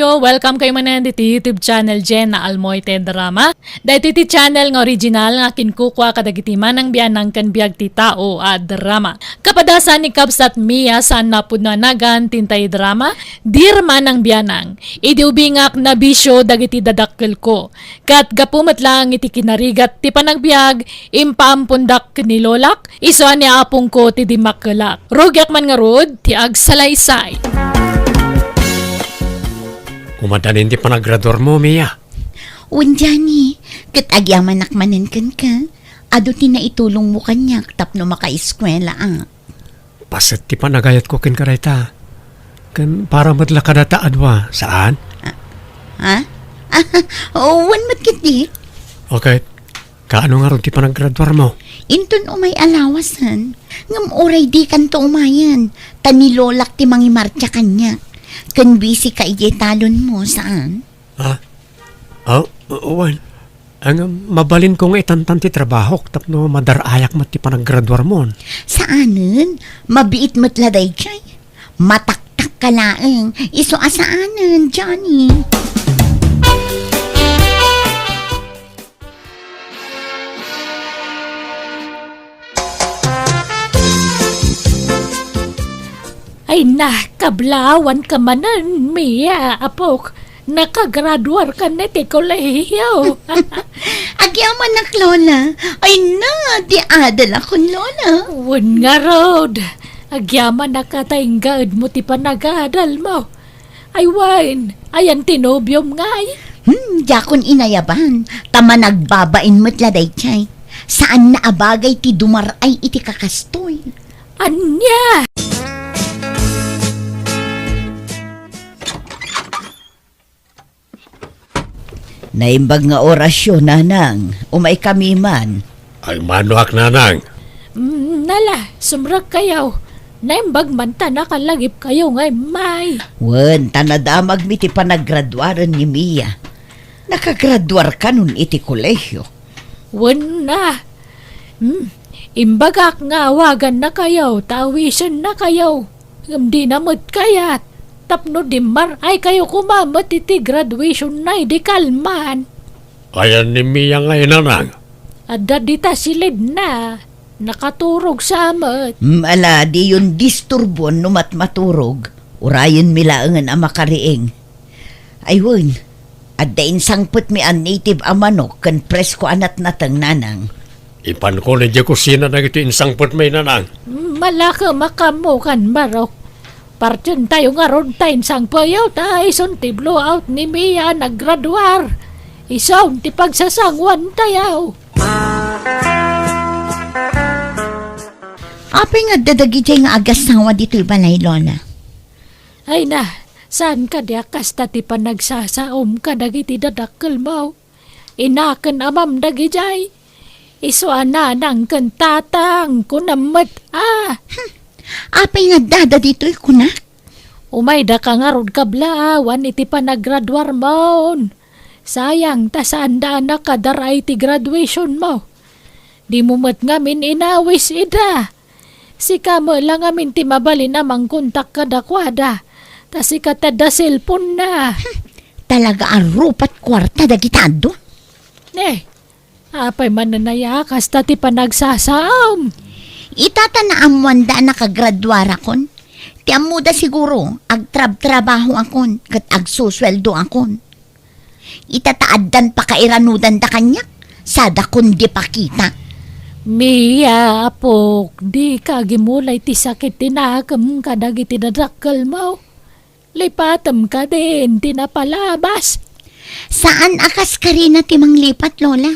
Hello! Welcome kayo man diti YouTube channel Jen na Almoite Drama. Dahil iti channel nga original nga kinkukwa kadagitiman ng biyanang kan biag ti tao at drama. Kapadasan ni Cubs at Mia saan napud na nagan tintay drama, dirma ng biyanang. Idiubingak na bisyo dagiti dadakkel ko. Kat gapumat lang iti kinarigat ti panagbiag, impaampundak ni lolak, iso ni apong ko ti dimakelak. Rugyak man nga rod, ti agsalaysay. Kumadanin di pa nagrador mo, Mia. Unjani, kat agyaman nakmanen kan ka. Ado ti na itulong mo kanyak tapno makaiskwela Paset ti pa nagayat ko kin karayta. Kan para madla kadata adwa. Saan? Ha? Wan mat kiti. Okay. Kaano nga ron ti pa nagrador mo? Inton umay alawasan. Ngam oray di kan to umayan. Tanilolak ti mangimartya kanya. Kan busy ka talon mo saan? Ha? Wan. Ang mabalin ko nga itantan ti trabaho tapno madarayak mat ti pa nagrador mo. Saanen? Mabiit matladay chay. Mataktak ka laeng. Iso asaanen, Johnny? Ay kablawan ka manan, Mia, apok. Nakagraduar ka na ti kolehiyo. Agyaman nak, Lola. Ay na, di adal akong Lola. Wan nga rod. Agyaman nakatainggaad mo ti panagadal mo. Ay wan, ayan tinobyom ngay. Jakon inayaban. Tama nagbabain mo't laday chay. Saan na abagay ti dumaray iti kakastoy? Anya! Naimbag nga orasyon, nanang. Umay kami man. Ay manuak nanang. Nala, sumrag kayaw. Naimbag man ta nakalagip kayo ngay may. Wen, tanadamag mi ti panaggraduaran ni Mia. Nakagraduar ka nun iti kolehyo. Wan na. Imbagak nga awagan na kayaw, tawisan na kayaw. Hindi namot kayat. Tapno dimar ay kayo kumamat iti graduation na di kalman. Ayan ni Mia ngayon nanang. Adda dita silid na. Nakaturog sa amat. Ala, di yun disturbon numat maturog. Urayan milaangan ang makariing. Ayun, addain sangput mi ang native amanok kan presko anat natang nanang. Ipan ko na di kusina na ito insangpot may nanang. Malaka makamukan barok. Partyan tayo nga ron tayo sang payaw tayo son ti blowout ni Mia naggraduar. Isaw ti pagsasangwan tayo. Apay nga dadagi jay nga agas sangwa dito'y balay, Lola. Ay na, saan ka diakas ti panagsasaom ka dagiti dadakkel mo? Inaken amam dagi jay. Iswana nang kantatang kunamat Apay nga dada dito'y kunak. Umayda ka nga rod kablawan iti panaggraduar mo. Sayang, tasanda na kadaray ti graduation mo. Di mo mat ngamin inawis ida. Sika mo lang amin ti mabalin namang kontak kadakwada. Si katada cellphone na. Talaga arupat kwarta dagitado. Apay mananayakas ti panagsasaom. Itatanaam wanda nakagraduara kon. Ti amuda siguro, agtrab-trabaho akon, kat agsusweldo akon. Itataaddan pa kairanudan da kanyak, sada kundi pa kita. Mia, apok, di ka gimulay ti sakit tinakam ka dagiti dadakkel mo. Lipatam ka din, tinapalabas. Saan akas ka rin na timang lipat, Lola?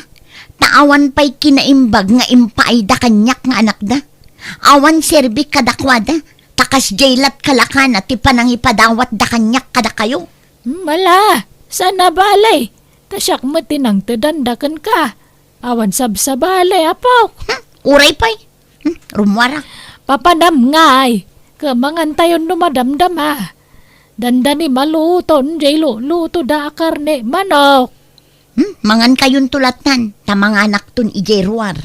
Taawan pa'y kinaimbag nga impaay da kanyak nga anak da. Awan serbi kadakwada, takas jaylat kalakan at ipanangipadawat da kanyak kada kayo. Mala, sana balay. Tasyak mo tinang tadandakan ka. Awan sabsabalay, apok. Uray pa'y. Rumwara. Papanam ngay. Kamangan tayo numadamdam ha. Dandani maluton, jay luto da karne manok. Mangan kayon tulatan, tamang anak tun ijeruar.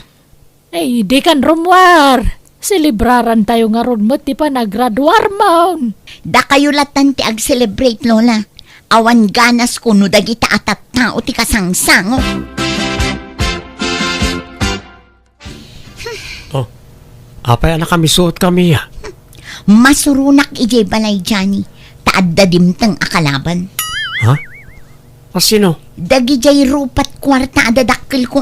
Ay, di kan rumwar. Selebraran tayo nga ron mo, ti pa nagraduar mo. Da kayo latan ti ag-celebrate, Lola. Awan ganas ko no dagita atat tao ti kasangsango. Oh, apay anak kami suot kami ya. Masurunak ijay balay Johnny. Taadda dimtang akalaban. Ha? O sino? Dagi jay rupat kwarta adadakkel ko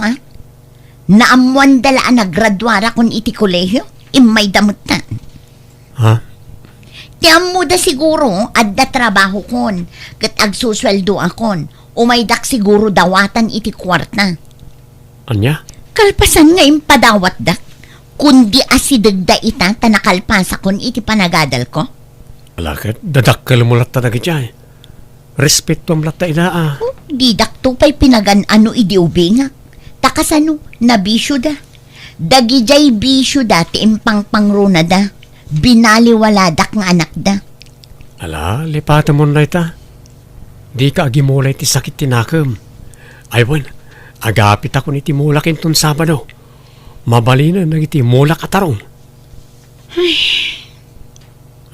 Naamuan dalaan na graduara kon iti kolehiyo. Imay damot na. Ha? Tiyam mo da siguro adda trabaho kon. Kat agsusweldo akon. Umaydak siguro dawatan iti kwarta. Anya? Kalpasan nga impadawat dak. Kundi asidagda ita tanakalpasa kon iti panagadal ko. Alakit, dadakkel mo latta na gitya. Respeto am latta ina Di dakto pa'y pinagan-ano idi ubingak. Takasano, nabisyo da. Dagi jay bisyo da, ti impang pangruna da. Binaliwaladak nga anak da. Ala, lipata mo na ita. Di ka agimulay ti sakit tinakam. Aywan, agapit ako ni timulak inton Sabado. Mabalina na iti mulak atarong.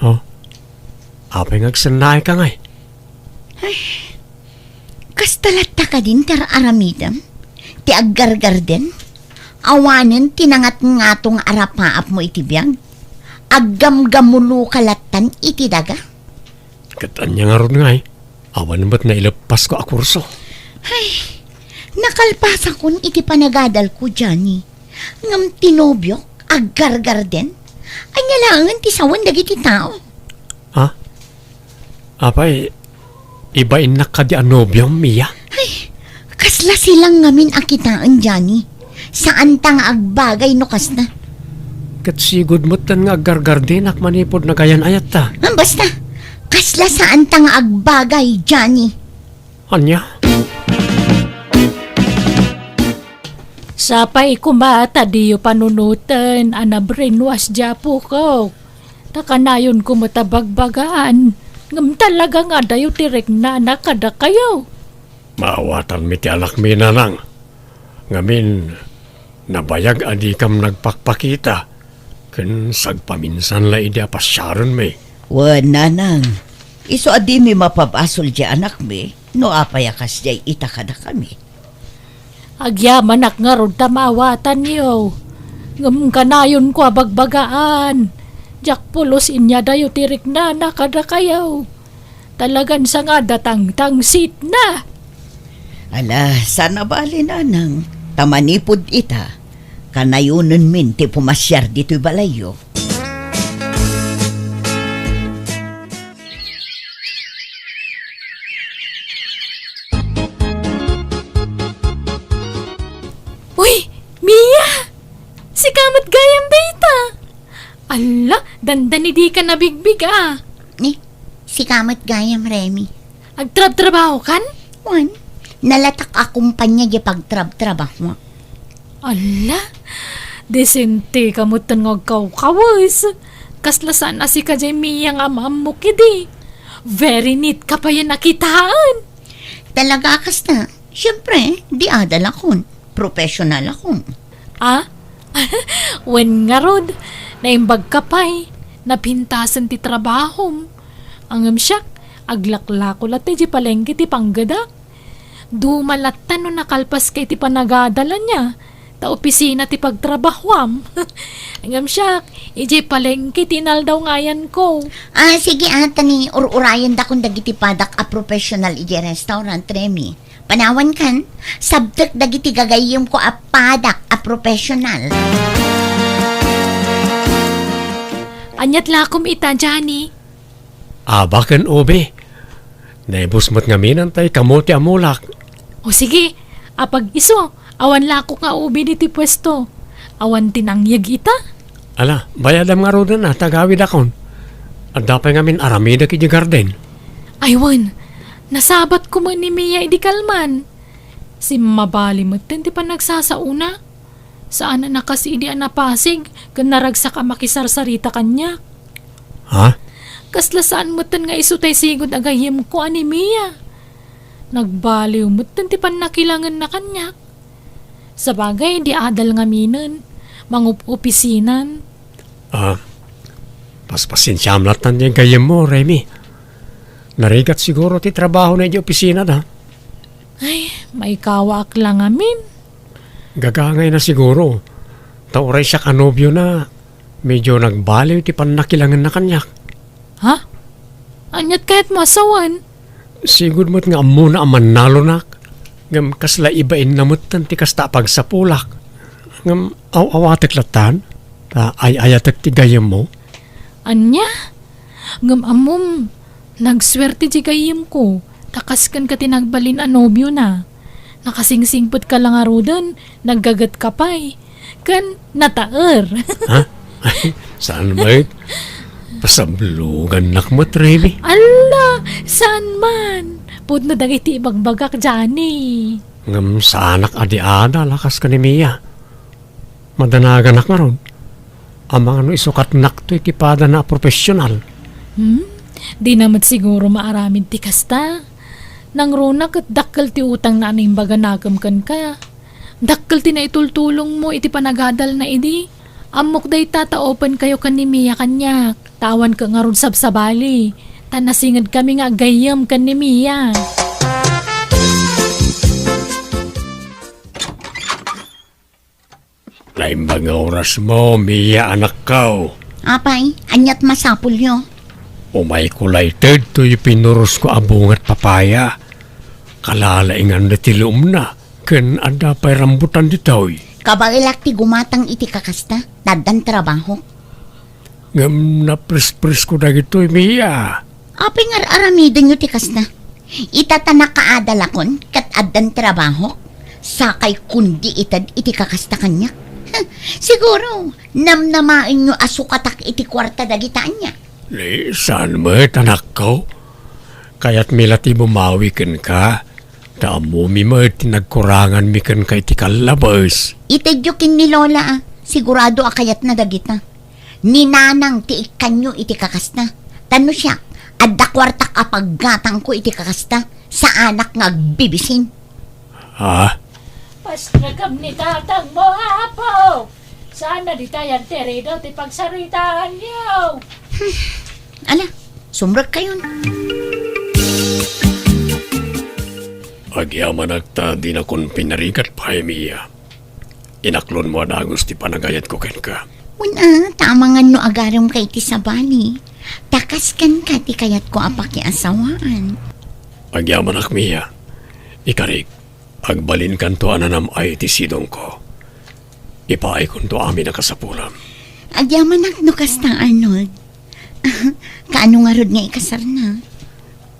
Oh, apay ngagsanay ka ngay. Kastalat ta ka din tar aramidam. Ti aggargar din. Awanen tinangat nga tong arapaap mo iti biyag. Aggamgamulo kalatan iti daga. Katanya nga ron ngay. Awan ba't na ilapas ko a kurso? Nakalpasa kon iti panagadal ko, Johnny. Ngam tinobyok, aggargar din. Anya langan ti sawan dagiti tao. Ha? Apay, ibain na ka di anobyong Mia? Kasla silang ngamin akitaan, Johnny. Saan tang agbagay no kas na? Kat sigod mo't nga gargar din ak manipod na gayan ayat ta. Basta, kasla saan tang agbagay, Johnny. Anya? Sapay kumata diyo panunutan, brainwash japo ko. Takanayon ko matabagbagaan. Ngam talaga nga dayo tirek na nakada kayo. Maawatan mi ti alak mi nanang. Ngamin, nabayag adi kam nagpakpakita. Ken sagpaminsan la idi apasyaron mi. Wan nanang, iso adi mi mapabasol di anak mi, no apayakas di itakada kami. Agyaman ak nga ron tamawatan niyo. Ngam kanayon ko abagbagaan. Jak pulos inya dayo tirik na nakada kayo. Talagan sa nga datang tangsit na. Ala, sana bali nanang, tamanipod ita, kanayunan min ti pumasyar dito'y balayo. Uy, Mia! Si kamat gayam data. Ala, dandani di ka nabigbig Si kamat gayam, Remy. Agtrab-trabaho kan? Wan, nalatak akumpanya di pagtrab-trabaho. Ala, desente kamutan nga kaw-kawas. Kaslasan na si kajay Mia nga maamok idi. Very neat ka pa yan nakitaan. Talaga kas na. Siyempre, di adal akon. Professional akon. Wen nga rod, naimbag ka pa'y, napintasan ti trabahom. Angam siyak, aglaklako lati di palengke ti panggada. Dumalatan no nakalpas kay ti panagadalan niya, ta opisina ti pagtrabahwam. Angam siyak, iji palengke tinal daw ngayan ko. Sige ata ni ururayan da kung dagiti padak a professional iji restaurant, Remy. Panawan kan, sabtek dagiti gagayim ko a padak a professional. Anyat lakom ita, Johnny. Abakan obe. Naibus mo't ngaminan tay kamote amulak. O sige, apag iso, awan lako nga ubi diti pwesto. Awan tinangyag ita. Ala, bayadam nga ron na tagawid akon. At dapay ngamin aramida ki di garden. Aywan, nasabat ko man ni Mia idi kalman. Si mabali mo ti pa nagsasauna. Saan na nakasi idi anapasig, kan naragsak a makisarsarita kanya. Ha? Kaslasaan mo nga isutay sigod agayim ko ani Mia. Nagbaliw mo ti pa nakilangan na kanya. Sa bagay, di adal nga minan, mangupopisinan. Paspasinsyam latan yung gayem mo, Remy. Narigat siguro ti trabaho na di opisina na. Ay, may kawak lang amin. Gagangay na siguro. Tauray siya kanobyo na. Medyo nagbaliw ti panakilangan na kanyak. Ha? Anyat kahit masawan. Sigud mo't nga amo na aman nalonak. Ngam kasla ibain namot ti kasta pagsapulak. Ngam awatek latan. Ay ayatek ti gayam mo. Anya? Ngam amom, nagswerte di kayim ko. Takaskan ka tinagbalin a nobyo na. Nakasingsingpot ka lang arudan, naggagat ka pa'y. Kan nataer. Ha? Ay, saan ba it? Pasablugan nakmot, Remy. Ala, saan man? Pud na dagiti ibagbagak jani. Ngam sa anak adi-ada, lakas ka ni Mia. Madanagan nak maron. Amang ano isukat nak to itipada na profesional. Di namat siguro maaramin ti kasta. Nang runak at dakkel ti utang na aning baga nagamkan ka. Dakkel ti na itultulong mo iti panagadal na idi. Amok day tataopan kayo kan ni Mia kanyak. Tawan ka nga ron sabsabali. Tanasingad kami nga gayam kan ni Mia. Laimbang oras mo, Mia anak kao. Apay, anyat masapul yo. Umay kulay ted to yung pinuros ko abong at papaya. Kalalaingan na tilum na. Ken ada pa'y rambutan ditoy. Kabailak ti gumatang iti kakasta, dadan trabaho. Ngam na pres-pres ko na gito'y, Mia. Apay nga aramidin nyo ti kasta. Itatanak kaadalakon, kat adan trabaho. Sakay kundi itad iti kakasta kanyak. Siguro, namnamain nyo asukatak iti kwarta dagitaan niya. Saan mo, anak ko? Kaya't milati bumawi ken ka. Damo mi mo tinagkurangan mi ken kay ti kalabas. Itedyokin ni Lola sigurado akayat na dagita. Ninanang ti ikanyo iti kakasta. Tano siya, adda kwarta kapaggatang ko iti kakasta sa anak nga bibisin. Ha? Pasnagam ni tatang mo, apo! Sana di tayan terido ti pagsaritaan niyo. Ala, sumrag kayon. Agyaman agta di na kun pinarigat pa, Mia. Inaklon mo na gusti panagayat ko ken ka. Una, tamangan no agarong kay ti sabali. Takaskan ka ti kayat ko apaki asawaan. Agyaman ak, Mia. Ikarig, agbalin kan to ananam ay ti sidong ko. Ipaay kun to amin na kasapulam. Agyaman no kasta Arnold. Kaano nga rod nga ikasar na?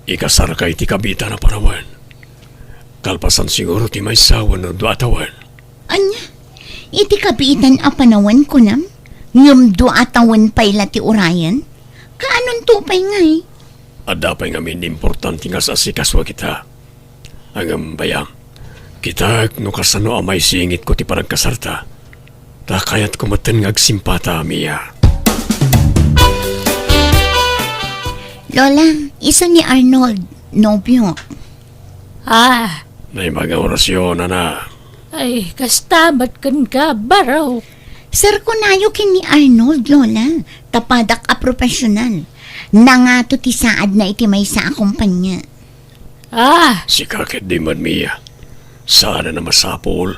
Ikasar kay ti kabita na panawan. Kalpasan siguro ti may sawan no duatawan. Anya, iti kapitan a panawan ko nam? Ngam do atawan payla ti urayan? Kaanon tupay ngay? Adapay ngamin importante nga sa sikaswa kita. Ang bayam, kita no kasano amay singit ko ti parang kasarta. Ta kayat kumaten nga agsimpata, Mia. Lola, isa ni Arnold, nobyo. Ah, May mga orasyon na. ay, kastamat kan ka, baraw. Sir, kunayo kin ni Arnold, Lola. Tapadak a profesional. Nangato ti saad na iti may sa akumpanya. Ah, Si kakit di man, Mia. Sana na masapol.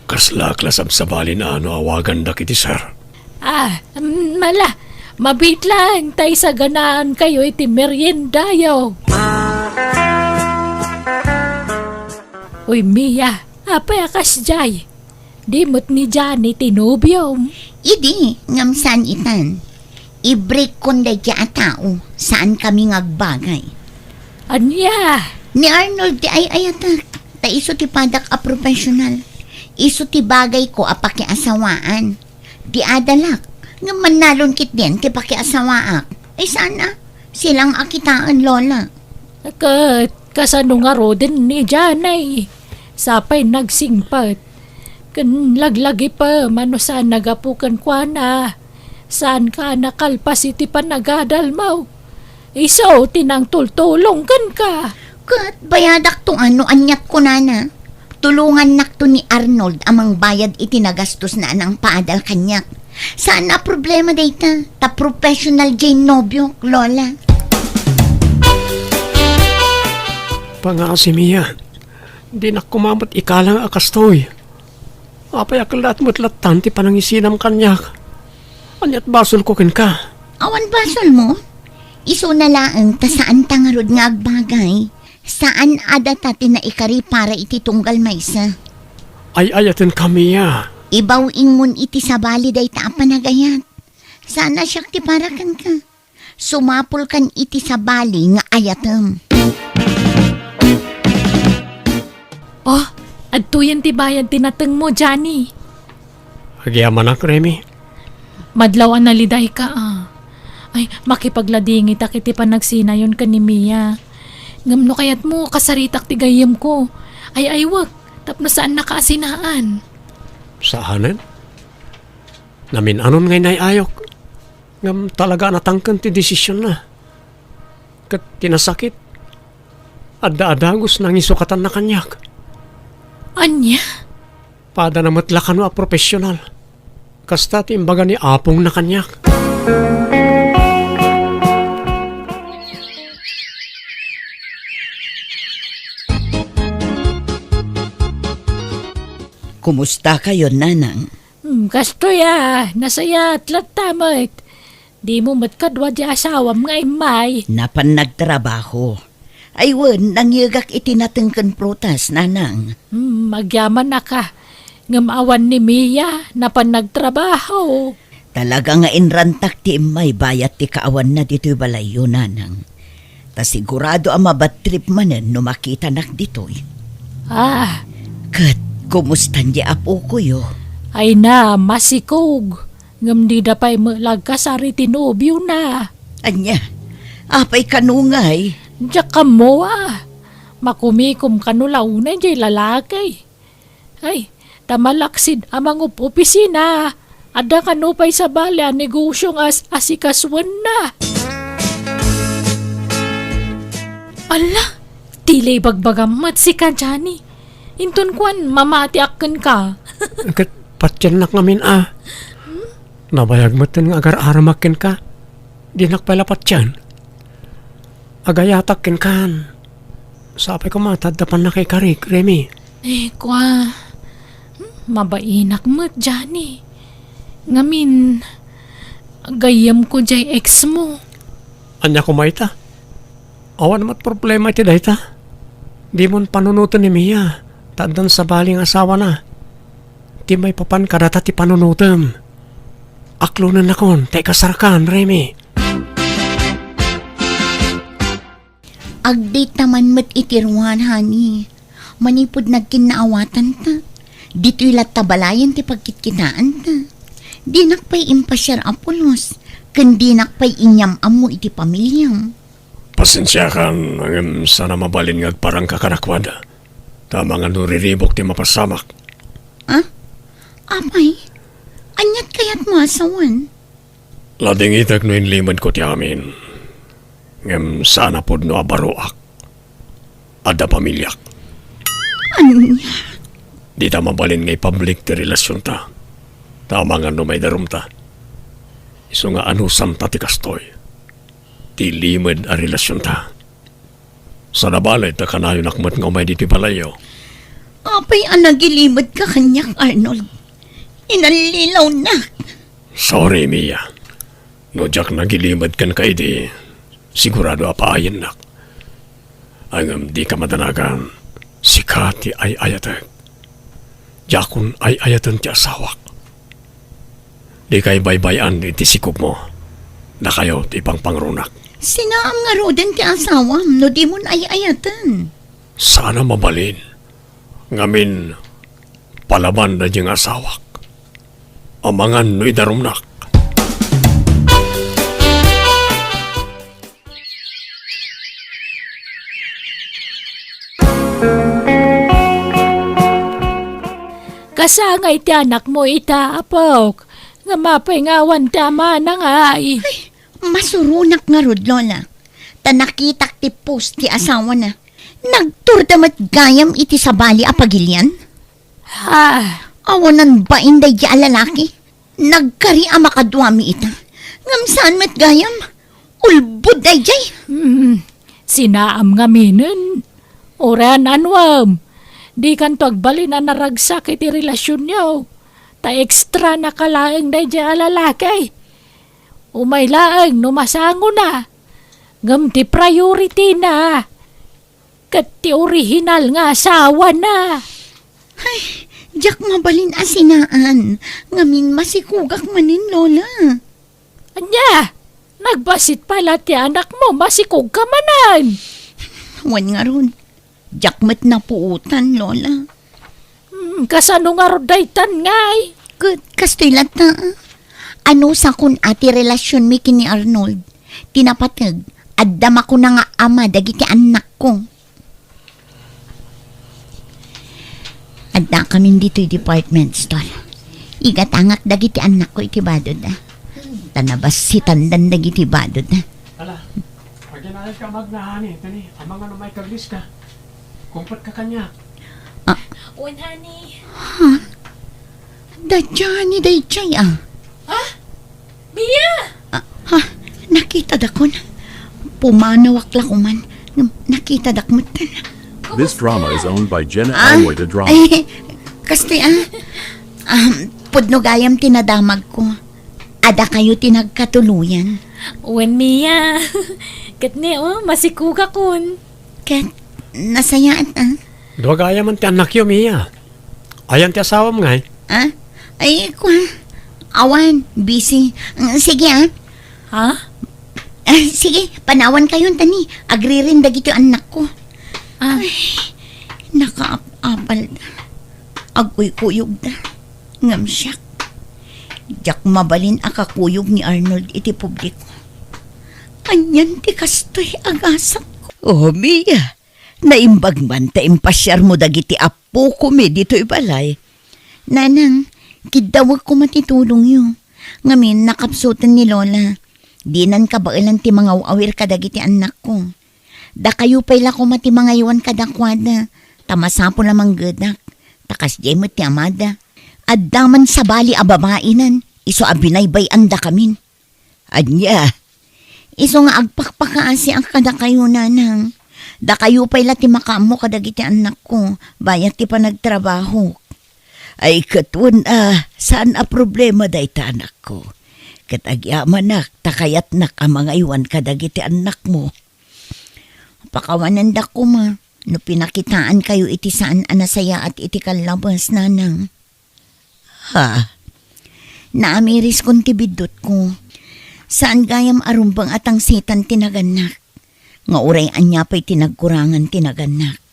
Kaslaklas ang sabali na ano awagan da kiti sir. mala. Mabit lang, tay sa ganaan kayo iti merienda yaw. Uy, Mia, apay akas jay. Di mo't ni Johnny tinubyo. Idi, ngam saan itan. I-break kon da a tao. Saan kami ngagbagay. Anya, Ni Arnold di ay ayatak. Ta iso ti padak a profesional. Iso ti bagay ko a pakiasawaan. Di adalak. Nga manalon kit din ti pakiasawaak. Ay sana. Silang akitaan, Lola. kasano nga ro din ni Johnny. Sapay nagsingpat. Kan laglagi pa, mano saan nagapukan kwa na. Saan ka nakalpas iti panagadal mo? Iso, tinang tultulong kan ka. Kat bayadak to ano anyat ko na. Tulungan nakto ni Arnold amang bayad iti nagastos na anang paadal kanyak. Saan na problema data? Ta professional Jane Nobyo, Lola. pa nga si Mia. Di na kumamat ikalang akastoy. Apay akalat mo't latan ti panangisinam kanyak. Anyat basol ko kin ka. Awan basol mo? Iso na laang ta saan tangarod nga agbagay. Saan ada tati na ikari para iti tunggal maysa. Ay ayatan kami ya. Ibaw ingon iti sabali day ta panagayat. Sana siya ti para kan ka. Sumapol kan iti sabali nga ayatem. Oh, adtuyan ti bayan tinateng mo, Johnny. Agyaman ak, Remy. Madlaw ang naliday ka Ay, makipagladingit akiti pa nagsinayon ka ni Mia. Ngamno kayat mo, kasaritak ti gayem ko. Ay, wag. Tapno saan nakaasinaan? Saanan? Namin anon ngay ayok. Ngam talaga natangkan ti desisyon na. Kat tinasakit. Adda-adagos nang isukatan na kanyak. Anya? Pada na matlakan mo a profesional. Kasta ti imbaga ni apong na kanyak. Kumusta kayo, nanang? Kastoy nasaya at latamit. Di mo matkadwa di asawam nga imay. Napan nagtrabaho. Aywan, nangyagak itinatengkan protas, nanang. Magyaman na ka. Ngamawan ni Mia na pan nagtrabaho. Talaga nga inrantak ti imay bayat ti kaawan na dito'y balayo, nanang. Ta sigurado ang mabatrip manen no makita nak dito'y. Kat, kumustan di apo ko yo? Ay na, masikog. Ngam di da pa'y malagkasari tinubyo na. Anya, apay kanungay. Diyak ka mo Makumikom kanulaw na jay lalakay. Ay, tamalaksid amang opisina. Ada kanupay sa balya negosyong asikaswan na. Ala, tilay bagbagamat si ka, Johnny. Intun kwan, mamati akin ka. Kat patyan nak namin Nabayag mo nga agar aramakin ka. Di nakpala patyan. Agayatak kin kan. Sapay ko matadapan na kay Karik, Remy. Kwa, mabainak mo, Johnny. Ngamin, gayam ko jay ex mo. Anya ko maita. Awan mat problema iti dayta. Di mon panunutan ni Mia. Tadan sa baling asawa na. Di may papan kadata ti panunutam. Aklo na nakon, tay kasarkan, Remy. Agdate naman mat itirwan, honey. Manipod nagkinaawatan ta. Dito'y latabalayan ti pagkitkitaan ta. Di nakpay impasyar apulos. Kundi nakpay inyam amo iti pamilyam. Pasensya kan, sana mabalin nga parang kakanakwada. Tama nga nuriribok ti mapasamak. Apay, anyat kayat mo asawan? Lading itak no inlimad ko ti amin. Ngem sana pod no abaroak. Ada pamilyak. Anya? Di ta mabalin ngay public ti relasyon ta. Tama nga no may darum ta. Iso nga anusam ta ti kastoy. Ti limad a relasyon ta. Sa nabalay ta kanayo nakmat nga may diti palayo. Apay anagilimad ka kanyak, Arnold. Inalilaw na. Sorry, Mia. No jak nagilimad kan kay di. Sigurado apaayin nak. Angam di ka madanagan. Sikati ay ayatag. Jakun ay ayatan ti asawak. Di kay baybayan iti sikop mo. Na kayo ti pangpangrunak. Sinaam nga roden ti asawam no di mo ay ayatan. Sana mabalin. Ngamin palaban na diyang asawak. Amangan no'y darumnak. Kasangay ti anak mo itaapok. Nga mapay ngawan tama na nga ay. Masurunak nga rod, Lola. Tanakitak ti post ti asawa na. Nagturdamat gayam iti sabali apagilyan. Awanan ba inday di alalaki? Nagkari a makadwami ita. Ngam saan met gayam? Ulbud ay jay. Sinaam nga minin. Oran anwam. Di kan to agbalin na naragsak iti relasyon niyo. Ta extra na kalaeng na dyan lalaki. Umay laeng numasango na. Ngam ti priority na. Kat ti original nga asawa na. Ay, jak mabalin asinaan. Ngamin masikugak manin, Lola. Anya, nagbasit pala ti anak mo, masikog ka manan. Wan nga ron. Jak met na puutan, Lola. Kasano nga rodaytan ngay. Good, kastoy lata. Ano sa kun ati relasyon mi kini Arnold? Tinapatag, addam ako na nga ama dagiti anak ko. Adda kami dito department store. Igatangak dagiti anak ko iti badod na. Tanabas si tandan dagiti badod na. Ala, pag ginayag ka magnahani, tani, amang ano may kaglis ka. Kumpat ka kanya. Wen, honey. Dadyani dayjay ah. Ha? Mia! Ha, nakita dakon. Pumanawak lakuman. Nakita dakmutan. This drama is owned by Jenna Almoida Drama. Ay, kastoy pudno gayam tinadamag ko. Ada kayo tinagkatuluyan. Wen, Mia. Katni, masikuga kun. Ket, nasayaan Duwagaya man ti anak yo, Mia. Ayan ti asawa mo nga. Ay, awan, busy. Sige Ha? sige, panawan kayo tani. Agree rin dagito anak ko. Nakaapal na. Agoy-kuyog na. Ngamsyak. Jak mabalin akakuyog ni Arnold iti publiko. Kanyan ti kastoy agasak ko. Oh, Mia. Naimbag man ta impasyar mo dagiti apo ko mi dito'y balay. Nanang, kidawag ko matitulong yun. Ngamin, nakapsutan ni Lola. Dinan ka ba ilan ti mga awir kadagiti anak ko. Da kayo pala ko mati mga iwan kadakwada. Tamasapo lamang gadak. Takas jay mo ti amada. Addaman sa bali ababainan. Iso abinaybay anda kamin. Anya, Iso nga agpakpakaasi ang kada kayo nanang. Da kayo pala ti makaamo kadagiti anak ko. Bayat ti pa nagtrabaho. ay katun saan a problema day ta anak ko. Katagyaman nak, takayat nak ang mga iwan kadagiti anak mo. Pakawanan da ko ma. No pinakitaan kayo iti saan anasaya at iti kalabas nanang. Ha? Naamiris kong tibidot ko. Saan gayam arumbang atang sitan tinaganak. Nga uray anya pa'y tinagkurangan tinaganak.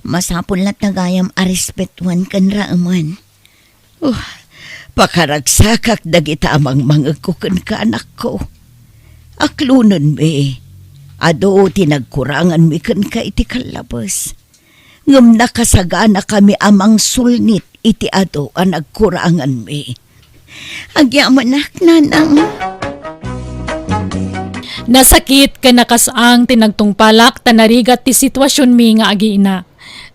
Masapul na tagayam arespetuan kan raaman. Pakaragsakak dagita amang mga kukan ka anak ko. Aklunan me. Ado tinagkurangan mi kan ka iti kalabas. Ngam nakasagana kami amang sulnit iti ado ang nagkurangan mi. Agyamanak nanang. Nasakit ka nakasang tinagtungpalak tanarigat ti sitwasyon mi nga agiina.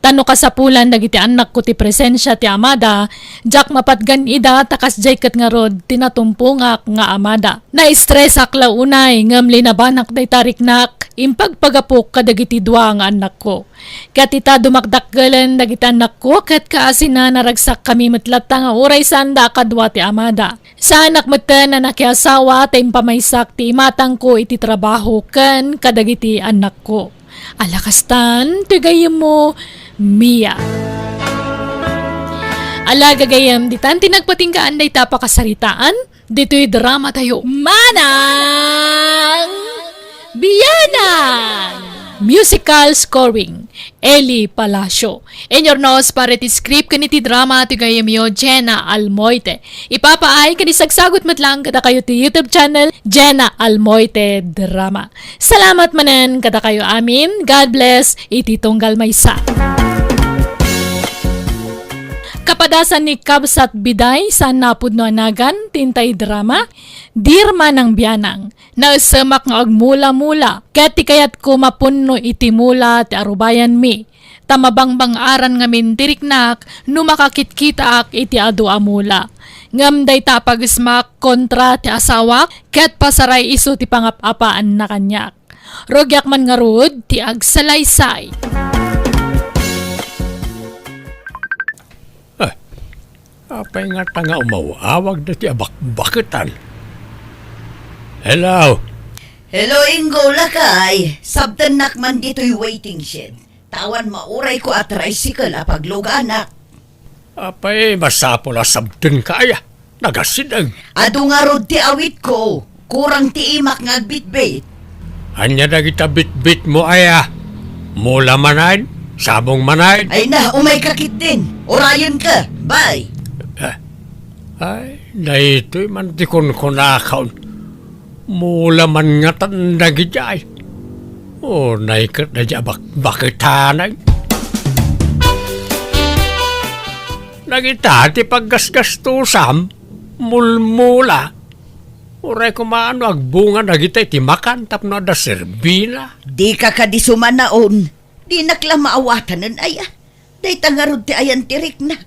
Tano kasapulan dagiti anak ko ti presensya ti amada, jak mapatgan ida takas jay kat nga rod tinatumpungak nga amada. Na-stress akla unay ngam linabanak day tariknak, impagpagapok kadagiti dua nga anak ko. Kat ita dumakdakgalan dagiti anak ko, kat kaasin na naragsak kami matlata nga oray sanda kadwa ti amada. Sa anak mata na nakiasawa ta impamaysak ti imatang ko iti trabaho kan kadagiti anak ko. Alakastan, tigayam mo, Mia. Ala gagayam, ditan tinagpatingkaan day tapakasaritaan, dito'y drama tayo. Manang Biyanang! Musical scoring, Eli Palacio. In your nose, para ti script kaniti drama ti gayam yo, Jenna Almoite. Ipapaay kanisagsagot matlang kada kayo ti YouTube channel, Jenna Almoite Drama. Salamat manen kada kayo amin. God bless, iti tunggal maysa. Kapadasan ni Kabsat Biday sa napudno anagan, tintay drama, dirma ng biyanang, na semak nga agmula-mula, kati kayat ko mapunno iti mula ti arubayan mi, tamabangbang aran ngamin diriknak, numakakit-kita ak iti adu amula. Ngam day tapagismak kontra ti asawa, ket pasaray iso ti pangapapaan na kanyak. Rogyak man nga rod, ti agsalaysay. Apay nga tanga umawawag na ti abak-bakitan. Hello? Hello, Ingo, lakay. Sabdan nakman dito'y waiting shed. Tawan mauray ko at tricycle apagluganak. Apay masapol a sabten kaya. Nagasidang. Ado nga rod ti awit ko. Kurang ti imak nga bitbit. Anya na kita bit-bit mo aya. Mula manayin, sabong manayin. Ay na, umay kakit din. Orayon ka. Bye. Ay, na ito'y mantikon ko nakaon. Mula man nga tanda gijay. O, naikat na dya bakitanay. Nagitati paggasgastusam, mulmula. Uray ko maano agbunga nagitay ti makantap na da serbina. Di ka kadisumanaon. Di nakla maawatanan aya. Day tangarod ti ayan tirik na.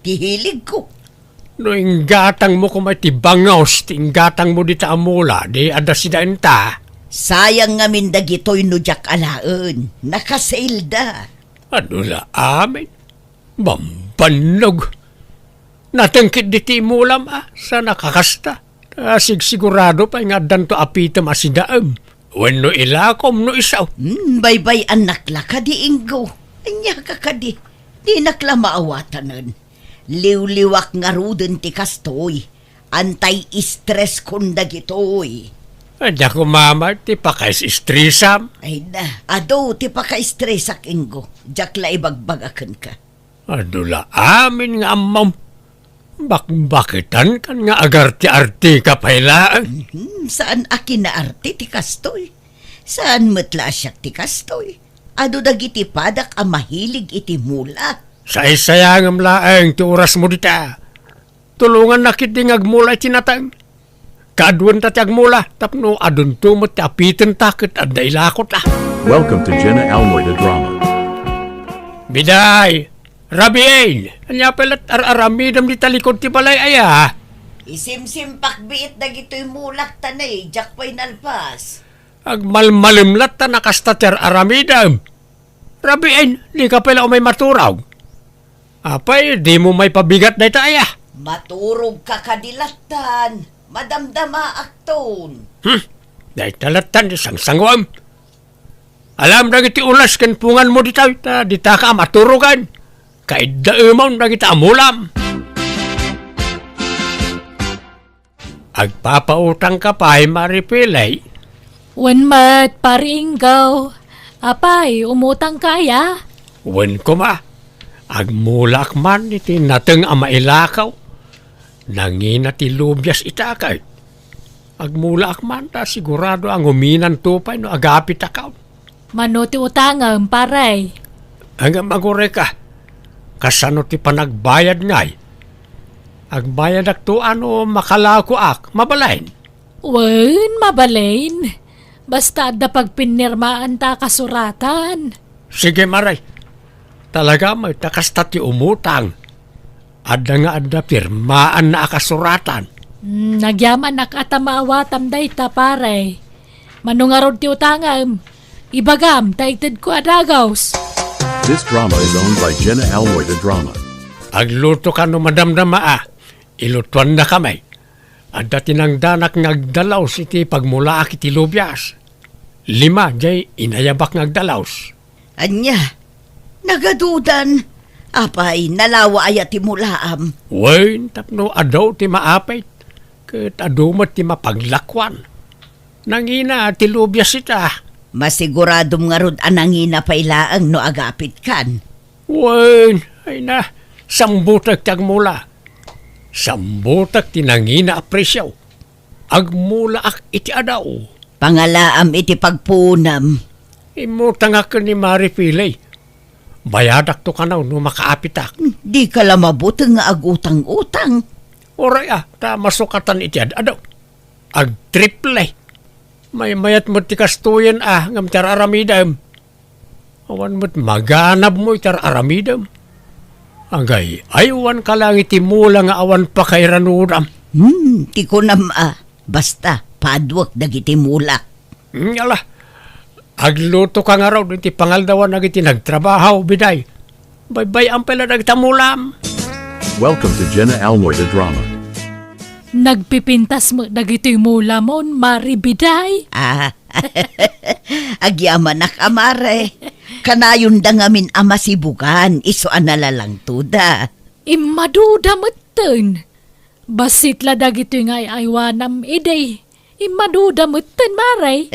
Tihilig ko. No inggatang mo kumay ti bangaws, ti inggatang mo di ta amula, di ada sidaenta. Sayang nga mindagitoy no jak alaan. Nakasailda. Ano la amin? Bambanog. Natangkit di ti mulam sa nakakasta. Sigurado pa nga danto apitam asidaam. Wenno ilakom no isaw. Bye-bye anak la ka di Ingo. Anya ka di. Di nakla maawatanan. Liw-liwak nga ruden ti kastoy. Anti-stress kunda gitoy. Anya ko mama, ti pakais-istrisam. Ay na, ado ti paka-stressak Ingo. Jak la ibagbagakan ka. Ano la amin nga amam. Bakbakitan kan nga agarti-arti ka pailaan. Saan akin na arte ti kastoy? Saan matla siya ti kastoy? Ado dagiti padak ang mahilig iti mula. Sa isayangam laeng ti oras mo dita. Tulungan na kiti ngagmula tinatang. Kaduan ta ti agmula, tapno adun tumot ti apitan takit at dailakot la. Welcome to Jenna Almoida Drama. Biday! Rabiel! Anya pelat ar-aramidam di talikod ti balay aya. Isimsim pakbiit dagito'y mulak tanay, jak pa'y nalpas. Agmalmalimlat ta nakastater aramidam. Rabiel, di ka pala umay maturaw. Apay, di mo may pabigat na aya. Maturog ka kadilatan, madamdama akton. Dahil talatan di sangsangwam. Alam na iti ulas kan pungan mo dita ka maturugan. Kahit daamaw na kita amulam. Agpapautang ka pa ay maripilay. Wen mat, paringgaw. Apay, umutang kaya? Wen ko ma. Agmulak man iti nateng amailakaw. Nangina ti lubyas itakay. Agmulak man ta sigurado ang uminan tupay no agapit akaw. Mano ti utangam, paray. Hanggang magure ka. Kasano ti panagbayad ngay. Agbayad ak to ano makalako ak, mabalain. Wen, mabalain. Basta da pagpinirmaan ta kasuratan. Sige maray. Talaga may takasta ti umutang. Adda nga adda pirmaan na akasuratan. Nagyaman nakatamawatam day ta paray. Manungarod ti utangam. Ibagam, taitid ko adagaws. This drama is owned by Jenna Almoida Drama. Agluto ka no madamdama ilutuan na kamay. Adda tinangdanak ngagdalaw iti pagmula iti lubyas. 5 jay inayabak ngagdalaws. Anya, nagadudan. Apay, nalawa ay ti mulaam. Wen, tapno adaw ti maapay. Ket adumat ti mapaglakwan. Nangina ti lubyas ita. Masiguradom nga rod anangina pailaang no agapit kan. Wen, ay na, sambutag ti agmula. Sambutag ti nangina apresyaw. Agmula ak iti adaw. Pangalaam iti pagpunam. Imutang ako ni Mari Pilay. Bayadak to kanaw no makaapitak. Di ka lamabutang nga agutang-utang. Oray ta masukatan iti adaw. Ag-triple. May mayat mo ti kastuyan ngam tar aramidam. Awan mo't maganab mo itar aramidam. Agay, aywan ka lang iti mula nga awan pa kay ranudam. Ti ko basta, padwak dagiti mula. Yala, agluto ka nga raw iti pangaldawan nagiti nagtrabaho, biday. Baybay ang pala nagtamulam. Welcome to Jenna Almoy the Drama. Nagpipintas mo dagitoy mula mon, maribiday. Agyaman nak amare. Kanayon da ngamin ama sibugan, iso analalang tuda. Imaduda meten. Basit la dagitoy nga aywanam iday. Imaduda meten, maray.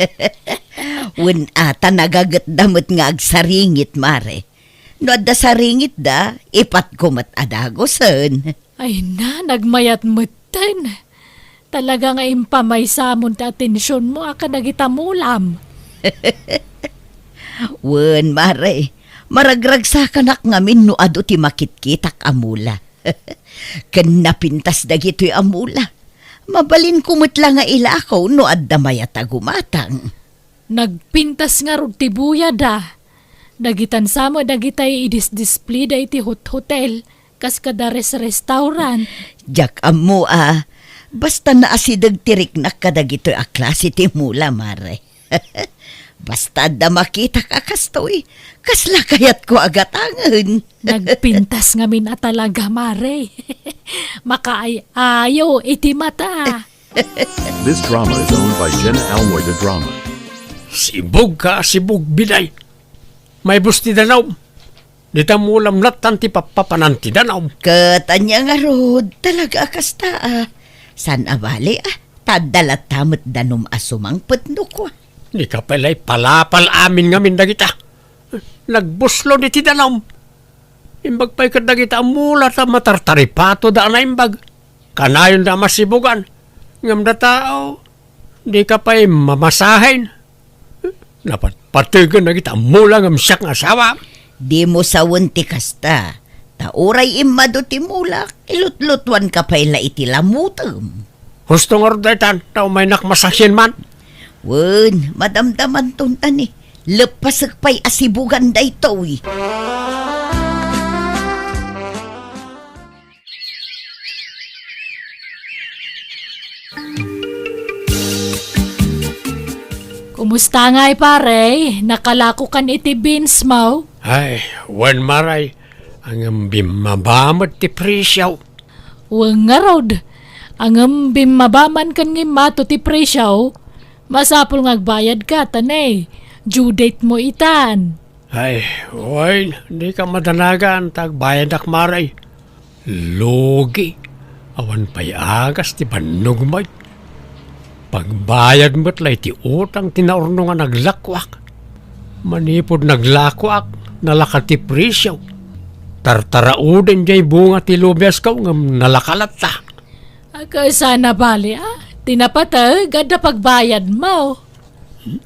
Wen ata nagagat damot nga agsaringit, mare. No adda saringit da, ipat kumat adagosen. Ay na, nagmayat meten. Talaga nga impamay samon ta atensyon mo aka nagitamulam. Wen, mare. Maragrag sa kanak ngamin no ado ti makitkitak amula. Ken napintas dagitoy amula. Mabalin kumot lang nga ilakaw no adda mayata gumatang. Nagpintas nga rod ti buya da. Dagitan samo dagitay idis-display da iti hotel. Kas kada restaurant. Jak amo basta naasidag tirik na kadagito a klase ti mula, mare. Basta da makita ka kastoy, kasla kayat ko agatangan. Nagpintas nga min a talaga, mare. Makaayaw iti mata. This drama is owned by Jenna Almoy the Drama. Sibog ka, sibog biday. May busti danaw. Dita mulam latan ti papapananti danaw. Katanya nga rod, talaga kasta San abali tadalat tamat danom asumang petno ko. Di ka pala'y palapal amin ngamin dagita. Nagbuslo di ti danaw. Imbag pa'y kadagita mula ta matartaripato da na imbag. Kanayon da masibugan. Ngam da tao, di ka pa'y mamasahin. Napat patigan na kita mula ngam siyak nga asawa. Di mo sawon ti kasta. Tauray imado ti mulak, ilutlutwan ka pa ila iti lamutam. Husto nga rodaytan, tao may nakmasahin man. Wen, madamdaman tuntan Lepasak pa'y asibugan da ito Kumusta nga'y pare? Nakalako kan iti beans mo? Ay, wan maray, ang bimabamad ti presyaw. Wang nga rod. Ang bimabaman kan ng mato ti presyaw. Masapol ngagbayad ka, tanay. Due date mo itan. Ay, wan, di ka madanagan, tagbayad ak maray. Logi, awan pa'y agas ti banog may. Pagbayad mo't lay ti utang tinaurno nga naglakwak. Manipod naglakwak, nalakal ti presyaw. Tartarauden jay bunga ti lubyas ka ngam nalakalat ta. Ako sana bali Tinapatag gada pagbayad mo.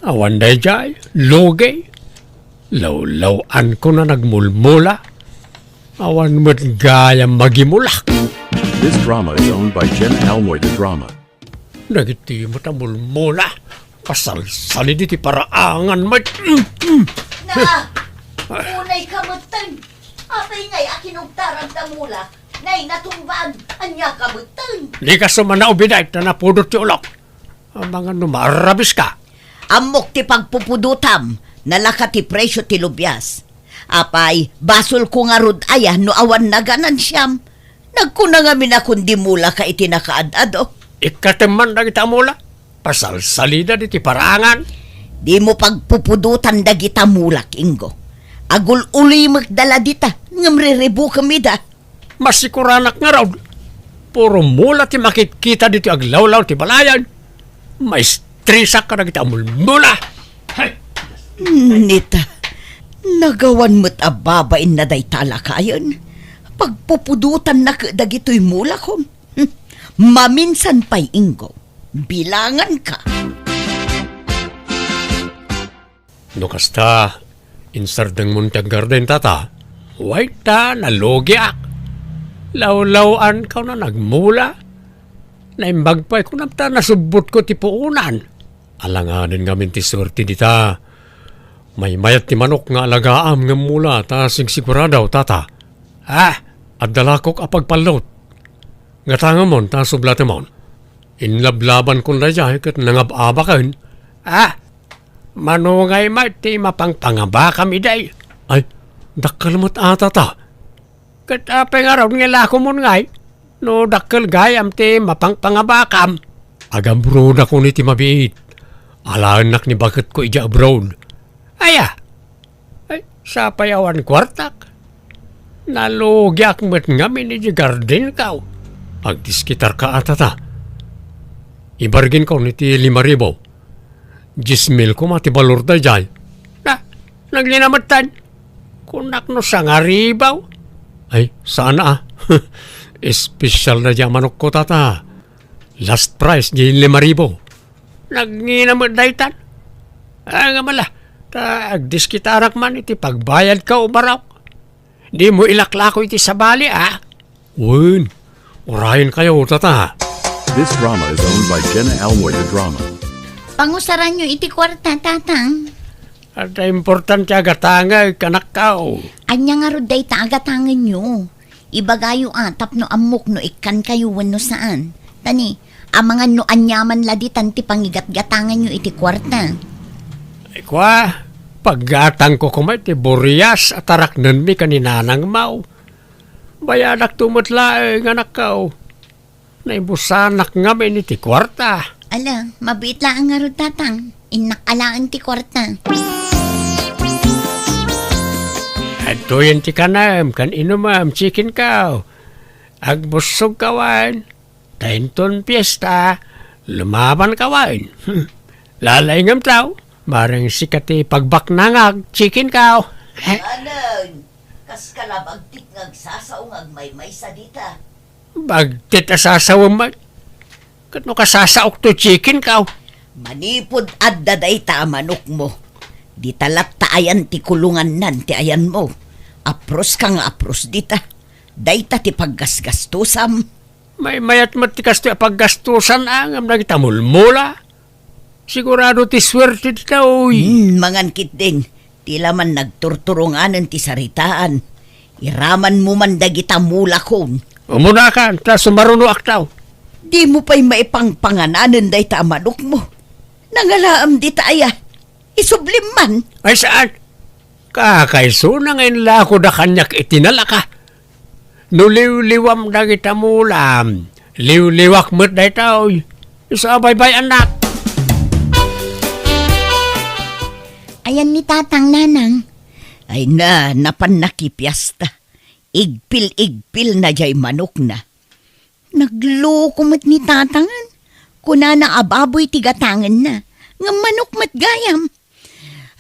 Awan day jay, logi. Law-lawan ko na nagmulmula. Awan mo't gaya magimulak. This drama is owned by Jenna Almoy the Drama. Nagiti mo ta mulmula. Pasal-sali di ti paraangan may. Na, unay kamutan. Apay ngay akinugtarang tamula. Nay natumbag, anya kamutan. Di ka sumanaw biday na napudot ti ulok. Ang mga numarabis ka. Amok ti pagpupudutam, nalaka ti presyo ti lubyas. Apay, basol ko nga rod aya no awan na ganan siyam. Nagkuna nga minakundi mula ka iti nakaadado. Ikateman na kita mula. Pasal-salida di ti paraangan. Di mo pagpupudutan da kita mulak, Ingo. Agul uli magdala dita, ngamriribu kami da. Masikuranak nga raw. Puro mula ti makikita dito aglawlaw ti balayan. May strisa ka na kita mulmula. Hay! Nita, nagawan mo't ababain na day talakayan. Pagpupudutan na dagito'y mula ko. Maminsan pa'y Ingo, bilangan ka. No kasta, insardang muntag garden tata, white ta nalogyak. Law-lawan ka na nagmula. Naimbag pa'y kung napta nasubot ko ti puunan. Alanganin ngamin ti surti dita. May mayat ti manok nga alagaam nga mula ta sigsiguradaw tata. Adalakok apagpalot. Nga mon ta sublatemon. Inlablaban kong rajay kat nangababakan. Manungay may ti mapangpangaba kami day. Ay, dakalmot ata ta. Kat apay nga raw nga lako mo ngay. No dakkel gayam ti mapangpangabakam. Agam bro na ko ni ti mabiit. Alanak ni bakit ko ija abroad. Aya. Ay, sa payawan kwartak. Nalugyak met ngamin ni garden kaw. Agdiskitar ka atata. Ibargin ko ni ti 5,000. 10,000 ko mati balor da dyan. Na, naglinamatan. Kunak no sa nga ribaw. Ay, sana ah. Espesyal na dyan manok ko tata. Last price di 5,000. Nagnginamot daytan. Nga mala. Ta agdiskitarak man iti pagbayad ka o baraw. Di mo ilaklako iti sabali ah. Wen, urahin kayo tata. This drama is owned by Jenna Almoy the Drama. Pangusaran nyo iti kwarta, tatang. At importante agatanga kanak kao. Anya nga ro day ta agatangan nyo. Ibagayo atap no amok no ikan kayo wano saan. Tani, ang mga no anyaman laditan ti pangigat-gatangan nyo iti kwarta. Ay kwa, paggatang ko kumay ti Boreas at araknan mi kaninanang mau. Bayadak tumutla nga nakaw. Naibusanak nga mi ni ti kwarta. Ala, mabit lang nga ro tatang. Inakalaan ti kwarta. At tuyan ti kanam, kan inumam, chicken kaw. Agbusog kawan. Tainton piyesta, lumaban kawan. Lalay ngam tao. Marang sikati pagbaknangag, chicken kaw. Anang, kas kalabagtik ngagsasaong may sa dita. Bagtit asasawam man. Kano kasasaok to chicken kaw. Manipod adda day ta manok mo. Di talat ta ayan ti kulungan nan ti ayan mo. Apros ka nga apros dita. Day ta ti paggasgastusam. May mayat matikas ti paggastusan ang nagita mulmula. Sigurado ti swerte ti taoy. Mangan kit din. Tila man nagturturunganan ti saritaan. Iraman mo man dagita mula kon. Umuna ka, ta sumaruno aktaw. Di mo pa'y maipangpangananan day ta manok mo. Nangalaam di ta aya. Isublim man. Ay saan? Kakaiso na ngayon lako da kanyak itinala ka. Nuliw-liwam na kita mulam. Liw-liwak mo't day taoy. Isa bay-bay anak. Ayan ni tatang nanang. Ay na, napan nakipyasta. Igpil-igpil na jay manok na. Nagloko mat ni tatangan. Kuna na ababoy tigatangan na. Nga manok mat gayam.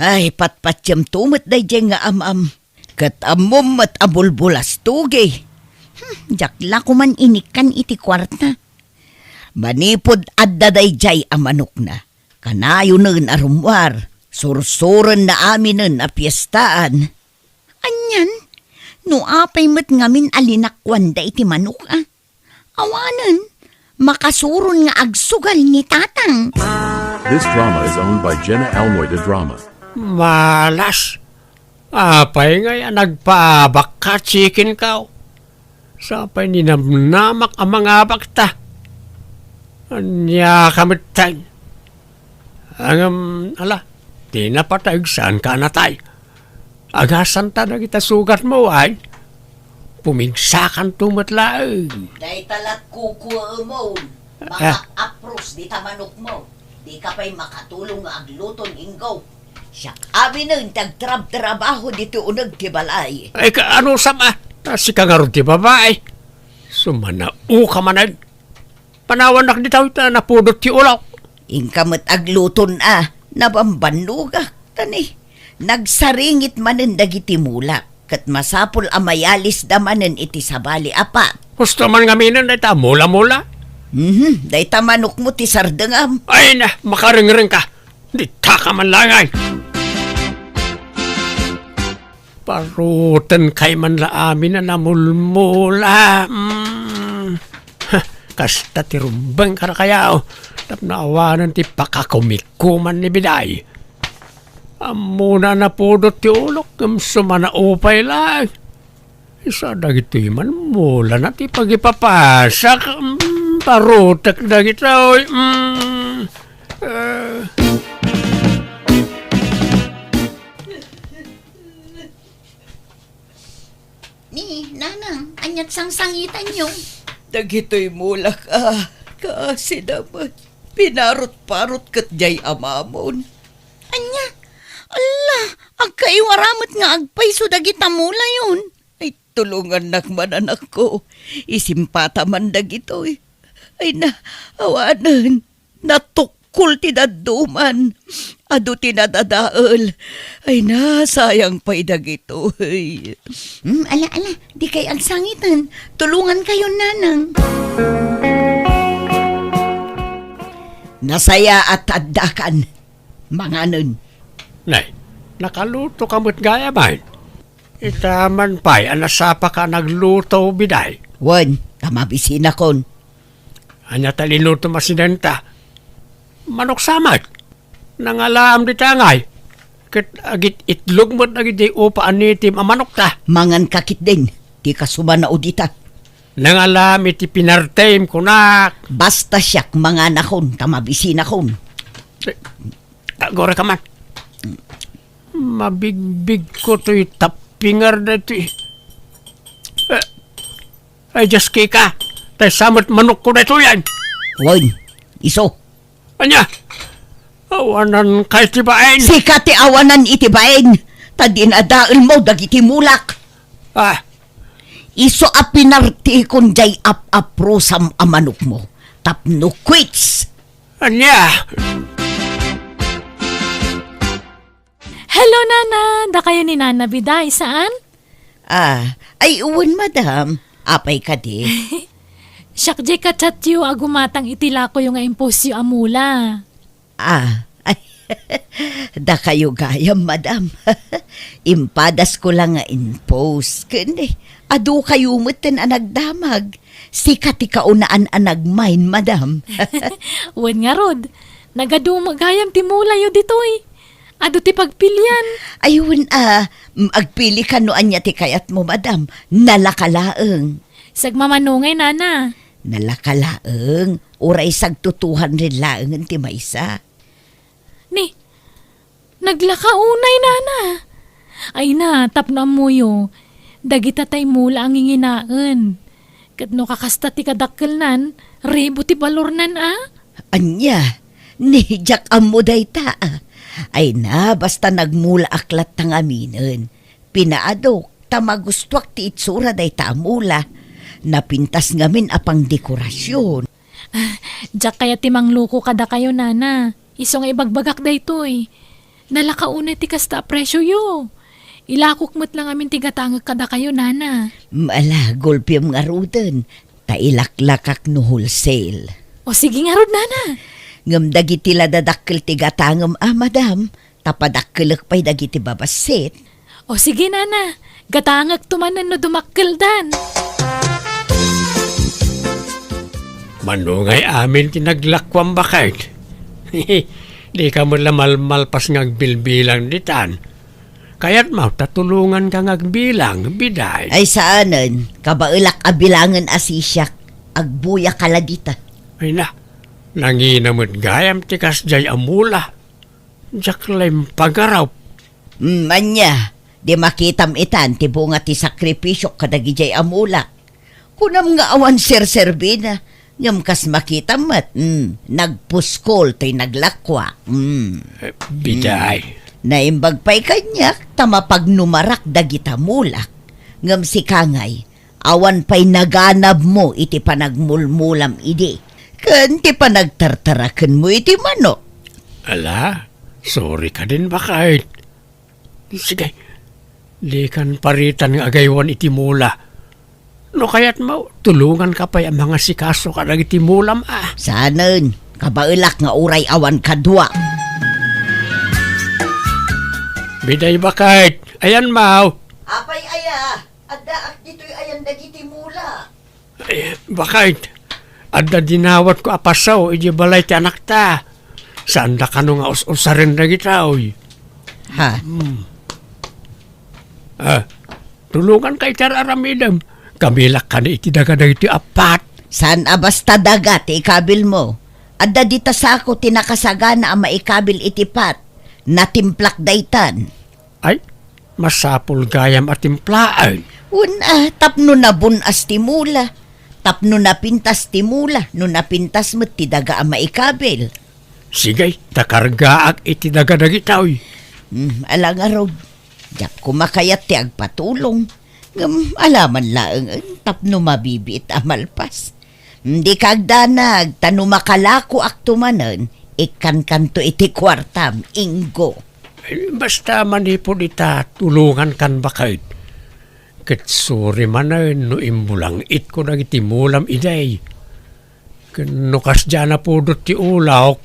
Ay, patpatyam tumot day jay nga amam. Kat amom mat abulbulas tugi. Jakla ko man inikan iti kwarta. Manipod adda day jay amanok na. Kanayo nun arumwar. Sursuran na amin nun a piyestaan. Anyan, no apay mat ngamin alinakwan da iti manok ah. Awanan, makasuron nga agsugal ni tatang. This drama is owned by Jenna Almoy the Drama. Malas. Apay nga yan, nagpaabak ka, chicken kaw. Sapay ninamnamak ang mga bakta. Anya kamitay. Ala, di na patay, saan ka natay? Agasan ta na kita sugat mo ay. Pumigsakan tumatlaang. Day talat kukuha mo. Maka-apros di ta manok mo. Di ka pa'y makatulong nga agluton inggo. Siya amin nun tagtrab-trabaho dito unag tibalay. Ay ano sama? Si kangarod ti babae. Sumanao ka manag. Panawanak di tao ita napudot ti ulaw. Ingkamot agluton nabambanlugak tani. Nagsaringit manen dagiti mula. Kat masapol amayalis damanen iti sabali apat. Gusto man ngaminan na ita mula-mula. Day tamanok mo ti sardengam. Ay na, makaring-ring ka. Di ta ka man langay. Parutan kay man la amin na namulmula. Kasta ti rumbang ka na kaya. Tapnaawanan ti pakakumikuman ni Biday. Amuna na pudot ti ulok. Sumanaupay lang. Isa dagiti man mula na ti pagipapasak. Parutak dagiti. Ni, nanang, pinagsangsangitan nyo? Dagito'y mulak kasi naman pinarot-parot kat jay amamon. Anya, ala, agkaiwaramot nga agpay so dagita mula yun. Ay tulungan nakman anak ko, isimpata man dagito'y. Ay na, awanan, natukul tinaduman, ado tinadadaal. Ay na, sayang pa'y dagito'y. Ala, di kay agsangitan. Tulungan kayo, nanang. Nasaya at addakan, mga nun. Nay, nakaluto ka mo't gaya man. Itaman pa'y anasapa ka nagluto biday. Wan, tamabisin akon. Anya talinuto masinenta. Manok samat. Nangalam di tangay. Kat agit itlog mo't agit di upa anitim ang manok ta. Mangan kakit din, di ka sumana udita. Nangalam iti pinartem kunak. Basta siyak mga nakon, tamabisin akon. Agora ka man. Mabigbig ko to'y tapingar na to'y. Ay, just kika. Tay samot manok ko na ito yan. Wan, iso. Anya? Awanan kay tibain. Sikati awanan itibain. Tadin adaal mo dagiti mulak. Ah, Iso a pinarti kon jay ap-aprosam a manok mo. Tapno quits. anya? Hello, Nana. Da kayo ni Nana Biday. Saan? Ay uwan madam. Apay ka di. Siyak jay kachatyo agumatang itila ko yung impusyo amula. Ay, da kayo gayam madam. Impadas ko lang nga impose. Kundi, adu kayo mutin anagdamag. Sikati kaunaan anagmain madam. Wen nga rod. Nagadumagayam timula yo ditoy. Ado ti pagpilyan. Ayun agpili ka no anya ti kayat mo madam. Nalakalaeng. Sagmamanungay, Nana. Nalakalaeng. Uray sagtutuhan rin laeng ti maysa. Ni, naglakaunay, Nana. Ay na, tapno amuyo. Dagita tay mula ang inginaan. Kat no kakasta ti kadakkelnan, ribo ti balornan Anya, ni Jack amuday ta. Ay na, basta nagmula aklat tang aminin. Pinaadok, tamagustuak ti itsura day ta amula. Napintas ngamin apang dekorasyon. Diyak kaya timang luko kada kayo, Nana. Iso nga ibagbagak da ito eh. Nalakaunay ti kasta presyo yo. Ilakok mo't lang amin tigatangag kada kayo, Nana. Mala, gulpiyam nga ruden. Tailaklakak no wholesale. O sige nga rod, Nana. Ngam dagiti la dadakkel ti gatangem madam. Tapadakkelek pa'y dagiti babasit. O sige, Nana. Gatangag tumanan no dumakkel dan. Manungay amin kinaglakwam bakit. Di ka mo lamalmalpas ngagbilbilang ditan. Kaya't mau tatulungan ka ngagbilang, biday. Ay saanen, kabailak abilangan asisyak. Agbuya kaladita. Ay na, nanginamot gayam tikas jay amula. Jaklaim pagaraw. Anya, di makitam itan ti bunga ti sakripisyo kadagi jay amula. Kunam nga awan sir-serbina, ngam kas makitam mat, nagpuskol to'y naglakwa. Biday. Naimbag pa'y kanyak, tamapagnumarak dagita mulak. Ngam si Kangay, awan pa'y naganab mo iti panagmulmulam idi. Kan ti panagtartarakan mo iti manok. Ala, sorry ka din bakit. Sige, di kan paritan nga agaywan iti mula. No kaya't mo, tulungan ka pa'y ang mga sikaso ka iti mulam Sanen, kabailak nga uray awan kadwa. Biday bakit? Ayan mau. Apay aya, addaak dito'y ayan dagiti mula. Ay, bakit? Adda dinawat ko apasaw, iji balay ti anak ta. Saan da ka nga us-usarin na gitaw? Ha? Tulungan kay tararamidam. Kamilak ka na iti daga na iti apat. San abasta dagat ikabil mo? Adda dita sa ako tinakasagana ang maikabil itipat. Natimplak daytan. Ay, masapul gayam at timplaan. Tapno na bunas ti mula. Tapno na pintas ti mula. No napintas mo ti daga ang maikabel. Sigay, takargaak iti dagadagitaw. Alang araw, diyak kumakayat ti agpatulong. Alaman laang tapno mabibit amalpas. Di kagdanag, tano makalako aktumanan, ikan kanto iti kwartam, inggo. Basta manipod ita, tulungan kan bakit. Katsuri man no imbulang it ko na itimulam iday. Nukas dyan na po dot ti ulawk,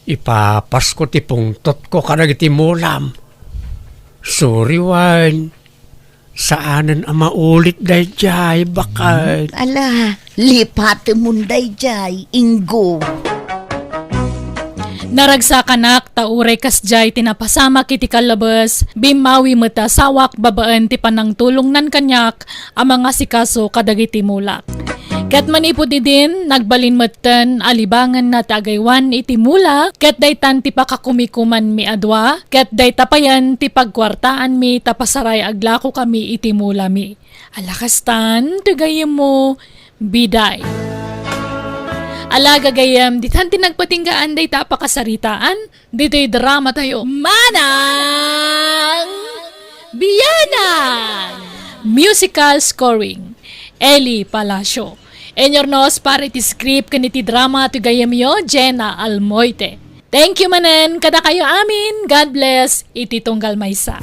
ipapas ko ti pungtot ko ka na itimulam. Sorry, Wan. Saanan ang maulit day jay, bakit? Ala, lipat munday jay, inggo. Naragsakanak tauray kasjay tinapasama kiti kalabas, bimawi mata sawak babaan ti panang tulong nan kanyak ang mga sikaso kadagiti mulak. Kat manipod din, nagbalin matan alibangan na tagaywan iti mula, kat daytan ti pakakumikuman mi adwa, kat day tapayan ti pagkwartaan mi tapasaray aglako kami iti mula mi. Alakastan, tagayam mo, biday. Alaga gayam, ditan tinagpatinggaan day tapakasaritaan, dito'y drama tayo, Manang Biyanan! Musical scoring, Eli Palacio. Enyornos para iti script kaniti drama to gayam yo, Jenna Almoite. Thank you manen, kada kayo amin, God bless, iti tunggal maysa.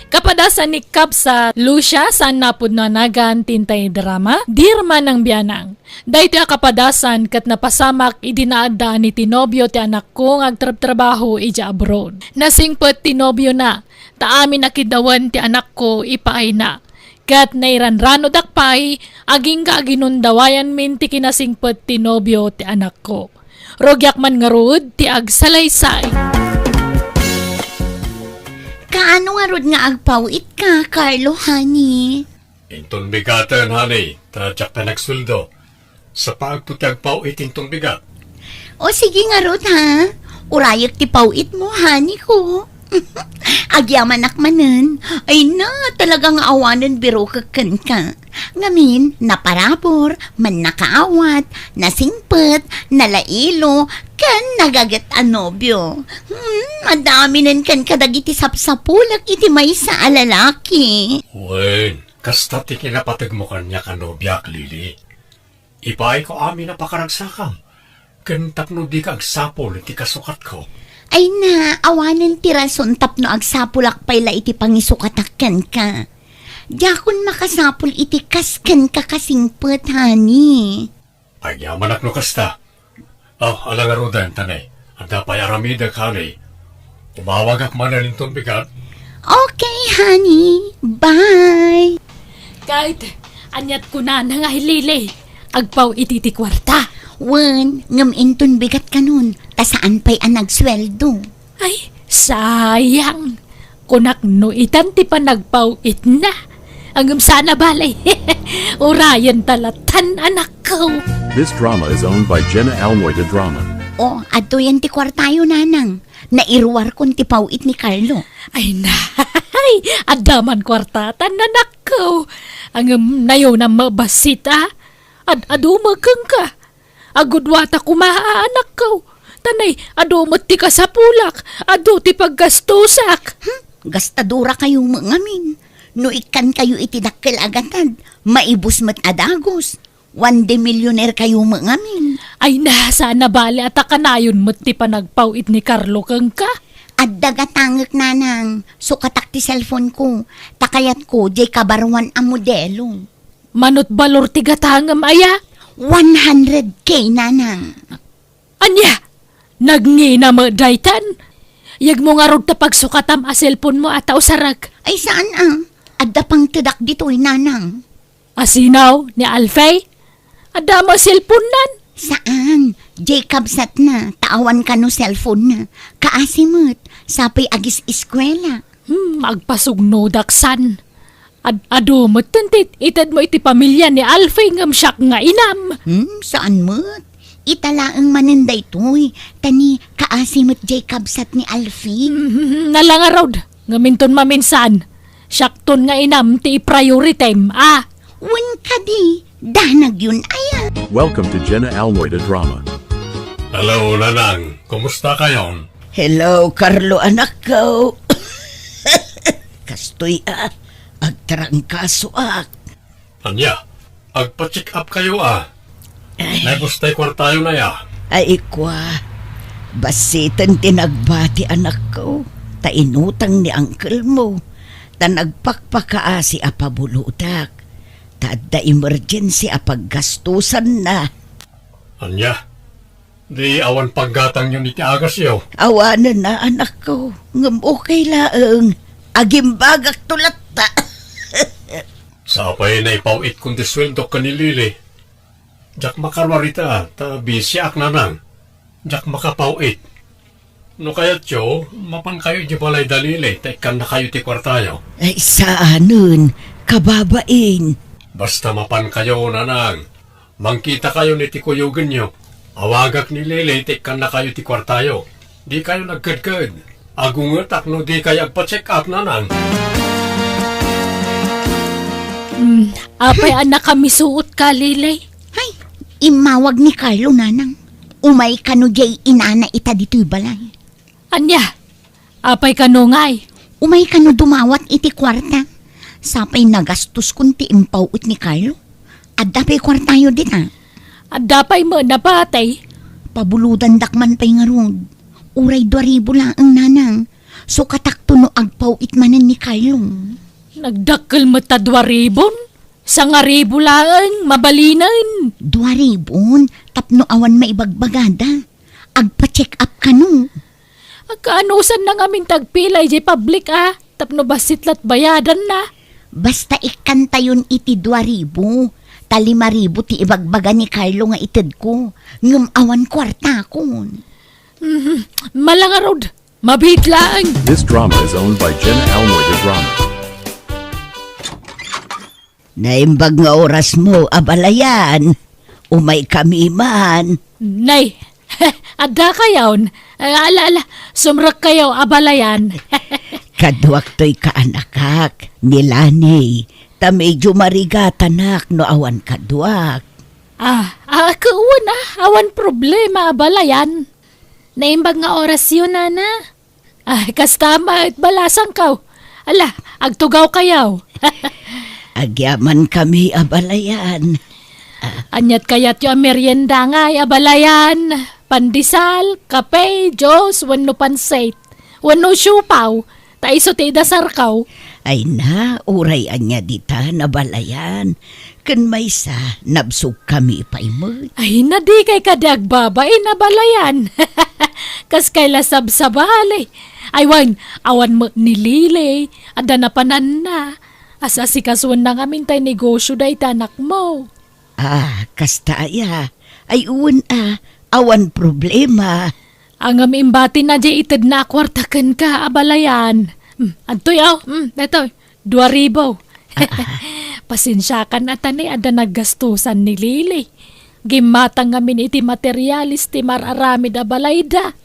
Kapadasan ni Kapsa Lucia saan napud na nagan tintay drama, dirma ng biyanang. Dahito kapadasan kat napasamak idinaadaan ni tinobyo ti anak ko agtrab-trabaho ija abroad. Nasingpot tinobyo na, taamin nakidawan ti anak ko ipaay na. Kat nairanrano dakpay, aging kaginundawayan min ti kinasingpot tinobyo ti anak ko. Rogyak man ngarud ti agsalaysay. Kaano nga rod nga agpawit ka, Carlo, honey? Intong bigatan, honey. Tadyak na nagsuldo. Sa pagputag pao itintong bigat. O sige nga rod, ha? Urayak ti pawit mo, honey ko. Agyaman akmanan. Ay na, talagang awanan biro kakan ka. Ngamin, naparabor, man nakaawat, nasingpet, nalailo, kan nagagat anobyo. Madami nan kan kadagiti sapsapulak iti may sa alalaki. Wen, kasta ti kinapatag mo kanya kanobyak, Lili. Ipay ko amin na pakaragsakam. Kantak no di ka agsapol iti kasukat ko. Ay na, awanan ti rason tapno agsapulak payla iti pangisukatakan ka. Yakon makasapul iti kaskan ka kasingpet, honey. Ay yaman no kasta. Alang arudan, tanay. Anda pa'y aramida kali. Umawag ak manan intong bigat. Okay, honey. Bye. Kahit anyat ko na nangahilili, agpaw ititi kwarta. Wen, ngam inton bigat ka nun. Tasaan pa'y nagsweldo. Ay, sayang. Kunak no itanti pa nagpaw it na. Hanggang sana balay. Urayan talatan anak ko. This drama is owned by Jenna Almoita Drama. O, ato yan ti kwartayo, nanang. Nairuwar kon ti pawit ni Carlo. Ay nay, adaman kwartatan anak ko. Hanggang nayo na mabasita. Adumagang ka. Agudwata kumaa anak ko. Tanay, adumot ti ka sa pulak. Adu ti paggastusak. Gastadura kayo mangamin. No ikan kayo iti dakkel agatad. Maibus mat adagos. 1 de millionaire kayo mangamin. Ay na, sana bali at akanayon mo't ti panagpawit ni Carlo kang ka. At dagatangak nanang. Sukatak ti cellphone ko. Takayat ko, di kabarwan ang modelo. Manot balor ti gatangam aya. 100K nanang. Anya, nagngina mo daytan. Yag mo nga rog ta pagsukatam a cellphone mo ataw sarag. Ay saan ang? Adda pang tidak dito'y nanang. Asinaw ni Alfay? Ada mo cellphone nan? Saan? Jacob sat na. Taawan ka no cellphone na. Kaasimot. Sapay agis eskwela. Magpasugno daksan. Ado mo tuntit. Itad mo iti pamilya ni Alfay ngam siyak nga inam. Saan mo't? Italaang maninday to'y. Tani, kaasimot Jacob sat ni Alfie. Nalangarod. Ngaminton maminsan. Syakton nga inam ti prioritem, Wen ka di, danag yun aya. Welcome to Jenna Almoida Drama. Hello, Nanang. Kumusta kayo? Hello, Carlo, anak ko. Kastoy agtarangkaso Anya, agpa-check up kayo Naibustay kwartayo na ya. Ay kwa, basitan tinagbati anak ko. Tainutang ni uncle mo. Ta nagpakpakaasi apabulutak. Ta emergency apaggastusan na. Anya, di awan paggatang yun iti agas yo. Awanan na anak ko. Ngam okay laang. Agimbagak tulat ta. Sapay na ipawit kundi sweldo ka ni Lili. Jak makarwarita, ta bisyak Nanang. Jak makapawit. No kaya tiyo, mapan kayo di balay dalili, ta ikan na kayo ti kwartayo. Ay saanon, kababain. Basta mapan kayo, Nanang. Mangkita kayo ni ti kuyugin nyo. Awagak ni Lili, ta ikan na kayo ti kwartayo. Di kayo nagkadkad. Agungetak no di kayo agpa-check up, Nanang. Apay anak kami suot ka, Lilay. Hay, imawag ni Carlo nanang. Umay ka no jay inana ita dito'y balay. Anya, apay ka ngay. Umay ka no dumawat iti kwarta. Sapay nagastos kunti impawit ni Carlo. Adda pa'y kwartayo din At dapay mo na patay. Pabuludan dakman pa'y nga rod. Uray 2,000 lang ang nanang. So katakto no agpawit manan ni Carlo. Nagdakkel mo ta 2,000? Sa nga ribo lang, mabalinan. 2,000, tapno awan maibagbagada. Agpa-check up ka no. Agkaanusan na nga min tagpilay di public Tapno basitlat bayadan na. Basta ikanta yun iti 2,000. 5,000 ti ibagbaga ni Carlo nga ited ko. Ngam awan kwarta ko. Malangarod, mabitlaan. This drama is owned by Jenna Almoida Drama. Naimbag nga oras mo, abalayan. Umay kami man. Nay, adda kayaw. Ala, sumrak kayaw, abalayan. Kaduak to'y kaanakak, nilani. Ta medyo marigatanak no awan kaduak. Kauwan awan problema, abalayan. Naimbag nga oras yun, nana. Kastama at balasang kaw. Ala, agtugaw kayaw. Agyaman kami abalayan. Anyat kayat yung merienda nga, abalayan. Pandisal, kape, Diyos, wano pansait. Wano siupaw, taiso ti dasarkaw. Ay na, uray anya dita nabalayan. Kan may sa, nabsog kami pa'y mo. Ay na di kay kadag babae na balayan. Kas kay lasab-sabali. Aywan, awan mo nilili. Ada na panan na. Asa si kaswan na ngamin tayo negosyo day tanak mo. Kastaya. Ay uwan awan problema. Ang imbati na di itid na kwartakan ka, abalayan. Antoy eto, 2,000. Pasensyakan at tani ada naggastusan ni Lili. Gimatang ngamin iti materialis ti mararamid abalayda.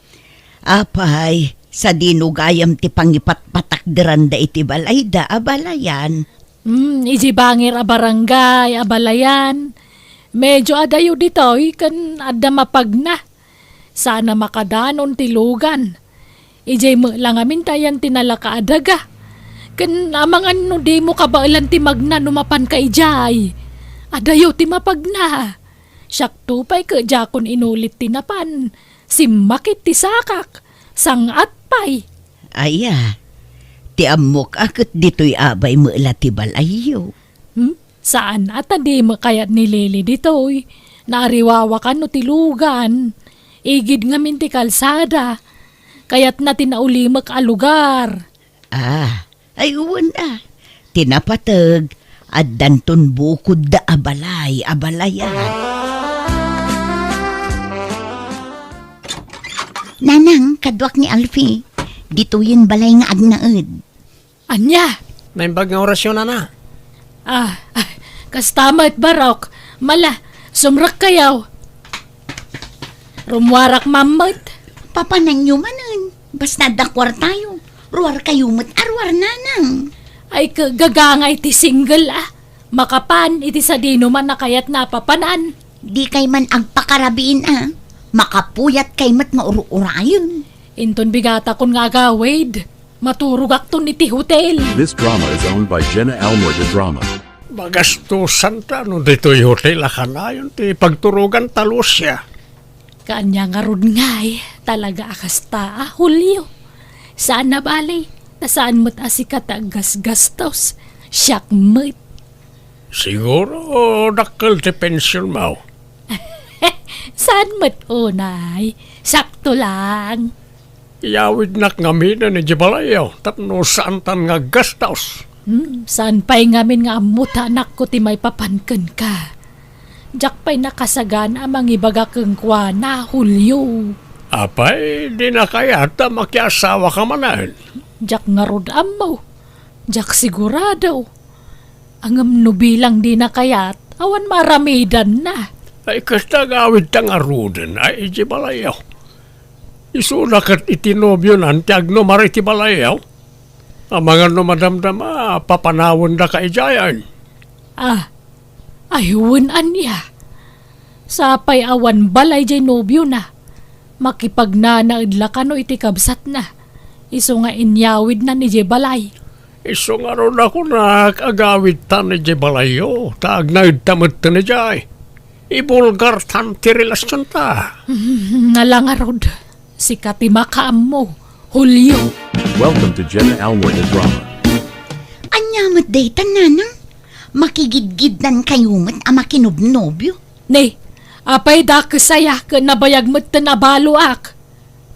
Apay, sa dinugayam ti pangipatpatakderan da iti balayda, abalayan. Iji bangir a barangay, abalayan. Medyo adayo dito, kan ada mapagna. Sana makadanon tilugan. Iji mo lang amin tayan tinalaka adaga. Kan amangan no di mo kabailan ti magna numapan ka ijay. Adayo ti mapagna. Syakto pa'y ka jakon inulit tinapan. Simakit ti sakak. Sangat pa'y. Aya, ti amok akit dito'y abay mo ti balayo. Saan at di mo kayat ni Lili dito'y. Nariwawa ka no tilugan. Igid nga min ti kalsada. Kayat na tinaulimak a lugar. Ay uwan tinapatag at danton bukod da abalayan. Nanang, kadwak ni Alfie. Dito yun balay nga agnaed. Anya? Naimbag nga orasyon, Nana. Kastamat barok. Mala, sumrak kayaw. Rumwarak mamot. Papanan nyo manan. Basta dakwar tayo. Ruwar kayo arwar nanang. Ay kagagangay ti single Makapan iti sa dino man nakayat napapanan. Di kay man agpakarabiin makapuyat kay mat nga uru-urayon. Inton bigata kon nga agawid. Maturugak to iti hotel. This drama is owned by Jenna Almoy the Drama. Magastusan ta, no dito'y hotel akanayon, ti pagturugan talos siya. Kanya nga rod ngay, talaga akasta Julio. Saan na balay? Nasaan mo't asikat gasgastos? Siyak mo't. Siguro, dakkel ti pensyon mo. Saan mo't unay? Sakto lang. Iyawid nak ngamin ni Jibalayaw, tapno saan tan nga gastos. Saan pa'y ngamin nga amuta anak ko ti may papankan ka? Diyak pa'y nakasagan amang ibaga keng kwa na Julio. Apay, di na kayata makiasawa ka manan. Diyak nga rod amaw. Diyak sigurado. Ang bilang di na kayat, awan maramidan na. Ay kasta gawid tang aruden ay Jibalayaw. Isunakat itinobyo nan tiag no mariti balayaw. Ang mga no madamdama, papanawon da ka ijayan. Ayun anya. Sapay awan balay jay nobyo na. Makipagnanaidla ka no iti kabsat na. Iso nga inyawid na ni jay balay. Iso nga ron ako na agawid ta ni Jibalayo. Taag na idtamad ta ni jay. Ibulgar tan ti relasyon ta. Nalangarod. Sikati makaam mo, Julio. Welcome to Jenna Almoy the Drama. Anyamat daytan nanang. Makigidgidnan kayo mat makinubnobyo. Ne, apay da kasaya ka nabayag mo't tanabalo ak.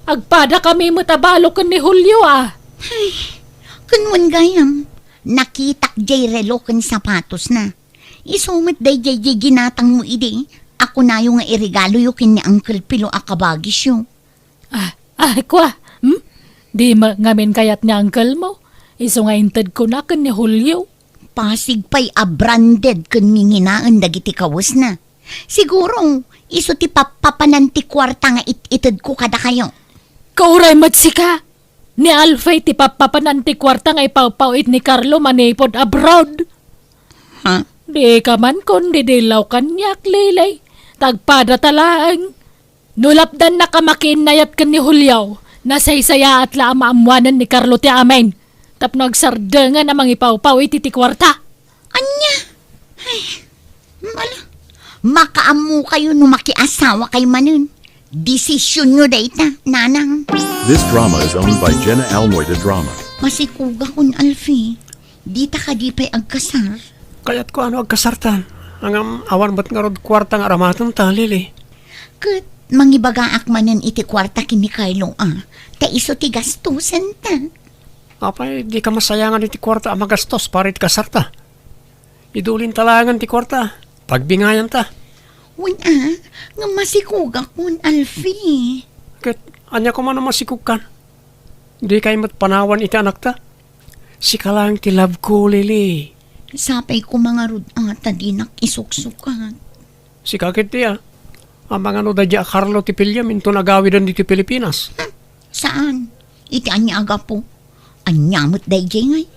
Agpada kami matabalo ka ni Julio Kunwan gayam, nakitak jay relo kan sapatos na. Isumit day jay ginatang mo ide. Ako na yung nga irigalo yung kini Uncle Pilo akabagis yung. Kwa, Di ngamin kayat ni uncle mo. Iso nga intad ko na kan ni Julio. Pasig pa'y branded kun minginaan dagiti kawas na. Siguro, iso ti papananti kwarta nga itid ko kada kayo. Kauray matsika. Ni Alfay ti papapananti kwarta nga ipawpawit ni Carlo manipod abroad. Ha? Di ka man kon di dilaw kanyak lilay. Tagpada talaang. Nulapdan na kamakinayat kan ni Julio. Nasaysaya at laamaamuanan ni Carlo ti amen. Tapno agsardengan namang ipawpawit iti kwarta. Anya? Ay, makaamu kayo no makiasawa kay manun. Desisyon nyo dayta, nanang. This drama is owned by Jenna Almoy the Drama. Masikuga kun Alfie. Dita ka di pa'y agkasar. Kaya't ko ano agkasartan. Ang awan ba't nga rod kwartang aramatan ta, Lili? Kat, mangibagaak manan iti kwarta kini Carlo Ta iso ti gastusan ta. Apay, di ka masayangan iti kwarta ang magastos para iti kasarta. Idulin talangan ti kwarta. Pagbingayan ta. Wala, nga masikuga kun Alfie. Kat, anya ko man ang masikukan. Di kayo matpanawan iti anak ta. Si ka lang ti love ko, Lili. Sapay ko mga rod ata di nakisuksukan. Si kakit tiya. Ang mga no dadya Carlo ti Pilyam into nagawidan dito Pilipinas. Saan? Iti anya aga po. Anyamot day jay ngay.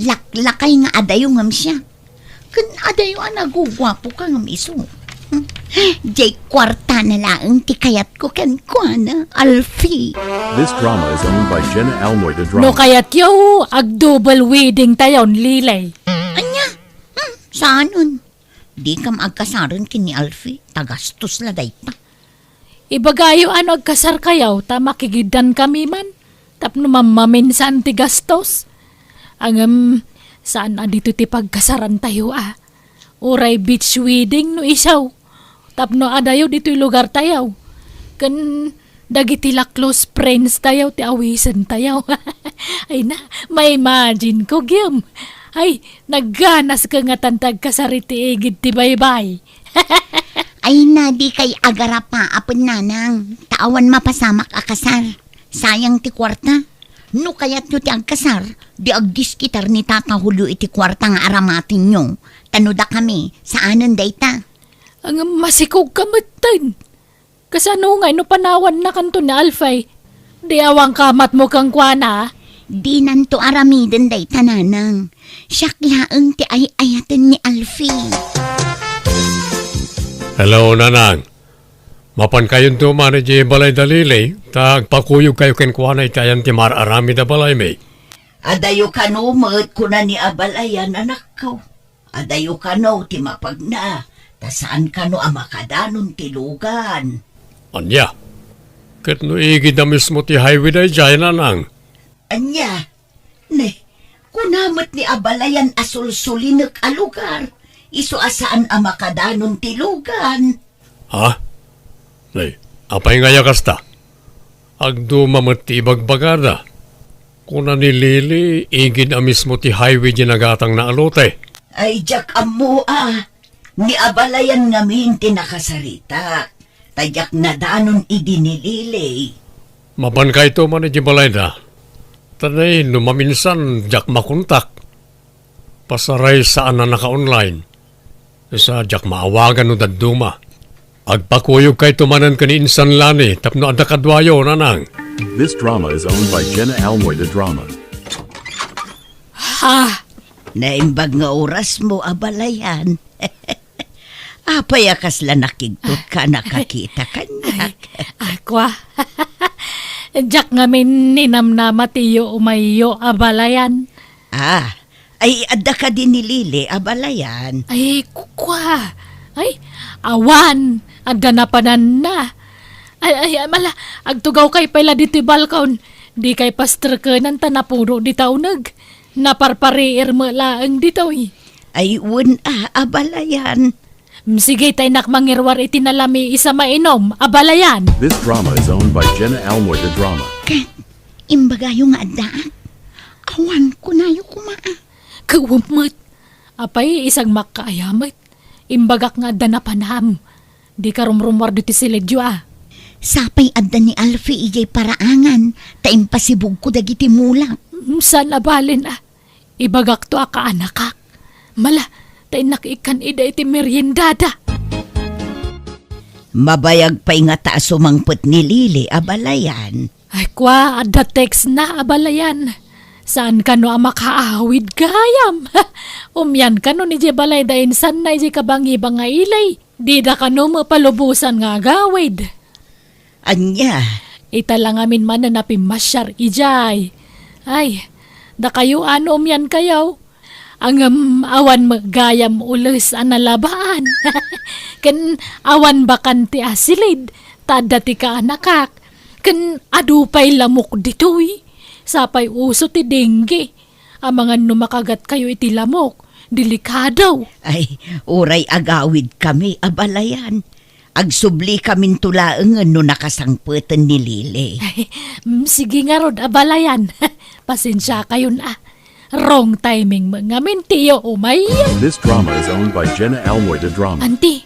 Laklakay nga adayo ngam siya. Kan adayo nagugwapo ka ngam iso. Jay kwarta na laang ti kayat ko kan kuana, Alfie. This drama is owned by Jenna Almoy the Drama. No kayat yo, ag-double wedding tayon lilay. Anya? Saan nun? Di kam agkasaran kini Alfie. Tagastos la day pa. Ibagayo ano agkasar kayaw, ta makigidan kami man. Tapno mamaminsan ti gastos. Saan dito ti pagkasaran tayo Uray beach wedding no isaw. Tapno adayo dito'y lugar tayo. Kan dagiti la close friends tayo ti awisan tayo. Ay na, may imagine ko gyam. Ay, nagganas ka nga tantag kasariti igid ti baybay. Ay na di kay agara pa apon nanang. Taawan mapasamak akasar. Sayang ti kwarta. No kayat nyo ti agkasar, di agdiskitar ni Tata Julio iti kwarta nga aramatin nyo. Tanuda kami, saanan dayta? Ang masikog kamatan. Kasano nga no panawan na kanto na Alfay. Di awang kamat mo kang kwana. Di nanto aramiden day tananang. Siyak laeng ti ay ayaten ni Alfie. Hello, Nanang. Mapan kayon tuman ni balay dalili, tagpakuyog kayo kenkuanay tayan ti mararami da balay may. Adayo kanumot kuna ni abalayan anak ko. Adayo kano ti mapagna. Tasaan kano ang makadanon ti lugan. Anya, ket no igid na mismo ti highway day jay, Nanang. Anya, ne, kunamot ni abalayan asul-sulinek a lugar. Iso asaan ang makadanon ti lugan. Ha? Nay, apay nga yakas ta? Agdumamat ti bagbagada. Kuna ni Lili, igid na mismo ti highway ginagatang na alote. Ay, jak amo ni abalayan ngamin ti nakasarita. Tadyak na danon idinilili. Mapan kayo tuman ni balay na. Tanay, numaminsan, jak makuntak. Pasaray saan na naka-online. Isa, jak maawagan no daduma. Agpakuyog kay tumanan ka ni Insan Lani, tapno ada kadwayo, Nanang. This drama is owned by Jenna Almoy the Drama. Ha! Naimbag nga oras mo abalayan. Apay akasla nakigtot ka nakakita kanyak. Aqua. Jack ngamin ninamnama tiyo umayo abalayan. Ay adda ka din ni Lili abalayan. Ay, kukwa. Ay, awan. Ang ganapanan na. Ay, mala. Agtugaw kay pala diti balkon. Di kay pastor ka ng tanapuro di taunag. Naparpariir mo laang dito eh. Ay abalayan. Sige tayo nakmangirwar itinalami isa mainom. Abalayan. This drama is owned by Jenna Almoy the Drama. Ken, imbaga yung adaan. Awan ko na yung kumaa. Kawamot. Apay isang makaayamat. Imbagak nga da na panam. Di ka rumrumwar dito si Ledyo Sapay adda ni Alfie ijay paraangan. Taim pasibog ko dagiti mulang. Saan abalin Ibagak to ka anakak. Mala, tayo nakikan ida iti meriendada. Mabayag pa'y nga taas sumangpot ni Lili abalayan. Ay kwa, ada text na abalayan. Saan ka no makaahawid gayam? Umyan ka no ni Jebalay dahin san na iji kabangi-bang nga ilay. Di da ka no mapalubusan nga gawid. Anya, Ita lang amin man na napimasyar ijay. Ay, da kayo ano umyan kayaw. Ang awan magayam ulos analabaan. Ken awan bakan ti asilid. Tada ti ka anakak. Ken adupay lamok ditoy. Sapay uso ti dengge. Amangan numakagat kayo iti lamok. Delikadaw. ay uray agawid kami abalayan. Agsubli kamin tulaengan no nakasangputan ni Lili. Ay, sige nga rod, abalayan. Pasensya kayo na. Wrong timing mga mintiyo umayan. This drama is owned by Jenna Almoy the Drama. Auntie,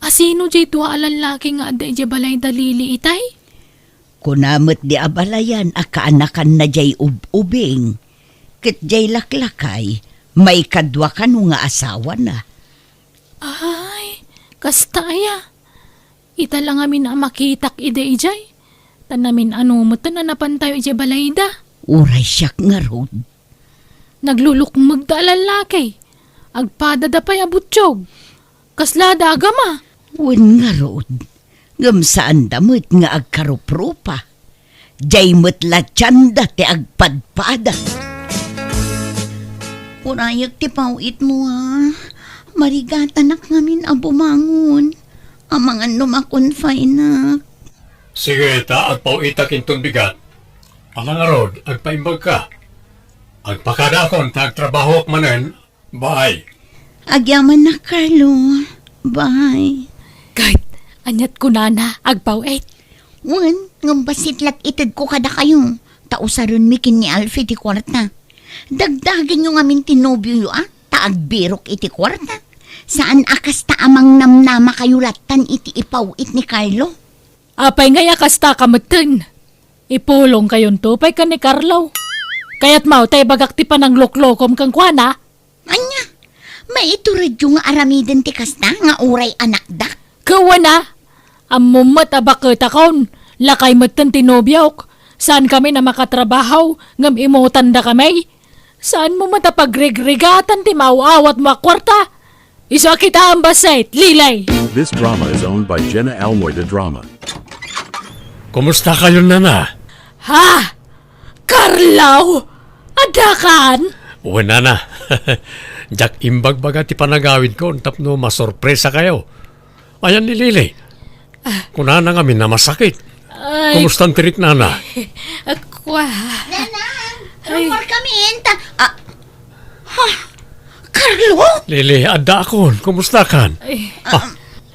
asino jay tuwa alalaki nga ada balay dalili itay? Kunamot di abalayan akaanakan na jay ubing. Kit jay laklakay, may kadwa ka no nga asawa na. Ay, kastaya. Ita lang amin na makitak ide ijay. Tanamin ano mo na napantayo ijay balay da. Uray siyak nga rod. Naglulukmag da lalaki. Agpada pa'y abutsyog. Kaslada agama. Wen nga rod. Ngam saan damot nga agkaruprupa. Jay mo't latyanda ti agpadpada. Purayak ti pawit mo Marigatanak ngamin abumangon. Amangan numakon-fine na. Sige, agpaw itakin ton bigat. Alang arod, agpaimbag ka. Agpakadakon, tagtrabaho manen. Bye. Agyaman na, Carlo. Bye. Kahit anyat ko na agpawit. Wan, ngambasitlat itid ko kada kayo. Tausaron mikin ni Alfie ti kwarta. Dagdagin yung amin tinobyo taagbirok iti kwarta. Saan akas ta amang namnama kayo latan iti ipawit ni Carlo? Apay nga kasta kamatan. Ipulong kayon to, pay ka ni Carlo. Kaya't mau tay bagak ti panang loklokom kang kuana. Anya, maiturid yung aramiden ti kasta nga uray anak dak. Kawana, amumat abakot akon. Lakay matan tinobyaok. Saan kami na makatrabaho? Ngam imutan da kami? Saan mo matapagregregatan ti mauawat mo kwarta? Iso kita ang basait, lilay. This drama is owned by Jenna Almoy the Drama. Kumusta kayo, Nana? Ha? Carlo? Adakan? Uwe, Nana. Jak imbag baga ti panagawid ko, tapno masorpresa kayo. Ayan ni Lili. Kunana kami na masakit. Ay, Kumusta ang tirik, Nana? akwa. Nanang, Ay. rumor kami enta. Carlo? Lili, ada akon. Kumusta kan? Ay,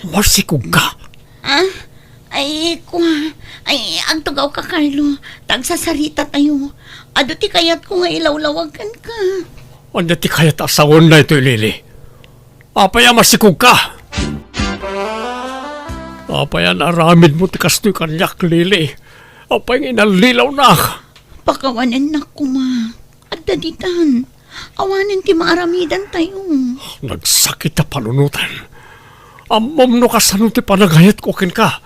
Marsikog ka. Ang tugaw ka, Carlo. Tagsasarita tayo. Ado ti kayat ko nga ilawlawagan ka. Anda ti kaya tasawon na ito, Lili. Apaya marsikog ka. Apaya naramid mo ti kastoy kanyak, Lili. Apaya inalilaw na. Pakawanan na ko, ma. At daditan. Awanin ti maaramidan tayo. Nagsakit na panunutan. Amom no kasano ti panagayat ko kin ka.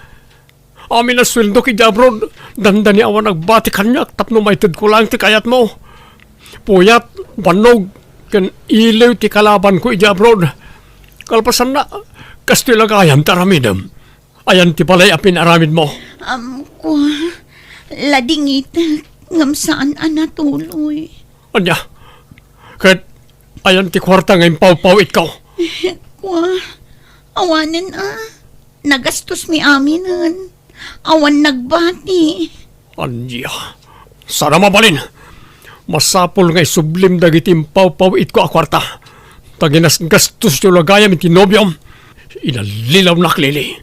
Amin na sweldo ki Jabrod. Dandani awan nagbati kanyak. Tapno maited ko lang ti kayat mo. Puyat, banog, ken ilaw ti kalaban ko Jabrod. Kalpasan na, kastoy lagayan taramidam. Ayan ti palay apin aramid mo. Ko, ladingit. Ngam saan anatuloy. Anya, kahit ayan ti kwarta ngayon paw-paw ikaw. Kwa, awanin nagastos mi aminan. Awan nagbati. Anya, sana mabalin. Masapol ngay sublim dagitim paw-paw it ko a kwarta. Taginas gastos yung lagayam iti nobyom. Inalilaw naklili.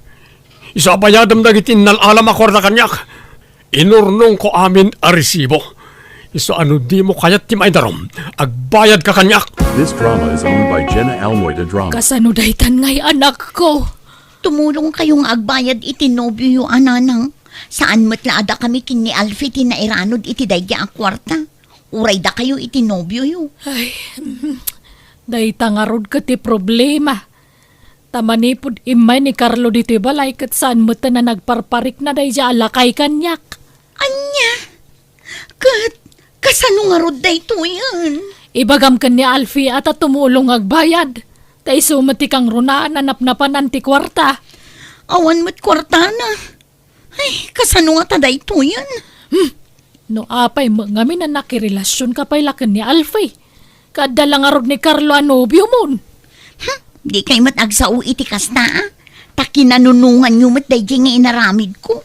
Isa bayadam dagitin nalalam a kwarta kanyak. Inurnong ko amin a resibo. Iso ano di mo kayat ti maidarom. Agbayad ka kanyak. This drama is owned by Jenna Almoy the Drama. kasano daytan ngay anak ko? Tumulong kayong agbayad iti nobyo yung ananang. Saan matlaada kami kin ni Alfie tinairanod iti dayga ang kwarta. Uray da kayo iti nobyo yu. Ay, dayta nga rod ka ti problema. Tamanipod imay ni Carlo dito balay kat saan mo na nagparparik na dayja alakay kanyak. Anya? Kasano nga rod da ito yan? Ibagam ka ni Alfie at tumulong agbayad. Tay sumati kang runaan nanap-napan anti kwarta. Awan mo't kwarta na. Ay, kasano nga tada ito yan? No apay mga na nakirelasyon ka pa'y lakan ni Alfie. Kadala nga rod ni Carlo anobyo mon. Di kay mat agsao iti kasta takinanunungan nyo mat dayjay nga inaramid ko.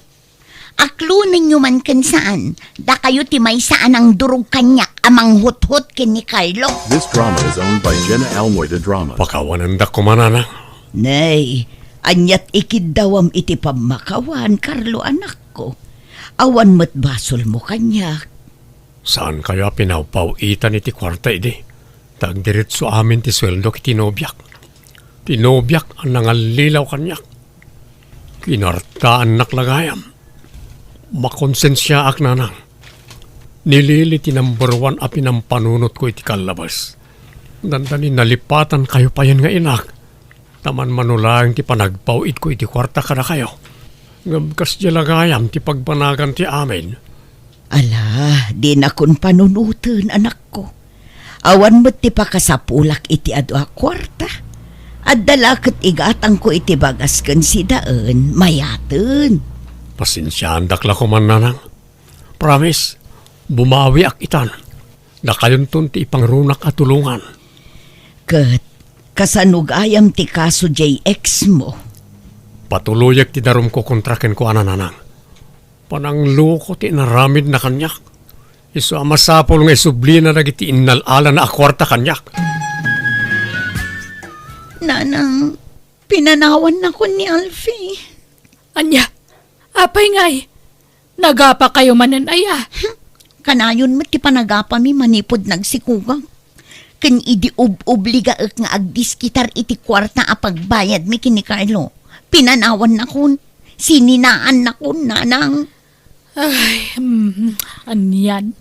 Aklo ninyo man kan saan, da kayo timay saan ang durog kanyak amang hut-hut ken ni Carlo. This drama is owned by Jenna Almoy the Drama. Pakawanan da kumanana. Nay, anyat ikidawam iti pamakawan, Carlo anak ko. Awan mo't basol mo kanyak. Saan kaya pinawpaw-itan iti kwarta iti? Tagdiritso amin ti sweldo kiti nobyak. Tinobyak ang nangalilaw kanyak. Kinartaan naklagayam. Makonsensya ak nanang. Nilili ti number 1 api ng panunot ko iti kalabas. Dandani nalipatan kayo pa yan nga inak. Taman manulang ti panagpawid ko iti kwarta kada kayo. Ngabkas di lagayam ti pagpanagan ti amin. Ala, di na kun panunutan anak ko. Awan mo't ti pakasapulak iti adu a kwarta. At dalakot igatang ko iti bagas kan si daan, mayatan. Pasinsyahan dakla ko man nanang. Promise, bumawi ak itan. Nakayunton ti ipangrunak at tulungan. Kat, kasanugayam ti kaso JX mo. Patuloyak ti darum ko kontraken ko anananang. Panangluko ti naramid na kanyak. Iso amasapol nga sublina na giti innalala na akwarta kanyak. Nanang, pinanawan na ko ni Alfie. Anya, apay ngay. Nagapa kayo manan aya. Kanayon mo ti panagapa mi manipod nagsikugang. Ken idi obliga ek nga agdiskitar iti kwarta a pagbayad mi kini Carlo. Pinanawan na kun. Sininaan na kun, nanang. Ay, anyan.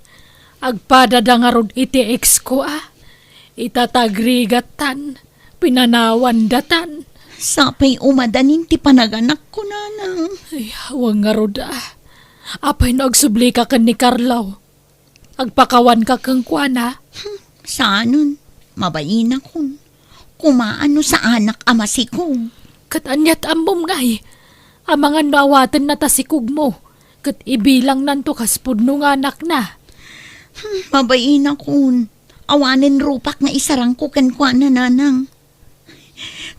Agpadada nga rod iti ex ko Itatagrigatan. Pinanawan datan. Sapay umadanin ti panaganak ko, nanang. Ay, huwag nga rod Apay no agsubli ka kan ni Carlo. Agpakawan ka kang kuana. Saanon, mabayin akon. Kumaano sa anak ama si kong. Kat anyat ambom ngay. Ang mga nawatan na tasikog mo. Kat ibilang nanto kaspudno nga anak na. Mabayin akon. Awanin rupak nga isarang ko kan kwa na nanang.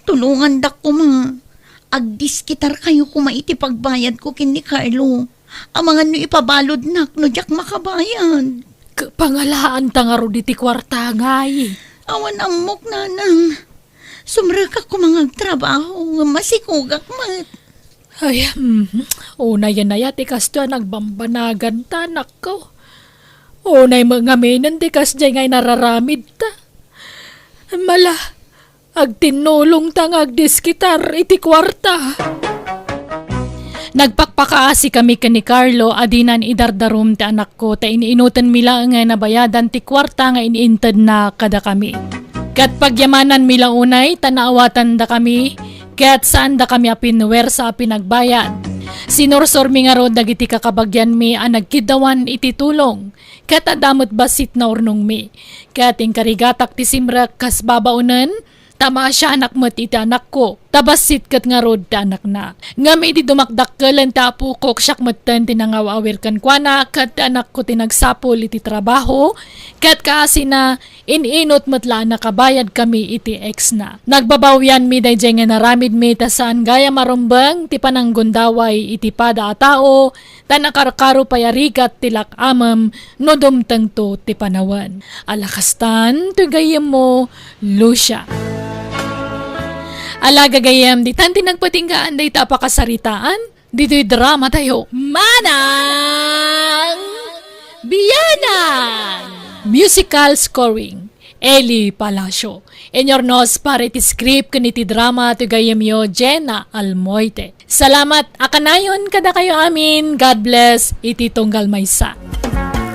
Tulungan dak ko mga. Agdiskitar kayo kung maiti pagbayad ko kin ni Carlo. Ang mga no ipabalod nak no jak makabayad. Pangalaan tangaro di ti kwarta ngay. Awan amok nanang. Sumraka ko mga trabaho nga masikugak mat. Ay, una yan na yati kasto nagbambanagan tanak ko. Unay mga menan di kas jay ngay nararamid ta. Mala, agtinulong tang agdiskitar iti kwarta. Nagpakpakaasi kami ni Carlo adinan idardarum ti anak ko ta iniinutan mila nga nabayadan ti kwarta nga iniintad na kada kami. Kat pagyamanan mila unay tanaawatan da kami kat saan da kami apinwer sa pinagbayad. Sinorsor mi nga rod dagiti kakabagyan mi ang nagkidawan iti tulong. Kat adamot basit na urnong mi. Kat ingkarigatak ti simrak kas babaunan tama siya anak mo iti anak ko. Tabasit kat nga rod ti anak na. Ngam iti dumakdakkelan ti apo ko siyak matan tinangawawir kan kwa na kat anak ko tinagsapol iti trabaho. Kat kaasi na ininot matla nakabayad kami iti ex na. Nagbabawyan mi dayjay nga naramid mi tasaan gaya marumbang ti pananggundaway iti pada a tao tanakarkaro payarigat tilak amam no dumteng to ti panawan. Alakastan gayem mo Lucia. Alaga gayam di tanti nagpatinggaan day tapakasaritaan dito'y drama tayo. Manang Biyanan! Musical scoring Eli Palacio. Enyornos para iti script kaniti drama to gayam yo Jenna Almoite. Salamat akanayon kada kayo amin. God bless iti tunggal maysa.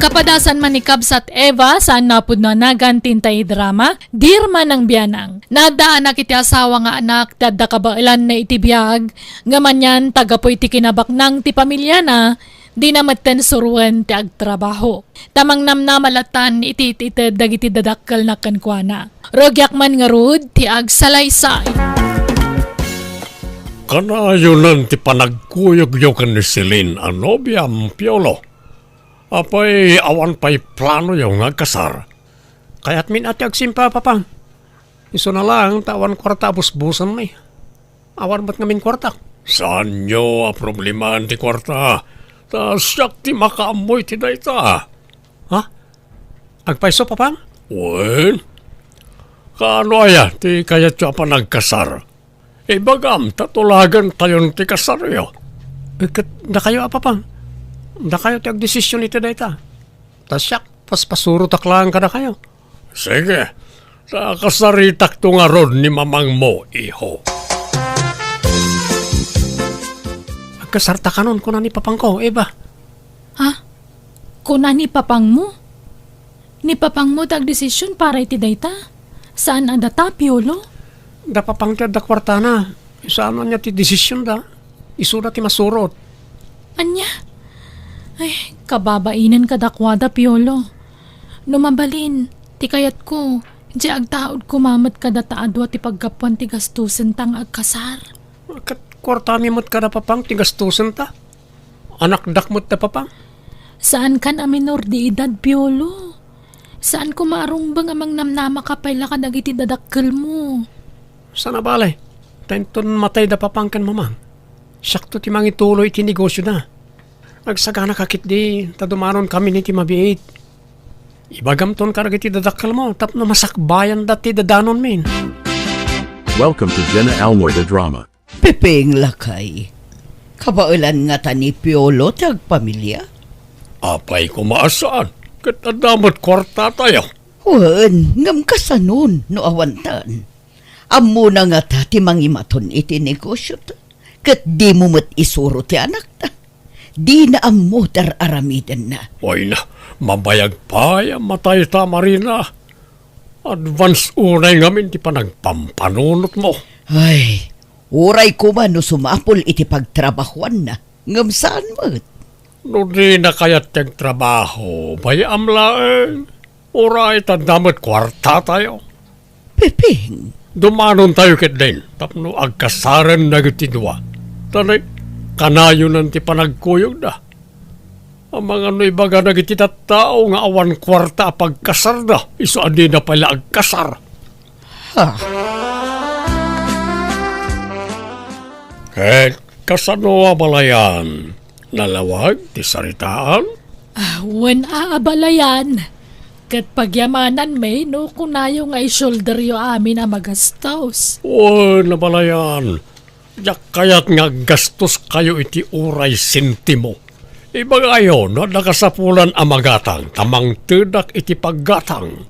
Kapadasan man ni Kabsat Eva saan napud na nagantintay drama, dirma ng biyanang. Nadaan na kiti asawa nga anak, tadda kabailan na itibiyag, nga manyan tagapoy ti kinabak ng ti pamilya na, di na maten suruan ti agtrabaho. Tamang namnamalatan iti dagiti dadakkel na kankwana. Rogyak man nga rud ti agsalaysay. Kanayunan ti panagkuyog-yogan ni Celine Anobiam Piolo. Apay awan pa'y plano yung agkasar. Kaya't min ati agsimpa papang. Iso na lang tawan kwarta busbusan may. Awan ba't ngamin kwarta? Saan nyo a problemahan ti kwarta? Ta siyak ti makaamoy ti dayta. Ha? Agpaiso papang? Wen? Kaano aya ti kayat yung pa nagkasar? Ibagam tatulagan tayon ti kasar yo. Na kayo papang? Da kayo ti agdesisyon iti dayta. Tasyak, paspasuro taklaan ka na kayo. Sige, kasaritak to nga ron ni mamang mo, iho. Agkasarta ka nun kuna ni papang ko, Eva. Ha? Kuna ni papang mo? Ni papang mo tagdesisyon para iti dayta? Saan adata, Piolo? Da papang ti da kwarta na. Saan niya ti desisyon da? Isura ti masurot. Anya? Ay, kababainan kadakwada, Piolo. Numabalin, ti kayat ko, di agtaod kumamat kadataadwa ti pagkapuan ti gastusen tang agkasar. Kat kwarta mi mat kada papang ti gastusen ta. Anak dakmot ta papang. Saan kan a minor di edad, Piolo? Saan ko maarumbang amang namnama kapay la kadagiti dadakkel mo? Sana balay. Tenton matay da papang kan mamang. Sakto ti mangituloy ti negosyo na. Nagsagana kakit di, tadumaron kami ni ti mabiit. Ibagam ton karagiti dadakal mo, tapno masakbayan dati dadanon min. Welcome to Jenna Almoy the Drama. Pepeng lakay. Kabailan nga ta ni Piolo tagpamilya? Apay kumaasaan, kat adamot kwarta tayo. Wen, ngam kasanon no awantan. Amo na nga ta ti mangimaton iti negosyo ta. Kat di mo mat isuro ti anak ta. Di na ang motor aramiden na. Oy na, mabayag pa yung matay ta marina. Advance unay ngamin ti panagpampanunot mo. Ay, uray ko man no sumapol iti pagtrabahuan na. Ngam saan mo't? No di na kaya't tiyang trabaho, bayam laeng. Oray tandamot kwarta tayo. Piping, Dumanon tayo kit din, tapno agkasaran na gitidwa. Tanay, kanayo nan ti panagkuyog na. Ang mga no ibaga na tao nga awan kwarta pagkasar na, iso adi na pala agkasar. ha, Ket kasano abalayan, nalawag ti saritaan? Wen aabalayan. Kat pagyamanan may no kunayo nga i-shoulder yo amin a magastos. O nabalayan, yak kayat nga gastos kayo iti uray sentimo. Ibagayo no nakasapulan amagatang, tamang tedak iti paggatang.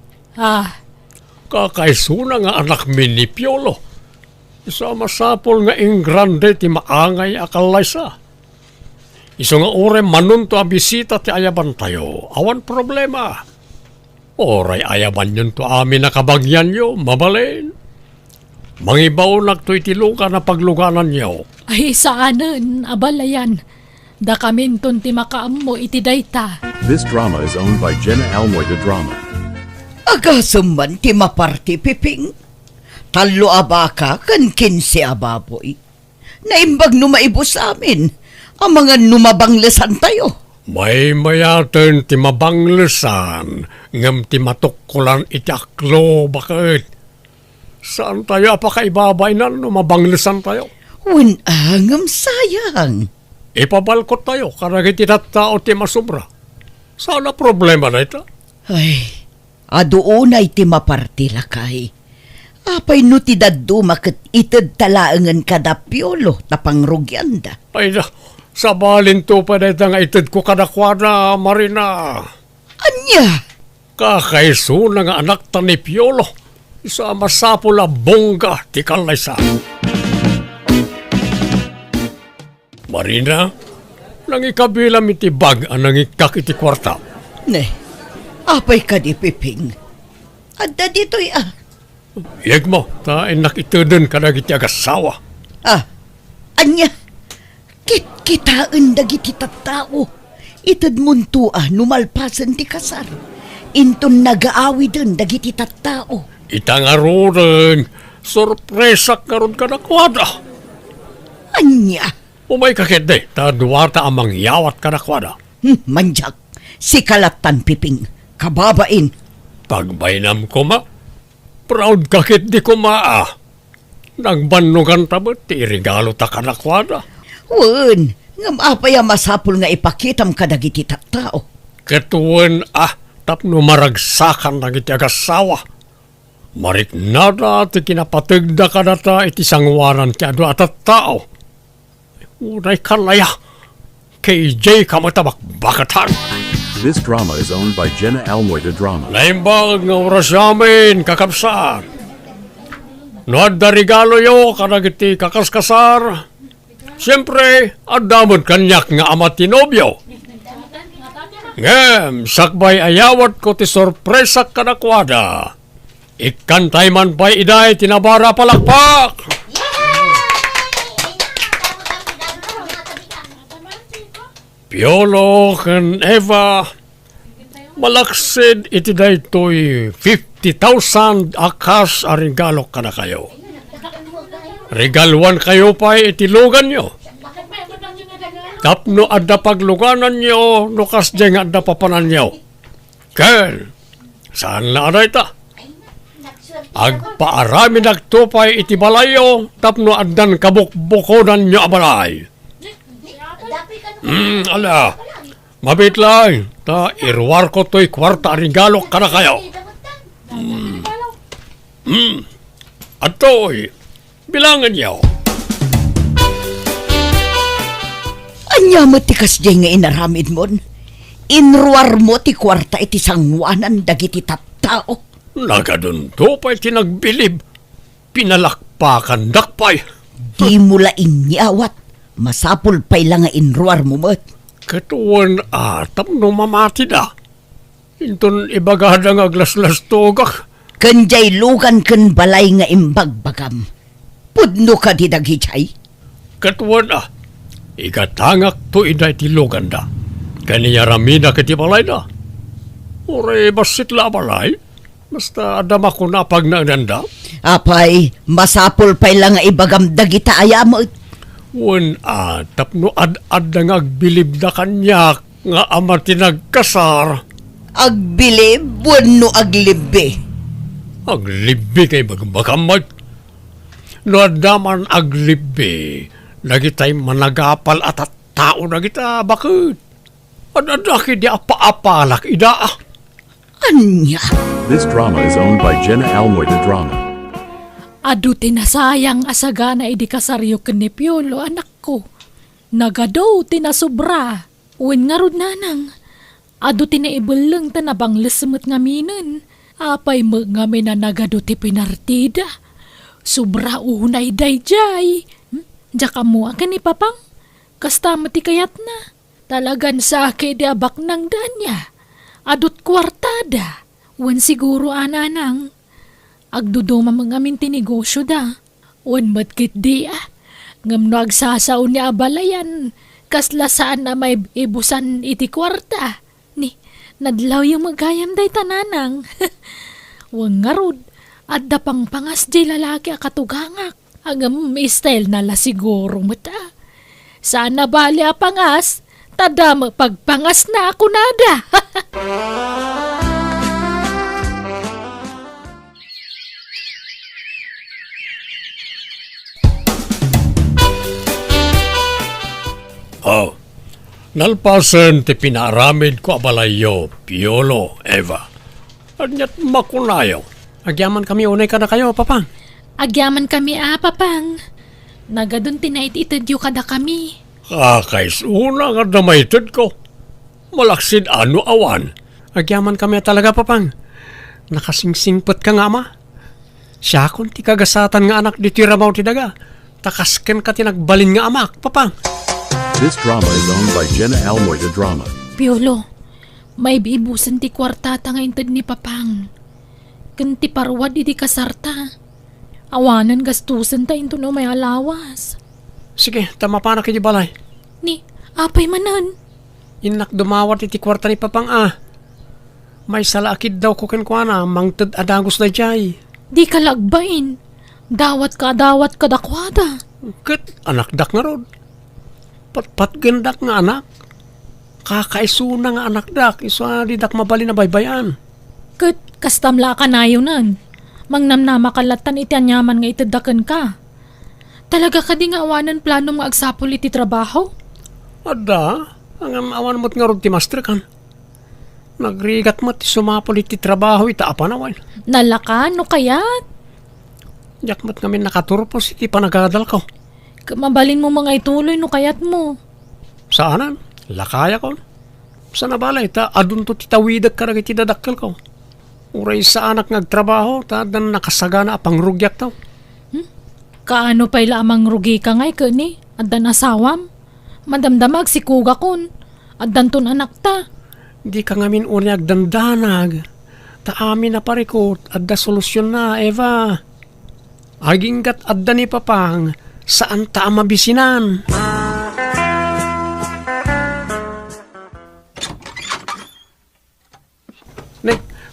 Kakaisuna nga anak min ni Piolo. Isa masapol nga ingrande ti maangay akalaysa. Iso nga ore manunto a bisita ti ayaban tayo. Awan problema. Oray ayaban yun to amin nakabagyan yo, mabalin. Mangibaw nagto itiluka na pagluganan yo. Ay saanen, abalayan. Da kamin ton ti makaammo iti dayta. This drama is owned by Jenna Almoy the Drama. agasam man ti maparti Piping. Talo abaka kan 15 ababoy. Naimbag numaibos amin, ang mga numabanglesan tayo. May mayaten ti mabanglesan, ngam ti matukkulan iti aklo, bakit? Saan tayo apakaibabay na no mabanglesan tayo? Winangam sayang. Ipabalkot tayo, karagit tao ti masubra. Sana problema na ito? Ay, adoonay ti maparti lakay. Apay no ti daddo maket ited talaangan kada Piolo tapang rugyanda. Ay na, sa balin to pa na nga itid ko kadakwana, Marina. Anya? Kakaiso na nga anak ta ni Piolo. Isa masapula bongga ti kalaysa. Marina, nangikabilam iti bag ang nangikak iti kwarta. Ne, apay ka di Piping. Adda dito'y Iyag mo, ta nakitudon ka na iti agasawa. Anya? Kitaan dagiti tattao. Ited muntua numalpasan ti kasar. Inton nagaawi dun dagiti tattao. Itangaroon, sorpresa karon ka na kwada. Anya? Umay kakit de, ta duwarta ang mangyawat ka na kwada. Manjak, si Kalatan Piping, kababain. Pagbainam ko ma, proud kakit di ko maa. Nagbanugan tabot, ti regalo ta ka na kwada. Wen, ngam apay masapul nga ipakitam kadagiti tattao. Ketuan tapno maragsakan na iti agasawa. Marik nada ti kinapatagda ka na ta iti sangwanan ti adu at tao. Unay kalaya, KJ kamatabak bakatan. This drama is owned by Jenna Almoy the Drama. Naimbag nga oras yamin, kakapsat. Noad da regalo yo, kanagiti kakaskasar. Siyempre, adamod kanyak nga amatinobyo. Ngem, sakbay ayawat ko ti sorpresa kanakwada. Ikantay man pa'y iday, tinabara palakpak. Piolo ken Eva, malaksid iti daytoy 50,000 akas a regalo ka na kayo. Regaluan kayo pa itilugan nyo. Tapno adda pagluganan nyo, nukas dyan adda papanan nyo. Ken, saan na aday ta? Agpaarami nagtupay iti balayo, tapno addan kabukbukonan nyo abalay. Ala, mabit lang. Ta, irwar ko to'y kwarta regalo ka na kayo. Atoy, bilangan niyo. Anya mo ti kasjay nga inaramid mon. Inruar mo ti kwarta iti sangwanan dagiti tattao. Nagadun to pa'y tinagbilib. Pinalakpakan dakpay. Di mula inyawat. Masapul pa'y lang nga inruar mo mat. Katuan tapno mamati da. Inton ibagada nga glaslas togak. Kanjay lugan ken balay nga imbagbagam. Pudno ka di dagichay. Katuan ikatangak to iday tilugan da. Kaniya ramina kiti balay na. Ure basit la balay. Basta adama ko na pag nagnanda. Apay, masapol pa'y lang nga ibagam dagita ayamot. Wen tapno ad-ad nga agbilib na kanya nga ama tinagkasar. Agbilib, wano aglibi. Aglibi kay bagbakamot. No adaman aglibi, nagitay managapal at tao na kita, bakit? Adadaki di apa-apalak ida. Anya? This drama is owned by Jenna Almoy the Drama. Adu tinasayang asaga na idikasaryo ken ni Piolo, anak ko. Nagadaw tinasubra. Uwin nga rod nanang. Adu tinaibuleng tanabang lesemut nga minen. Apay mo nga na nagado ti pinartida. Subra unay dayjay. Diyaka mo akin ni papang. Kasta mati kayat na. Talagan sa ake di abak ng danya. Adut kwartada. Uwan siguro ananang. Agduduma mga mintinegosyo da. Uwan matkit di Ngam no agsasaw ni abalayan. Kasla saan na may ibusan iti kwarta. Ni, nadlaw yung magayam day tananang. Uwan nga rod. Adda pang pangas di lalaki akatugangak. Hanggang style na la siguro mata. Sana bali a pangas. Tada pagpangas na ako nada. Oh, nalpasan ti pinaramid ko abalayo, Piolo, Eva. Anyat makunayo. Agyaman kami unay ka na kayo, papang. Agyaman kami papang. Nagadun tinait-itadyo kada kami. Kais una nga damaytid ko. Malaksid ano awan. Agyaman kami talaga, papang. Nakasingsingpot ka nga, ma. Siya kung ti kagasatan nga anak di tiramaw ti daga. Takasken ka tinagbalin nga amak, papang. This drama is owned by Jenna Almoy the Drama. Piolo, may ibusan ti kwartata nga intad ni papang. Kanti parwad iti kasarta. Awanan gastusan ta into no may alawas. Sige, tama pa na kiti balay. Ni, apay manan. Inak dumawat iti kwarta ni papang May salakid daw ko kenkwana, mangtad adagos na jay. Di ka lagbain. Dawat ka dakwada. Ket anak dak nga rod. Pat gendak nga anak. Kakaisuna nga anak dak. Iso di dak mabali na baybayan. Kat kastamla ka na yunan. Mangnamnama kalatan iti anyaman nga itadakan ka. Talaga ka di nga awanan plano nga agsapol iti trabaho? Ada, ang awan mo't nga rod ti master kan. Nagrigat mo ti sumapol iti trabaho ita apanawan. Nalaka, no kayat? Diyak mo't kami nakaturpos iti panagadal ko. Mabalin mo mga ituloy no kayat mo. Saanan? Lakaya ko. Sa nabalay, adun to titawidag ka iti dadakkel ko. Uray sa anak ngagtrabaho, dan nakasagana apang rugyak to. Kaano pa'y lamang rugi ka ngay kani? Addan asawam? Madamdamag si kuga kun. Addan ton anak ta. Di ka ngamin unyag dandanag. Amin na parikot, adda solusyon na, Eva. Aginggat adda ni papang, saan ta mabisinan?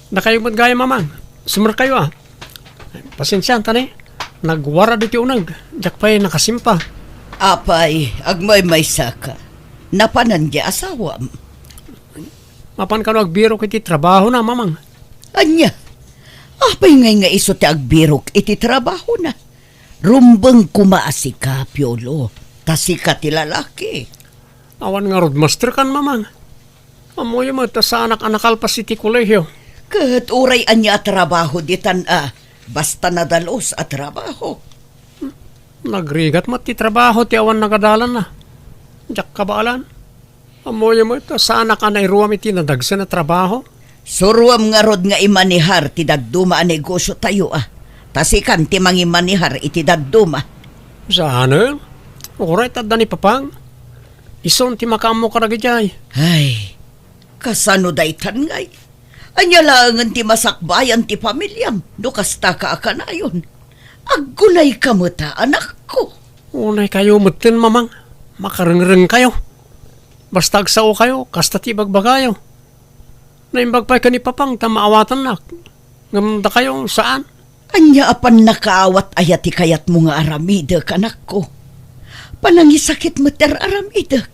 Nakayong gaya mamang. Sumar kayo Pasensyahan tani. Nagwara dito unag. Diyak pa'y nakasimpa. Apay, agmay may saka. Napanan di asawam. Mapan ka no agbiro kiti trabaho na mamang. Anya, apay ngay nga iso ti agbirok iti trabaho na. Rumbang kumaasi ka, Piolo. Tasika ti lalaki. Awan nga roadmaster kan mamang. Amoy mo ta sa anak-anakalpas iti kolehyo. Kat uray anya trabaho ditan basta nadalos at trabaho. Nagrigat mo ti trabaho ti awan nagadalan na. Diyak kabaalan. Amoy mo ta sa anak anay ruwam iti nadagsa na trabaho. Suruam nga rod nga imanihar ti dadduma a negosyo tayo Tasikan ti mangimanihar iti dadduma. Saan Uray tadda ni papang. Ison ti makaamo karagijay. Ay, kasano daytan ngay. Anya langan ti masakbayan ti pamilyam. No kasta ka akanayon. Aggunay ka mo ta, anak ko. Unay kayo mutin mamang. Makarengreng kayo. Basta agsao kayo, kasta ti bagbagayo. Naimbagpay ka ni papang, tamaawatan na. Ngamda kayo, saan? Anya apan nakaawat ayati kayat mo nga aramida kanak ko. Panangisakit mo ter aramida.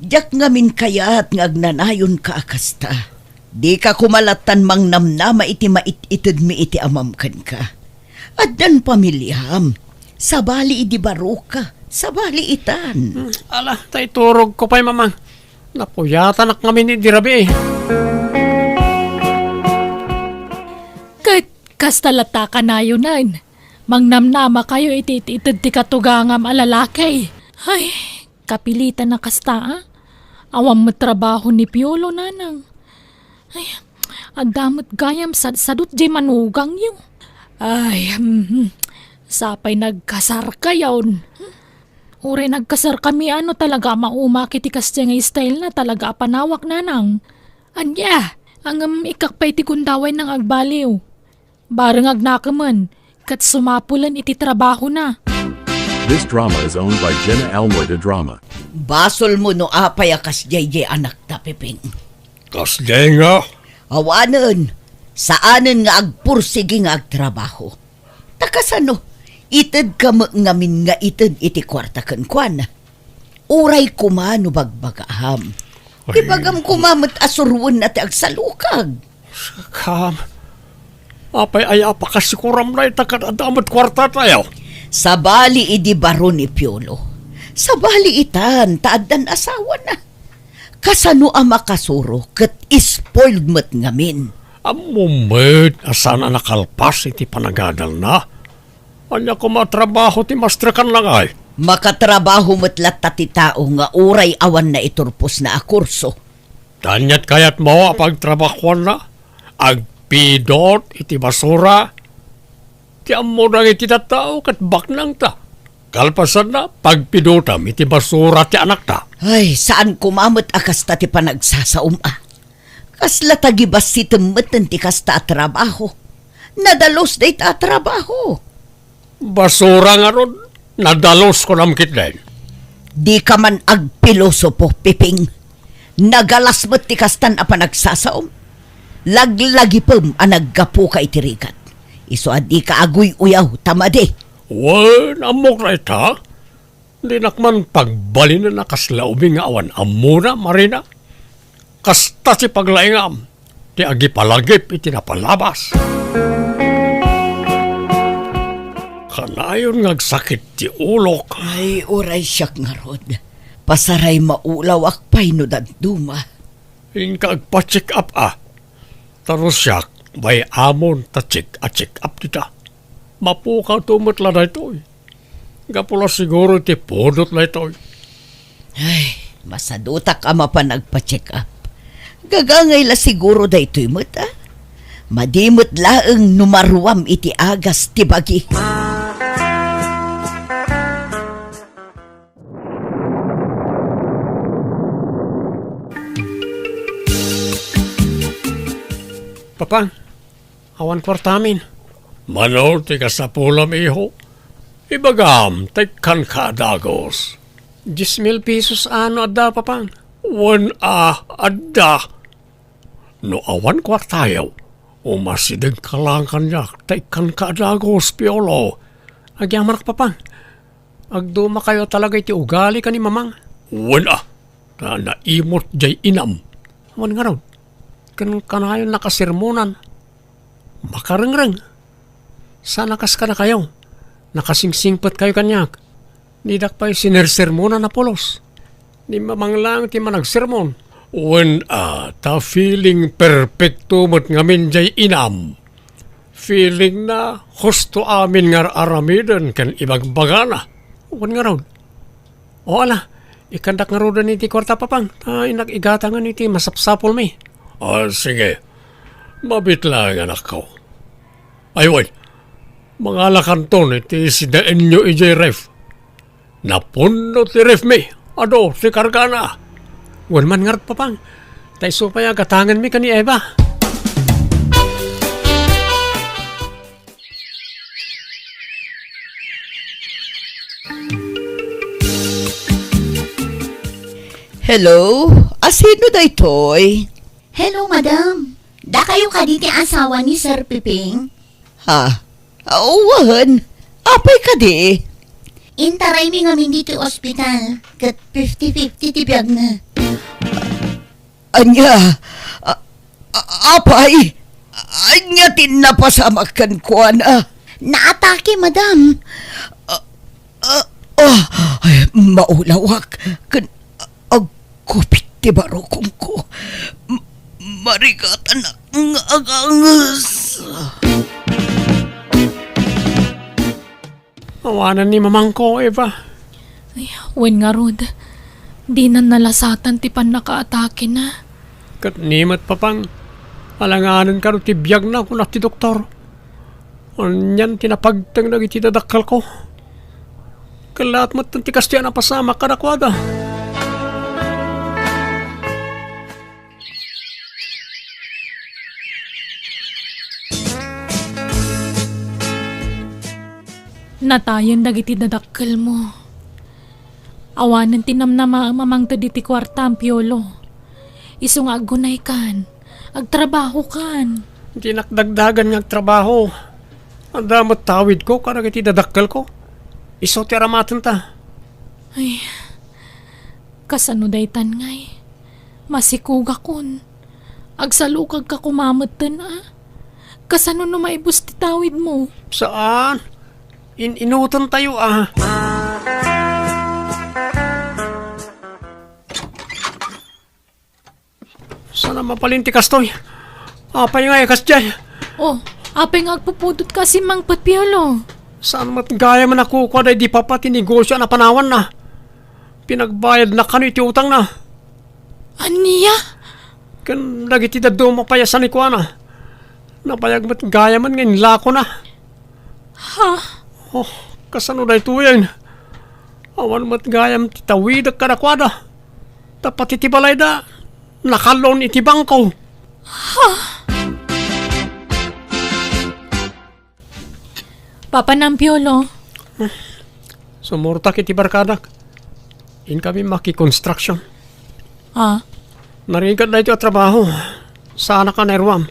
Diyak ngamin kayat nga agnanayon ka akasta. Di ka kumalatan mang namnama iti mait-itid mi iti amamkan ka. At dan pamilyam, sabali idi baro ka, sabali itan. Ala, tay turog ko pa'y mamang. Napuyatan ak ngamin ni Dirabi eh. Kat kastalata ka na yun nan. Mangnamnama kayo itititid ti katugangam alalakay. Ay, kapilitan na kasta ah. Awam mo trabaho ni Piolo nanang. Ay, adamot gayam sadut jay manugang yung. Ay, sapay nagkasar ka yawn. Ure nagkasar kami ano talaga maumakit ikas nga style na talaga panawak nanang. Anya, ang ikakpay ti kundaway ng agbaliw. Barang agnakaman, kat sumapulan iti trabaho na. This drama is owned by Jenna Almoida Drama. Basol mo no apay akas JJ anak ta Piping. Kasday nga. Awanan, saanan nga agpursigi nga agtrabaho. Takasano, itid ka ngamin nga itid iti kwarta kan Uray kumano bagbagaham. Ibagam kumamot asurwan na ti agsalukag. Kam. Apay ay apakasikuram na itakadamot kwarta tayo. Sabali idi baro ni Piolo. Sabali itan, taadan asawa na. Kasano ang makasuro, kat ispoiled mo't ngamin. Amumid, asana nakalpas iti panagadal na. Anya ko matrabaho ti mastrakan lang ay. Makatrabaho mo't latta ti tao nga uray awan na iturpos na akurso. Danyat kayat mo apagtrabahuan na. Agpidot iti basura. Ti amo nang iti tao kat baknang ta. Kalpasan na pagpidotam iti basura ti anak ta. Ay, saan kumamot akas ta ti panagsasaum ah. Kasla tagibas si temetan ti kasta trabaho. Nadalos day ta trabaho. Basura nga ron, nadalos ko namkit din. Di ka man agpilosopo, Piping. Nagalas mo't ti kastan a panagsasaum. Laglagi pem a naggapu ka itirikat. Iso adi ka aguy uyaw, tamade. Wan, amok na ita. Di nakman pagbalin na nakaslaubing nga awan amuna, Marina. Kasta si paglaingam. Di agi palagip iti napalabas. Kanayon ngagsakit ti ulok. Ay, uray siyak nga rod. Pasaray maulaw akpay no daduma. Inka agpa-check up ah. Taros siyak, may amon ta check up tita. Mapukaw tumutla na ito eh. Gapula siguro iti podot na ito eh. Ay, masadutak ama pa nagpa-check up. Gagangay la siguro da ito'y muta. Madimot laeng numaruam iti agas tibagi. Papang, awan kwartamin. Manol, ti kasapulam iho. Ibagam, tekan ka dagos. 10,000 pesos ano adda, papang? 1 adda. No awan kwartayaw. Umasidag ka lang kanyak, tekan ka dagos, Piolo. Agyaman ka, papang. Agduma kayo talaga iti ugali ka ni mamang. 1 na naimot jay inam. Awan nga raw. Kanayon nakasirmonan. Makarengreng. Sanakas ka na kayo. Nakasingsingpat kayo kanyak. Nidak pa'y sinersermonan na polos. Ni mamang lang ti managsermon. When ta feeling perfecto mo't ngamin jay inam. Feeling na husto amin nga aramidan kan ibagbagana. Wan nga raw. O ala, ikandak nga raw ni ti kwarta papang. Inag-igatangan iti masapsapol mi. Sige. Mabit lang anak ko. Ay, wait. Mga lakanton iti sidaan nyo ijay ref. Napuno ti ref mi. Ado, si kargana. Wan man ngarap papang. Tay supaya gatangan mi kani Eva. Hello? Asino da ito'y? Hello, madam. Da kayo kaditi asawa ni Sir Piping? Ha? Awan. Apay ka di? Intaray mi ngamin dito ospital. Kat 50-50 tibiyag na. Anya? Apay? Anya tinapasamakan ko na? Naatake, madam. Ay, maulawak. Agkupit ti barokong ko. Marigatan ang agangas. Awanan ni mamang ko, Eva. Ay, wen nga rod. Di na nalasatan ti pan nakaatake na. Kat nimat pa pang alanganan ka rin ti biyag na kung ti doktor. Anyan tinapagtang na iti dadakal ko. Kalat mat ti kastya na pasama kadakwada. Natayan dagiti dadakkel mo. Awanan tinamnama mamang to diti kwarta ang piolo. Isu nga agunay kan. Agtrabaho kan. Hindi nakdagdagan ng trabaho. Ang damot tawid ko karag iti dadakal ko. Iso ti aramatan ta. Ay, kasano daytan ngay. Masikuga kun. Agsalukag ka kumamatan Kasano no maibus ti tawid mo? Saan? Inutan tayo Sana mapalinti kastoy. Apay nga kastya. Oh, apay nga agpupudot ka si Mang Patpiolo. Saan matgaya man ako kwa di pa pati negosyo na panawan na. Pinagbayad na kano iti utang na. Aniya? Kan nagiti daddo mapayasan ni kwa na. Napayag matgaya man ngayon lako na. Ha? Oh, kasano na ito yan? Awan matgayam titawid at kadakwada. Dapat itibalay da. Nakalon iti bangko. Papa ng Piolo. Sumurtak iti barkadak. In kami maki-construction. Ha? Naringkat na ito at trabaho. Sana ka nerwam.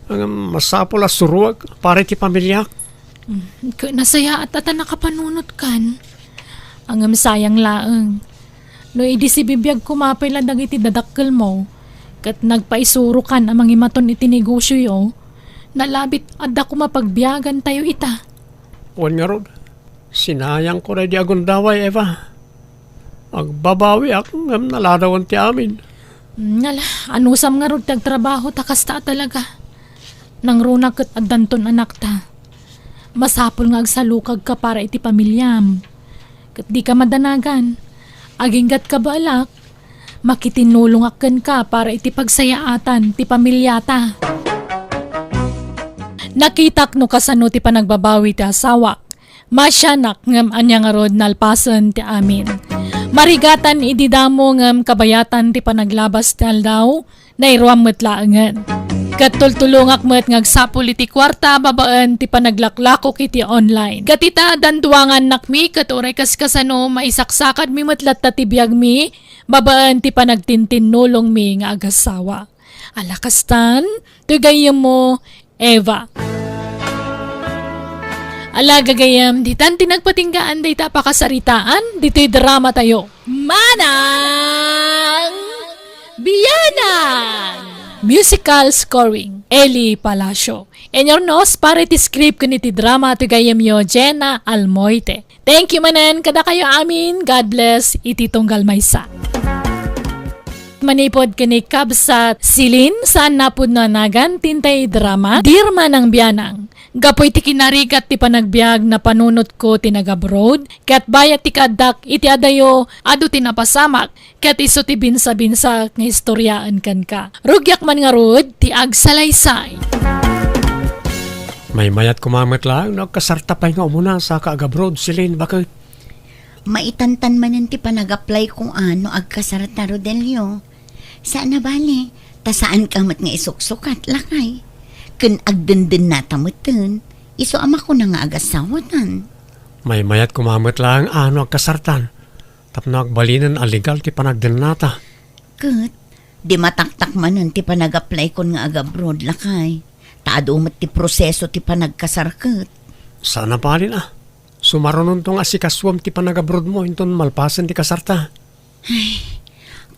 Ang masapol as suruag para iti pamilyak. Nasaya at nakapanunot kan. Ang sayang laeng. No idi si bibiyag kumapay lang iti dadakkel mo. Kat nagpaisuro kan amang imaton iti negosyo yo. Nalabit adda kumapagbiyagan tayo ita. Wan nga rod. Sinayang ko na di agundaway, Eva. Agbabawi ako ngam naladawan ti amin. Ngala, anusam nga rod tagtrabaho takasta talaga. Nang runak kat addanton anak ta. Masapol nga agsalukag ka para iti pamilyam. Kat di ka madanagan. Aginggat ka balak. Makitinulong aken ka para iti pagsayaatan ti pamilyata. Nakitak no kasano ti panagbabawi ti asawa. Masyanak ngam anya nga rod nalpasen ti amin. Marigatan ididamo ngam kabayatan ti panaglabas ti aldaw na iruam metlaengen. Katultulungak met ngagsapul iti kwarta babaan ti panaglaklako kiti online. Katita danduangan nakmi katuray kaskasano maisaksakad mi metlat ta ti biyag mi babaan ti panagtintinulong mi nga agasawa. Alakastan, tugayem mo, Eva. Ala gagayam, ditan tinagpatinggaan day tapakasaritaan, dito'y drama tayo. Manang Biyanan! Musical scoring, Eli Palacio. Enyornos, para iti script kuniti drama to gayam yo, Jenna Almoite. Thank you manan, kada kayo amin, God bless, iti tunggal maysa. Manipod kini kabsat silin saan napod na nagan tintay drama dirma ng biyanang. Gapoy ti kinarigat ti panagbiag na panunot ko tinag-abroad kat bayat ti kadak iti adayo adu tinapasamak kat iso ti binsa-binsa nga istoryaan kan ka. Rugyak man nga rod ti agsalaysay. May mayat kumamit lang, nagkasartapay nga umuna sa kaagabroad silin, bakit? Maitantan manan ti panag-apply kung ano agkasarat na Rodelio. Saan na bali? Ta saan ka mat nga isuksukat lakay? Kun agdendin na tamutin, iso ama ko na nga agasawatan. May mayat kumamit lang, ano agkasartan? Tapno agbalinan aligal ti panagdanata. Kat, di mataktak manan ti panag-apply kon nga aga-abroad lakay. Taado mat ti proseso ti panagkasarkat. Sana palin Sumaronon tong asikaswam ti panagabroad mo inton malpasan ti kasarta.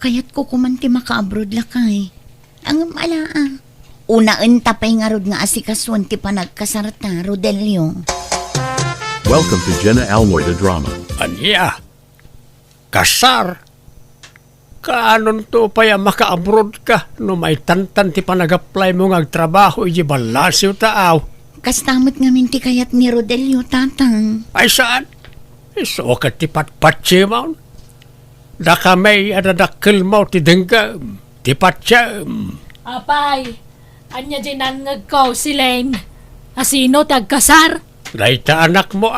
Kaya't ko kuman ti maka-abroad lakay. Ang ala Unaan tapay nga rod nga asikaswan ti panagkasarta, Rodelio. Welcome to Jenna Almoida Drama. Anya? Kasar? Kaanon to paya maka-abroad ka no may tantan ti panag-apply mo nga agtrabaho iji balasiw taaw. Kastamot nga minti kayat ni Rodelio, tatang. Ay saan? Isukat ti patpatsi mo. Daka may adadakil mo ti dengga. Ti patsi. Apay, anya di nangag ko si Lane. Asino tagkasar? Dahita anak mo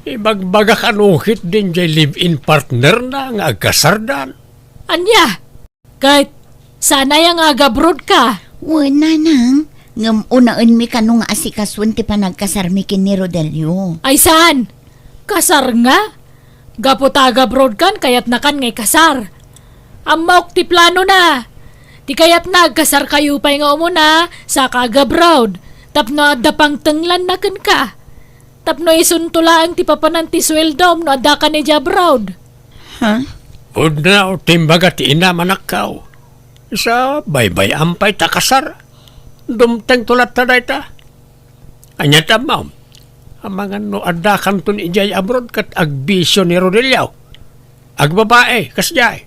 Ibagbagak anuhit din jay live-in partner na nga agkasardan. Anya? Kahit sana yung agabroad ka. Wala nang. Ngam unaan mi kanong asikaswan ti panagkasar mi kin ni Rodelio. Ay saan? Kasar nga? Gapot agabroad kan kayat nakan ngay kasar. Amok ti plano na. Ti kayat nagkasar kayo pa nga umuna sa kagabroad. Tapno adda pang tenglan na kan ka. Tapno isuntulaan ti papanan ti sweldom no adda ka ni jabroad. Ha? Udna o timbaga ti ina manakaw. Isa baybay ampay takasar. Dumteng tulat ta dayta. Anya tamaw. Amangan no adda kanton ijay abroad kat agbisyo ni Rodelio. Agbabae kasjay.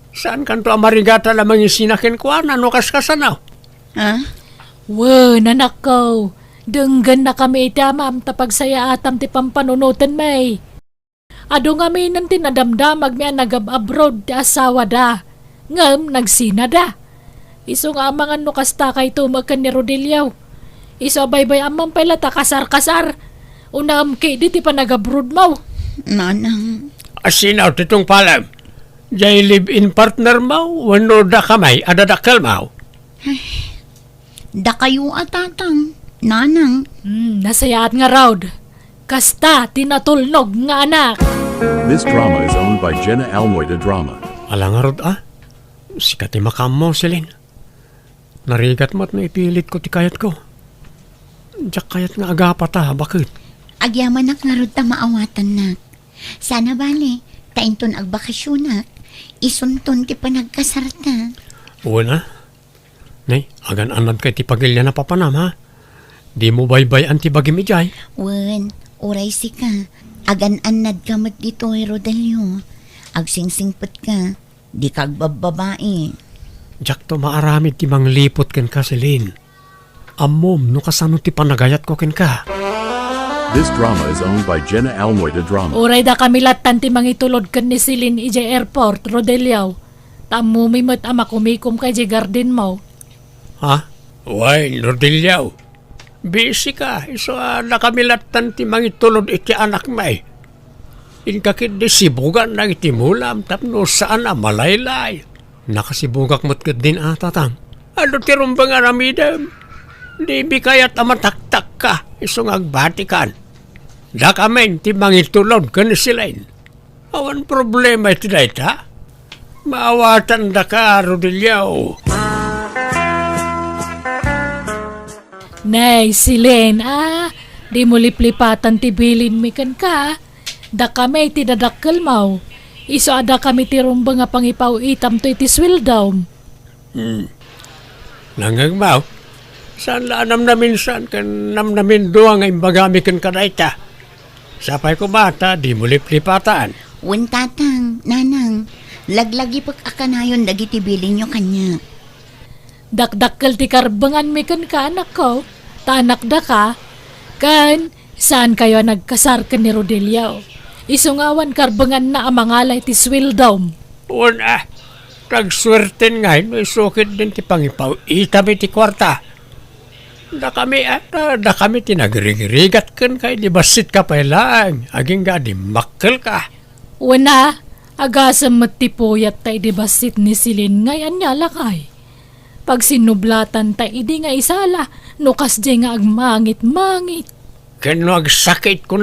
Saan kanto amarigata lamang yung sinakin ko no kaskasanaw. Ha? Wen, anak ko. Denggan na kami itamam tapag saya atam ti pampanunutan may. Ado nga may nanti nadamdamag mi nagab-abroad ti asawa da. Ngam, nagsina da. Iso nga amangan no kasta kay tumagan ni Rodelio. Iso baybay amang pala ta kasar-kasar. Unam kay di ti panagabroad mo. Nanang. Asinaw titong palam. Jay live-in partner mo, wano da kamay, adadakal mo. Da kayo tatang. Nanang. Nasayaat nga raud. Kasta tinatulnog nga anak. This drama is owned by Jenna Almoida Drama. Alangarod sikat ti makam mo, Celine. Narigat mo't na ipilit ko ti kayat ko. Diyak kayat nga agapa ta, bakit? Agyaman nak nga rod ta maawatan nak. Sana bali, tainton agbakasyon nak. Isunton ti panagkasarta. Una, nay, agan anad kay ti pagilya na papanam, ha? Di mo baybay ang ti bagim ijay. Wen, oray si ka. Agan-anad ka mat dito, Rodelio. Agsingsingpet ka. Di kagbababae. Diyak to maaramid ti manglipot ken ka, Celine. Amom, no kasano ti panagayat ko ken ka. This drama is owned by Jenna Almoida Drama. Uray da kami latan ti mangitulod kan ni Silin ije airport, Rodelio. Tamumimot ama kumikum kay je garden mo. Ha? Uy, Rodelio. Busy ka. Iso nakamilatan ti mangitulod iti anak may. Inkakit di sibugan na iti mulam tapno saan malaylay. Nakasibugak mo't din tatang. Ano ti rumbang aramidam? Di bikayat amataktak ka. Iso agbatikan. Da kamen ti mangitulod ka ni silain. Awan problema iti dayta. Maawatan da ka, Rodelio. Nay, Silin, di mo liplipatan ti bilin mi kan ka. Da kami ti dadakkel mo. Iso ada kami ti rumba nga pangipaw itam to iti swildom. Nangagmaw. Saan la namnamin saan kan namnamin doang nga imbagami kan kadayta. Sapay ko bata, di mo liplipatan. Wen tatang, nanang. Laglagi pag akanayon dagiti bilin nyo kanya. Dakdakkel ti karbangan mi kan ka anak ko. Tanak da ka. Kan, saan kayo nagkasar kan ni Rodelio? Isungawan karbangan na amangalay ti swildom. Una, tagswerten nga, may sukit din ti pangipaw. Itami ti kwarta. Da kami tinagrigigat kan kay di basit ka pa lang. Aging ga di makkel ka. Una, agasam matipuyat tay di basit ni Silin ngayon niya lakay. Pag sinublatan tay idi nga isala, nukas di nga agmangit-mangit. Kano agsakit ko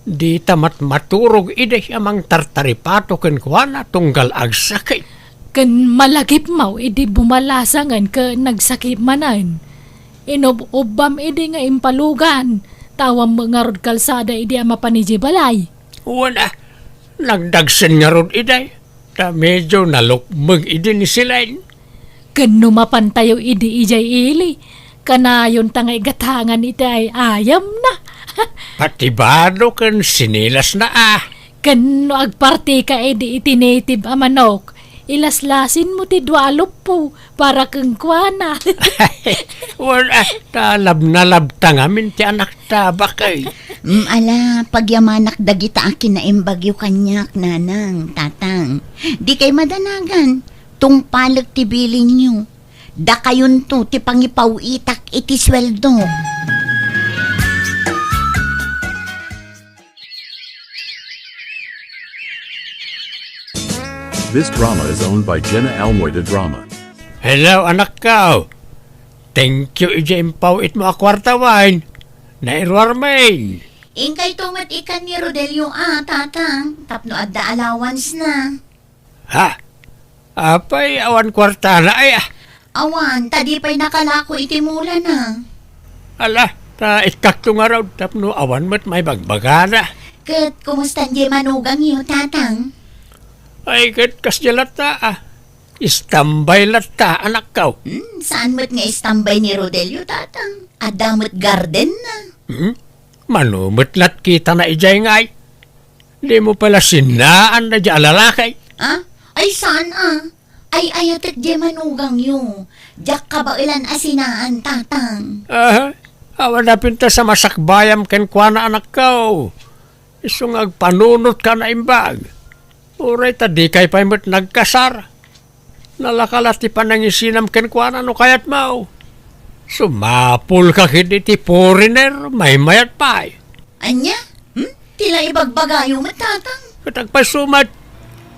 Di tamat maturog iday amang tartaripato ken kuana tunggal agsakit. Kan malagip mau, idi bumalasangan ka nagsakip manan. Inob-obam idi nga impalugan. Tawang mga rod kalsada idi ama paniji balay. Wala, nagdagsan nga rod iday. Ta medyo nalukmag idi ni silain. Kan numapantayo idi ijay ili. Kanayon tangay gatangan iti ay ayam na. Patibado ken sinilas na Kan no agparti ka edi iti native a manok. Ilaslasin mo ti dualop po para kang kuana. Wala, talab na labta ngamin ti anak ta bakay. Ala, pagyamanak dagita akin na imbagyo kanyak, nanang, tatang. Di kay madanagan, tung palag ti bilin nyo. Da kayon to, ti pangipaw itak iti sweldo. This drama is owned by Jenna Almoida Drama. Hello, anak ka. Thank you, ija impawit mo akwartawan. Nairwarmain. Ingkay tumat ikan ni Rodelio tatang. Tapno adda allowance na. Ha? Apay, awan kwarta na ay Awan, tadi pa'y nakalako iti mula na. Ala, ta itkakto nga raw. Tapno awan mo't may bagbagana. Kat, kumusta di manugang iyo, tatang? Ay, kat kasyalat ta Istambay latta, anak ka. Saan mo't nga istambay ni Rodelio, tatang? Adamot garden na. Manumot lat kita na ijay ngay. Di mo pala sinaan na di alalakay. Ay, saan Ay, ayatek di manugang yo. Diyak ka ba ilan asinaan, tatang? Awan na pinta sa masakbayam ken kwa na anak ka. Isong agpanunot ka na imbag. Uray ta di kay pa'y mo't nagkasar. Nalakalat ti panangisinam ken kwa na no kayat mau. Sumapul ka iti foreigner, may mayat pa'y. Anya? Tila ibagbagayo mo, tatang? Katagpasumat,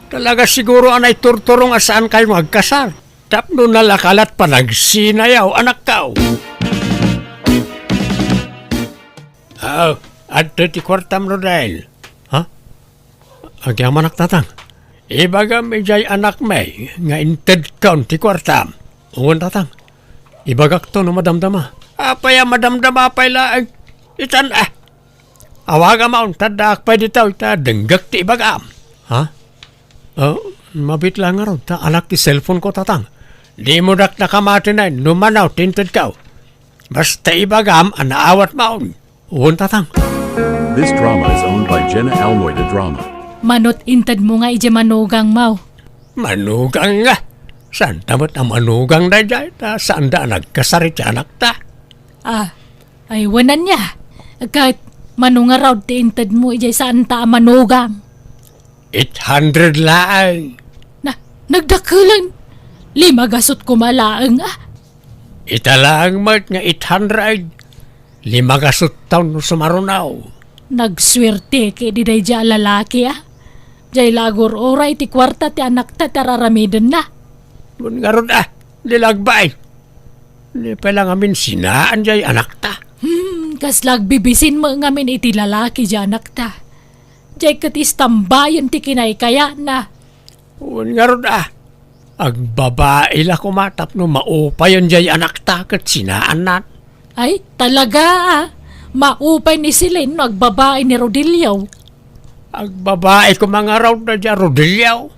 talaga siguro anay turturong asaan kayo magkasar. Tapno nalakalat pa nagsinayaw, anak kao. At ti kwartam no dahil. Ha? Agyam anak tatang. Ibaga medjay anak may, nga inted kaun ti kwartam. Ungon tatang. Ibagak to no madamdama. Apaya madamdama apay laag. Itan Awaga maun tadak pa ditaw ita denggak ti ibagam. Ha? Mabit lang nga raw. Ta alak ti cellphone ko tatang. Di mo dak nakamati na lumanaw tinted kaw. Basta ibagam anaawat maun. Uwan tatang. This drama is owned by Jenna Almoida Drama. Manot intad mo nga ije manugang mau. Manugang nga. Saan tamot ang manugang na dyan? Saan da nagkasarit anak ta? Ay wanan niya. Kahit manunga raw ti intad mo ije saan ta manugang. 800 laang. Nagdakulan. 5 gasot kumalaang Italaang mat nga 800. 5 gasot taon sumarunaw. Nagswerte kay di day dya lalaki Jay lagor oray ti kwarta ti anak ta tararamidon na. Mun nga ron dilagbay. Di pa lang amin sinaan jay anak ta. Kaslag bibisin mo ngamin iti lalaki dya anak ta. Jay katis tambayon ti kinay kaya na. Mun nga ron agbabae la kumatap no maupayon jay anak ta kat sinaan na. Ay talaga maupay ni Silin no agbabae ni Rodilio. Agbabae ko mga raw na dya Rodilio.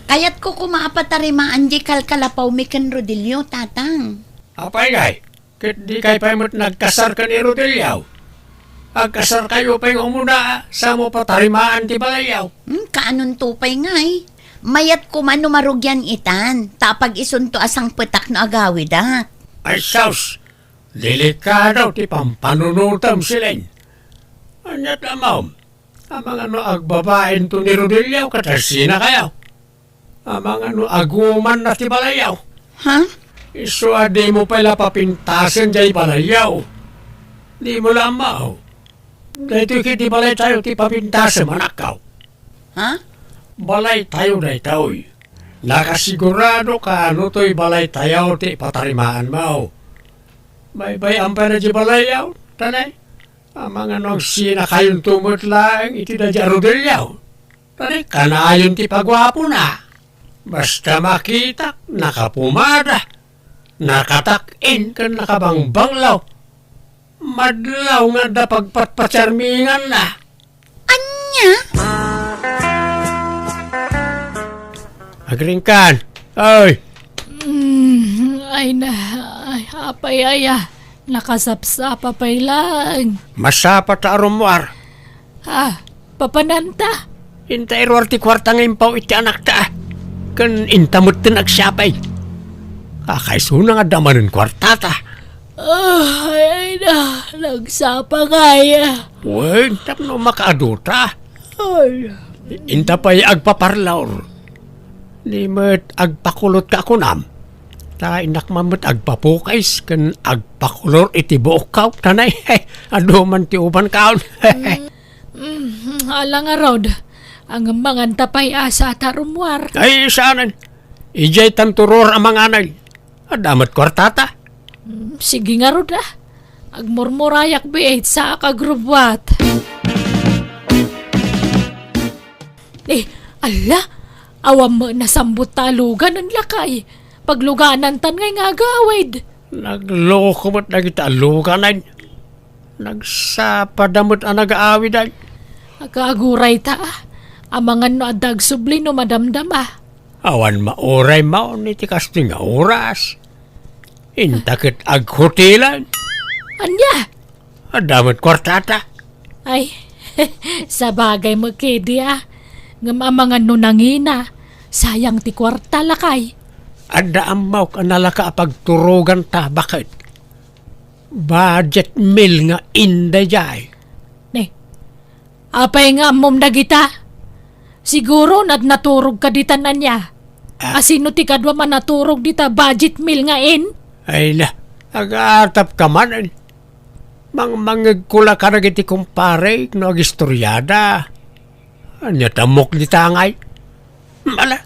Kayat ko kumaapatarimaan di kalkalapaw mi ken Rodelio, tatang. Apay gay, kit di kay pa'y mo't nagkasar ka ni Rodilio. Agkasar kayo pa'y umuna sa mo patarimaan ti balayaw. Kaanon tupay ngay. Mayat ko man numarugyan itan. Tapag isunto asang petak na agawid Ay saus, delikado ti pampanunutam sila'y. Anyat amaw, amang agbabaen to ni Rodilio katasina kayaw. Amang aguman na ti balayaw. Ha? Iso di mo pala papintasan jay balayaw. Di mo lamaw. Dahito kiti balay tayo ti papintasan manakaw. Ha? Balay tayo na itaoy. Nakasigurado ka ano to'y balay tayo ti patarimaan mo. Bay-bay ang pera di balayaw. Tanay, ang mga nang sina kayong tumutlang iti da jarudilyaw. Tanay, kanayon ti pagwapo na. Basta makita, nakapumada, nakatak-in kan nakabangbanglaw. Madlaw nga da pagpatpatsarmingan na. Anya? Agringkan, ay, Ay na, ay, apay aya. Nakasapsapa pa'y lang. masapa ta arumwar. Papananta. Hintay ruwar ti kwartang impaw iti anak ta. Kan intamot tin agsapay. Kakaisuna nga damanin kwartata. Ay na, nagsapa kaya. Uy, tapno makaaduta. Ay, Inta pa'y agpaparlaor. Limit agpakulot ka kunam. Ta inak mamut agpapukais kan agpakulor iti buokaw. Tanay, aduman ti uban kaon. alang arod. Ang mga tapay asa tarumwar. Ay, saanan. Ijay tanturor ang mga anay. Adamat kwartata. Sige nga rod agmurmurayak biit sa kagrubwat. Ala, awam mo nasambut talugan ang lakay. Pagluganan tan ngay nga agawid. Nagloko mo't nagitaluganan. Nagsapadamot ang nag-aawidan. Agaguray ta amangan no adag subli no madamdama. Awan mauray maon iti kasting nga oras. Intakit aghotelan. Anya? Adamat kwartata. Ay, sa bagay mo kedi ngam amangan no nangina. Sayang ti kwarta lakay. Ada amaw ka nalaka pagturugan ta. Bakit? Budget meal nga inday jay. Apay nga mom dagita. Siguro naturog ka ditanan niya. Asino ti kadwa man naturog dita budget meal nga in? Ay na, agatap ka man. Mangagkula ka na giti kumpare no agistoryada. Anya tamok di tangay. Mala,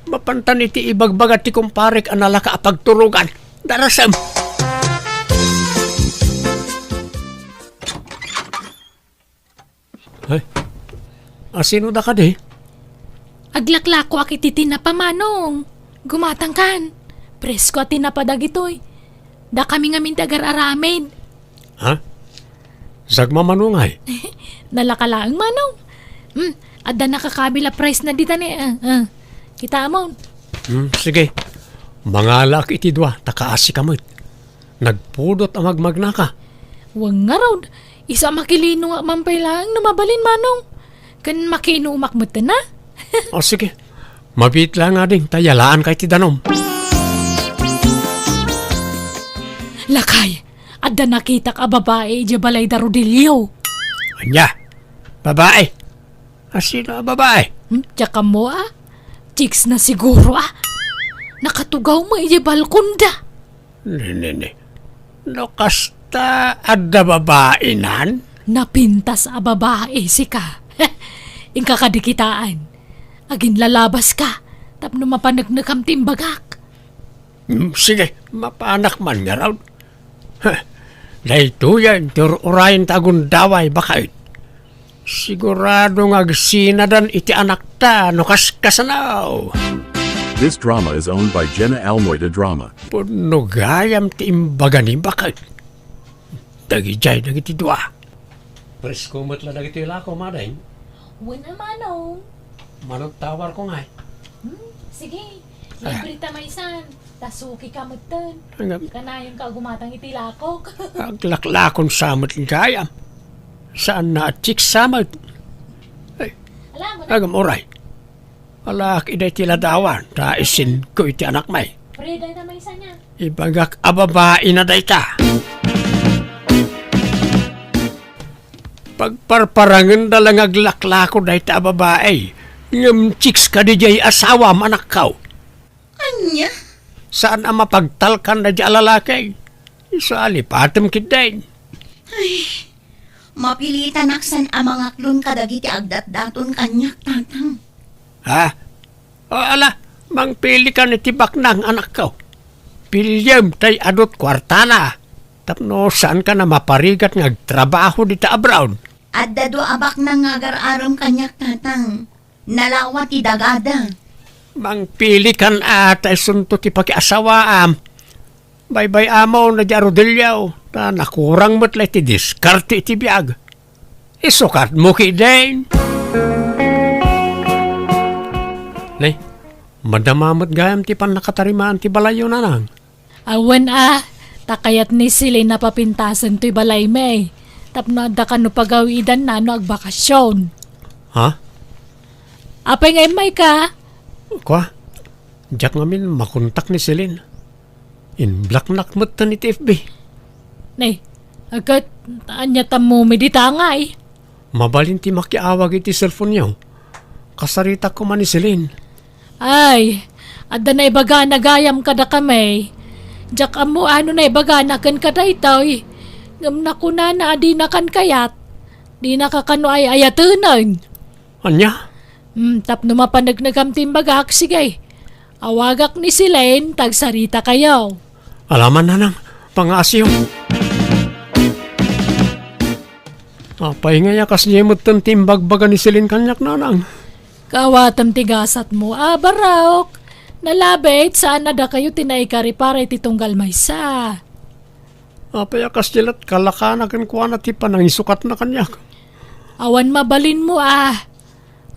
mapantan iti ibagbagat ti kumpare anala ka apagturugan. Darasam. Ay, asino da ka di? Aglaklako akiti tinapamanong. Gumatang kan. Presko at tinapadag ito'y. Da kami nga mintagar aramin. Ha? Sagmamanungay. Nalakalaang manong. Adda nakakabila price na dita ni. Kita mo. Sige. Mangalak iti dua, takaasi kamot. Nagpudot ang magmagnaka. Wang nga raw. Isa makilino nga mampay lang na mabalin manong. Kan makino umakmut na. O sige. Mabit lang nga ding tayalaan kay ti danom. Lakay. Adda nakita ka babae di balay da Rodilio. Anya? Babae? Asino ang babae? Tsaka mo Chicks na siguro Nakatugaw mo iya balkonda. Nene. No kasta adda babae nan? Napintas babae si ka. Ingka kadikitaan. Agin lalabas ka. Tapno mapanagnagam timbagak. Sige, mapanak man nga raw. Dahito yan, urayan tagundaway bakit? Sigurado nga sinadan iti anak ta, no kaskasanaw. This drama is owned by Jenna Almoida Drama. Puno gayam ti imbaga ni bakit? Dagijay dagiti dua. Presko matla dagiti lako maday. Wala manong. Manong tawar ko nga. Sige, libre ta maisan. Tasuki ka magtan. Kanayang ka gumatang itilakok. Aglaklakon samot ng gayam. Saan na at chicks samot? Alam mo na, Agam oray. Alak iday tiladawan. Taisin ko iti anak may. Freda na maisan niya. Ibagak ababain na day ta. Pagparparangan dalang aglaklako day ta ababae. Ngam chicks ka di jay asawa manak kaw. Anya? Saan ang mapagtalkan na di alalakay? Isa alipatam kidain. Mapilitan aksan ang mga klon kadagiti agdat-daton kanyak tatang. Ha? O ala, mangpili ka ni tibak ng anak ko. Pilyam tay adot kwartana. Tapno saan ka na maparigat ngagtrabaho dita abroad? At dado abak na nga agar-aram kanyak tatang. Nalawat idagada. Mangpili kan ata isunto ti pakiasawaam. Baybay amaw na di Rodilyaw. Ta nakurang mo't ti diskarte iti biag. Isukat mo kidain. Nay, madamamot gayam ti pan nakatarimaan ti balayo na nang. Awan takayat ni sila napapintasan to'y balay may. Tapno adda ka no pagawidan na no agbakasyon. Ha? Apay ngay may ka? Kwa? Diyak ngamin makontak ni Celine. In black nakmat na ni TFB. Nay, agad anya tamo medita ngay. Mabalin ti makiawag iti cellphone niyo. Kasarita ko man ni Celine. Ay, adda na ibaga nagayam kada kami. Diyak amo ano na ibaga nakan kada itoy. Ngam na kuna na adi na kan kayat. Di na kakano ay ayatunan. Anya? Tapno mapanagnagam timbagak, sige. Awagak ni Silen, tagsarita kayo. Alaman na nang pangasyo. Apay nga yakas niya mo timbagbaga ni Celine kanyak na nang. Kawatam tigasat mo, barok. Nalabit, saan na da kayo tinaikari para ititunggal maysa. Apay yakas nilat kalakanagan ko na ti panangisukat na kanyak. Awan mabalin mo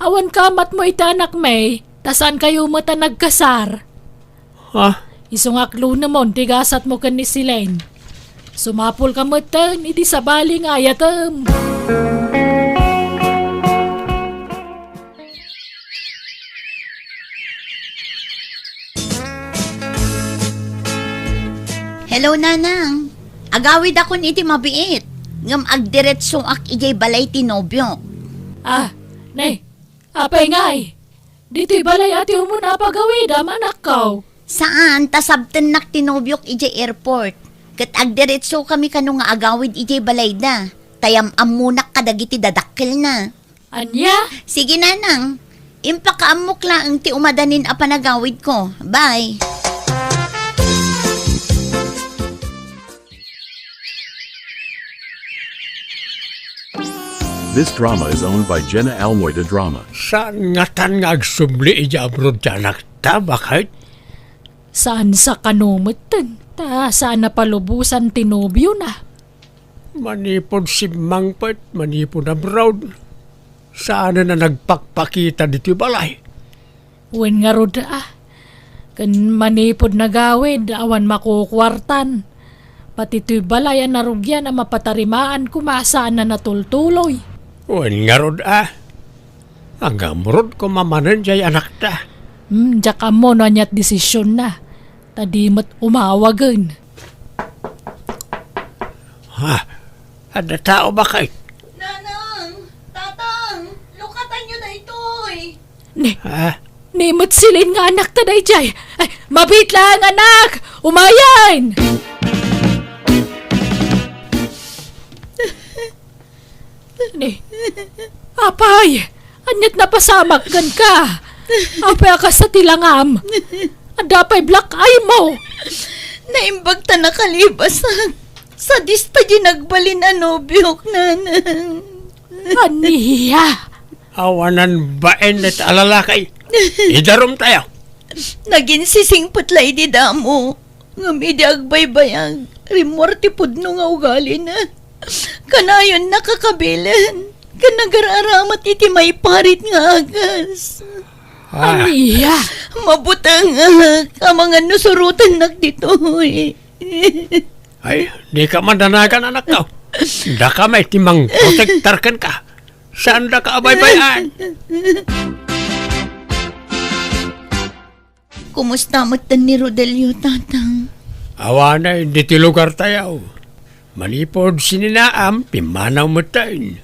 Awan kamat mo itanak may, tasan kayo mata nagkasar. Ha? Isungaklo namon, tigasat mo kan ni Silen. Sumapol ka matan, idi sa baling ayatam. Hello, nanang. Agawid akon iti mabiit. Ngam agdiretso ak ijay balay ti nobyo. Nay, apay ngay. Dito'y balay ati umuna pagawid, anak ko. Saan? Tasabten nak tinobyok ijay airport. Kat agdiretso kami kano nga agawid ijay balay da. Tayam amunak kadagiti dadakkel na. Anya? Sige, nanang. Impakaamok lang ti umadanin a panagawid ko. Bye. This drama is owned by Jenna Almoida Drama. Saan nga tan nga agsubli ija abroad tiyanak ta? Bakit? Saan sa kanumutan? Saan na palubusan tinubyo na? Manipod si Mangpet, manipod abroad. Saan na nagpakpakita dito balay? Wen nga rod Kan manipod na gawid, awan makukwartan. Pati to'y balay ang narugyan ang mapatarimaan kumasaan na natultuloy. Wen nga rod Hanggang murod ko mamanan jay anak ta. Diyak mo na niya't desisyon na. Tadimat umawagan. Ha? Ada tao ba kay? Nanang! Tatang! Lukatan nyo na ito'y! Ha? Nimot silin nga anak ta day jay. Ay, mabit lang anak! Umayan! Apay! Anyat na pasamag kan ka! Apay ka sa tilangam! Adapay black eye mo! Naimbag ta nakalibasan. Sa dista di nagbalin anobyok, nanang. Aniya! Awanan baen at alalakay. Idarom tayo. Naging sisingput lay di damo. Ngamidi agbaybayag. Rimorti pudno nga ugali na. Kanayon nakakabilan. Kanag-aramat iti may parit nga agas. Aniya! Mabutang ang mga nusurutan nagdito. Ay, di ka mandanagan anak ko. Da ka may timang protektarkan ka. Saan da ka abay-bayan? Kumusta matan ni Rodelio, tatang? Awanay, di ti lugar tayo. Manipod sininaam, pimanaw mo tayo.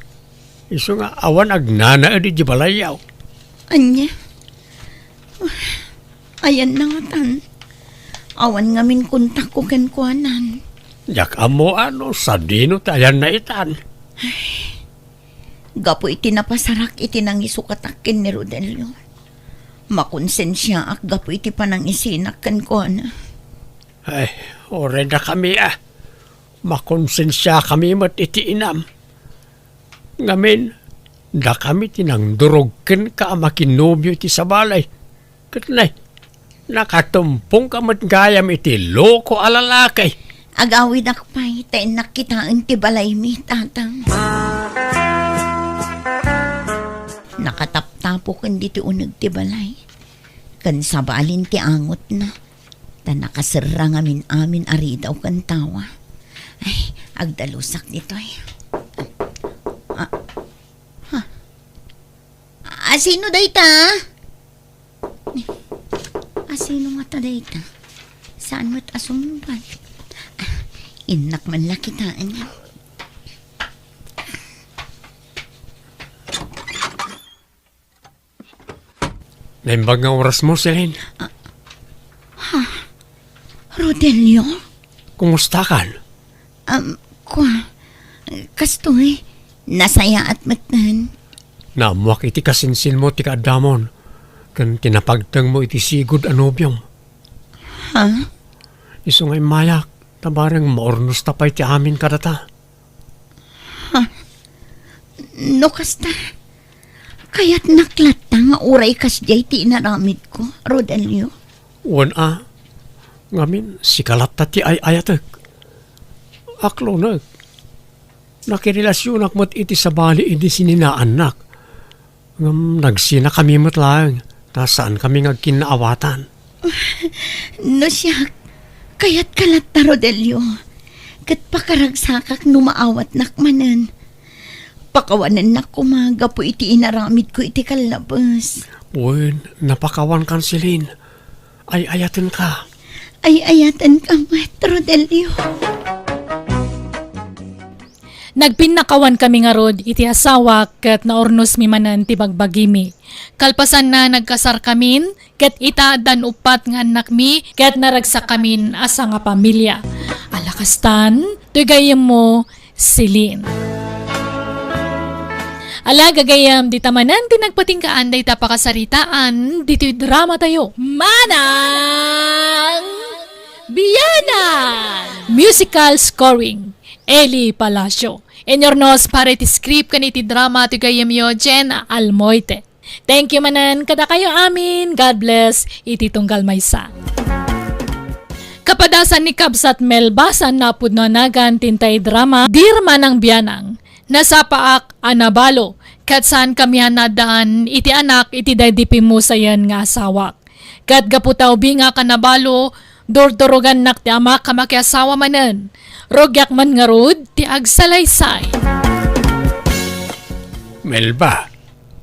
Iso nga awan agnana di di balayaw. Anya? Ayan na nga tan. Awan nga min kontak ko kenkwanan. Jak amo sa dino tayan na itan. Gapo iti napasarak iti nang isukatakin ni Rodelio. Makonsensya ak gapo iti panang isinak kenkwana. Ay, ore na kami makonsensya kami mat iti inam. Ngamin, da kami tinang durogken ka makinobyo iti sabalay. Katnay, nakatumpong ka mat gayam iti loko alalakay. Agawid akpay, tayo nakitaan ti balay mi, tatang. Nakataptapo kan dito unag ti balay. Kan sabalin ti angot na. Ta nakasira ngamin amin ari daw kan tawa. Ay, agdalusak dito ay. Asino dayta? Asino nga ta dayta? Saan mo't asumban? Inak man lakitaan niya. Naimbag nga oras mo, Celine. Rodelio? Kumusta kan? Kastoy, nasaya at matan. Naamuak iti kasinsin mo ti kaadamon. Kan kinapagtang mo iti sigod anobyong. Ha? Iso ngay mayak, tabarang maornos tapay ti amin kadata. No kasta. Kaya't naklata nga uray kas jay ti inaramid ko, Rodelio. Wan ngamin si kalata ti ayatek. Aklo nakirelasyonak mo't iti sabali iti sininaanak. Nagsina kami mo't lang, nasaan kami ngagkinaawatan. No siya, kaya't kalata, Rodelio. Kat pakaragsakak numaawat nakmanan. Pakawanan na kumaga po iti inaramid ko iti kalabas. Wan, napakawan kan Celine. Ay ayaten ka. Ay ayatan ka, Rodelio. Nagpinakawan kami nga rod iti asawa ket naornos mi manan ti bagbagimi. Kalpasan na nagkasar kamin ket itaadan upat nga anak mi ket naragsak kamin asa nga pamilya. Alakastan, tuy gayem mo, Celine. Ala gagayam di tamanan tinagpatingkaan day tapakasaritaan dito'y drama tayo. Manang Biyanan! Musical scoring, Eli Palacio. Enyornos para iti script kaniti drama ti gayam yo Jen Almoite. Thank you manan kada kayo amin. God bless iti tunggal maysa. Kapadasan ni Kabsat Melbasan na pudnonagan tintay drama Dirma ng Biyanang. Nasapaak anabalo kat saan kami nadaan iti anak iti daydipi mo sayan nga asawak. Kat gaputaw binga kanabalo dordorogan nak ti ama kamakiasawa manen. Rogyak man nga rod ti agsalaysay. Melba,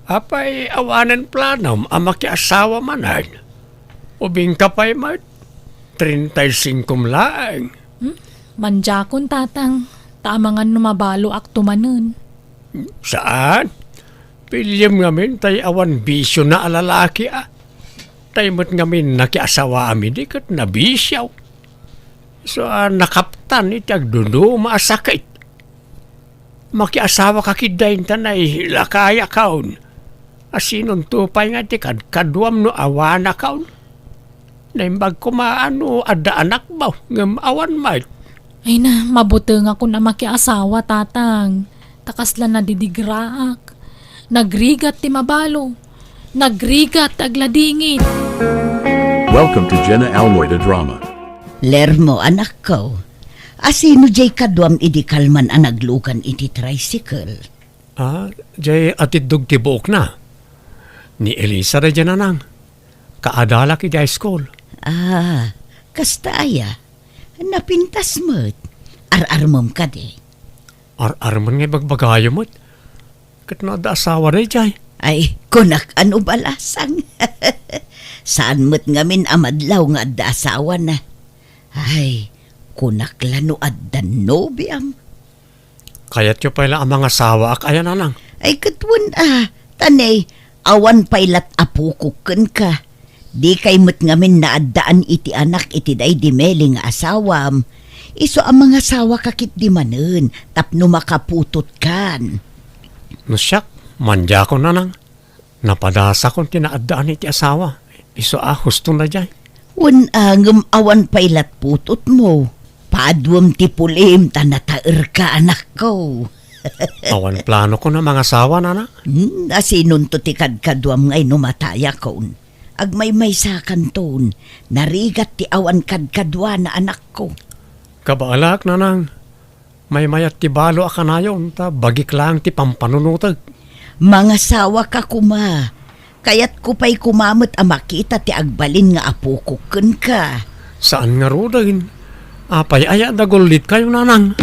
apay awanan planom amakiasawa manan. Ubing kapay mat, 35 laang. Manjakon tatang, tamangan numabalo akto manen. Saan? Pilyam ngamin tay awan bisyo na alalaki Tay mo't ngamin nakiasawa amin di kat nabisyaw. So nakaptan itag duno maasakit. Makiasawa kakidayin tanay lakaya kaon. Asinon tupay nga ti kadwam no awana kaon. Naimbag kumaano adda anak ba ngam awan might. Ay na, mabuteng ako na makiasawa tatang. Takaslan na didigraak. Nagrigat ti mabalo. Nagrigat agladingit. Welcome to Jenna Almoida Drama. Lermo, anak ko. Asino jay kadwam idi kalman anaglukan iti tricycle? Jay atidog ti buok na. Ni Elisa ra dyan anang. Kaadala ki di high school. Kastaya. Napintas mo't. Ar-armom ka di. Ar-arman nga bagbagayo mo't. Kat nada asawa rin jay. Ay, kunak ano balasang. Saan mo't ngamin amadlaw nga adda asawa na. Ay, kunak lano adda nobiam. Kaya't yung pala ang mga asawa ak ayan anang. Ay, katwan tanay, awan pailat apukukan ka. Di kay mo't ngamin na addaan iti anak iti day di meling asawam. Iso ang mga asawa kakit di manen, tapno makaputot kan. Nasyak, manja ko na nang. Napadasa kong tinaadaan iti asawa. Iso husto na jay. Wan angam awan pailat putot mo. Padwam ti pulim tanataer ka anak ko. Awan plano ko na mga asawa, nana. Asinon to ti kadkadwam ngay numataya kon. Agmay sa kanton, narigat ti awan kadkadwa na anak ko. Kabaalak, nanang. May mayat ti balo akanayon, ta bagik lang ti pampanunutag. Mga sawa ka kuma, kayat ko pa'y kumamot a makita ti agbalin nga apukukken ka. Saan nga rudahin? Apay aya dagulit kayo, nanang.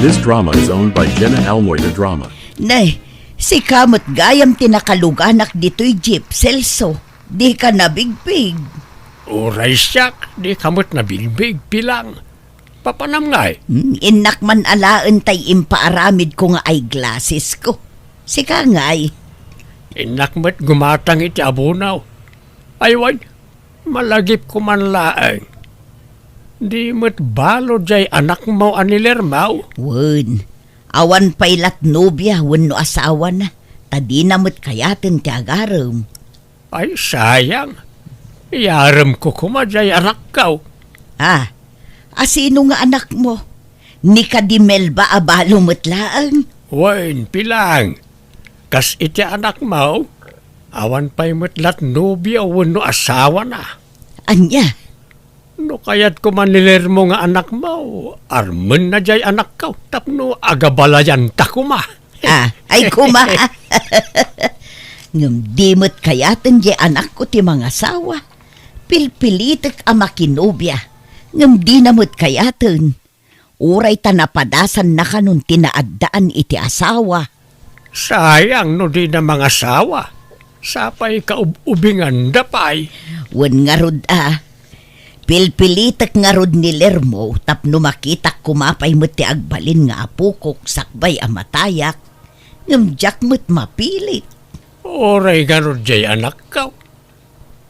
This drama is owned by Jenna Almoida Drama. Nay, si kamot gayam tinakaluganak dito'y Jeep Celso. Di ka nabigbig. Uray siyak, di kamot na bilbig pilang. Papanam nga eh. Inak man alaan tay impaaramid ko nga eyeglasses ko. Sika nga'y. Inakmat gumatang iti abunaw. Aywan, malagip ko man laang. Di mo't balo jay anak mo anilermaw. Wen, awan pailat nobya wenno asawa na. Tadi na mo't kayatin ti agaram. Ay sayang. Iyaram ko kumadjay anak kaw. Asino nga anak mo? Ni Kadimel ba abalo mo't laang? Wen, pilang. Kas iti anak mo, awan pa'y matlat nobya wano asawa na. Anya? No kayat ko maniler mo nga anak mo, armen na jay anak kaw, tapno agabalayan ta kuma. Ay kuma. Ngam di mo't kayatin di anak ko ti mga asawa. Pilpilitek a makinobya. Ngam di na mo't kayatin. Uray ta napadasan na kanun tinaaddaan iti asawa. Sayang no di na mga asawa. Sapay kaubingan dapay. Wen nga rod Pilpilitek nga rod ni Lermo tapno makita kumapay mo't ti agbalin nga apukok sakbay a matayak. Ngam jak mo't mapilit. Oray ganun jay anak kaw.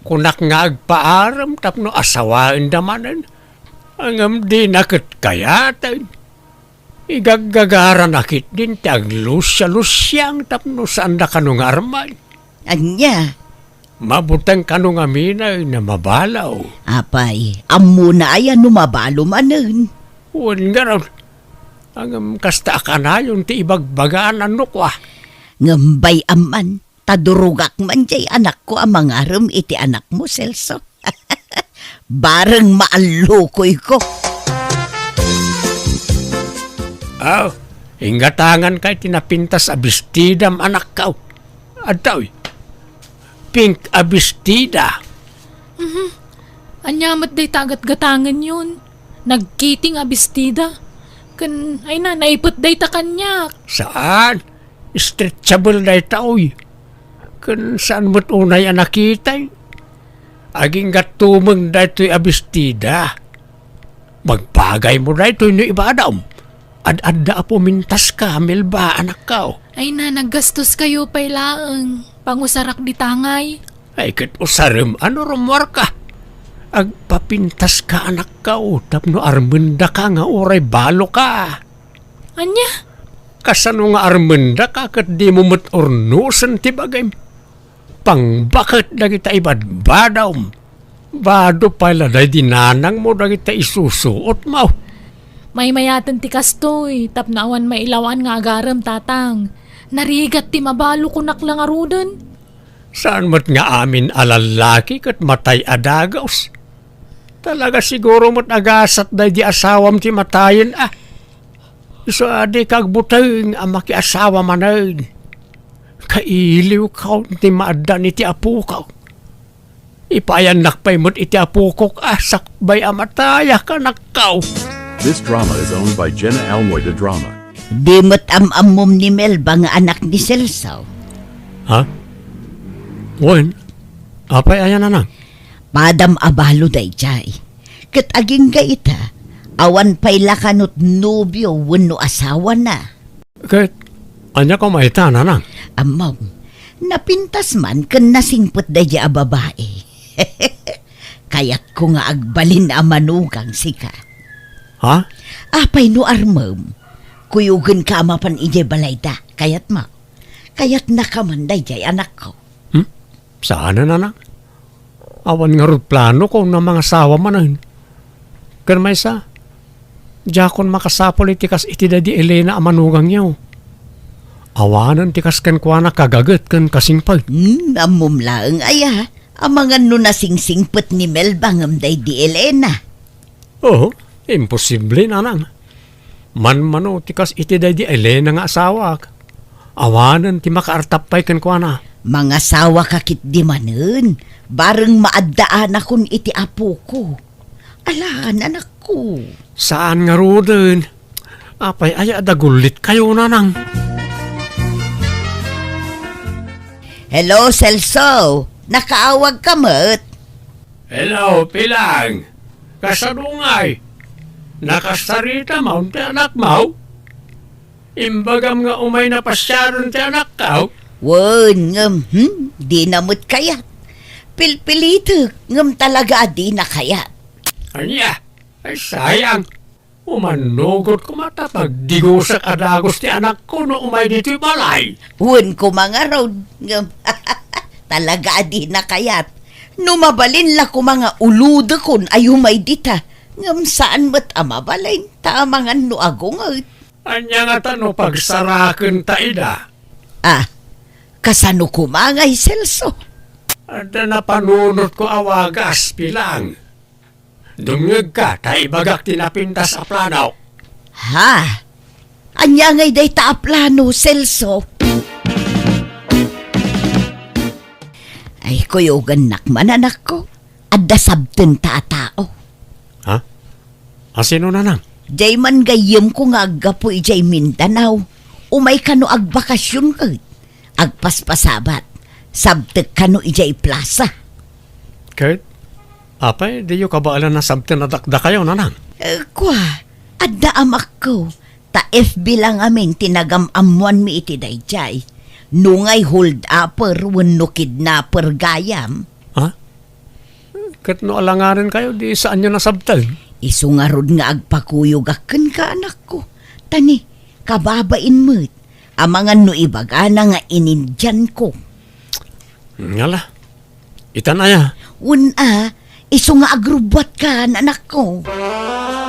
Kunak nga agpaaram tapno asawaan damanan. Angam di nakit kayatan. Igaggagara nakit din ti aglusya-lusyang tapno saan da kanong arman. Anya? Mabutang kanong aminay na mabalaw. Apay, ammo na ayan numabalo manen. Wan nga raw. Angam kasta ka na yung ti ibagbagaan ano ko Ngambay aman, tadurugak man jay anak ko ang mangaram iti anak mo, Celso. Bareng maalukoy ko. Ingatangan kay tinapintas abistidam anak kaw. Adaw, pink abistida. Anyamat day tagat gatangan yun. Nagkiting abistida. Ay na, naipot day ta kanyak. Saan? Stretchable na itaoy. Kan saan mo't unay anakitay? Aging gatumang na ito'y abistida. Magpagay mo na ito'y no ibadaw. Ad-adda po mintas ka, Melba, anak ka. Ay na, naggastos kayo pa'y laang. Pangusarak di tangay. Ay, kat usarim, ano rumwar ka? Agpapintas ka, anak ka, tapno armenda ka nga oray balo ka. Anya? Kasano nga armenda ka, kat di mo mat-ornusan ti bagay. Pang bakit na kita ibad-badaw. Bado pala na dinanang mo na kita isusuot mo. May mayatan ti kastoy, tapnaawan mailawan nga agaram tatang. Narigat ti mabalo kunak lang arudan. Saan mo't nga amin alalaki kat matay adagaws? Talaga siguro mo't agasat na di asawam ti matayin So adi kagbutang ang makiasawa manayin. Kailiw ka ti maadan iti apu ka. Ipayanak pa'y mo't iti apu ko sakbay amataya ka nakaw. This drama is owned by Jenna Almoida Drama. Di mo't amamom ni Melba nga anak ni Celso. Ha? Wen? Apay ayan na. Padam abalo day jay. Kat aging gaita, awan pa'y lakanot nobyo wenno asawa na. Kat, anya ko maita na. Amaw, napintas man kan nasingpot day a babae. Kayat ko nga agbalin a manugang sika. Ha? Apay no armam, kuyugan ka mapan ije balayda, kayat ma. Kayat nakamanday jay anak ko. Saan na? Awan nga rod plano ko na mga sawa manan. Kan may sa, Jakon makasapol itikas iti dadi Elena amanugang niyo. Awanan tikas kan kuana kagaget kan kasingpag. Amom laeng aya. Amangan no nasingsingpet ni Melba ngam day di Elena. Oo, imposible nanang. Man-mano tikas iti dadi Elena nga asawa. Awanan ti makaartapay kan kuana. Mga sawa kakit di manen. Bareng maaddaan akon iti apo ko. Alaan anak ko. Saan nga roden? Apay aya dagulit kayo nanang. Hello, Celso. Nakaawag ka mat. Hello, Pilang. Kasadungay. Nakasarita mo ti anak mo? Imbagam nga umay na pasyaron ti anak ka? Wan, di namot kayat. Pilpilitek, ngam talaga di na kayat. Anya, ay sayang. Umanugot ko matapag digo sa kadagos ti anak ko no umay dito'y balay. Wan ko mga road, ngam talaga di na kayat. Numabalin la ko mga uluda kon ayumay dita. Ngam saan mat amabalin, tamangan no agong. Anya nga tano pagsaraken ta ida. Kasano ko mangay, Celso? Ada na panunot ko awagas, Pilang. Dungeg ka, taibagak tinapintas sa planaw. Ha? Anya ngay day taaplano, Celso? Ay, kuyogan nakman anak ko. Adda sabten tao. Ha? Asino na nang? Jay man gayem ko nga agapo ijay Mindanao. Umay kano agbakasyon ka. Agpaspasabat. Sabtek kano ijay plaza. Kurt, apay, di yu kabaalan na sabten na dakda kayo, nanang. Kwa, adda amak ko. Ta FB lang amin tinagamamuan mi iti dayjay. Nungay hold upper wenno kidnapper gayam. Ha? Kurt, no alangarin kayo, di saan nyo nasabtan? Isungarod nga agpakuyog aken ka anak ko. Tani, kababain mo't. Amangan no ibaga na nga inindyan ko. Ngala, itanaya. Una, iso nga agrubot ka anak ko.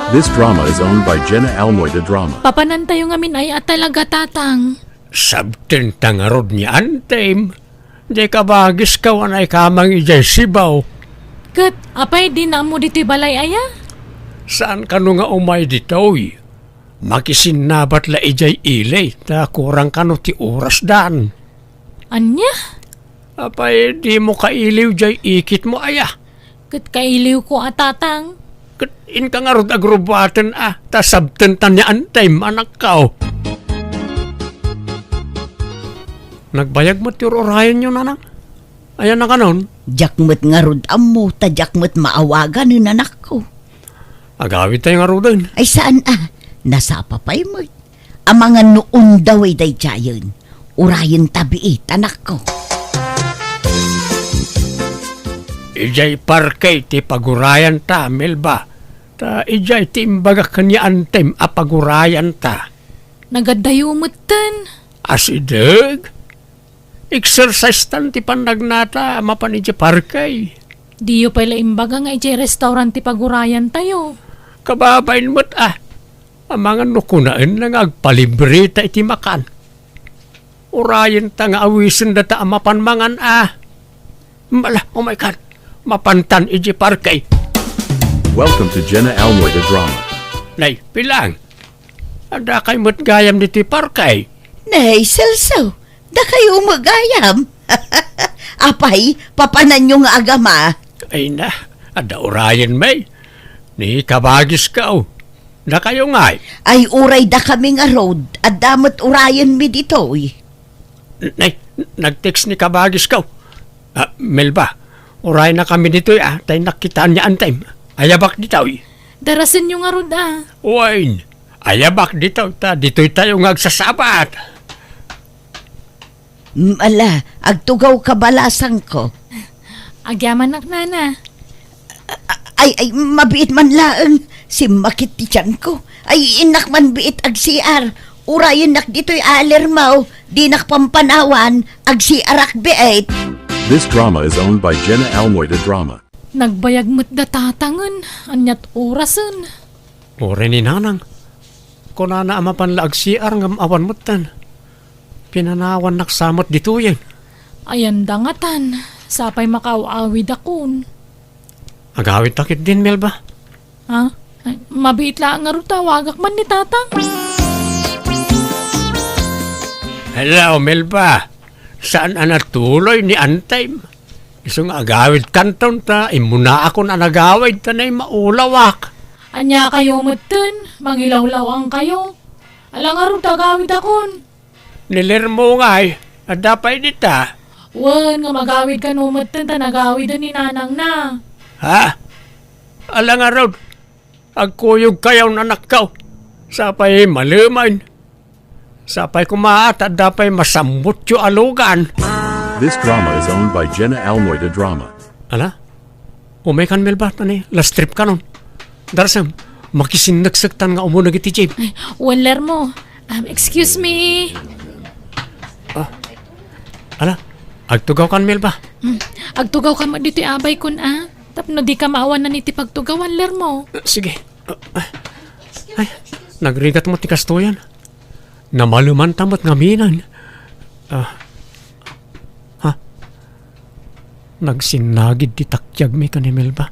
This drama is owned by Jenna Almoy the Drama. Papanan tayo ngamin ay at talaga tatang. Sabten tangarod ni Antime. Di kabagis ka wanay kamang ijay sibaw. Kat, apay di na mo dito'y balay aya? Saan ka no nga umay ditoy? Makisinabat la ijay ilay, ta kurang kano ti oras daan. Anya? Apay, di mo kailiw jay ikit mo aya. Kat kailiw ko at tatang. Kat in ka nga rod agrubatan ta sabten tan ni Antime, anak ka. Nagbayag mo ti orayan nyo, nanang? Ayan na kanon. Jakmet nga rod amo, ta jakmet maawagan ni anak ko. Agawit tayo nga rodin. Ay saan Nasa papay mo. Amangan noon daw ay dayjayon. Urayan tabiit, anak ko. Ijay parkay ti pagurayan ta, Melba. Ta ijay ti imbaga kanya Antime apagurayan ta. Nagadayumutan. Asideg? Exercise tan ti pandagnata mapan ijay parkay. Diyo pala imbaga nga ijay restaurant ti pagurayan tayo. Kababain mo't amangan no kunaan lang agpalibre ta iti makan. Urayan ta nga awisin data amapan mangan Mala, oh my God, mapantan iji parkay. Welcome to Jenna Almoy the Drama. Nay, Pilang, ada kay mo't gayam diti parkay. Nay, Celso, da kayo magayam. Apay, papanan nyo nga agama. Ay na, ada urayan may. Ni kabagis ka Da kayo ngay. Ay uray da kami nga road, at damot urayan mi dito. Nay, nag-text ni kabagis ka. Melba, uray na kami dito tayo nakitaan niya Antime. Ayabak dito. Darasin nyo nga rod Wine, ayabak dito dito'y tayo ngagsasabat. Ala, agtugaw kabalasang ko. Agyaman nak nana. Ay, mabiit man laeng. Si makit ti tiyan ko. Ay, inak man biit ag CR. Urayan nak dito'y alermaw. Di nakpampanawan ag CR ak biit. This drama is owned by Jenna Almoy the Drama. Nagbayag mo't da tatangan. Anyat orasan. Ore ni nanang. Kung na amapanlaag siar ngam awan mutan. Pinanawan naksamot dito yan. Ayan dangatan. Sapay makaawawid akon. Agawit takit din, Melba. Ha? Ay, mabiit lang nga ro tawagak man ni tatang. Hello, Melba. Saan anatuloy ni Antay? Isang agawid kanton ta, imuna ako na nagawid ta na maulawak. Anya kayo muten, mangilawlawang kayo. Alang nga ro tagawid akon. Nilirmo nga at dapay dita. Wan nga magawid ka no meten ta nagawid ni nanang na. Ha? Alang nga raw, agkuyog kayaw na nakaw. Sapay maluman. Sapay kumaat at dapay masambot yung alugan. This drama is owned by Jenna Almoida Drama. Ala? Umay kan Melba, tani, last trip ka nun. Darasam, makisinagsagtan nga umunag iti Jib. Wanler mo. Excuse me. Ala, agtugaw kan Melba. Agtugaw ka mo dito abay kun Tapno di ka maawan na niti pagtugawan ler mo. Sige. Ay, nagrigat mo ti kastoyan. Namaluman tamot ngaminan. Nagsinagid ti takyag mi kanimel ba?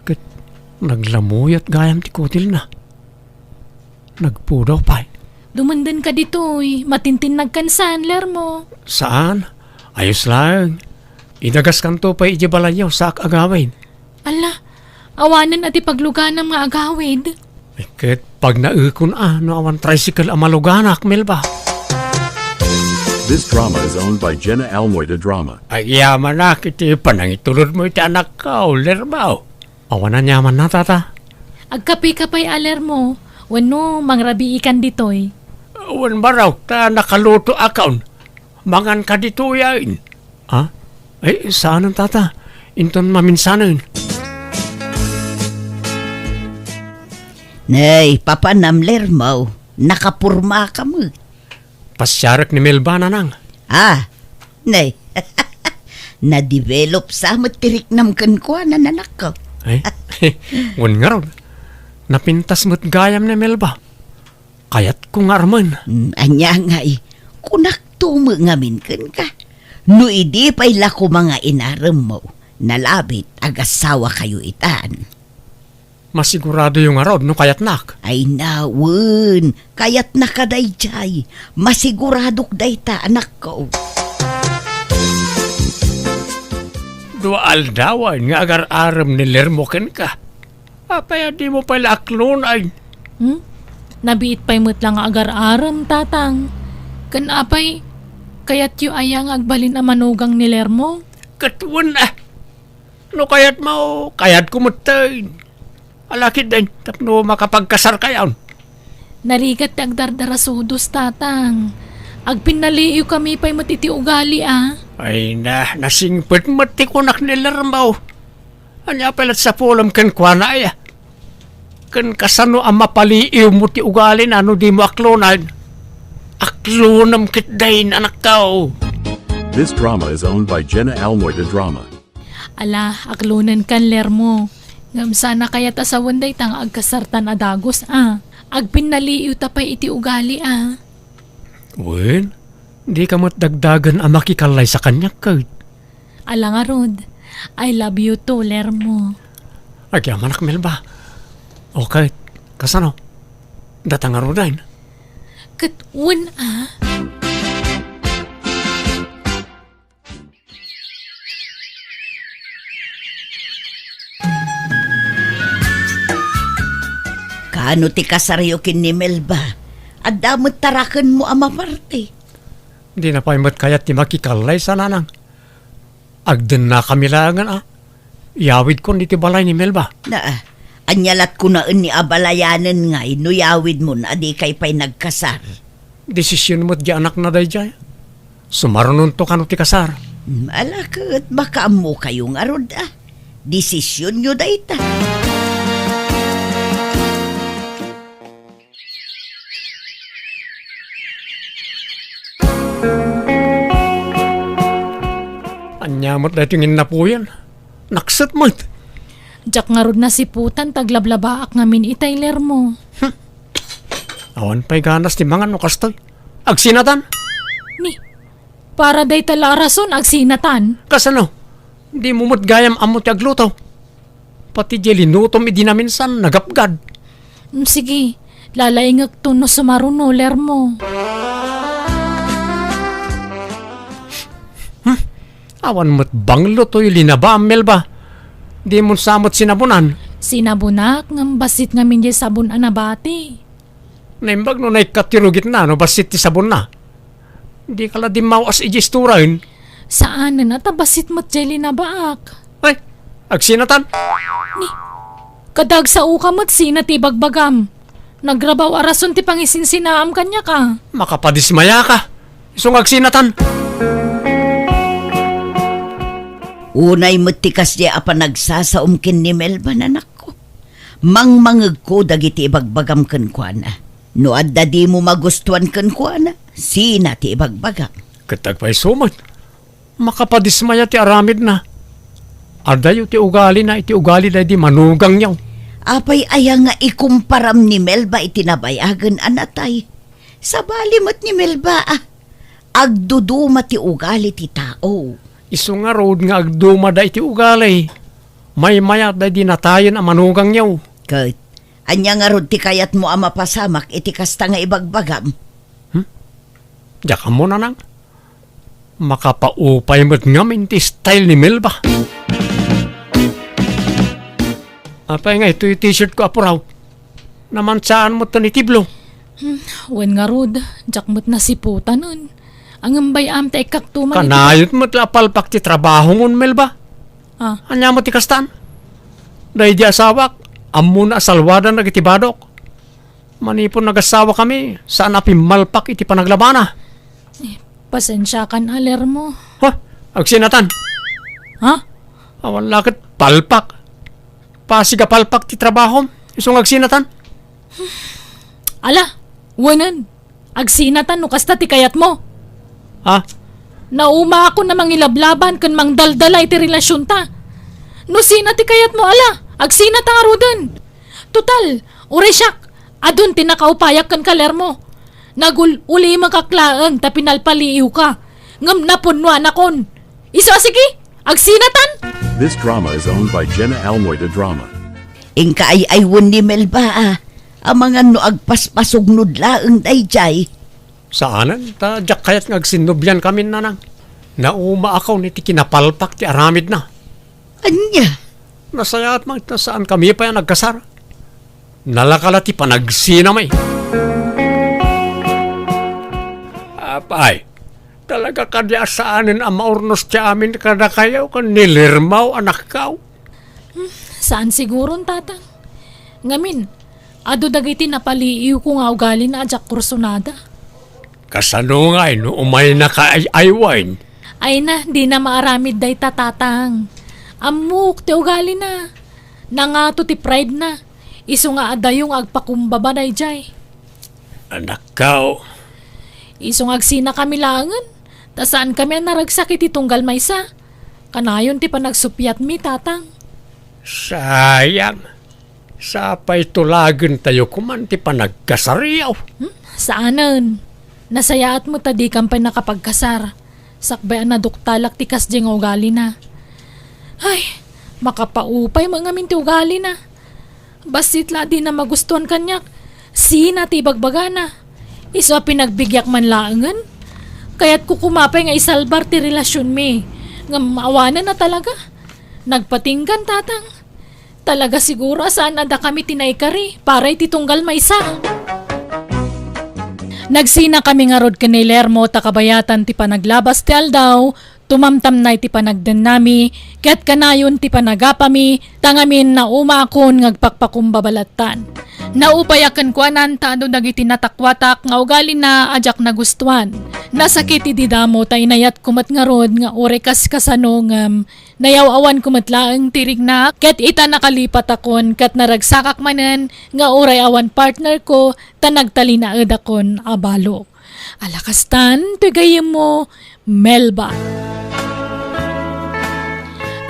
Kat naglamuyat gayam ti kutil na. Nagpudaw pa. Dumandan ka dito matintin nagkansan ler mo. Saan? Ayos lang. Idagas kanto pa ijibalayaw sa agawin. Ala, awanan at ipagluganam nga agawid. Ket pag naukon no awan tricycle amaluganak melba. This drama is owned by Jenna Almoida Drama. Ay yaman na kiti panangitulod mo iti anak ka lerbaw. Awan na yaman na tata. Agkapi-kapay aler mo. Wano mangrabi ikan ditoy. Awan baraw ta nakaluto akaun. Mangan ka dito yain. Ha? Ay saan ang tata? Inton maminsanan. Nay, papanamler mo. Nakapurma ka mo. Pasyarak ni Melba na nang. Nay. Na-develop sa matirik namkan ko na nanak ko. Ay, wan nga ron. Napintas mo't gayam ni Melba. Kayat kong arman. Anya nga kunak tumo ngamin kan ka. No idi pa'y lako mga inaram mo. Nalabit agasawa kayo itaan. Masigurado yung arod no kayat nak. Ay nawun, kayat nakadayjay. Masiguradok dayta anak ko. Dua aldawan nga agar-aram ni Lermoken ka. Apaya di mo pala aklon ay. Nabiit pa'y mo't lang agar-aram tatang. Kan apay, kayat yu ayang agbalin a manugang ni Lermo. Katuan na. No kayat mo, kayat kumutay. Alakit din, tapno makapagkasar kayaon. Narigat agdardarasudos tatang. Agpinaliyo kami pa'y matiti ugali Ay na, nasingpit mati ko nak ni Lermo. Anya palat sa pulam kan kwa na ay. Kan kasano ang mapaliiw mo ti ugali na no di mo aklonan. Aklonam kitdain anak tao. This drama is owned by Jenna Almoida Drama. Ala, aklunan kan Lermo. Ngam sana kaya tasawan day tang agkasartan adagos Agpinaliyo tapay iti ugali Wen, di ka mo't dagdagan ang makikalay sa kanya kag. Ala nga Rod, I love you too, Lermo. Agyamanak Melba. Okay, kasano? Datang arudain. Katun Kano ti kasaryokin ni Melba? At damot tarakan mo ang maparte. Di na pa imot kayat ti makikalay sa nanang. Agden na kami langan Yawid ko ti balay ni Melba. Anyalat ko na ni abalayanan nga, nuyawid mo na di kay pa'y nagkasar. Desisyon mo't di anak na day jay. Sumarunon to kano ti kasar. Alakot, baka mo kayong arod Desisyon nyo dayta. Anyamot dahil tingin na po yan. Naksat mo't. Jak nga rod na siputan taglablabaak ngamin itayler mo. Awan pa'y ganas ti mga nukastoy. Agsinatan? Ni, para day tala rason agsinatan. Kasano? Di mo gayam amo ti agluto. Pati jelinutom idinaminsan nagapgad. Sige, lalaingag to no sumarunoler mo. Awan mo't banglo to'y linabamel ba? Di mo samot sinabunan. Sinabunak ngam basit ngamin di sabon anabati. Naimbag no naikatirugit na no basit ti sabon na. Di kala di mawas ijisturain. Saan na tabasit mo't jeli na baak? Ay, agsinatan. Kadag sa uka mo't sinat ibagbagam. Nagrabaw arason ti pangisinsinam kanya ka. Makapadismaya ka. Isong agsinatan. Unay matikas di apa nagsasaom kin ni Melba nanak ko. Mangmangag ko dagiti ibagbagam ken kuana. No adda di mo magustuhan ken kuana, sina ti ibagbagam. Katagpay sumot. Makapadismaya ti aramid na. Ardayo ti ugali na iti ugali na di manugang yaw. Apay aya nga ikumparam ni Melba itinabayagan anatay. Sabali mo't ni Melba agduduma ti ugali ti tao. Iso nga road nga agduma da iti ugali. May mayat da di natayan ang manugang yaw. Kat, anya nga rod ti kayat mo ama pasamak iti kasta nga ibagbagam. Diyak mo na nang. Makapaupay mo't ngamin ti style ni Melba. Apay nga ito yung t-shirt ko apuraw. Namansaan mo ito ni Tiblo. Wen nga rod, jak mo't nasiputan nun. Ang ambay am ta ikaktuman. Kanayot mo't lapalpak ti trabaho ngun Melba. Ah, Anya mo ti kastan. Dahil di asawak, amo na asalwadan na kitibadok. Manipon nag-asawa kami, saan apimalpak iti panaglabana. pasensya kan aler mo. Ha? Agsinatan. Ha? Awan lakit palpak. Pasiga palpak ti trabaho. Isong agsinatan. Ala, wanan. Agsinatan no kasta ti kayat mo. Ha? Nauma ako na mangilablaban kan mangdaldalay ti relasyon ta. No sina ti kayat mo ala, agsinat ang arudan. Total, uresyak, adun tinakaupayak kan kaler mo. Uli makaklaang ta pinalpaliiw ka. Ngam napunwa nakon. Isa sige, agsinatan. This drama is owned by Jenna Almoida Drama. Ingka ay aywon ni Melba ang mga no agpaspasugnod laeng dayjay. Saanan? Ta jak kayat ngagsinubyan kami nanang. Nauma akaw ni ti kinapalpak ti aramid na. Anya? Nasayaat mang saan kami pa yan nagkasar. Nalakala ti panagsinamay. Apay, talaga kadya saanin ang maurnos ti amin kada kayaw kan nilirmaw anak kaw. Saan sigurong tatang? Ngamin, ado dagiti napaliiw ko nga ugali na ajak kursunada. Kasano nga no umay na kaaywain. Ay na, di na maaramid day tatatang. Amok, ti ugali na. Nangato ti pride na. Iso nga adayong agpakumbaba day jay. Anak kaw. Iso nga agsina kami langan. Ta saan kami naragsakit itunggal maysa. Kanayon ti panagsupyat mi tatang. Sayang. Sapay tulagan tayo kuman ti panagkasariyaw. Saanan? Nasayaat mo tadi kampay nakapagkasar. Sakbayan na duktalak ti kasdi nga ugali na. Ay, makapaupay mga minti ugali na. Basit la di na magustuhan kanyak. Sina ti bagbaga na. Iso pinagbigyak man laangan. Kaya't kukumapay nga isalbar ti relasyon mi. Nga maawanan na talaga. Nagpatinggan tatang. Talaga siguro saan ada kami tinaykari para ititunggal maysa. Nagsina kami nga rod kanilermo takabayatan ti panaglabas ti aldaw, tumamtam na ti panagdan nami, ket kanayon ti panagapami, tangamin na umakon ngagpakpakumbabalatan. Naupayakan ko anan tado dagiti natakwatak nga ugali na ajak na gustuan. Nasakit ti didamo tay nayat kumat nga rod nga orekas kasano ngam nayaw-awan kumatlaang tirig na ket ita nakalipat akon ket naragsakak manen nga oray awan partner ko tanagtalinaed akon abalo. Alakastan, pigayem mo, Melba.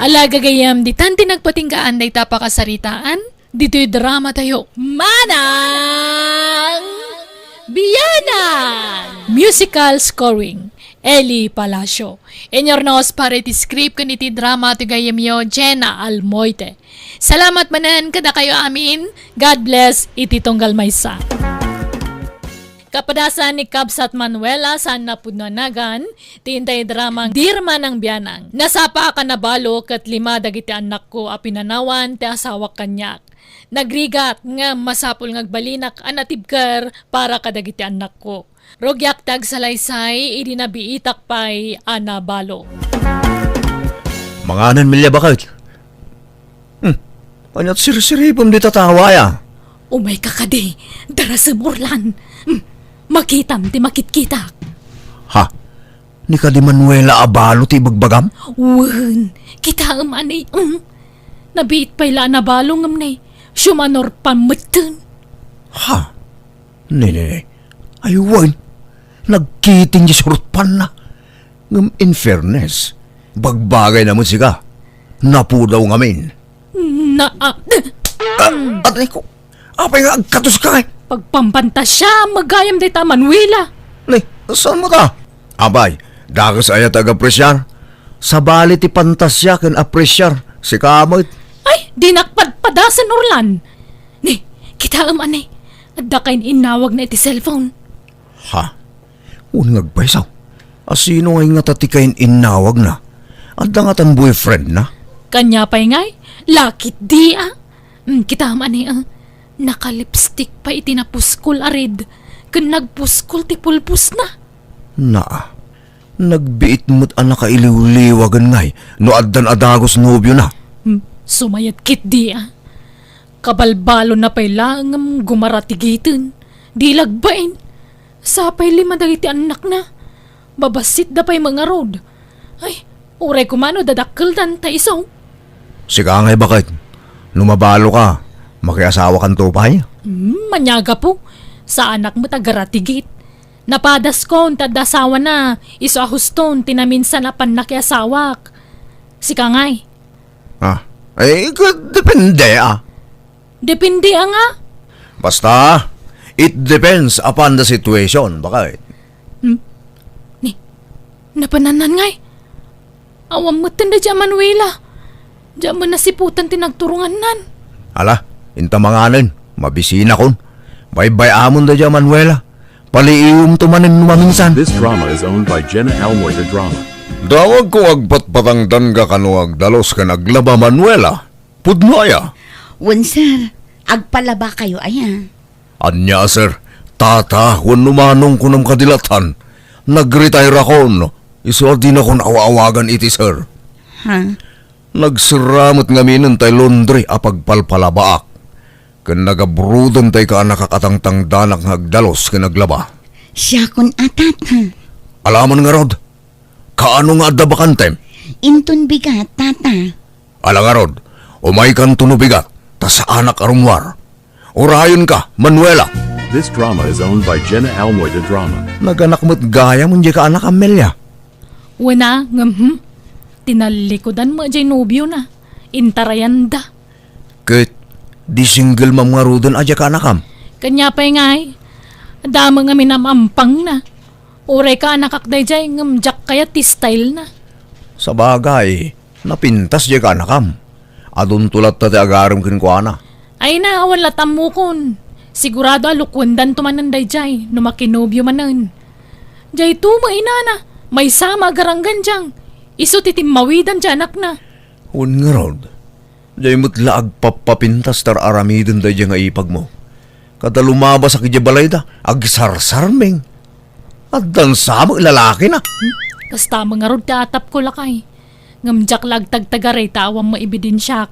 Alaga gayam di tanti nagpatinggaan day tapakasaritaan. Dito'y drama tayo. Manang Biyanan! Musical scoring. Eli Palacio. Enyornos para iti script kan iti drama ti gayam yo Jenna Almoite. Salamat manan kada kayo amin. God bless iti tunggal maysa. Kapadasan ni Kabsat Manuela sa napunanagan, tintay dramang Dirma ng Biyanang. Nasapa ka na balo kat 5 dagiti anak ko a pinanawan ti asawa kanyak. Nagrigat nga masapul ngagbalinak anatibker para kadagiti anak ko. Rogyak tag salaysay, idinabiitak pa'y ana balo. Manganan milya bakit? Anyat sirsiripom di tatawa ya. Umay kakadi, dara sa burlan. Makitam ti makitkitak. Ha? Ni ka di Manuela abalo ti bagbagam? Wen, kita amanay. Nabiit pa'y la nabalong amnay. Syumanor pamutin. Ha? Nene, aywan. Nagkiting di surutpan na. Ngam in fairness, bagbagay naman siya. Napudaw ngamin. Atay ko, apay nga agkatos ka eh. Pagpampanta siya, magayam day ta Manuela. Nay, saan mo ta? Abay, dagas ayat ag-apresyar. Sa bali ti pantasya kan apresyar. Si kamot. Ay, di nakpadpadasan Orlan. Ni, kita amanay. Adda kain inawag na iti cellphone. Ha? Unag ba isaw? Asino ngay nga tatikain inawag na? Adda nga tan boyfriend na? Kanya pa'y ngay, lakit di kita amanay nakalipstick pa iti napuskol arid. Kan nagpuskol ti pulpus na. Naa, nagbiit mo't ang nakailiw-liwagan ngay no addan adagos nobyo na. Sumayat kit di Kabalbalo na pa'y langam gumaratigitin. Di lagbain. Sapay 5 dagiti anak na. Babasit da pa'y mga road. Ay, uray kumano dadakkel dan ta isaw. Sika ngay bakit? Lumabalo ka, makiasawa kan tupay? Manyaga po. Sa anak mo tagaratigit. Napadas ko, tadasawa na. Iso ahuston, tinaminsan na panakiasawak. Sika ngay. Ah, ay, depende Depende nga. Basta, it depends upon the situation, bakit? Napananan ngay. Awam mo tanda dyan Manuela. Diyan mo nasiputan tinagturungan nan. Ala, intamanganan, mabisina kon. Bye-bye amon da dyan, Manuela. Paliiwom tumanin numaminsan. This drama is owned by Jenna Almoida Drama. Dawag ko agpatpatangdan ka kano agdalos ka naglaba, Manuela. Pudno aya. Wen, sir, agpalaba kayo aya. Anya, sir, tata, kung numanong ko ng kadilatan, nag-retire ako, no? Iso din ako naawawagan iti, sir. Ha? Nagsiramot nga minon tay laundry apagpalpalabaak. Kan nagabrudan tay ka nakakatangtang danak ngagdalos ka naglaba. Siya kun atat, ha? Alaman nga rod, kaano nga adda bakantem? Intun bigat, tata. Ala nga rod, umay kan tunubigat, ta sa anak arumwar. Urayon ka, Manuela. This drama is owned by Jenna Almoida Drama. Naganak mo't gaya mo ka anak Amelia. Wana, tinalikodan mo dyan nobyo na. Intarayan da. Ket, di single mamngarudan adya ka anakam. Kanya pa'y ngay. Dama nga minamampang na. Uray ka nakakday dyan ngamjak kaya ti style na. Sa bagay, napintas dya ka anakam. Adun tulat tati agaram kinkwana. Ay na, wala tamukon. Sigurado alukundan tumananday jay, no makinobyo manan. Jay tuma inana, may sama garanggan dyang. Iso titimmawidan dyan anak na. Un nga rod, jay mo't laag papapintas tar aramidin da dya nga ipag mo. Kada lumabas sa balay da, agsarsarmeng. At dan samang lalaki na. Kasta mga rod tatap ko lakay. Ngamjak lagtagtagaray tawang maibidensyak.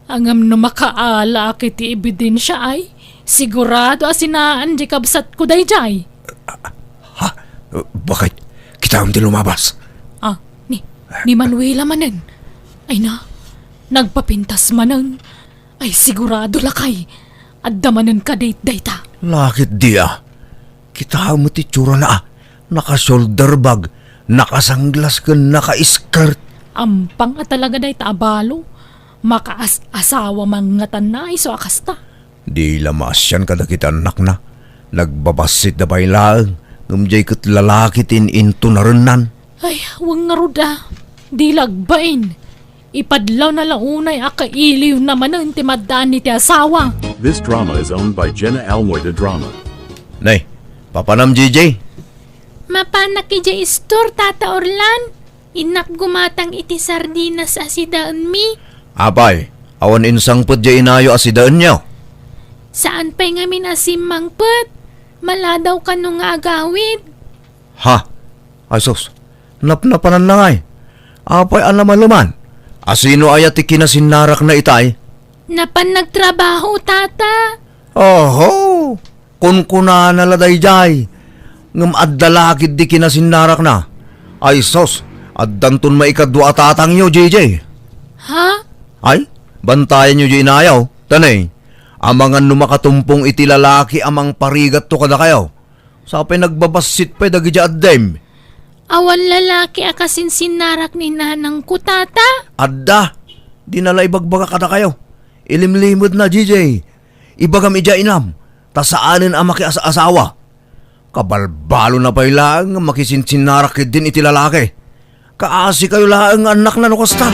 Angam no makaala kiti ebidensya ay sigurado asinaan di kabsat ko dayjay. Ha? Bakit? Kita ang di lumabas. Ni Manuela manen. Ay na, nagpapintas manen. Ay sigurado lakay. Adda manen ka date-data. Lakit dia. Kita mo ti tsura na naka-shoulder bag, nakasanglas ka, naka-skirt. Ampang at talaga day taabalo. Makaas-asawa mga tanay so akasta. Di lamasyan kada kita anak na. Nagbabasit na bailaan. Ngamjay kat lalaki tin into narunan. Ay, wang nga ruda. Di lagbain. Ipadlaw na launay akailiw naman ang timadaan ni ti asawa. This drama is owned by Jenna Almoy the Drama. Nay, papanam JJ. Mapanak ija istor, Tata Orlan. Inak gumatang iti sardinas asidaan mi. Apay, awan insang put jay inayo asidaan niyo. Saan pa'y ngamin asim mangpet? Maladaw ka nung agawid. Ha? Ay sus, napnapanan na ngay. Apay alaman-luman. Asino ayat ikinasinarak na itay? Napan nagtrabaho, Tata. Oho, kunkuna na laday jay. Ngam addalakid di kinasinarak na. Ay sus, addanton maikadwa atatang nyo, JJ. Ha? Ay, bantayan nyo di inayaw. Tanay, amangan numakatumpong iti lalaki amang parigat to kada kayo. Sapay nagbabasit pa'y dagi dya addem. Awan lalaki akasin sinarak ni nanang ko, Tata. Adda, di nala ibagbaga kada kayo. Ilimlimod na, JJ. Ibagam ija inam, tasaanin ang makiasawa. Kabalbalo na pa'y lang makisinsinnarak din iti lalaki. Kaasi kayo lang anak na nukasta.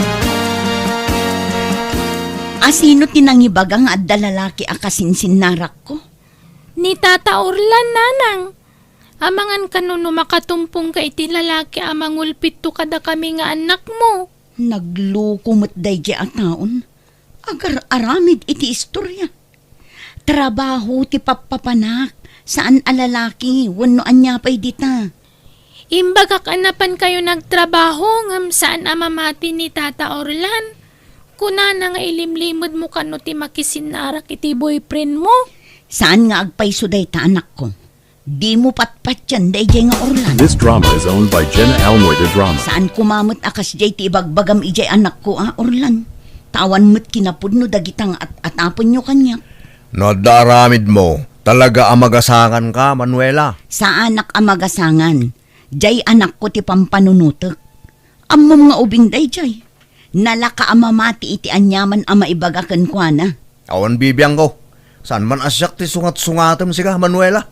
Asino tinangibagang adda lalaki akasinsinnarak ko? Ni Tata Orlan, nanang. Amangan ka no makatumpong ka iti lalaki amang ulpit to kada kami nga anak mo. Naglukumot day di ataon. Agar aramid iti istorya. Trabaho ti papapanak. Saan alalaki? Wano anya pa'y dita. Imbagak anapan kayo nagtrabaho ngam saan amamati ni Tata Orlan. Kuna na nga ilimlimod mo kano ti makisinarak iti boyfriend mo. Saan nga agpayso day ta anak ko? Di mo patpat yan day jay nga Orlan. This drama is owned by Jenna Almoy the Drama. Saan kumamot akas jay ti ibagbagam ijay anak ko Orlan. Tawan mo't kinapudno dagitang atapon nyo kanya. Nadaramid mo, talaga amagasangan ka, Manuela. Sa anak amagasangan, jay anak ko ti pampanunutok. Amom nga ubing day jay. Nalaka amamati iti anyaman ama ibagakan kwa na. Awan bibiyang ko. Saan man asyak ti sungat-sungatam siya, Manuela?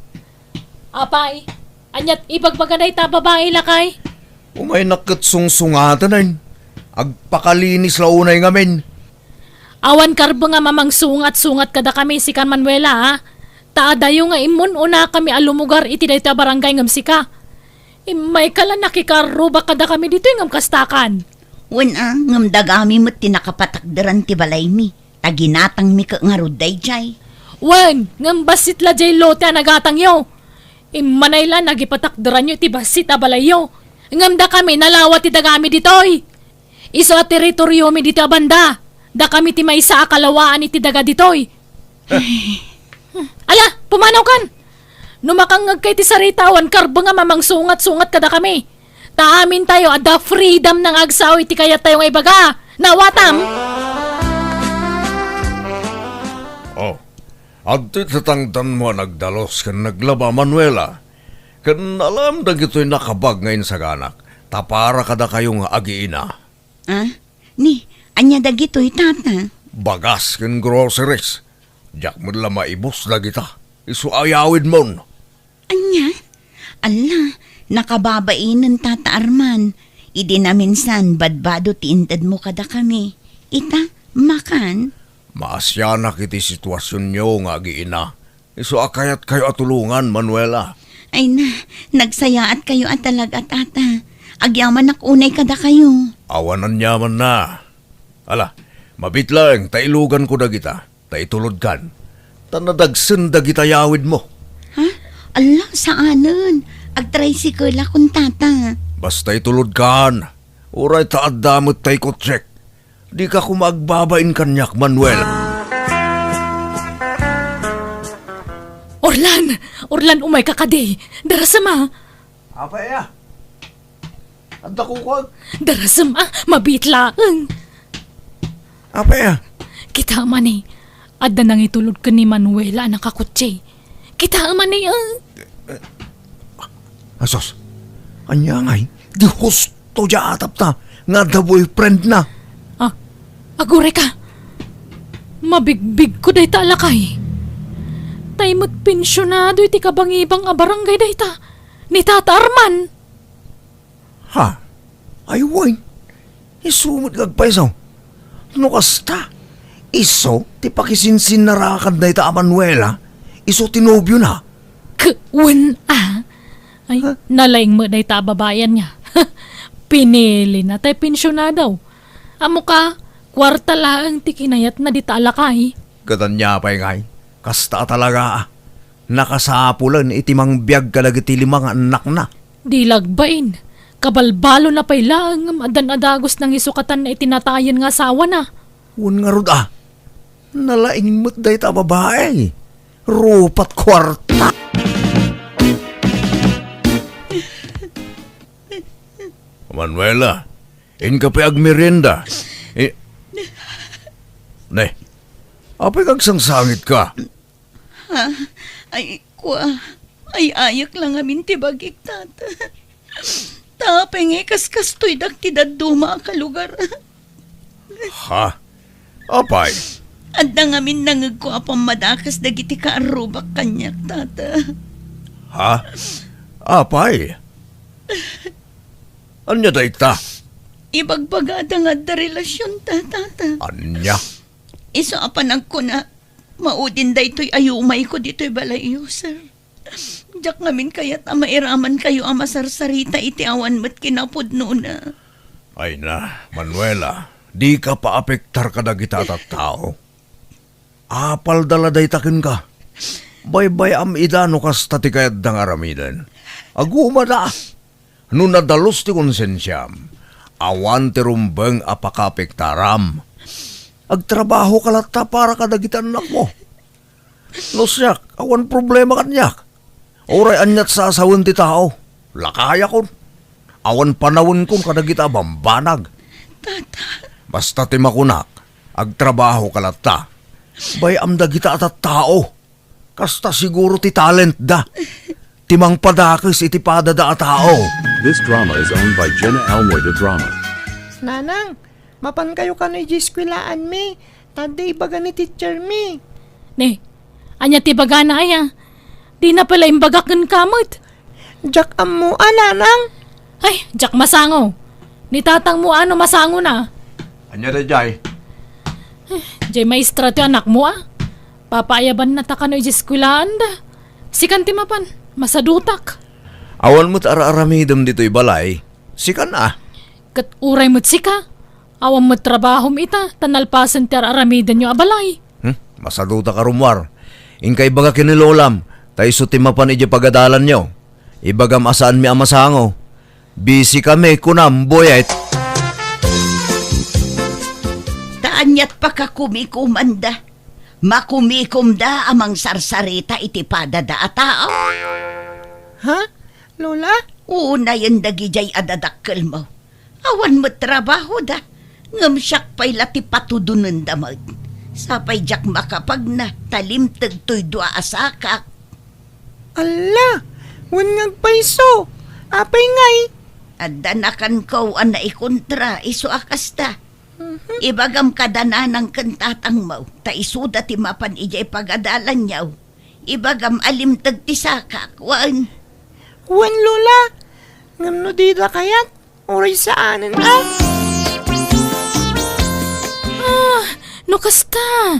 Apay, anyat ibagbaganay ta babae lakay. Umay nakitsung-sungatan ay. Agpakalinis launay ngamin. Awan karbo nga mamang sungat-sungat kada kami si Kan Manuela ha. Taadayo nga imun una kami alumugar iti dayta barangay ngam sika. Imay kala nakikaruba kada kami dito ngam kastakan. Wala, ngam dagami mo't tinakapatakdaran ti balay mi. Taginatang mi ka nga ruday jay. Wen, ngam basit la jay lote nagatang yo. Imanay la nagipatakdaran nyo iti basit abalayo. Ngam da kami nalawat ti dagami ditoy. Iso at teritoryo mi dito abanda. Da kami ti maysa akalawaan iti daga ditoy. Ala, pumanaw kan. Numakangag kay ti saritawan karbo nga mamang sungat-sungat kada kami. Taamin tayo at the freedom ng agsaw iti kaya tayong ibaga. Nawatam! Oh, at tatangtan mo nagdalos kan naglaba, Manuela. Kan alam na gito'y nakabag ngayon sa ganak. Tapara kada kayong agiina. Ni, anya dagito'y tata. Bagas kan groceries. Diyak mo lang maibos na kita. Isuayawid mo. Anya? Ala, nakababainan tata Arman. Idi na minsan badbado tiintad mo kada kami. Ita, makan? Maasyanak iti sitwasyon nyo nga agiina. Isuakayat kayo atulungan, Manuela. Ay na, nagsayaat kayo at talaga tata. Agyaman unay kada kayo. Awanan yaman na. Ala, mabit lang, tailugan ko na kita. Taitulod kan. Tanadagsan da kita yawid mo. Ha? Ala, saanan? Ag-tricycle akong tata. Basta itulod kan. Uray taadamot tay kotsek. Di ka kumagbabain kanyak, Manuel. Orlan, umay kakadi. Darasama. Apa ya? Anda ko ko. Darasama, mabitlaang. Apa ya? Kita man eh. Adda nang itulod ka ni Manuela nakakutse. Kita man eh. Asos, anya ngay, di husto dya atap ta. nga the boyfriend na. Ah, agure ka. Mabigbig ko day ta alakay. Taymot pensyonado iti kabangibang a barangay day ta. Ni Tata Arman. Ha? Ay, why? Isumot kagpaisaw. No kasta? Iso, ti pakisinsin na rakad na ita Manuela. Iso tinobyo na. Kwen Ay, nalaing mo day ta babayan niya. Pinili na tay pensyonado. Amo ka, kwarta lang ti kinayat na di ta alakay. Katanya pa ngay. Kasta talaga. Nakasapulan itimang biyag kalagiti limang anak na. Di lagbain. Kabalbalo na pay lang adan-adagos ng isukatan na itinatayan nga asawa na. Un nga rod nalaing mo't day ta babae. Rupat kwarta. Manuela, in ka pa agmerienda. Ne, apay kag sangsangit ka. Ay, ay ayak lang amin tibagik, tata. Tapay nga kas-kastoy daktidad duma ka lugar. Ha? Apay? Anda nga min nangag ko apang madakas dagiti ka arubak kanyak, tata. Ha? Apay? Anya day ta? Ibagbagada nga da relasyon, tata. Anya? Iso apanag ko na maudin da ito'y ayumay ko dito'y balayo, sir. Diyak ngamin kaya't mairaman kayo ang masarsarita iti awan mo't kinapudno na. Ay na, Manuela, di ka pa apektar ka na kita at tao. Apal dala day takin ka. Bay-bay am idano kas tatikayad ng aramidan. Aguma na. No nadalos ti konsensyam, awan ti rumbeng apakapektaram. Agtrabaho ka lata para kadagitan anak mo. No siyak, awan problema kanyak. Oray anyat sa asawan ti tao. Lakaya kon. Awan panawin kon kadagita bambanag. Basta ti makunak, agtrabaho ka lata. Bay am dagita at tao. Kasta siguro ti talent da. Timang padakis iti padada at tao. This drama is owned by Jenna Almoida Drama. Nanang, mapan kayo ka na ijiskwilaan mi. Taday baga ni teacher mi. Ne, anya ti baga na aya. Di na pala imbagakan kamot. Jack mo, nanang. Ay, Jack masango. Ni tatang mo ano masango na. Anya da jay? Jay maestra ti anak mo Papaayaban na ta ka no ijiskwilaan da. Sikan ti mapan, masadutak. Awan mo't ara-aramidam dito'y balay. Sikan Kat uray mo't sika. Awam mo't trabaho ita, tanalpasan ti aramidan nyo abalay. Masaduta ka rumwar. Inkay baga kinilolam. Tay sutimapan iji pagadalan nyo. Ibagam asaan mi amasango. Busy kami kunam boyet. Taanyat pa ka kumikumanda. Makumikumda amang sarsarita iti padada a tao. Ha? Lola? Una yung dagijay adadakkel mo. Awan mo trabaho da. Ngam siyak pa'y lati patudunan damag. Sapay jak makapag na talimtag to'y dua asakak. Ala, wanyag paiso. Apay ngay. Adanakan ko ang naikontra iso akasta. Ibagam kadana ng kantatang mo. Ta isuda ti mapan ijay pagadalan niyaw. Ibagam alimtag ti sakak. Wan. Wan, Lola. Ngam no dida kayat. Oray saanan ka. No kasta.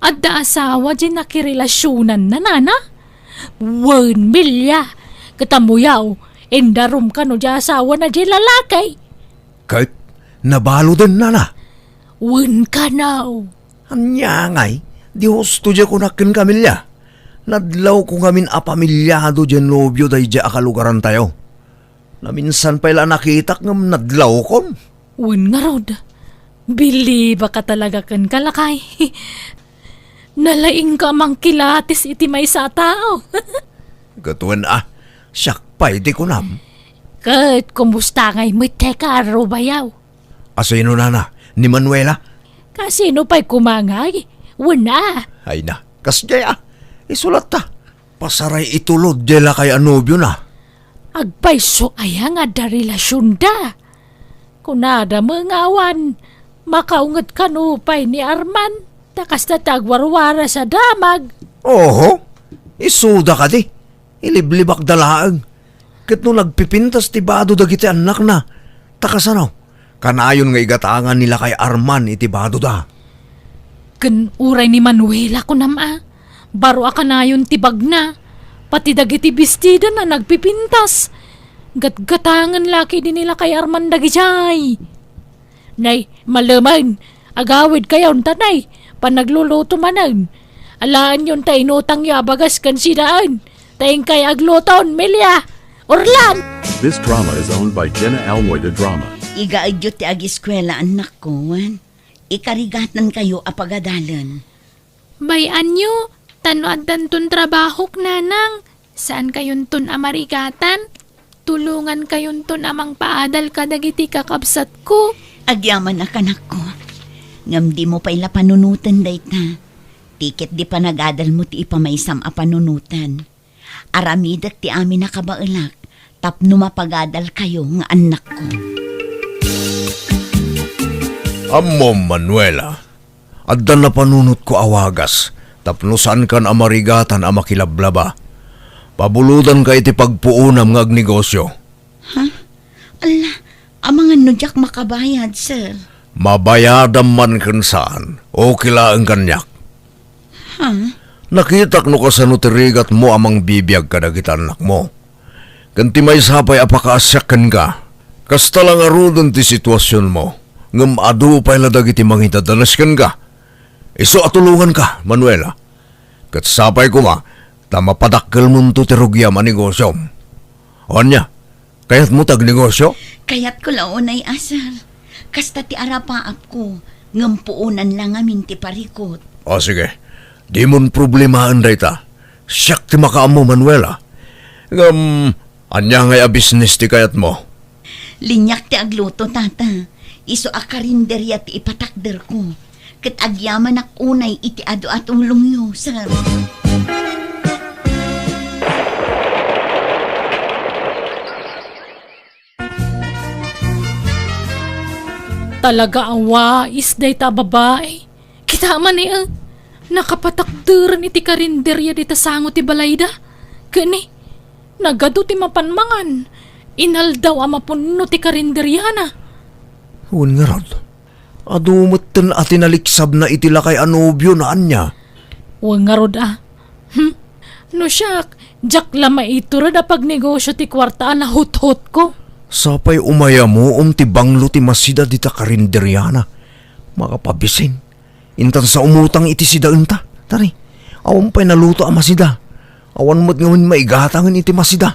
Adda asawa di nakirelasyonan na nana. 1 milya. Katamuyaw. Endarum ka no di asawa na di lalakay. Kahit nabalo din na. 1 ka now. Anya ngay, di husto dya ko nakin kamilya. Nadlaw ko ngamin a pamilyado dyan nobyo day dya akalugaran tayo. Na minsan pala nakitak ngam nadlaw kon. 1 nga rod. Bili ba ka talaga kan kalakay? Nalaing ka mang kilatis iti may sa tao. Gatuan siyak pa'y di ko nam. Kat, kumusta ngay mo teka aro bayaw? Asino na, ni Manuela? Kasino pa'y kumangay? Wala. Ay na, kasjay isulat ta. Pasaray itulod dela kay anobyo na. Agpay so aya nga da relasyon da. Kunada mangawan, makaungat kanupay ni Arman, takas na tagwarwara sa damag. Oho, isuda ka di. Iliblibak dalaang. Kat no nagpipintas ti bado dagiti anak na. Takasano, kanayon nga igatangan nila kay Arman iti bado da. Ken uray ni Manuela ko nama. Baro akanayon tibag na. Pati dagiti bestida na nagpipintas. Gatgatangan laki din nila kay Arman dagijay. Nay, malaman, agawid kayo tanay, panagluluto manan. Alaan yun tayo inutang yu abagas kan sidaan. Tayong kay agluton, Melia, Orlan. This drama is owned by Jenna Almoy the Drama. Igaadyo ti ag-eskwela anak ko, wan. Ikarigatan kayo apagadalan. Bayan nyo, tanoad ton trabahok nanang. Saan kayon ton amarigatan? Tulungan kayon ton amang paadal kadagiti kakabsat ko. Agyaman na kanak ko. Ngam di mo paila panunutan dayta. Tiket di pa nagadal mo ti ipamaysam a panunutan. Aramidak ti amin na kabailak. Tapno mapagadal kayo nga anak ko. Amo Manuela, addan na panunot ko awagas. Tapno saan kan amarigatan a makilablaba. Pabuludan ka iti pagpuunam ng agnegosyo. Ala, amang nudyak makabayad, sir. Mabayadam man kan saan, o kila ang kanyak. Nakitak no kasano tirigat mo amang bibiyag kadagita anak mo. Kanti may sapay apakaasyakan ka. Kasta lang arudon ti sitwasyon mo. Ngam adu pa'y ladag iti mangitadalaskan ka. Iso atulungan ka, Manuela. Kat sapay ko ma, tamapadakkel mo to ti rugyam a negosyo. Anya, kayat mo tag negosyo? Kayat ko launay asar. Kasta ti arapaap ko. Ngam puunan lang amin ti parikot. O sige, di mon problemahan dayta. Siyak ti makaamo, Manuela. Ngam, anya ngay a business ti kayat mo. Linyak ti agluto, tata. Iso akarinderya ti ipatakder ko. Kat agyaman ak unay iti ado at ulong yu, sir. Talaga ang wais day ta babae. Kita man nakapatakderan iti karinderya di ta sango ti balayda. Kani, nagado ti mapanmangan. Inal daw ama puno ti karinderya na. Huwag nga rod. Adumatan at tinaliksab na itila kay anobyo na anya. Huwag nga rod No siyak, jak lama ito rod pag negosyo ti kwartaan na hut-hut ko. Sapay umaya mo ti banglo ti masida di ta karinderyana. Makapabising. Intan sa umutang iti sida unta. Tari, awan pa'y naluto ang masida. Awan mo't ngawin maigatangan iti masida.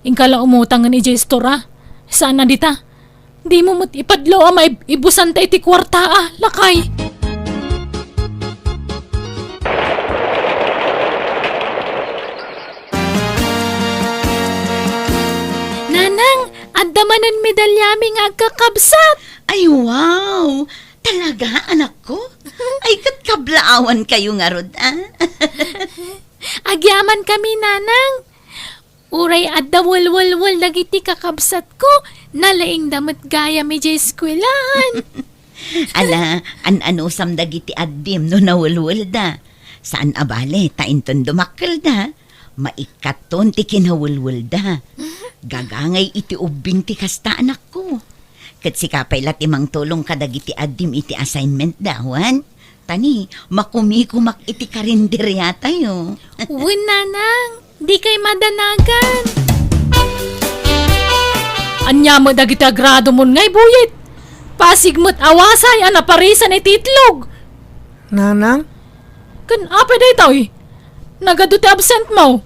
Ingkala umutangan ni J-Store Saan na dita? Di mo mo't ipadlo ibusan ta iti kwarta lakay. Nanang, addamanan medalyami nga agkakabsat. Ay, wow! Talaga, anak ko? Ay, kablaawan kayo nga rod, Agyaman kami, nanang. Uray adda wal dagiti kakabsat ko. Nalaing damat gaya mi jay eskwelan. Ala, an-anusam dagiti addim no nawulwul da. Saan abale, tainton dumakkel da. Maikaton ti kinawulwul da. Gagangay iti ubing ti kasta anak ko. Kat sikapay lat imang tulong kadagiti addim iti assignment dawan. Tani, makumikumak iti karinderya tayo. Uwin, nanang. Di kay madanagan. Anya mo dagiti agrado mon ngay buyit. Pasigmot awasay anaparisan iti itlog. Nanang? Kan apa day tayo Nagado ti absent mo.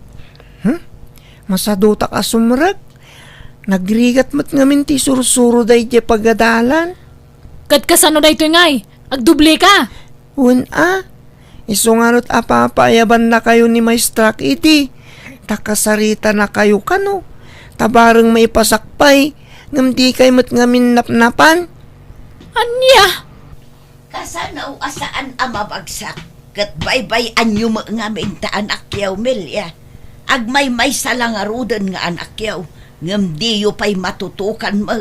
Masaduta ka sumrag. Nagrigat mat ngamin ti sursuro day di pagadalan. Kat kasano day to ngay? Agduble ka. Isungarot apapayaban na kayo ni Maestrak iti. Takasarita na kayo kano. Tabarang may pasakpay. Ngam di kayo mat ngamin napnapan. Anya? Kasanaw asaan ang mabagsak. Kat baybay anyo mo nga minta anak yaw, Melia. Agmay salangarudan nga anak yaw. Ngam di yu pa'y matutukan mo.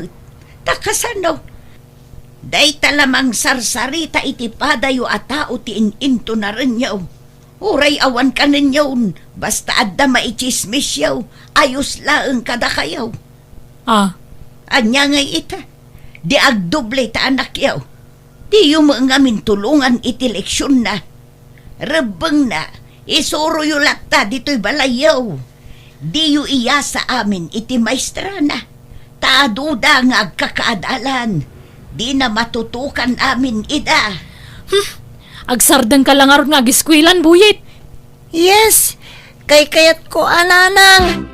Takasanaw. Day talamang sarsarita iti padayo at tao ti ininto na rin yaw. Uray awan ka ninyaw, basta adda maichismis yaw, ayos laeng kada kayaw. Ah, Anya ngay ita, di agdoble ta anak yaw. Di yung mga tulungan iti leksyon na. Rebeng na, isuro yu lakta dito'y balayaw. Di yu iya sa amin iti maestra na. Taaduda nga agkakaadalan. Di na matutukan amin ida. agsardeng ka lang aron nga giskwilan, buyit. Yes, kay kayat ko ananang.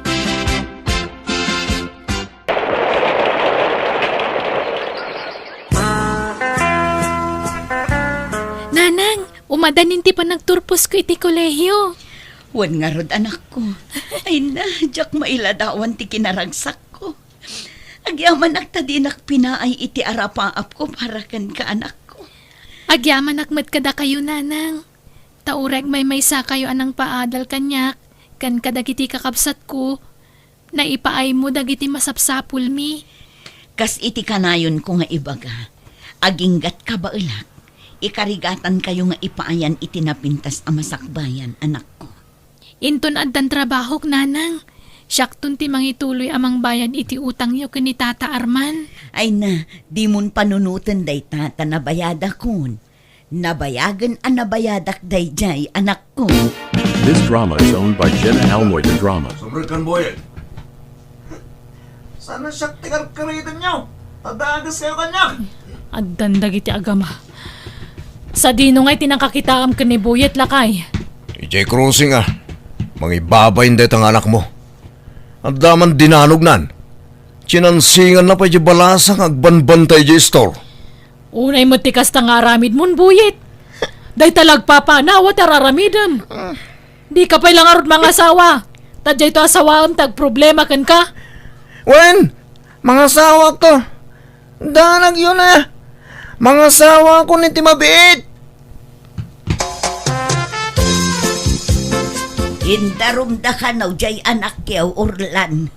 Nanang, umadanin ti pa nagturpos ko iti kolehiyo. Wan nga rod anak ko. Ay na, jak mailadawan ti kinaragsak ko. Agyaman akta pinaay iti arapaap ko para kan ka anak ko. Agyaman akmat kada kayo, nanang. Taureg may sa kayo anang paadal kanyak. Kan kadagiti kakabsat ko. Naipaay mo dagiti masapsapul mi. Kas iti kanayon ko nga ibaga. Aginggat ka ba ulak? Ikarigatan kayo nga ipaayan iti napintas a masakbayan, anak ko. Inton addan trabahok, nanang. Syaktun ti mangituloy amang bayan iti utang yo kani Tata Arman. Ay na, di mon panunutan day tata nabayada kun. Nabayagan a nabayadak day jay, anak ko. This drama is owned by Jenna Almoy the Drama. Sobrang boy. Sana siya tigar-karitan nyo. Tadagas kayo kanya. Addan dagiti agama. Sa dino nga'y tinangkakitaam ka ni buyit lakay. Ijay Crossing Mangibabayin dahit ang anak mo. Ang daman dinanog nan. Chinansingan na pa di balasang agbanbantay di store. Unay mo tikas ta nga aramid mon, buyit. Day talagpapa na, wat araramidam. Di ka pa lang arot mga asawa. Tadjay to asawaan tag problema kan ka. Wen, mga sawa ko. Danag yun Mga sawa ko ni Timabiit. Indarumda ka na jay anak yaw Orlan.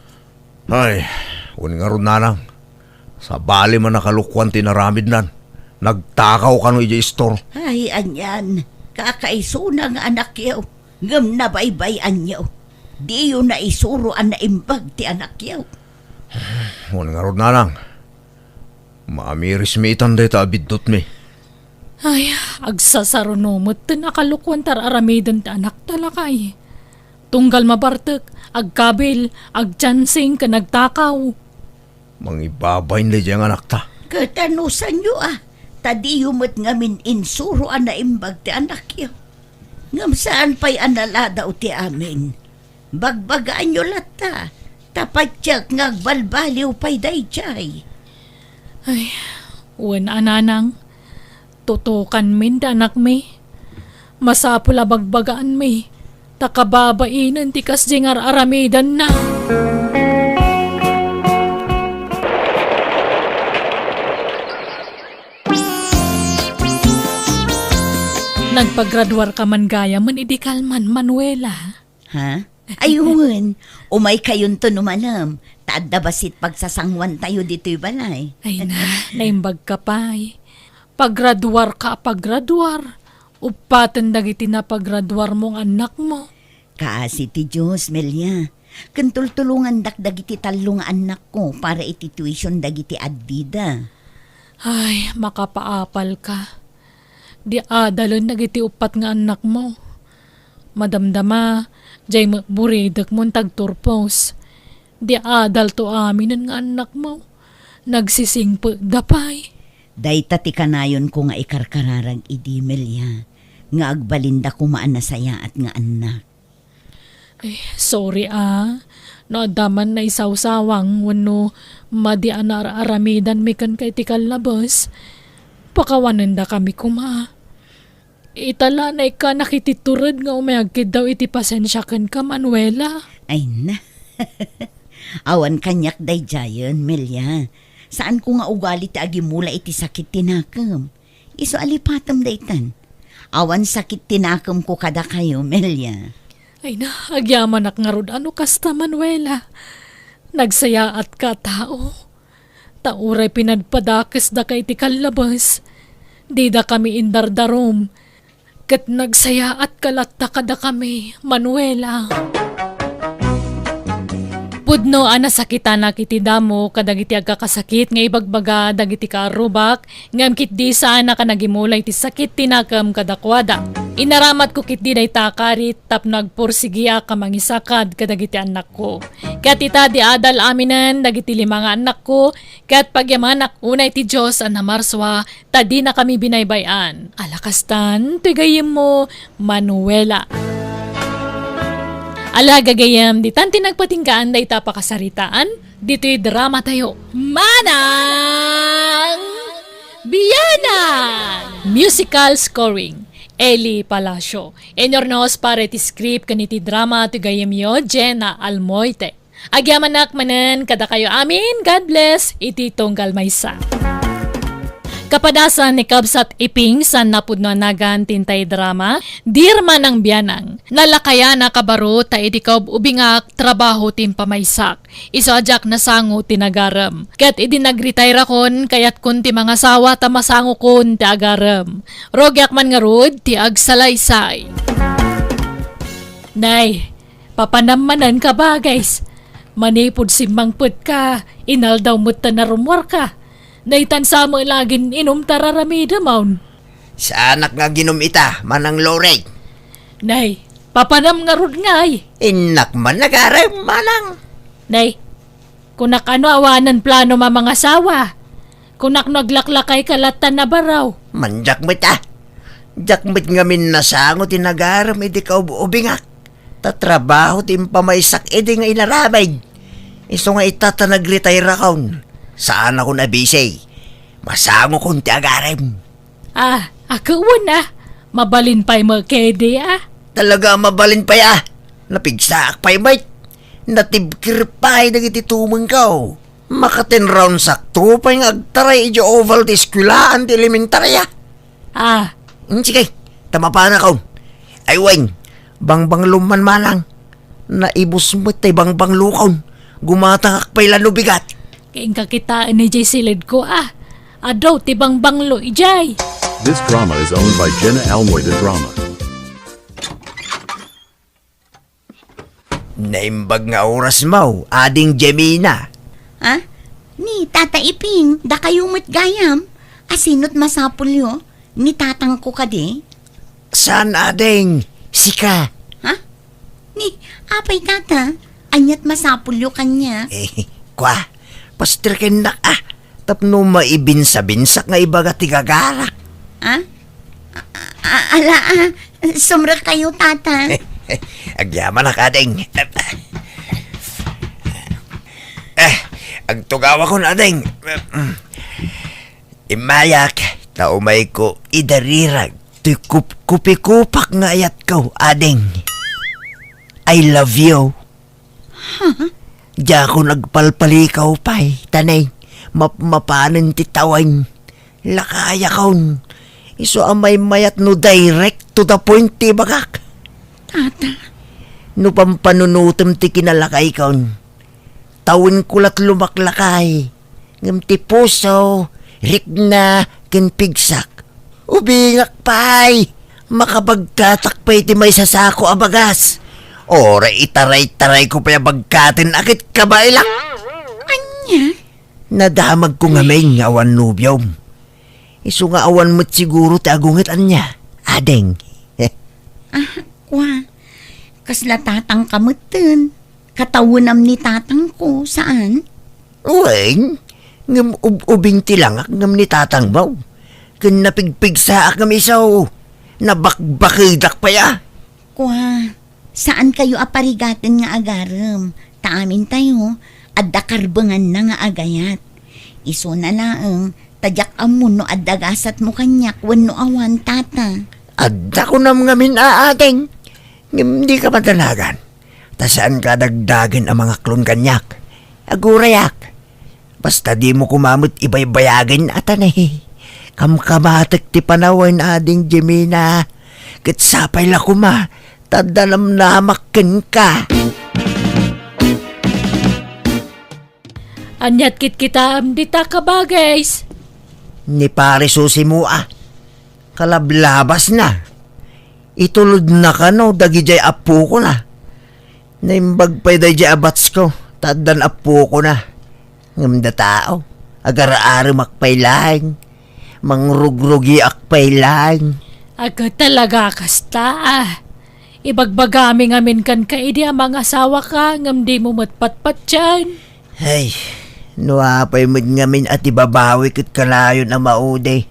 Ay, unin nga ron nanang. Sa bali man nakalukwan tinaramid nan. Nagtakaw ka no ijay store. Ay, anyan. Kakaiso na nga anak yaw. Ngam na baybay anyaw. Di yun na isuro ang naimbag ti anak yaw. Unin nga ron nanang. Maamirismitan day ta abidot mi. Ay, agsasarunumot ta nakalukwan tar aramidan ta anak talakay. Tunggal mabartek, agkabil, agjansing ka nagtakaw. Mangibabayin day diyang anak ta. Katanusan nyo Tadiyumot ngamin insuro ang naimbag ti anak yaw. Ngam saan pa'y analadaw ti amin. Bagbagaan nyo lata. Tapatyak ngagbalbaliw pa'y dayjay. Ay, wen ananang. Tutukan min da anak mi. Masapula bagbagaan mi. Takababainan ti kasjingar aramidan na. Nagpagraduar ka man gaya man idikal man Manuela. Ha? Ayun, umay kayon to numanam. Taadda basit pagsasangwan tayo dito'y balay. Ay na, naimbag ka pa eh. Paggraduar ka, paggraduar. Upatan dagiti na paggraduar mong anak mo. Kasi ti Diyos, Melia. Kantultulungan dagiti talong anak ko para iti tuition dagiti adbida. Ay, makapaapal ka. Di adalon dagiti upat nga anak mo. Madamdama, jay buridak mo tagturpos. Di adal to aminin nga anak mo. Nagsisingpo dapay. Dayta ti kanayon ko nga ikarkararag idi, Melia. Nga agbalinda ko maanasaya at nga anak. Ay, sorry Naadaman na isawsawang wano madian na aramidan mi kan kay tikal na bus. Pakawanan da kami kuma. Itala na ika nakititurad nga umayagkid daw iti pasensya kan ka, Manuela. Ay na. Awan kanyak day jayon, Melia. Saan ko nga ugali ti agimula iti sakit tinakam. Iso alipatam daytan. Awan sakit tinakam ko kada kayo, Melia. Ay na, agyaman ak nga rod ano kasta, Manuela. Nagsaya at ka tao. Tauray pinadpadakes da kay ti kalabas. Di da kami indardarom. Kat nagsaya at kalatta kada kami, Manuela. Pudno ana sakita na kiti damo kadagiti agkakasakit nga ibagbaga dagiti karubak ngam kit di sana ka nagimulay ti sakit tinakam kadakwada. Inaramat ko kit di day takarit tap nagpursigiya ka mangisakad kadagiti anak ko. Kat ita di adal aminan dagiti limanga anak ko kat pagyamanak unay ti Diyos an namarswa tadi na kami binaybayan. Alakastan tigayim mo Manuela. Ala gagayam, di tanti nagpatinggaan da itapakasaritaan, dito'y drama tayo. Manang Biyanan! Musical scoring, Eli Palacio. Enyornos pare ti script kaniti drama ti gayam yo, Jenna Almoite. Agyamanak manen, kada kayo amin, God bless, iti tunggal maysa. Kapadasan ni Kabsat Iping sa napudnonagan tintay drama, dirma ng biyanang. Nalakaya na kabaro ta idikaw ubingak trabaho tim pamaysak. Isadyak na sango tinagaram. Kat idinag-retire kon kayat kun ti mga sawa ta masango kon ti agaram. Rogyak man nga rod ti agsalaysay. Nay, papanamanan ka ba guys? Manipod simbangput ka, inaldaw mo't na rumwar ka. Daytan sa mo lagin inom tararamida maun. Sa anak nga ginom ita, manang lorey. Nay, papanam nga rod ngay. Inak man nagaray, manang. Nay, kunak ano awanan plano mga sawa. Kunak naglaklakay kalatan na baraw. Manjak mo ita. Jakmit nga min nasango tinagaram, edi ka ubingak. Tatrabaho tim pamaysak, edi nga inaramay. Iso nga itata nag-retire akaon. Saan ako nabisay? Masango kong tiagarem. Ako na. Mabalin pa'y magkede Talaga mabalin pa ya. Napigsaak pa'y mate. Natibkir pa'y nagiti tumang kao. Makaten round sakto pa'y agtaray idyo oval ti eskulaan ti elementary Sige, tama pa na kaon. Ay weng, bangbang luman manang. Naibos mo tay bangbang lukaon. Gumatangak pa'y lalo bigat. Kaing kakitaan ni Jay Silid ko Adaw tibang banglo ijay. This drama is owned by Jenna Almoida Drama. Naimbag nga oras mo, ading Jemina. Ni Tata Iping, da kayo mo't gayam. Asinot masapulyo, ni tatang ko ka di. Saan ading? Sika. Ni, apay tata, anyat masapulyo kanya. Kwa, pastor ken na tapno maibinsa-binsak nga ibaga tigagarak. Sumra kayo tata. Agyaman na kading. Agtugawa ko na ading. Imayak, taumay ko idarirag. Tuy kupikupak nga ayat ko, ading. I love you. Diya ko nagpalpalikaw pa'y, tanay, mapanan titawang. Lakaya kaon. Iso amay mayat no direct to the point ti bagak. Tata. No pampanunutom ti kinalakay kaon. Tawin kulat lumaklakay. Ngam ti puso, rikna, kinpigsak. Ubingak pa'y, makabagkatak pa'y ti may sasako abagas. Ora itaray-taray ko pa yung bagkatin akit kabailak. Anya? Nadamag ko nga may awan nubyom. Iso nga awan mo't siguro ti agungit anya. Adeng. Kwa, kasla tatang kamutin. Katawunam ni tatang ko, saan? Uweng, ngam ubing tilangak ngam ni tatang mo. Kun napigpigsaak ngam isaw. Nabakbakidak pa ya. Kwa, saan kayo aparigatin nga agaram? Taamin tayo, adda karbangan na nga agayat. Iso na laang, tadyak amon no addagasat mo kanyak, wano awan tata. Adda ko nam ngamin aadeng. Hindi ka matalagan. Tasaan ka dagdagan ang mga klon kanyak. Agurayak. Basta di mo kumamot ibay-bayagin atanay. Kamkamatak ti panawan ading Jemina. Kitsapay la kuma. Tadalam na makin ka. Anyat kit kita amdita ka ba, guys? Ni pare susi mo Kalablabas na. Itulod na ka no, dagi jay apo ko na. Naimbag pa'y day jay abats ko, tadan apo ko na. Ngamda tao, agar-aari makpailang, mangrugrugi akpailang. Aga talaga kasta. Ibagbagami ngamin kan ka idi amang asawa ka ngam di mo matpatpat dyan. Ay, nuapay mo't ngamin at ibabawi kit kalayon na mauday.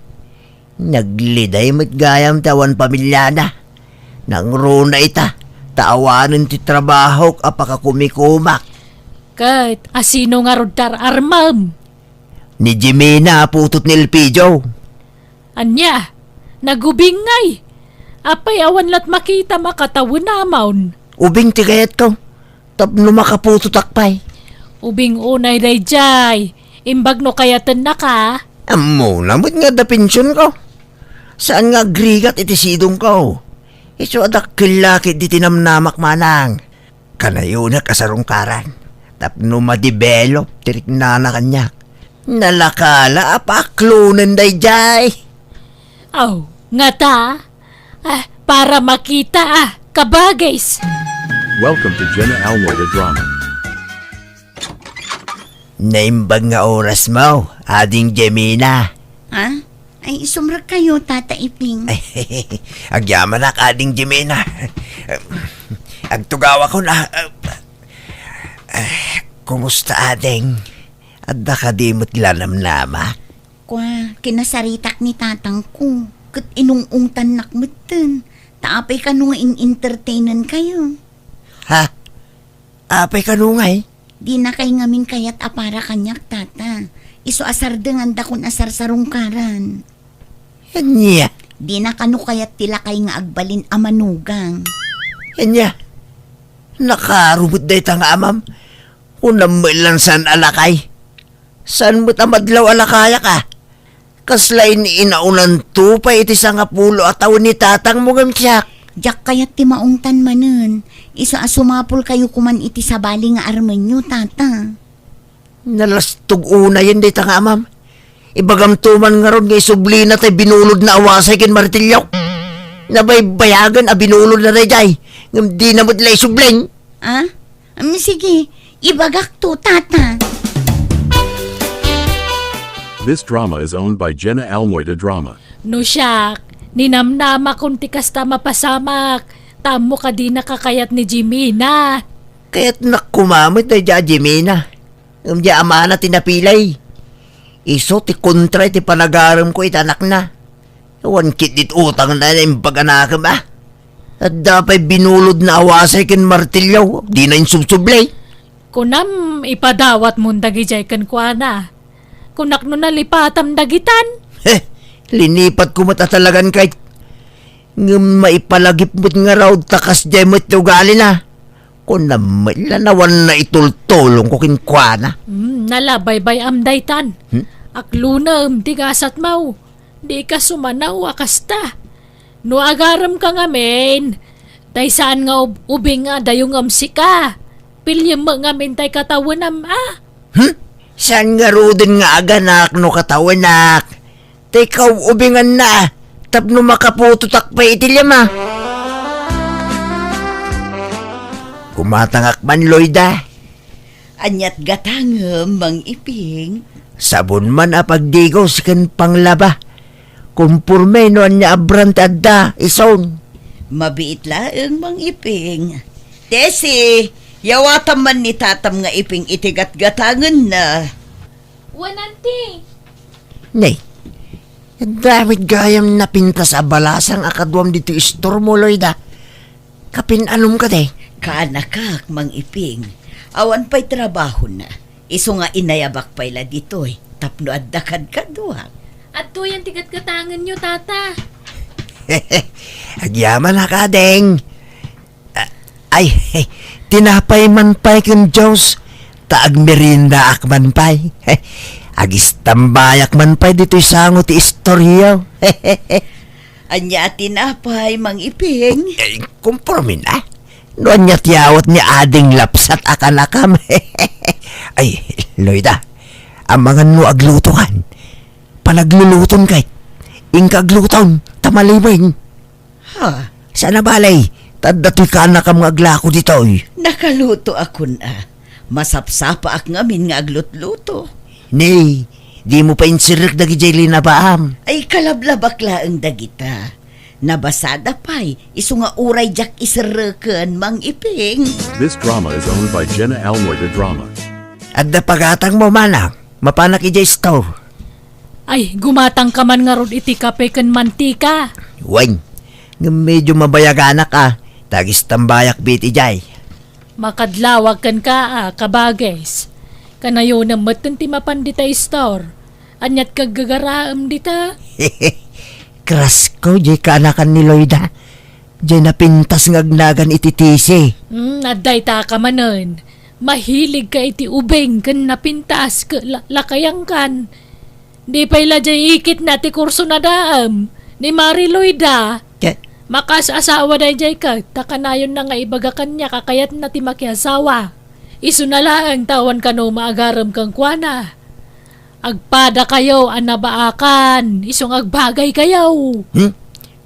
Nagliday mo't gayam tawan pamilya na. Nang runa ita, taawanan ti trabaho apaka kumikumak. Kat, asino nga rodar armam? Ni Jimena putot ni Elpidio. Anya, nagubingay. Apay awan lat makita makatawin namon. Ubing tigayat ko, tapno makaputot akpay. Ubing unay day jay. Imbag no kayatan na ka. Amo namot nga da pensyon ko. Saan nga agrigat iti sidong ko? Iso adak kilakit di tinamnamak manang. Kanayo na kasarungkaran. Tapno ma-develop tirik na kanyak. Nalakala apaklunan day jay. Aw, nga ta. Para makita kabagays. Welcome to Jenna Almoida Drama. Naimbag nga oras mo, ading Jemina. Ha? Ay, sumrag kayo, Tata Iping. Agyaman na ading Jemina. Agtugawa ko na. Kumusta ading? Adda ka di mo't lanamnama. Kwa, kinasaritak ni tatang ko. Kat inungungtan nakmutan. Taapay ka nung in-entertainan kayo. Ha? Apay ka nungay? Di na kay ngamin kayat apara kanyak, tata. Iso asar dengan dakon asar sarungkaran. Anya? Di na kanu kayat tila kay nga agbalin amanugang. Anya? Nakarubot day tang amam. Unam mo ilan san alakay. San mo't amadlaw alakaya ka? Kaslain inaunan tupay iti sa nga pulo at taon ni tatang mo gamsiyak. Jak kayat ti maungtan manen. Iso asumapol kayo kuman iti sabali nga armenyo, tata. Nalastog una yun day tang amam. Ibagam tuman nga ron nga isublina tay binulod na awasay kin martilyaw. Nabaybayagan a binulod na rejay. Ngam di na mo't lay subling. Ah? Sige, ibagak to, tata. This drama is owned by Jenna Almoida Drama. No siyak, ninamnama kung tikas ta mapasamak. Tamo ka di nakakayat ni Jimina. Kaya't nakumamit na dya Jimena. Ngam dya amana tinapilay. Iso ti kontra ti panagaram ko itanak na. Ewan kit dit utang na yung pag-anakam At dapay binulod na awasay kin martilyaw. Di na yung subsublay. Kunam ipadawat mo dagijay kan kuana. Kunak no nalipatam dagitan. Linipat ko matatalagan kahit ngam maipalagip mo't nga raw takas jay mo't ugali na. Kung naman na itultulong ko kinkwana. Nalabaybay amdaytan. Aklunam tigasat mau. Di ka sumanaw akasta. No agaram ka ngamin. Tay saan nga ubing nga dayong amsika. Pilyam mo ngamin tay katawanam Saan nga rodin nga aganak no katawanak? Tekaw ubingan na. Tapno makapututak pa itilyama. Kumatangak man Loida. Anyat gatangem, Mang Iping. Sabon man apagdigaw sikan panglaba. Kumpurme no anya abrant adda ison. Mabiit laeng, Mang Iping. Tesi, yawatan man ni tatam nga Iping itigat-gatangan na. Wananti. Nay, damit gayam napinta sa balasang akadwam dito istor mo Loida. Kapin-anom ka de. Kaanakak, Mang Iping. Awan pa'y trabaho na. Iso nga inayabak pa'yla dito Tapno addakad ka duha. At to yung tigat-gatangan nyo, tata. Agyaman na ka, deng. Ay, tinapay man pa'y kung Diyos. Taag merinda ak man pa'y. Agis tambayak man pa'y dito'y sango ti istoryaw. Anya tinapay, Mang Iping. Kumpormin Noon niya tiyawat ni ading lapsat akanakam. Ay, Loida, Amangan mo aglutokan. Panagluluton kay. Ingka agluton, tamaliming. Ha? Sana balay, tadatoy ka na ka mga aglako dito. Nakaluto ako na. Masapsapa ak ngamin nga aglutluto. Nay, di mo pa insirik dagi jay linabaam. Ay kalablabakla ang dagita. Nabasada pa'y iso nga uray jak isarakan mang iping. This drama is owned by Jenna Almoy the Drama. At napagatang mo manang, mapanak ijay store. Ay, gumatang ka man nga ron iti kape kan mantika. Weng, nga medyo mabayaganak tagis tambayak biti jay. Makadlawag kan ka, kabagays. Kanayo na matan ti mapandita store. Anyat kagagaraam dita. Kras ko, jay kaanakan ni Loida. Jay napintas ngagnagan iti tisi. Aday ta ka manon. Mahilig ka iti ubeng kan napintas ka lakayang kan. Di pa ila jay ikit na ti kurso na daam. Ni Mari Loida. Makasasawa day jay ka. Takanayon na nga ibaga kanya kakayat na ti makiasawa. Isu na lang tawan ka no maagaram kang kuana. Agpada kayo anabaakan. Isong agbagay kayo.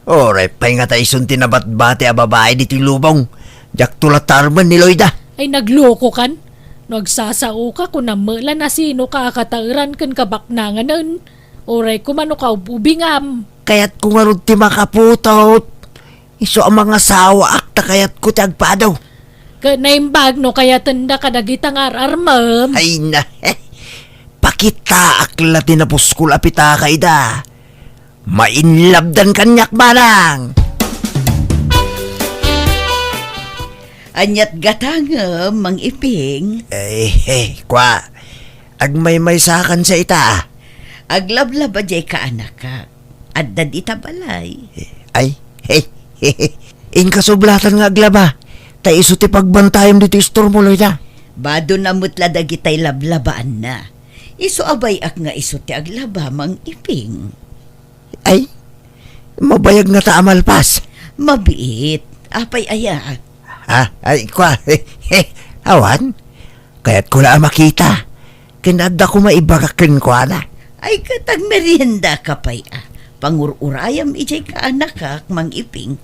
Oray, pa'y nga tayo isun tinabat-bate a babae dito lubong. Jak tulatarman ni Loida. Ay nagloko kan? Nagsasao ka kung namala na sino ka katairan kan kabaknanganan. Oray kumano ka ubingam. Kaya't kung arod ti makaputot. Iso ang mga sawa akta kaya't ko ti agpadaw. Kanaimbag no kaya tanda ka dagitang ararmam. Ay na, pakita akla tinapuskul apita kayda. Mainlabdan kanyak manang. Anyat gatangam mang iping. Kwa, agmay-may sakan sa ita. Aglablaba jay ka anak ka. Adda dita balay. Ay, inkasublatan nga aglaba. Ta iso ti pagbantayam dito istor mo, Loida. Bado na mutla dagitay lablabaan na. Iso abay ak nga iso ti aglaba mang iping. Ay, mabayag nga ta amalpas. Mabiit. Apay aya. Ay, kwa, awan. Kaya't ko na makita. Kinada ko maibagakin ko na. Ay katag merienda ka pay Pangururayam ijay ka anak ka mang iping.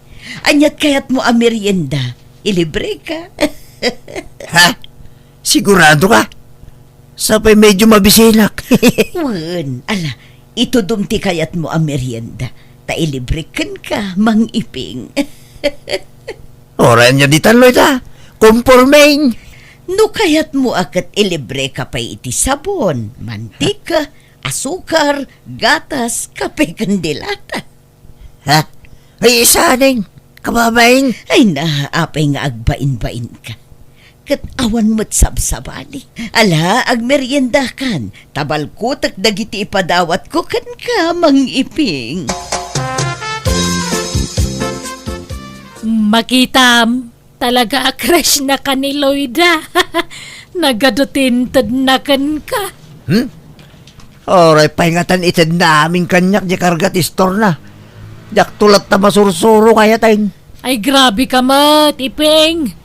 Anyat kayat mo merienda. Ilibre ka. Ha? Sigurado ka? Sapay medyo mabisinak. Wan, ala, ito dumti kayat mo merienda. Ta ilibre ka mang iping. Oran niya ditan, Loida. Kumpormain. No kayat mo akat ilibre ka pa'y iti sabon, mantika, asukar, gatas, kape kandilata. Ha? Ay, isaning. Kababain. Ay na, apay nga agbain-bain ka. Kat awan mo't sabsabali. Ala, agmerienda kan. Tabal ko tak dagiti ipadawat ko kan ka mang iping. Makitam, talaga crush na ka ni Loida. Nagadutin na kan ka. Oray, pahingatan itad namin kanyak di kargat istor na. Jak tulat na masursuro kaya tayo. Ay grabe ka mat, iping.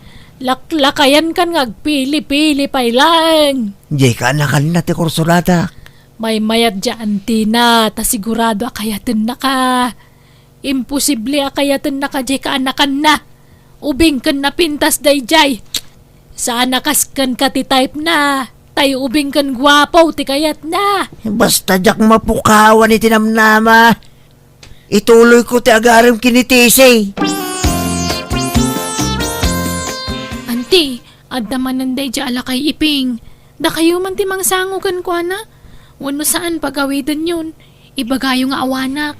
Laklakayan kan ngagpili-pili pa lang. Di ka anakan na ti kursulada. May mayat dyan, Tina. Ta sigurado akayatan na ka. Imposible akayatan na ka, jay ka anakan na. Ubing kan na pintas day jay. Saan nakaskan ka ti type na. Tayo ubing kan gwapo ti kayat na. Basta jak mapukawan iti namnama. Ituloy ko ti agarim kinitisi. Auntie, adda mananday dya ala kay iping. Da kayo man timang sangugan ko na. Wano saan pagawidan yun. Ibagayo nga awanak.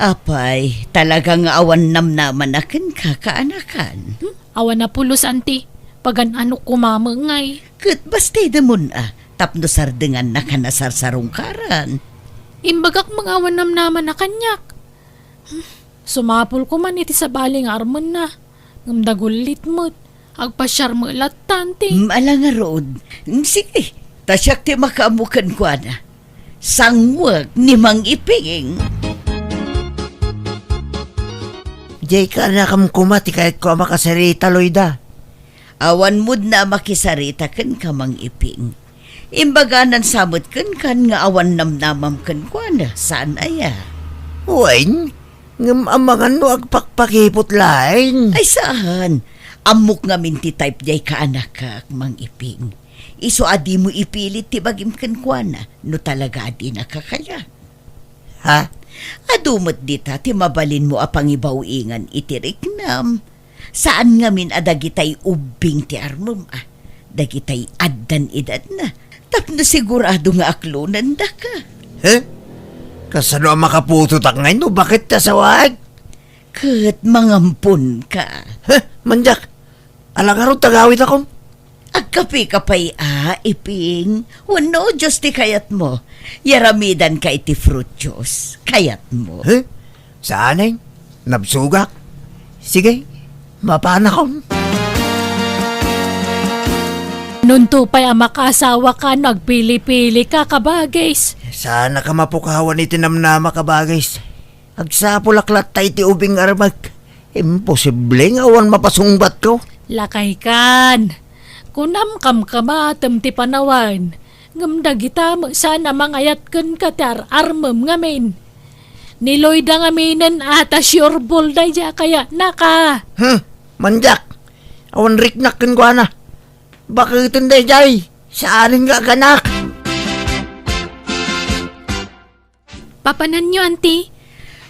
Apay, talagang awan namnaman akin kakaanakan. Awan na pulos, auntie. Pagan ano kumamangay. Kat bastay damon tapno sardengan na kanasarsarungkaran. Imbagak mangawan namnaman na kanyak. Sumapol ko man iti sa baling arman na. Ngamdagulit mo't. Agpasyar mo ilat, tanti. Ala nga rood. Sige, tasyak ti makaamukan ko na. Sangwag ni Mang Iping. Jay ka na kam kumati kahit ko makasarita, Loida. Awan mood na makisarita kan ka Mang Iping. Imbaganan samot kan nga awan namnamam kan kuana. Saan aya? Wen, ngam amangan no agpakpakipot lain. Ay saan? Amok nga minti type jay ka anak ka, Mang Iping. Iso adi mo ipilit ti bagim kan kuana. No talaga adi na kakaya. Ha? Adumot dita ti mabalin mo apang ibawingan itiriknam. Saan nga min adagitay ubing ti armum dagitay addan edad na. Tapno sigurado nga aklunan da ka. Kasano ang makaputot ak ngayon no? Bakit tasawag? Kat mangampun ka. Manjak, alangarong tagawit ako. Agkapi-kapay Iping. Wano, Diyos ti kayat mo. Yaramidan ka iti fruit juice. Kayat mo. Saan eh? Nabsugak? Sige, mapana ko. Nun tupay ang makaasawa ka, nagpili-pili ka kabagays. Sana ka mapukawan iti namnama kabagais. Agsapulaklat tayo ti ubing armag. Imposible nga awan mapasungbat ko. Lakay kan. Kunam kam kamatem ti panawan. Ngamdagita mo sana mangayat kan katar armem ngamin. Niloy da ngaminan ata syorbol da ja kaya naka. Manjak, awan riknak kan ko na. Bakit hindi jay? Saanin nga ganak? Papanan nyo, auntie.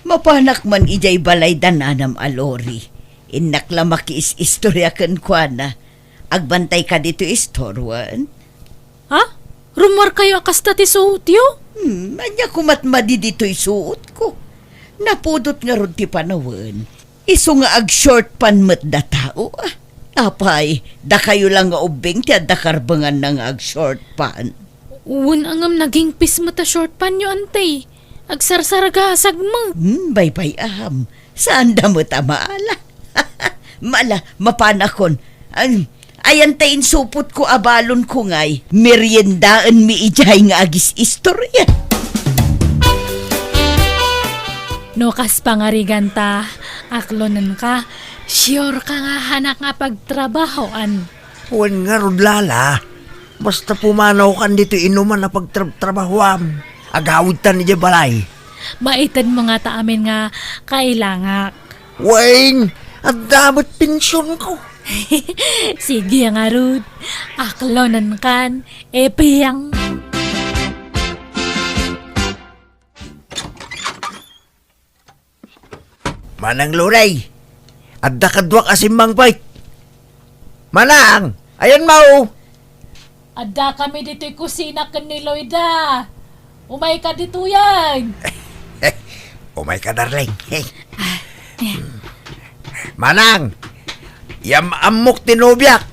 Mapanak man ijay balay dananam alori. Inakla makiis istorya kan kuana. Agbantay ka dito istorwan. Ha? Rumor kayo akasta ti suutyo? Anya kumatmadi dito'y suot ko. Napudot nga ron ti panawan. Iso nga ag-short pan mat da tao Apay, da kayo lang nga ubing ti adda karbangan na nga ag-short pan. Uwan angam naging pismata short pan nyo, auntie. Agsarsaragasag mo. Bay-bay aham. Saan da mo maala? Mala, mapanakon. Ayan tayin supot ko abalon ko ngay. Meriendaan mi ijay nga agis istorya. No kas pangariganta, aklonan ka, sure ka nga hanak nga pagtrabahoan. Huwag nga rodlala. Basta pumanaw kan dito inuman na pagtrabahoam. Agawid tan ni balay. Maitan mo nga ta amin nga kailangak. Wayne, at dapat pensyon ko. Sige nga Rud, aklonan kan, epiyang. Manang Luray, adda kadwak asimbang pait. Manang, ayan mau. Adda kami dito'y kusina kan ni Loida. Umay ka dito yan. Umay ka darling. Manang, yam amok tinubyak.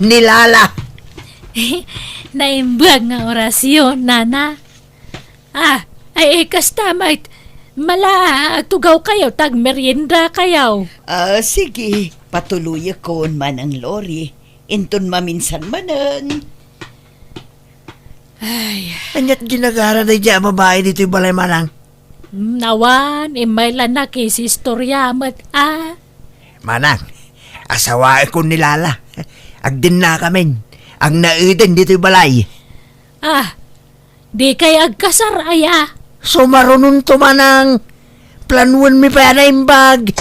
Nilala. Naimbag nga orasyon, nana. Ay kastamait. Mala, tugaw kayo, tag merienda kayo. Sige, patuloy ko man ang lori. Inton maminsan manan. Anyat ginagara na dyan babae dito yung balay manang. Nawan, imay lanak si istorya mat Manang, asawae ko nilala. Agdin na kami. Ang naiden dito yung balay. Di kay agkasar aya. So marunong to manang. Planuan mi pa na imbag.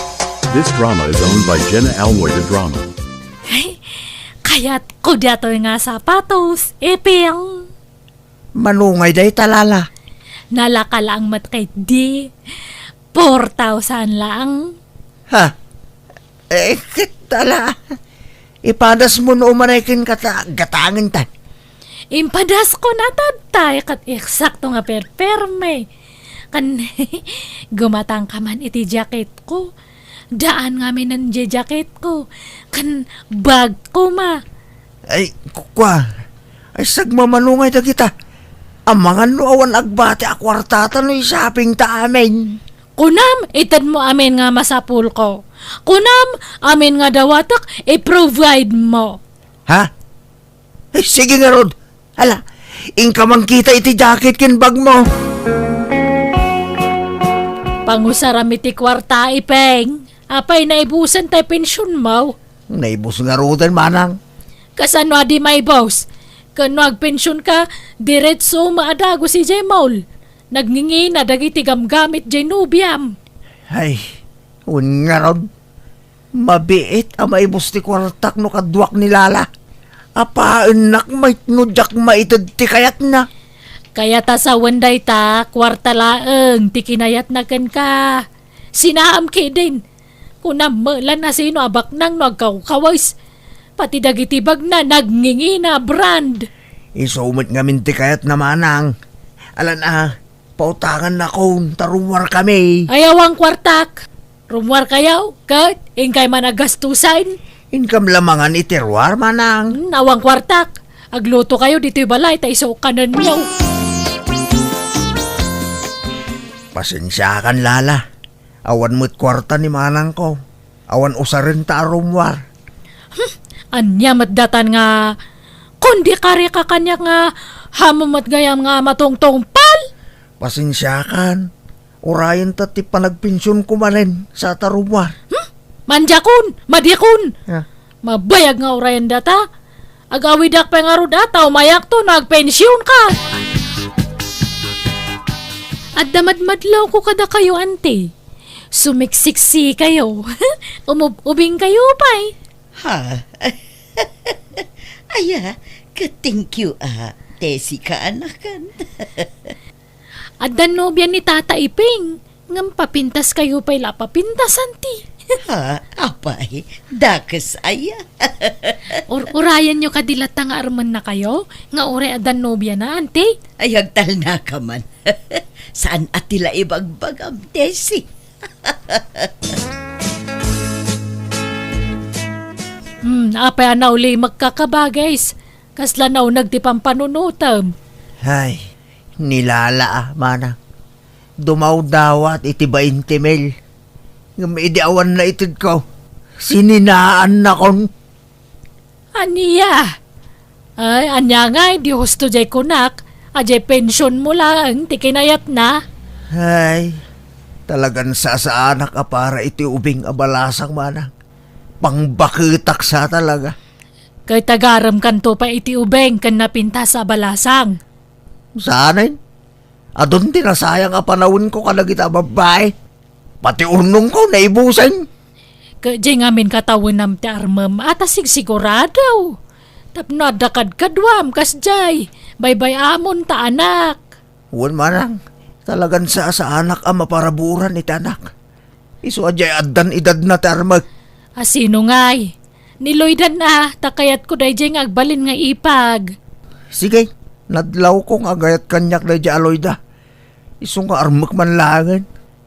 This drama is owned by Jenna Almoida Drama. Kaya't ko dato nga sapatos, epiyang. Manungay day talala. Nalakala ang mat kay di. 4,000 lang. Ha? Tala. Ipadas mo no umanayin gatangin tan. Impadas ko na tatay kat eksakto nga perperme. Kan gumatang ka man iti jacket ko. Daan nga minan di jacket ko. Kan bag ko ma. Ay, kukwa. Ay, sagmamanungay na kita. Ang mga nuawan agbate akwartata no isaping ta amin. Kunam, itad mo amin nga masapul ko. Kunam, amin nga dawatak, i-provide mo. Ha? Ay, sige nga, Rod. Hala, ingka mang kita iti jacket kin bag mo. Pangusaram iti kwarta, ipeng. Apay naibusan tayo pensyon mo. Naibos nga rodan, manang. Kasano di may boss? Kano agpensyon ka, diretso maadago si Jemaul. Nagngingi na dagiti gamgamit Jenubiam. Ay, un nga ron. Mabiit ang maibos ti kwartak no kadwak ni Lala. Apaan nak may tnudyak maitid ti kayat na. Kaya ta sa wanday ta, kwarta laeng, tikinayat na kan ka. Sinaam ki din. Kunam melan na sino abak nang nagkawkaways. Pati dagiti bag na nagngingi na brand. Isumit nga minti kayat na manang. Alan pautangan na kong tarumwar kami. Ayawang kwartak. Rumwar kayaw, kat, ingkay managastusan. Income lamangan iterwar manang. Nawang kwartak. Agluto kayo dito'y balay, ta iso kanan niyo. Pasensya kan Lala. Awan mo't kwarta ni manang ko. Awan usarin ta arumwar. Anya matdatan nga, kundi kari ka kanya nga, hamamat gayam nga matongtong pal. Pasensya kan. Urayan ta ti panagpensyon ko malin sa tarumwar. Manjakun, madikun. Yeah. Mabayag nga orayan data. Agawidak pa nga ro data, umayak to, nagpensyon ka. At damadmadlaw ko kada kayo, ante. Sumiksiksi kayo. Umubing kayo, pay. Ha? Aya, ka-thank you, Tesi ka anakan. At danobyan ni Tata Iping. Ngam papintas kayo pay la papintas, anti. Ha? Apay, dakas aya. Urayan nyo kadilata nga arman na kayo. Nga ure adan nobya na, ante. Ayagtal na ka man. Saan atila ibagbagam, Tesi? Apay na uli magkakabagays. Kasla na nagtipang panunutam. Ay, nilala manang. Dumaw dawat iti 20 mil. Ngamidiawan na itid ko. Sininaan na kon. Aniya? Ay, anya nga, di husto jay kunak. Ajay pensyon mo lang, tikinayat na. Ay, talagan sa anak para iti ubing abalasang manang. Pangbakitak sa talaga. Kay tagaram kanto pa iti ubeng kan napinta sa balasang. Saanin? Adon tinasayang panahon ko kalagita babae. Pati urnong ko naibusan. Kaya ngamin katawin nam ti armam at sigurado. Tapno adakad kadwam kasjay. Baybay amon ta anak. Uwan manang, talagan sa anak ang maparaburan iti anak. Isu ajay addan idad na tarmag. Asino ngay? Niloydan na, takayat ko dayjay agbalin nga ipag. Sige, nadlaw kong agayat kanyak dayjay aloyda. Isu nga armak man langan.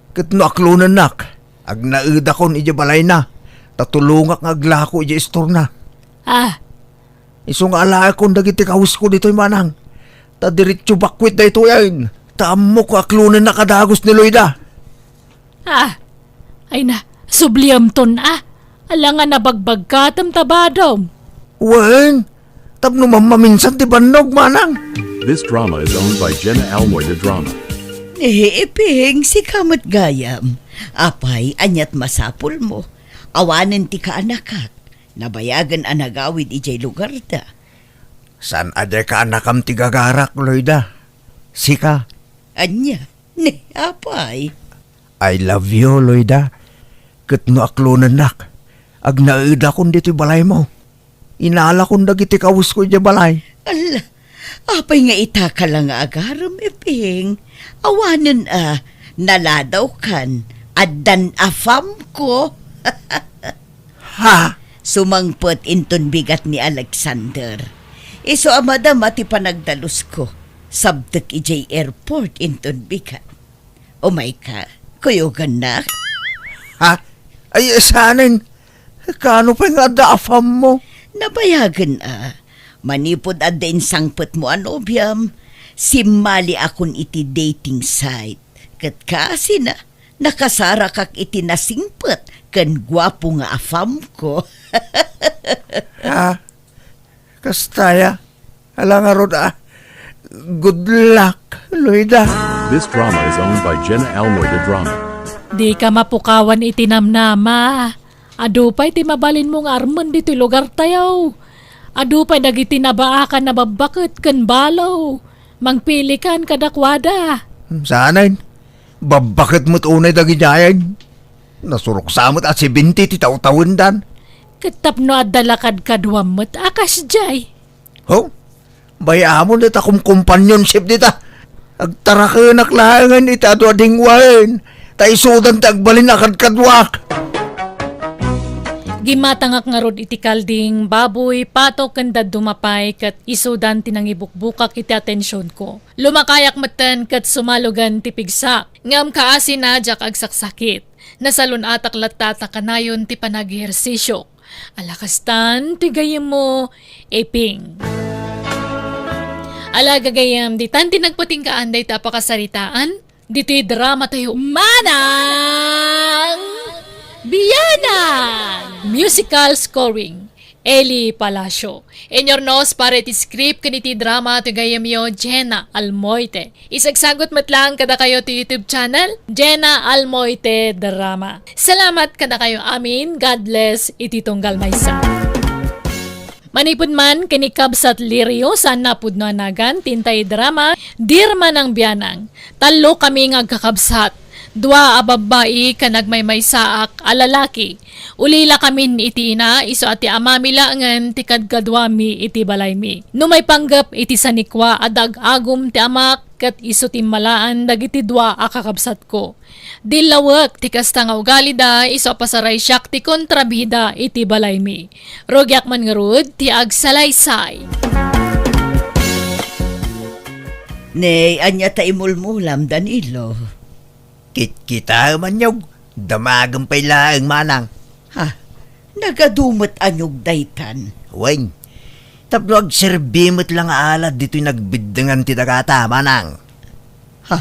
Kitno aklunan nak. Ag naida kon ija balay na. Tatulungak nga aglako ija istor na. Isu nga alaya kon dagiti kaus ko dito'y manang. Tadiritso bakwit da ito yan. Taamo ko aklunan na kadagos ni Loida. Ay na, subliam ton Alangan na bagbag ka tamtabadom. Wen, tapno mamaminsan ti bannog manang. This drama is owned by Jenna Almoy the Drama. Iping, si kamot gayam. Apay, anyat masapul mo. Awanan ti ka anakak. Nabayagan anagawid ijay lugar da. San ade ka anakam ti gagarak, Loida? Sika. Anya, ne, apay. I love you, Loida. Kitno aklunan nak. Ag naida kon dito'y balay mo. Inala kon dagiti kawus ko ija balay. Ala, apay nga itaka lang nga agaram, Iping. Awanan naladaw kan. Addan afam ko. Ha? Sumangpot inton bigat ni Alexander. Iso amada mati panagdalus ko. Sabtek ijay airport inton bigat. O may ka, kuyogan na. Ha? Ay, sanin. Kano pa nga daafam mo? Nabayagan Manipod adin sangpot mo anobyam. Simali akon iti dating site. Kat kasi na, nakasara kak iti nasingpot. Kan gwapo nga afam ko. Ha? Kastaya. Alang arod Good luck, Loida. This drama is owned by Jenna Almoy the Drama. Di ka mapukawan itinamnama. Ado pa'y ti mabalin mong arman dito'y lugar tayaw. Adu pa dagiti nabaakan na babakit kan balaw. Mangpili kan kadakwada. Sanay, babakit mo't unay dagidayan. Nasurok samot at 70 ti taw-tawin dan. Katapno at dalakad kadwamot akas jay. Ho? Bayamon ita kum companionship dita. Agtarakenak lahangan ita adu adingwain. Taisudan tagbalin akad kadwak. Gimatangak nga rod iti kalding baboy patok kanda dumapay kat isudan tinang ibukbukak iti atensyon ko. Lumakayak matan kat sumalugan ti pigsak. Ngam kaasin na jak agsaksakit. Nasalun atak latata kanayon ti panag-ehersisyo. Alakastan ti gayem mo eping. Ala gagayam di tanti nagpating kaanday ta pakasaritaan. Dito'y drama tayo manang Biyanang! Musical scoring, Eli Palacio. Enyornos para iti script kaniti drama to gayamyo Jenna Almoite. Isagsagot matlang kada kayo to YouTube channel, Jenna Almoite Drama. Salamat kada kayo amin. God bless iti tunggal maysa. Manipod man kini Kabsat Lirio saan napud no anagan tintay drama Dirma ng Biyanang. Talo kami ngagkakabsat. Dua ababai kanagmaymay saak alalaki. Ulila kami iti ina iso ati amamila ngan ti kadgadwami iti balaymi. Numay panggap iti sanikwa adag agum ti amak kat iso ti malaan dagiti dua akakabsat ko. Dilawak ti kasta nga ugali da iso pasaray siyak ti kontrabida iti balaymi. Rogyak man ngarud ti agsalaysay. Nay, anya ta imulmulam, Danilo. Kita man yung damagang pailaang manang. Ha? Nagadumot anyog daytan. Weng, tapno agserbimot lang alad dito'y nagbidangan ti dagata, manang. Ha?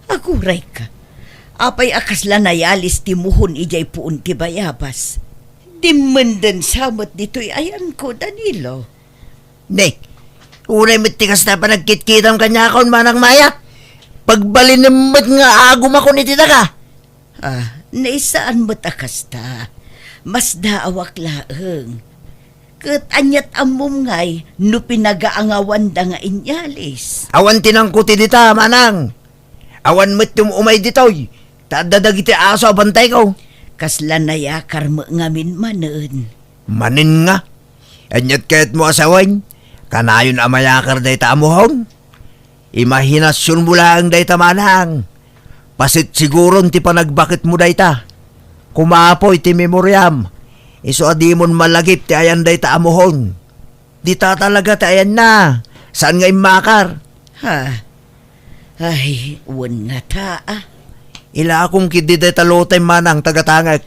Aguray ka. Apay akasla nayalis ti muhon ijay puun ti bayabas. Dimandan samot dito'y ayan ko, Danilo. Ne, unay matikas na pa nagkit-kitang kanya akon, manang Maya. Pagbalinimot nga agum ako ni titaga. Naisaan mo't akasta. Mas daawak laeng. Kat anyat amom ngay, no pinagaangawan da nga inyalis. Awan tinangkuti dita, manang. Awan mo't umay ditoy. Tadadag iti aso bantay ko. Kasla nayakar mo ngamin manen. Manin nga. Anyat kahit mo asawan. Kanayon amayakar day ta amuhon. Imahinasyon mo lang day ta manang. Pasit siguron ti panagbakit mo day ta. Kumapoy ti memoryam. Iso adimon malagip ti ayan day ta amuhon. Di ta talaga ti ayan na. Saan nga imakar? Ha? Ay, wan nga ta Ila akong kidi day talotay manang tagatangag.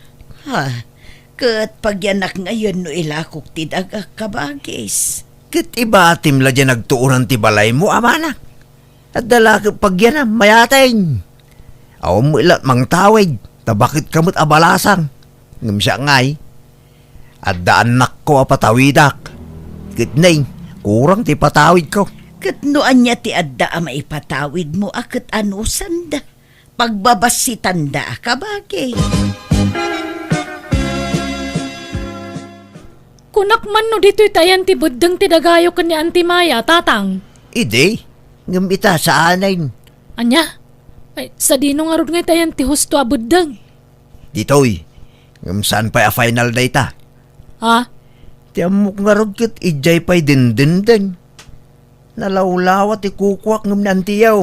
Ha? Kat pagyanak ngayon no ilakok ti daga kabagis. Kit iba atim la dyan nagtuunan ti balay mo, amana. At dala pag yan mayating. Aw mo ilat mang tawid, tabakit kamot abalasang. Ngam siya ngay. At daanak ko apatawidak. Kit nay, kurang ti patawid ko. Kat noan niya ti adda maipatawid mo akat anusan da. Pagbabasitan da kabagay. Kunak man no dito'y tayan ti buddang ti dagayo kan ni Auntie Maya, tatang. Ide, ngam ita sa anayin. Anya? Ay, sa dino nga rod nga tayan ti husto a buddang. Ditoy, ngam saan pa a final data? Ha? Ti amok nga rod kit ijay pa'y din. Nalawlawat ti kukwak ngam nantiyaw.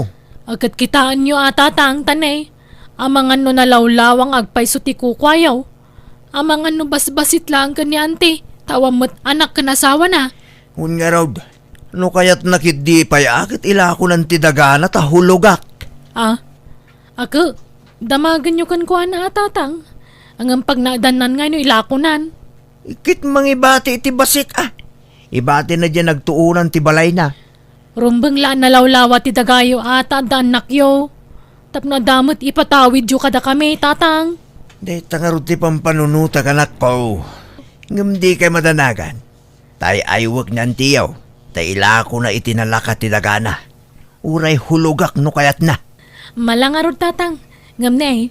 Agad kitaan nyo tatang tanay. Amangan no nalawlawang agpay ti kukwayaw. Amangan no basbasit lang kan ni Auntie. Tawamot anak kanasawa na. Ngun nga raw, no kaya't nakidi pa'y akit ila ako ng tidagana ta hulugak. Ako, damagan nyo kan kuha na tatang. Ang pag nadanan nga no ilakunan. Ikit mangibati iti basik Ibati na dyan nagtuunan ti balay na. Rumbang laan nalawlawa ti dagayo ata da anak yo. Tapno damot ipatawid yo kada kami tatang. Day tangarot ti pampanunuta kanak ko. Ngam di kay madanagan. Tay aywag nantiyaw. Tay ilako na itinalaka ti dagana. Uray hulugak no kayat na. Malangarod tatang. Ngam na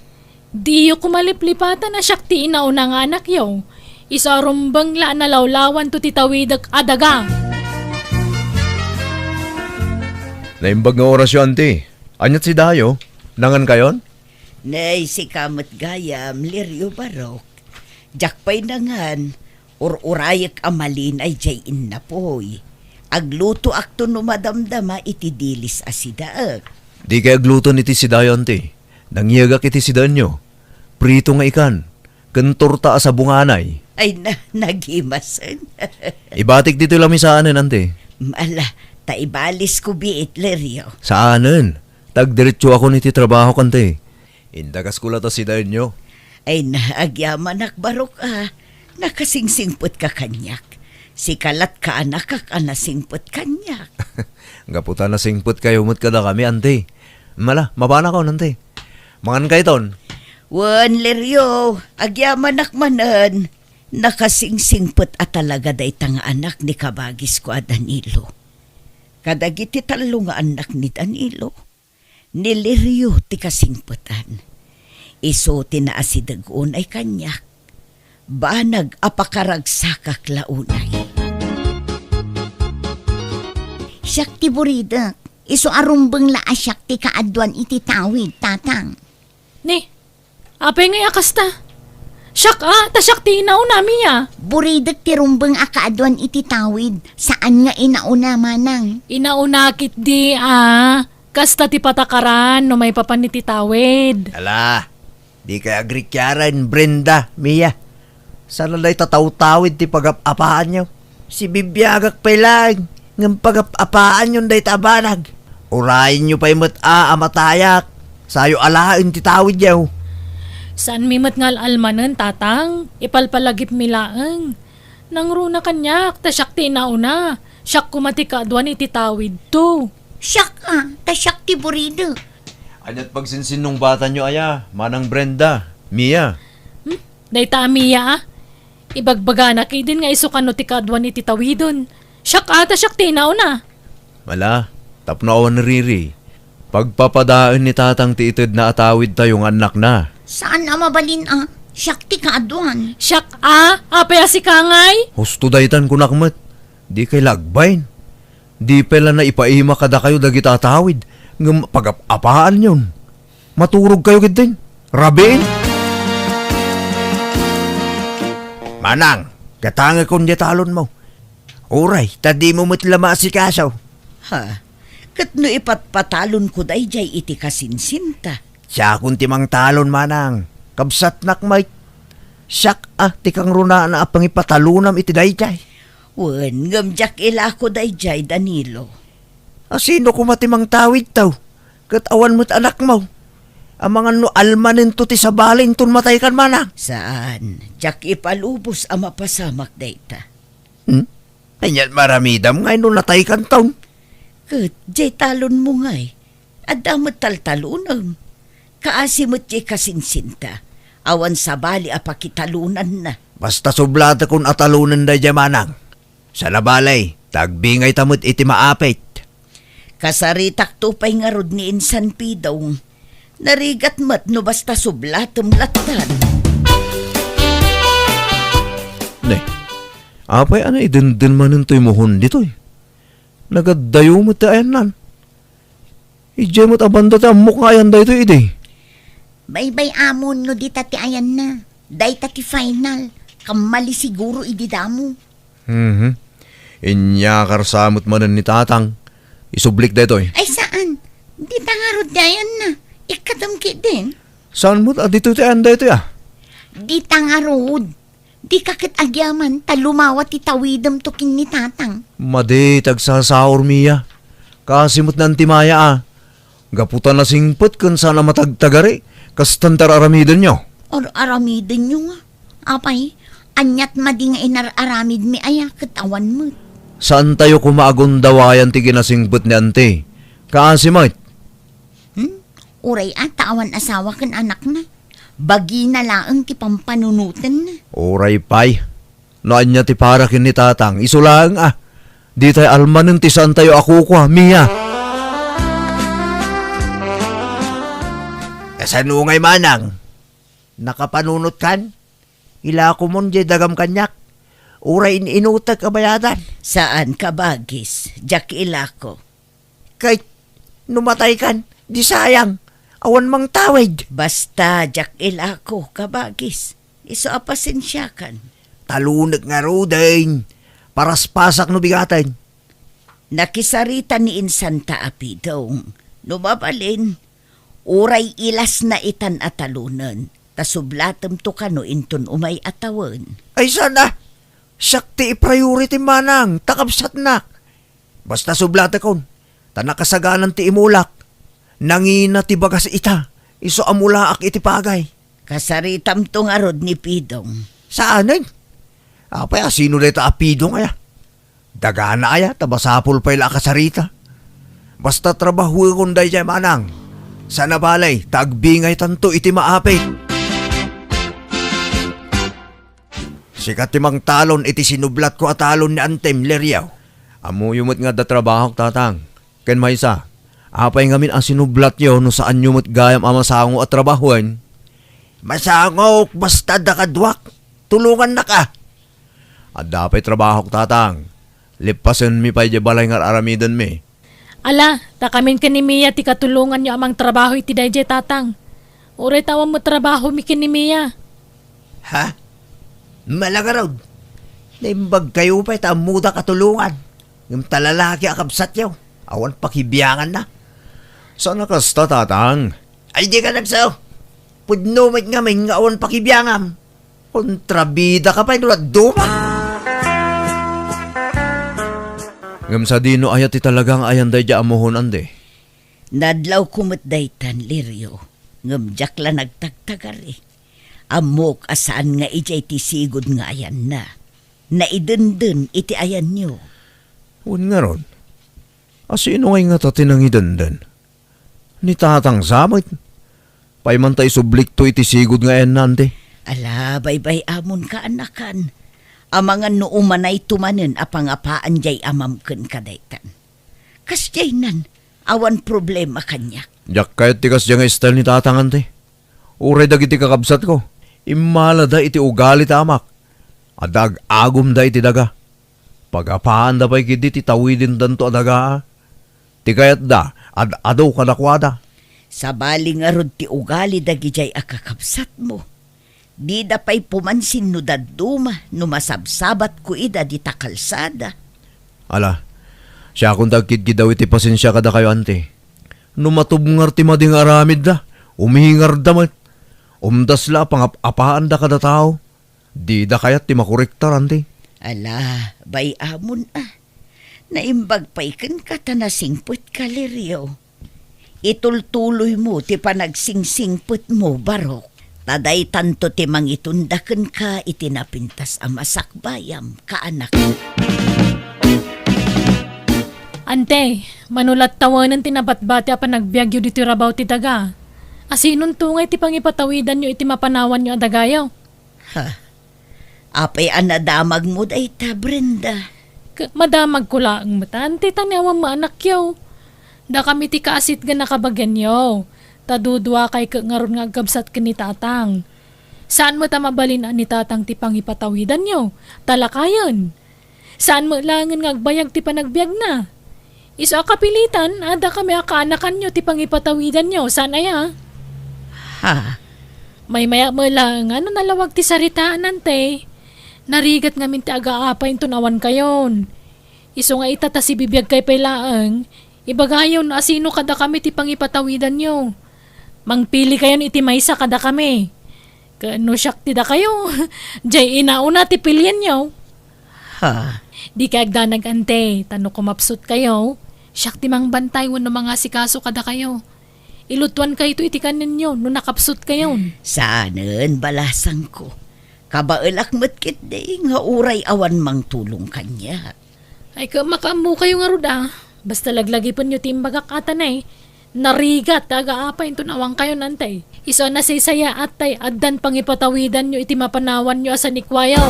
di yo kumaliplipatan na siyak ti inauna nga anak yo. Isa rumbang la na lawlawan to titawidag adaga. Naimbag nga orasyon, ante. Anyat si Dayo? Nangan kayon? Nay, si kamot gayam, liryo barok. Jakpay nangan, urayek amalin ay jayin na poy. Agluto akto no madamdama iti dilis asidaak. Di kay agluton iti si Dayo, ante. Nangyagak iti si Danyo. Prito nga ikan. Kentorta sa bunganay. Ay nagimasan. Ibatik dito lamisaanan, ante. Mala, taibalis ko biit liryo. Saanan? Tagdiretso ako niti trabaho, kante. Indagas ko lata si Danyo. Ay naagyaman barok nakasingsingput ka kanyak. Si kalat ka anak ka nasingput kanyak. Gaputan na singput kayo mo't kada kami, ante. Mala, mabana ko, ante. Mangan kayo ton. Wan liryo, agyaman manan. Nakasingsingput at talaga day tanga anak ni kabagis ko a Danilo. Kadagiti talo nga anak ni Danilo. Niliryo ti kasingputan. Iso tinaasidagon ay kanyak. Banag apakaragsakak launay. Siyak ti buridak. Iso arumbang la asyak ti kaadwan iti tawid, tatang. Ni, apay nga yakasta. Siyak tasyak ti inauna miya. Buridak ti rumbang akaadwan iti tawid. Saan nga inauna manang? Inaunakit di kasta ti patakaran no may papanititawid. Ala, di kay agrikyaran, Brenda, Mia. Sana lay tataw-tawid ti pag-apaan nyo. Si bibiyagak pa lang, ng pag-apaan yun day tabanag. Urayin nyo pa imot amatayak. Sayo alain ti tawid yaw. Saan mimat ngal almanan, tatang? Ipalpalagip milaang. Nangruna kanyak, tasyak ti inauna. Siyak kumatika adwan iti tawid to. Siyak tasyak ti buridak. Anyat pagsinsin nung bata nyo, aya. Manang Brenda, Mia. Dayta miya ibagbaga na kay din nga isukan no ti kadwan iti tawidon. Siyak tasyak ti inauna. Mala, tapnawan ni Riri. Pagpapadaan ni tatang ti ited na atawid tayong anak na. Saan mabalin Siyak ti kaadwan. Siyak apaya si kangay. Husto daytan ko nakmat. Di kay lagbayin. Di pala na ipaima kada kayo dagi tatawid. Ng pag-apaan yun. Maturog kayo gitin. Rabiin. Manang, katanga kong detalon mo. Uray, tadi mo mo't lama si kasaw. Ha? Kat no ipatpatalon ko day jay iti kasinsinta. Siya kung timang talon, manang. Kabsat nakmay. Siyak tikang runa na apang ipatalunam iti dayjay. Wen, gamjak ila ko day jay Danilo. Sino kumatimang tawid taw? Kat awan mo't anak mo. Ang mga no almanin to ti sabalin ton matay kan manang. Saan? Jak ipalubos ang mapasamak dayta. Anyat maramidam ngay no natay kan taon. Kat jay talon mo ngay. Adamot taltalunam. Kaasimot jay kasinsinta. Awan sabali apakitalunan na. Basta sublata kung atalunan da manang. Sa labalay, tagbingay tamot iti maapit. Kasaritak tupay nga rod ni Insan Pidong. Narigat mat no basta sublatom latan. Ne, apay ana idendin manin to'y mohon dito'y. Nagadayo mo ti ayan nan. Ije mo't abanda ti amok nga ayan da ito ide. Baybay amon no di tati ayan na. Day tati final. Kamali siguro ididamo. Inyakar samot manin ni tatang. Isublik da ito'y. Ay saan? Di tangarod dayan na. Ikadamki din. Saan mo't adito ti ayan da ito ya? Di tangarod. Di kakit agyaman talumawat itawidam to kin ni tatang. Madi, tagsasaor miya. Kasimot na antimaya Gaputan na singpot kun sana matagtagari. Kastantar aramidin nyo. Or aramidin nyo nga. Apay, anyat madi nga inararamid mi aya katawan mo. Saan tayo kumaagundawayan ti ginasingpot ni ante? Kaasimot. Uray tawan asawa kan anak na. Bagi na laang ti pampanunutan na. Oray pay. Naan niya ti para kin ni tatang. Isulang Di tayo almanin ti saan tayo ako ko, Mia. Kasanungay manang. Nakapanunot kan? Ila ko mon jay dagam kanyak. Uray inutak kabayadan. Saan ka bagis? Jack ilako. Kahit numatay kan, di sayang. Awan mang tawid. Basta Jack ilako ka bagis. Iso apasensya kan. Talunag nga rodeng. Paras pasak no bigatan. Nakisarita ni Insanta Apidong. Lumabalin. Uray ilas na itan atalunan. Tasublatem to kano inton umay atawan. Ay sana. Sakti i-priority manang. Takabsat na. Basta sublate kon. Tanakasaganan ti imulak. Nangina ti bagas ita. Iso amulaak iti pagay. Kasaritam tong arod ni Pidong. Saanin? Apay asino na ita apidong aya. Dagana aya, tabasapol pa ila kasarita. Basta trabaho kong day jay manang. Sana balay, tagbingay tanto iti maapit. Sikat timang talon iti sinublat ko at talon ni Antem Leriaw. Amo yumot nga da trabaho tatang. Ken maysa, apay ngamin ang sinublat nyo no saan yumot gayam amasango at trabahoan. Masangok, basta dakadwak. Tulungan na ka. At dapay trabaho tatang. Lipasen mi pa'y balay nga aramidan mi. Ala, takamin ka ni Mia ti katulungan nyo amang trabaho iti dayjay tatang. Uray tawang mo trabaho mi kin ni Mia. Ha? Malagarod. Naimbag kayo pa'y tamuda katulungan. Yung talalaki akabsat yaw. Awan pakibiyangan na. Sana kasta tatang? Ay di ka nagsaw. Pudnumit nga may nga awan pakibiyangam. Kontrabida ka pa'y nulad duma. Ngam sa dino ayat ti talagang ayan day ja amuhon ande. Nadlaw kumot daytan, Lirio. Ngam Jack la nagtagtagari. Amok asaan nga ijay ti sigod nga ayan na. Naidendен iti ayan nyo. Un nga ron. Asino ngay nga tatinang idandan? Ni tatang samit. Payman tayo sublik to iti sigod nga ayan nande. Ala, baybay amon ka anakan. Amangan no umanay tumanen apang-apaan jay amamken kadaytan. Kas jay nan, awan problema kanya. Jak kayat tikas dyan nga style ni tatang ante. Uray dagiti kakabsat ko. Imala da iti ugali tamak. Adag agum da iti daga. Pagapaan da pa'y kidi ti tawidin danto adaga. Ti kayat da, adaw kadakwada. Sa baling arod ti ugali dagi jay akakabsat mo. Di da pa'y pumansin no daduma no masabsabat ko ida di takalsada. Ala, siya kung tagkid daw iti pasensya kada kayo ante. No matubngar ti mading aramid da, umihingar damat. Umdasla pangapapaan da kada tao. Di da kayat ti makorektar ante. Ala, bay amon ah. Naimbag pa'y kan katanasingput ka, Lirio. Itultuloy mo ti panagsingsingput mo, Barok. Taday tanto ti mangitundaken ka itinapintas a masakbayam kaanak. Ante, manulat tawanan tinabatbati a panagbiagyo dito rabaw ti daga. Asinon tungay ti pangipatawidan nyo iti mapanawan nyo a dagayaw. Ha? Apay anadamag mo day ta, Brenda. Madamag ko lang matante tanawang maanak yaw. Da kami ti kaasit ga nakabagyan yaw. Tadudwa kay ngaron nga agabsat ka ni tatang. Saan mo tamabalin ni tatang ti pangipatawidan nyo? Talakayan. Saan mo langan nga agbayag ti panagbiag na? Isa kapilitan, ada kami akaanakan nyo ti pangipatawidan nyo. Saan aya? Ha? May maya mo lang, ano nalawag ti saritaan nante? Narigat nga min ti aga-apay tunawan kayon. Iso nga itata si bibiyag kay pailaang, ibagayon asino kada kami ti pangipatawidan nyo. Mangpili kayo iti maysa kada kami. Kano siyak ti da kayo. Jay inauna ti pilyan nyo. Ha? Di kay agdanag ante, tano kumapsot kayo. Siyak ti mang bantay wano mga sikaso kada kayo. Ilutuan kayo iti kanin nyo no nakapsot kayo. Saanen balasang ko. Kabaelak matkit de nga uray awan mang tulong kanya. Ay makamu kayo nga ruda. Basta laglagi po nyo timbagak atan eh. Narigat, taga-apay tunawang kayo nantay. Iso na saya at tay, addan pangipatawidan nyo iti mapanawan nyo asa nikwayaw.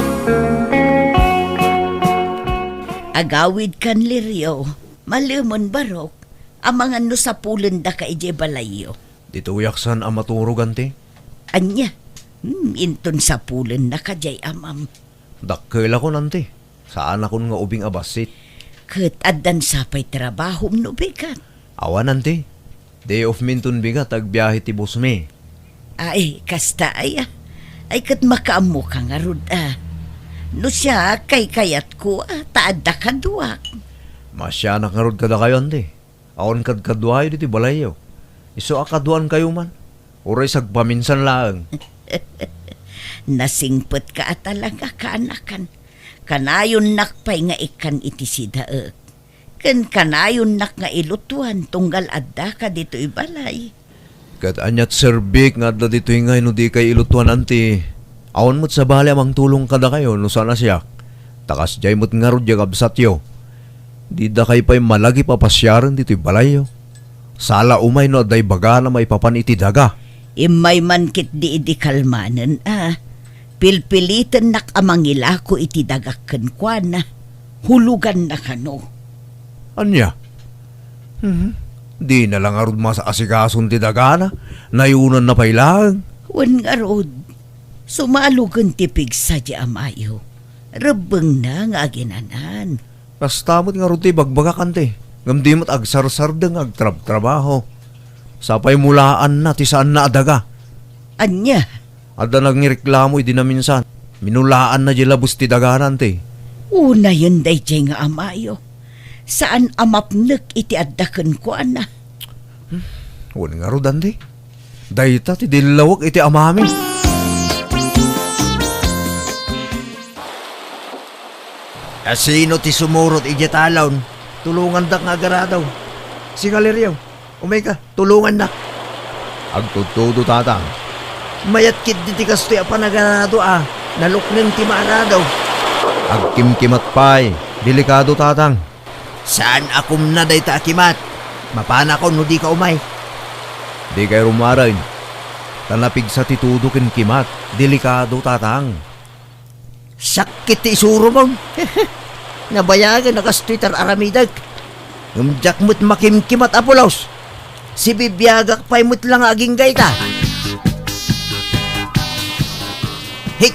Agawid kan, Lirio. Malimon, Barok. Amangan no sa pulen da ka ije balayo. Dito yaksan ang maturog ante. Anya, Inton sa pulen na kajay amam. Dakkel ako nanti. Saan akong nga ubing abasit? Kat addan sapay trabaho no bigat. Awan nanti. Day of mintun bigat agbiyahe ti busme. Ay, kasta ay ah. Ay kat makaamo ka nga rod ah. No siya kay kayat ko taadda kaduak. Masya nakarod kada kayo nanti. Awan kad kaduayo diti balayo. Iso akaduan kayo man. Uray sagpaminsan lang. Nasingpet ka talaga kaanakan. Kanayon nakpay nga ikan iti sidaek. Ken kanayon nak nga ilutuan tunggal adda ka dito ibalay. Kat anyat serbik nga adda dito ingay no di kay ilutuan anti. Awan mo't sa bali amang tulong kada kayo no sana siya. Takas jay mo't nga rod absat yo. Di da kay pa'y malagi papasyaran dito ibalayo. Sala umay no aday baga na may papan iti daga. Imay man kit di kalmanen Pilpilitan nak amangila ko iti dagakken kwa na. Hulugan na kano. Anya? Di na lang arod masa asikason ti daga na. Nayunan na pailang. Wan nga rod. Sumalugan tipig sa di amayo. Rebeng na nga ginanan. Kastamot nga rod ti bagbaga kante. Ngamdi mo't agsarsardeng agtrab-trabaho. Sapay mulaan na ti saan na adaga. Anya? Adda nagnireklamo idi na minsan. Minulaan na jilabos ti daganan ti. Una yun day jay nga amayo. Saan amapnek iti addaken ko ana? Wan nga rodan ti. Dayta ti dilawak iti amami. Asino ti sumurot iti talon? Tulungan dak nga garadaw. Si Galeryaw, umay ka, tulungan dak. Agtutudo tatang. Mayat kid di ti kastoy apanaganado naluknen ti maanadaw. Agkimkimat pay. Delikado tatang. Saan akum na day ta akimat? Mapana ko no di ka umay. Di kay rumarain. Tanapig sa titudo ken kimat. Delikado tatang. Sakit ti isuro mo. Nabayagan na kastoy tar aramidag. Umjak mo't makimkimat apulaos. Si bibiyagak pa'y mo't lang aging gayta. Hik!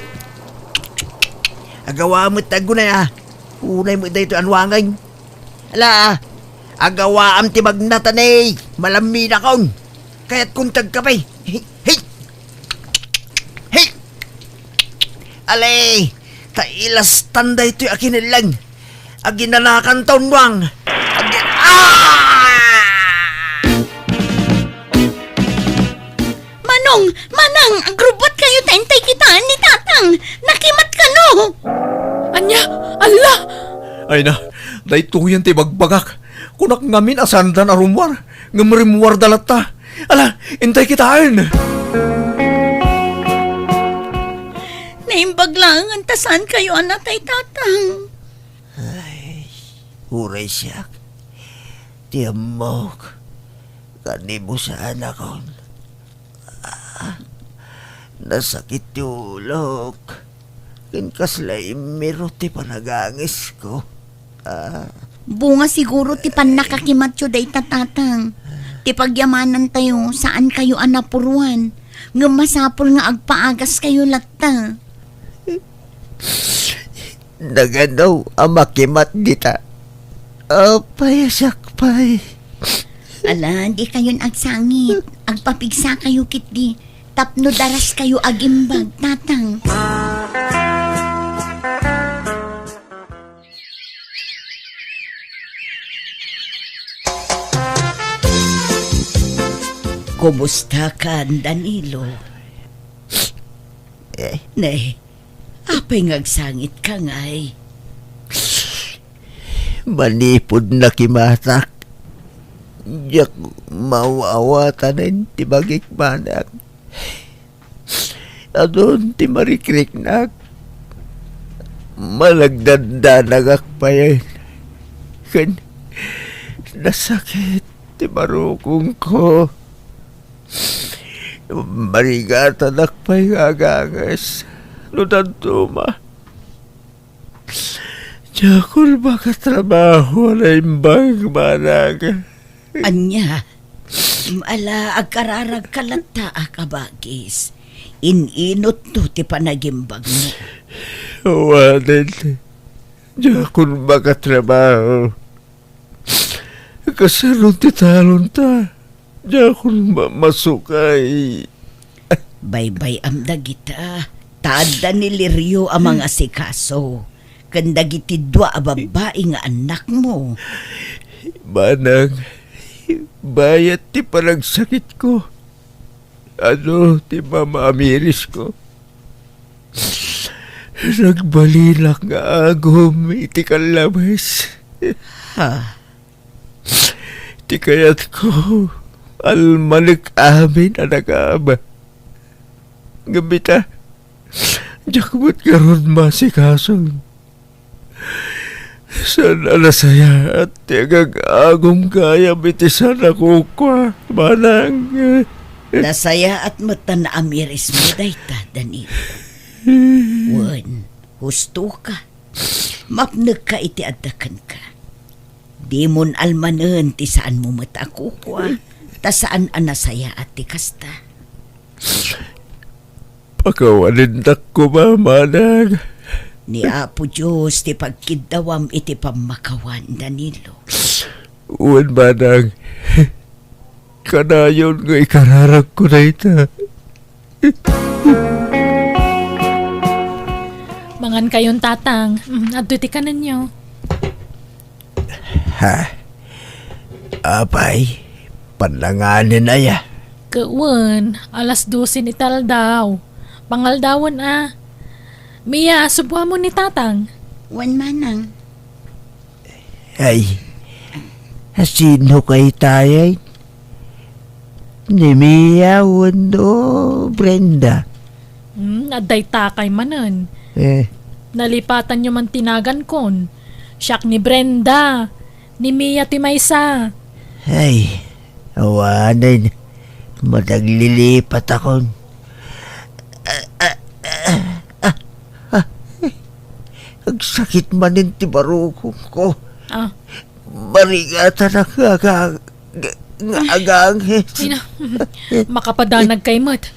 Agawa mo't tago na unay mo dito anwangan. Ala, agawa am ti magnatanay. Malami na kong. Kaya't kung tagkapay. Hik! Hik! Hik! Alay! Tailas tanda ito'y akinilang. Aginanakan taunwang. Manang, agrubot kayo tentay kitaan ni Tatang. Nakimat ka no. Anya, Allah! Ay na, dayto yan ti bagbagak. Kunak ngamin asandan arumwar. Ngamrimwar dalata. Ala, intay kitaan. Naimbag lang ang tasan kayo anak kay Tatang. Huray siya. Tiyamok. Kanimo sa anak ko. Nasakit tulok. Kinkaslay miro ti panagangis ko. Bunga siguro ti panakakimatyo day Tatang. Ti pagyamanan tayo saan kayo anapuruan. Nga masapol nga agpaagas kayo latta. Naganaw ang makimat dita. Payasakpay. Ala, di kayon agsangit. Agpapigsa kayo kitdi. Tapno daras kayo agimbag, Tatang. Kumusta ka, Danilo? Nay, apay ngagsangit ka ngay. Manipod na kimatak. Diyak mawawatanin ti bagik manak. Adon ti marikriknak. Malagdandanagak pa yan. Kan nasakit ti marukong ko. Marigatanak pa yung agagas. Nutantuma. Jakul baka trabaho na imbang manag. Anya, ala agkararag kalata akabagis. Ininot to ti panagimbag mo. Awanan. Diyan kung makatrabaho. Kasalon ti talon ta. Diyan kung masukay. Baybay amda kita. Tada ni Lirio ang mga sikaso. Kanda giti dua a babae nga anak mo. Manang, bayat ti panagsakit ko. Ano ti Mama Amiris ko. Nagbalilak nga agom iti kalabas. Ha? Ti kayat ko, almalik amin anagaba. Gabita, jakbot karon masikason. Sana nasaya at agagagom kaya bitisan ako kwa, manang. Nasaya at mata na amiris mo dayta, Danilo. Wan, husto ka. Mapnag ka iti adakan ka. Di mon almanen ti saan mo mata kukwa, ta saan anasaya at ti kasta. Pakawanin ko ba, manang? Ni Apo Diyos ti pagkidawam iti pamakawan, Danilo. Uwan, manang. Kanayon nga ikararag ko na ita. Mangan kayon tatang. Adto ti kanan nyo. Ha? Apay, panlanganin na ya. Kawan, alas 12 ni taldaw. Pangaldawan Mia, subwa mo ni tatang. Wan manang. Ay, sino kay tayay? Ni Mia, Wando, Brenda. Aday takay manan. Nalipatan nyo man tinagan kon. Siyak ni Brenda. Ni Mia ti Maysa. Ay, awanan. Madaglilipat ako. Ang sakit manin ti barukong ko. Marigatan ang aganghes. Ay na, makapadanag kay Mat.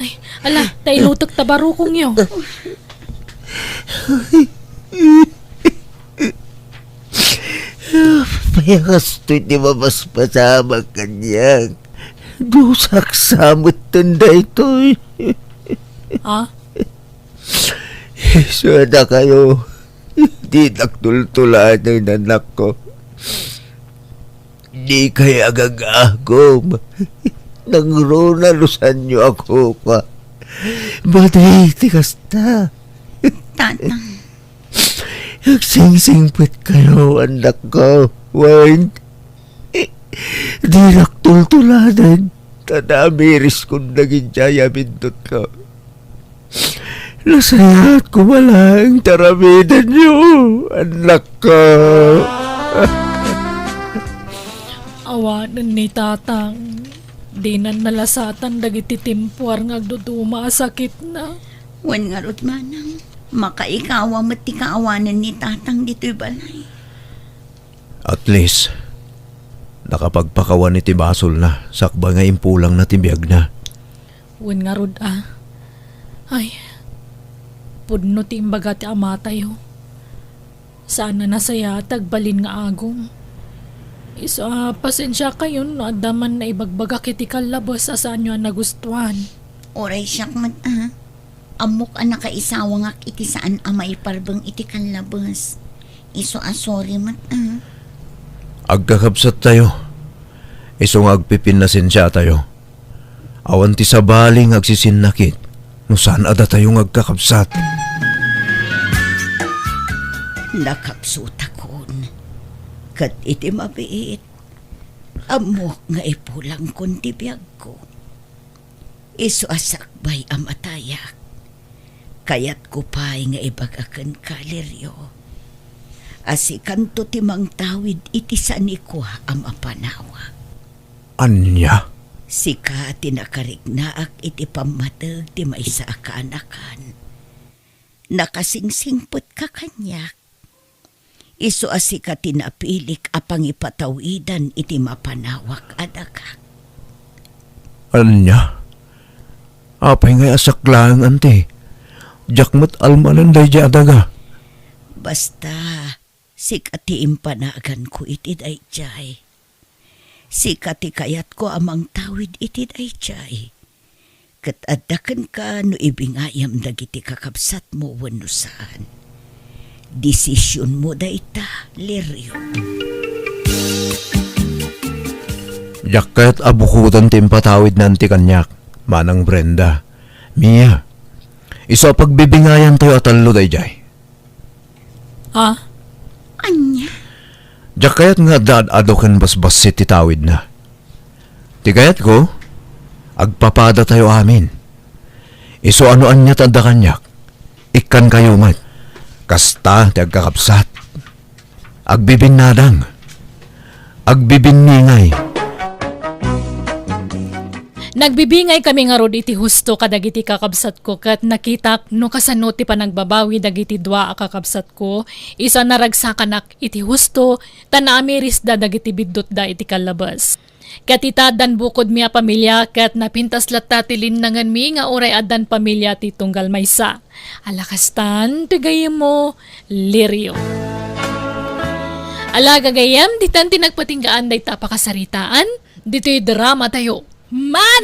Ay, ala, tayo lutok tabarukong yo. Payas to'y di mamasmasama kanyang. Dusak samot tanda ito'y. Sana kayo. Di naktultulaan ng anak ko. Di kaya agagagom. Nang ronalusan niyo ako pa. Baday, tikasta. Tatang. Nagsing-singpit kayo, anak ko. Wine. Di naktultulanan. Tanamiris kung naging jaya bindot ko. Nasaya't ko wala ang taramidan niyo, anak ko. Awanan ni tatang. Di na nalasatan dagiti timpuar nga agduduma sakit na. Wan nga rod manang. Makaikawa mat ti kaawanan ni tatang dito'y balay. At least, nakapagpakawan ni Tibasol na, sakba nga impulang na tibiyag na. Wan nga rod Ay, pudno ti imbaga ti amatayo. Sana nasaya tagbalin nga agong. Pasensya kayo no adaman na ibagbaga kiti kalabas saan nyo nagustuhan. Oray siyak mat Amok nakaisawa nga iti saan amay parbang iti kanlabas. Iso sorry mat Agkakabsat tayo. Isong agpipin na sinsya tayo. Awan ti sabaling agsisinakit. No saan ada tayong agkakabsat. Nakapsut akon. Kat iti mabiit. Amok nga ipulang kon ti biyag ko. Iso asakbay amatayak. Kayat ko pa'y nga ibagakan kaliryo. Asikanto ti mang tawid iti saniko am apanawa. Anya? Sika tinakarignaak iti pamatag ti maysa kaanakan. Nakasingsingpot ka kanyak. Iso asika tinapilik apang ipatawidan iti mapanawak adakak. Anya? Apay nga asak lang, ante. Jakmat almanan day di adaga. Basta, sikati impanagan ko itid ay jay. Sikati kayat ko amang tawid itid ay jay. Kat adakan ka no ibingayam dagiti kakabsat mo wano saan. Desisyon mo da ita, Lirio. Jaket abukutan timpatawid nanti kanyak, manang Brenda. Mia, iso pagbibingayan tayo atallo day jay. Ha? Anya? Jaket nga dad adokan basbas ti tawid na. Tigayat ko, agpapada tayo amin. Iso ano anya tanda kanyak, ikan kayo mat. Kasta ti agkakapsat. Agbibinadang. Agbibinningay. Nagbibingay kami nga rod iti husto kadagiti kakabsat ko kat nakitak no kasano ti panagbabawi dagiti dua a kakabsat ko isa naragsakanak iti husto tanamiris da dagiti biddot da iti kalabas. Kat itadan bukod mi a pamilya kat napintas latta ti linnangan mi nga oray adan pamilya ti tunggal maysa. Alakastan tigayem mo Lirio. Alaga gayam ditan ti nagpatinggaan day tapakasaritaan dito'y drama tayo. Manang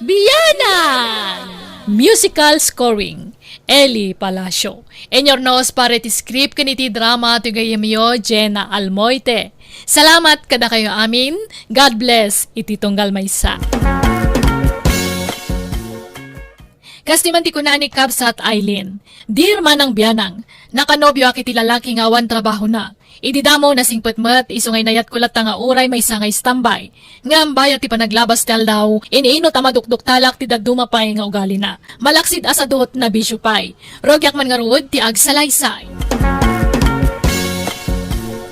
Biyanan! Musical scoring Eli Palacio. Enyornos para ti script kaniti drama ti gayamyo Jenna Almoite. Salamat kada kayo amin. God bless iti tunggal maysa. Kasi man ti kunani Kabsat Eileen. Dear Manang Biyanang, nakanobyo akiti lalaki nga awan trabaho na. Ididamo na singpetmet, isungay nayat kulat nga uray may sangay standby. Ngam bayat ti panaglabas tal daw, iniino tamadukduk talak ti dagdumapay nga ugali na. Malaksid asadot na bisyo pay. Rogyak man nga ruod ti agsalaysay.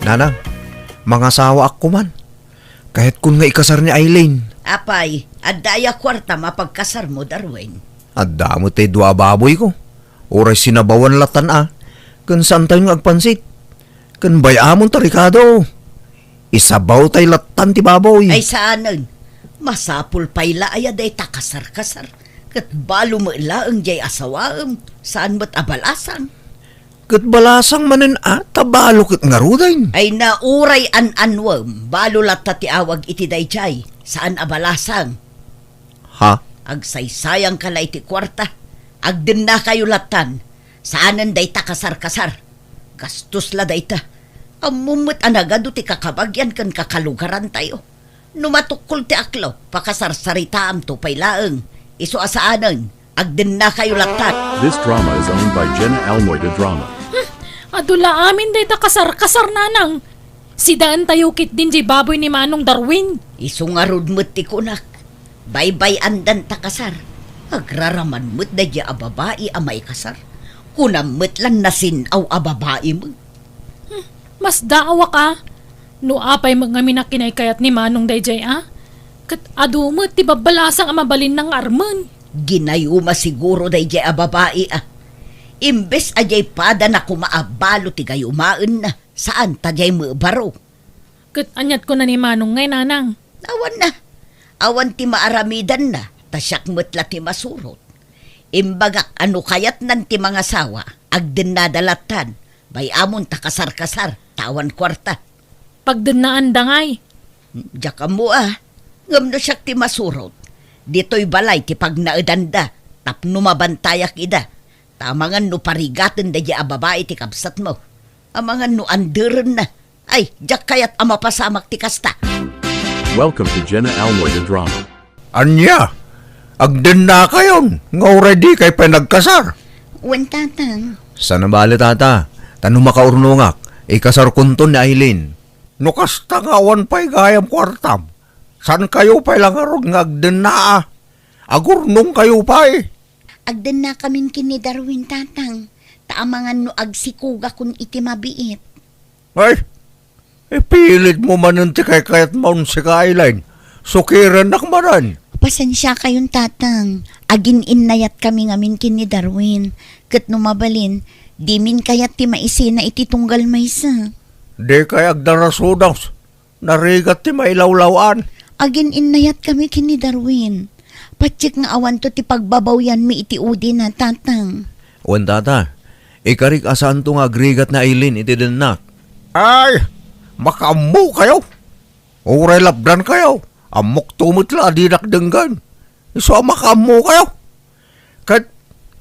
Nanang, mga asawa ako man. Kahit kun nga ikasar ni Eileen. Apay, adaya kwarta mapagkasar mo, Darwin. Adda mo tayo dua baboy ko. Oray sinabawan latan Kun saan tayo nga agpansit. Kun bayamon tarikado. Isabaw tayo latan ti baboy. Ay saanan, masapul pay laaya day takasar-kasar. Kat balo mo ilaang jay asawaam, saan mo't abalasang. Kat balasang manen tabalo kat nga rudayn. Ay nauray an-anwam, balo lata ti awag iti day jay, saan abalasang. Ha? Agsaysayang kalay ti kwarta, agdin na kayo latan, saanan day takasar-kasar. Gastos la day ta. Amumot anagado ti kakabagyan kan kakalugaran tayo. Numatukol ti aklaw, pakasarsaritaam to pay laeng. Iso asaanan, agdin na kayo latan. This drama is owned by Jenna Almoida Drama. Adula amin day takasar-kasar nanang. Si daan tayo kit din di baboy ni Manong Darwin. Iso nga rudmut ti kunak. Baybay andan takasar. Agraraman mo't na di ababae amay kasar. Kunamot lang nasin aw ababae mo. Mas daawa ka. No apay mga minakinay kayat ni Manong Dayjay Kat adumot ti babalasang amabalin ng arman. Ginayuma siguro day di ababae Imbes ajay pada na kumaabalo ti gayumaan na. Saan tajay mo baro? Kat anyat ko na ni Manong ngay nanang. Awan na. Awan ti maaramidan na. Tasyak mutla ti masurot. Imbagak ano kayat nan ti mga sawa. Agdin nadalatan. Bay amon takasar-kasar. Tawan kwarta. Pagdanaan dangay. Diyak mo Ngam no siyak ti masurot. Dito'y balay ti pagnaedanda. Tapno mabantayak ida. Tamangan no parigaten da di ababae ti kabsat mo. Amangan no anderen na. Ay, diyak kayat amapasamak ti kasta. Welcome to Jenna Almoida Drama. Anya? Agdin na kayon. Nga already kay pinagkasar. Wen tatang. Sana bali tata. Tanong makaurnungak. Ikasar kunton ni Eileen. Nukas tangawan pa'y gayam kwartam. San kayo pa'y langarog nga agdin na Agurnong kayo pa'y. Agdan na kamin kini Darwin tatang. Taamangan no agsikuga kun iti mabiit. Ay, pilit mo man ti kay kayat maun si Eileen. Sukiran nakmaran. Pasensya kayong tatang. Agin innayat kami ngamin kini Darwin. Kat numabalin, di min kayat ti maisina iti tunggal maysa. Di kay agdarasudaw. Narigat ti mailawlawan. Agin innayat kami kini Darwin. Patsik nga awan to ti pagbabaw yan mi iti udi na tatang. Wan tata, ikarik asan to nga agrigat na Aileen iti denak. Ay, makamu kayo. Uray labdan kayo. Amok tumot la dinak denggan. Iso makamu kayo. Kat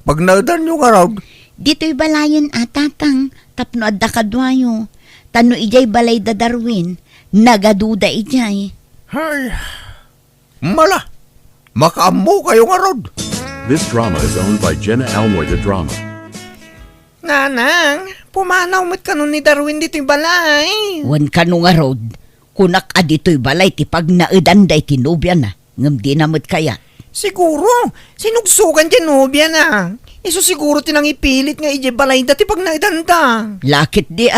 pag nadan nyo nga raw, Dito'y balayan tatang, tapno adda kadwayo. Tano ijay balay da Darwin, nagaduda ijay. ay, mala, makamu kayo nga raw. This drama is owned by Jenna Almoy the Drama. Nanang, pumanaw mo't kanon ni Darwin dito'y balay. Wan ka nung arod, kunak adito'y balay ti pag naedan day tinubya na, ngam di namit kaya. Siguro, sinugsugan dyan nobya na. Iso siguro tinang ipilit nga ije balay dati pag naidanda. Lakit di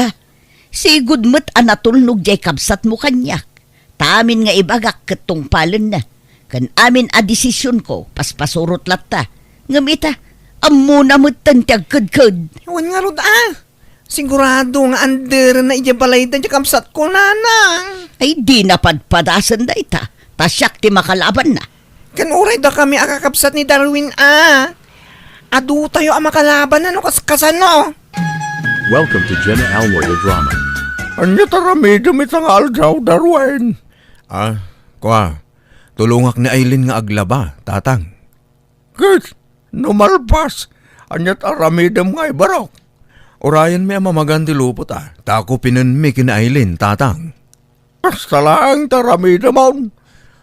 sigud mo't anatulnog jay kabsat mo kanyak. Tamin nga ibagak ketong palen na. Kan amin a desisyon ko, paspasurot latta. Ngamita, amo na mo't tantiag kudkud. Iwan nga rod Sigurado nga under na ije balay dati kamsat ko nanang. Ay di napadpadasan da ita, tasyak ti makalaban na. Kanuray da kami akakapsat ni Darwin Adu tayo ang makalaban na no kasano. Welcome to Jenna Almoy the Drama. Anya tarami damit ang aldaw, Darwin. Tulungak ni Aileen nga aglaba, tatang. Good, numalpas. Anya taramidam nga ibarok. Orayan may mamaganti lupot Tako pinanmi kina Aileen, tatang. Basta lang taramidam on.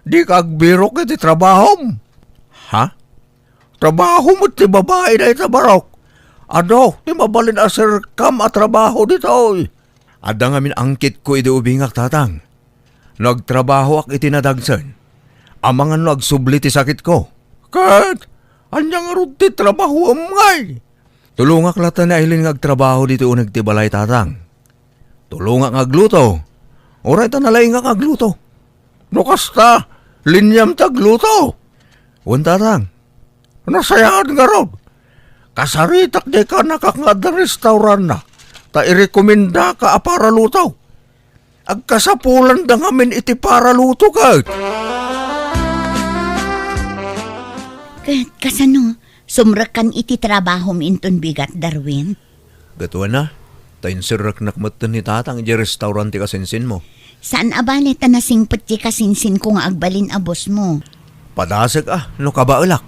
Di kagbirok iti trabaho. Ha? Trabaho mo ti babae na ita barok. Ano, ti mabalin asir kam at trabaho dito. Ada nga min angkit ko iti ubingak tatang. Nagtrabaho ak iti nadagsan. Amangan nagsubli ti sakit ko. Kat, anyang arud ti trabaho amngay. Tulungak lata na Aileen ngagtrabaho dito unag ti balay tatang. Tulungak ngagluto. Oray ta nalay nga ngagluto. No kasta, linyam tagluto. Wan tatang. Nasayahan nga ron. Kasaritak di ka nakakangad na restaurant na. Ta irekomenda ka para luto. Agkasapulan da ngamin iti para luto ka. Kasano, sumrakan iti trabaho minton bigat Darwin. Gatuan na. Tayin sirak nakmatan ni tatang iti restaurant ti kasinsin mo. Saan abali tanasing pati kasinsin ko nga agbalin abos mo? Padasag no kabaulak.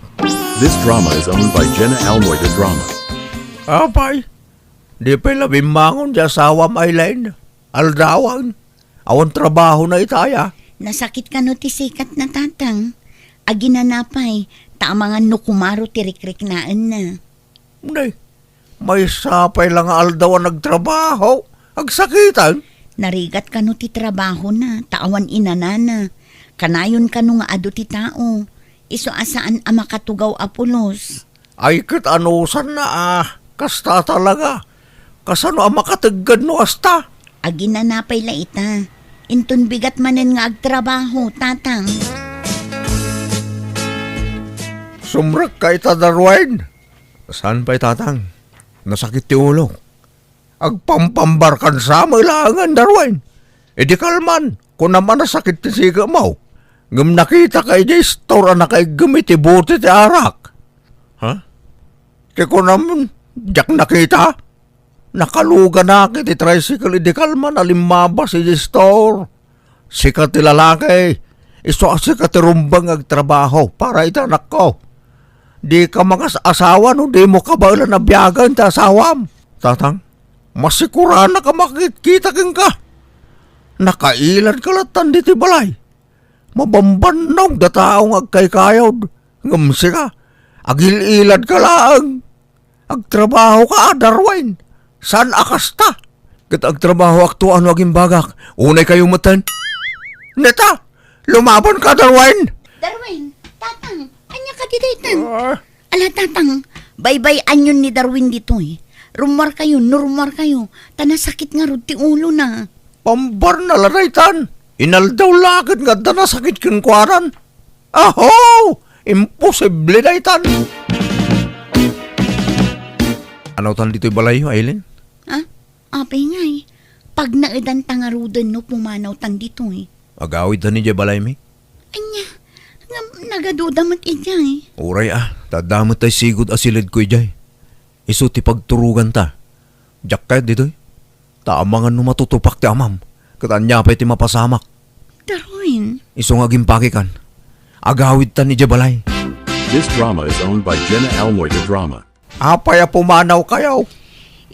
This drama is owned by Jenna Almoy the Drama. Apay, di pa labimbangon di asawam Aileen. Aldawan. Awan trabaho na itaya. Nasakit ka no ti sikat na tatang. Aginanapay, tamangan no kumaro ti rikrik naan na. Nay, may sapay lang aldawan nagtrabaho. Agsakitan. Narigat ka no ti trabaho na, taawan inanana. Kanayon ka no nga ado ti tao. Iso asaan ang makatugaw apulos. Ay kat anusan na kasta talaga. Kasano ang makatagad no asta? Aginanapay la ita. Inton bigat manen nga agtrabaho, tatang. Sumrak ka ita Darwin. Saan pa'y tatang? Nasakit ti ulo. Agpampambarkan sa mailangan Darwin. E di kalman, kung naman nasakit ti siga mo. Ngam nakita kay di store na kay gamit ibuti ti arak. Ha? Di ko naman, jak nakita. Nakaluga na kiti tricycle di kalman alimabas di store. Sikat ti lalaki. Iso sikat ti rumbang agtrabaho para itanak ko. Di ka mga asawa no, di mo kabailan na biyagan ti asawam. Tatang, masikura na ka makikita king ka. Nakailan ka latan di ti balay. Mabambanong dataong agkay-kayod. Ngamsi ka, agililad ka lang. Agtrabaho ka, Darwin. San akasta? Kat agtrabaho aktuan waging bagak. Unay kayong matan. Neta, lumaban ka, Darwin. Darwin, tatang, anya ka didaytan. Ala tatang, baybay anyon ni Darwin dito Rumar kayo, nurumar kayo. Tanasakit nga rod ti ulo na. Pambar na laraytan. Inaldaw lakit nga na sakit kinkwaran. Aho! Imposible na itan. Ano tan dito'y balayo, Aileen? Apay ngay. Pag naidan tangarudan no pumanaw tang dito Agawid tan ni balay mi? Anya, Nagaduda mo't ijay. Uray tadamot tay sigod asilid ko ijay. Isu ti pagturugan ta. Jak kahit dito'y. Taamangan no matutupak ti amam. Katanya pa'y ti mapasamak. Darwin. Isu nga gimpakikan. Agawid ta ni Jabalay. This drama is owned by Jenna Almoy the Drama. Apaya pumanaw kayaw.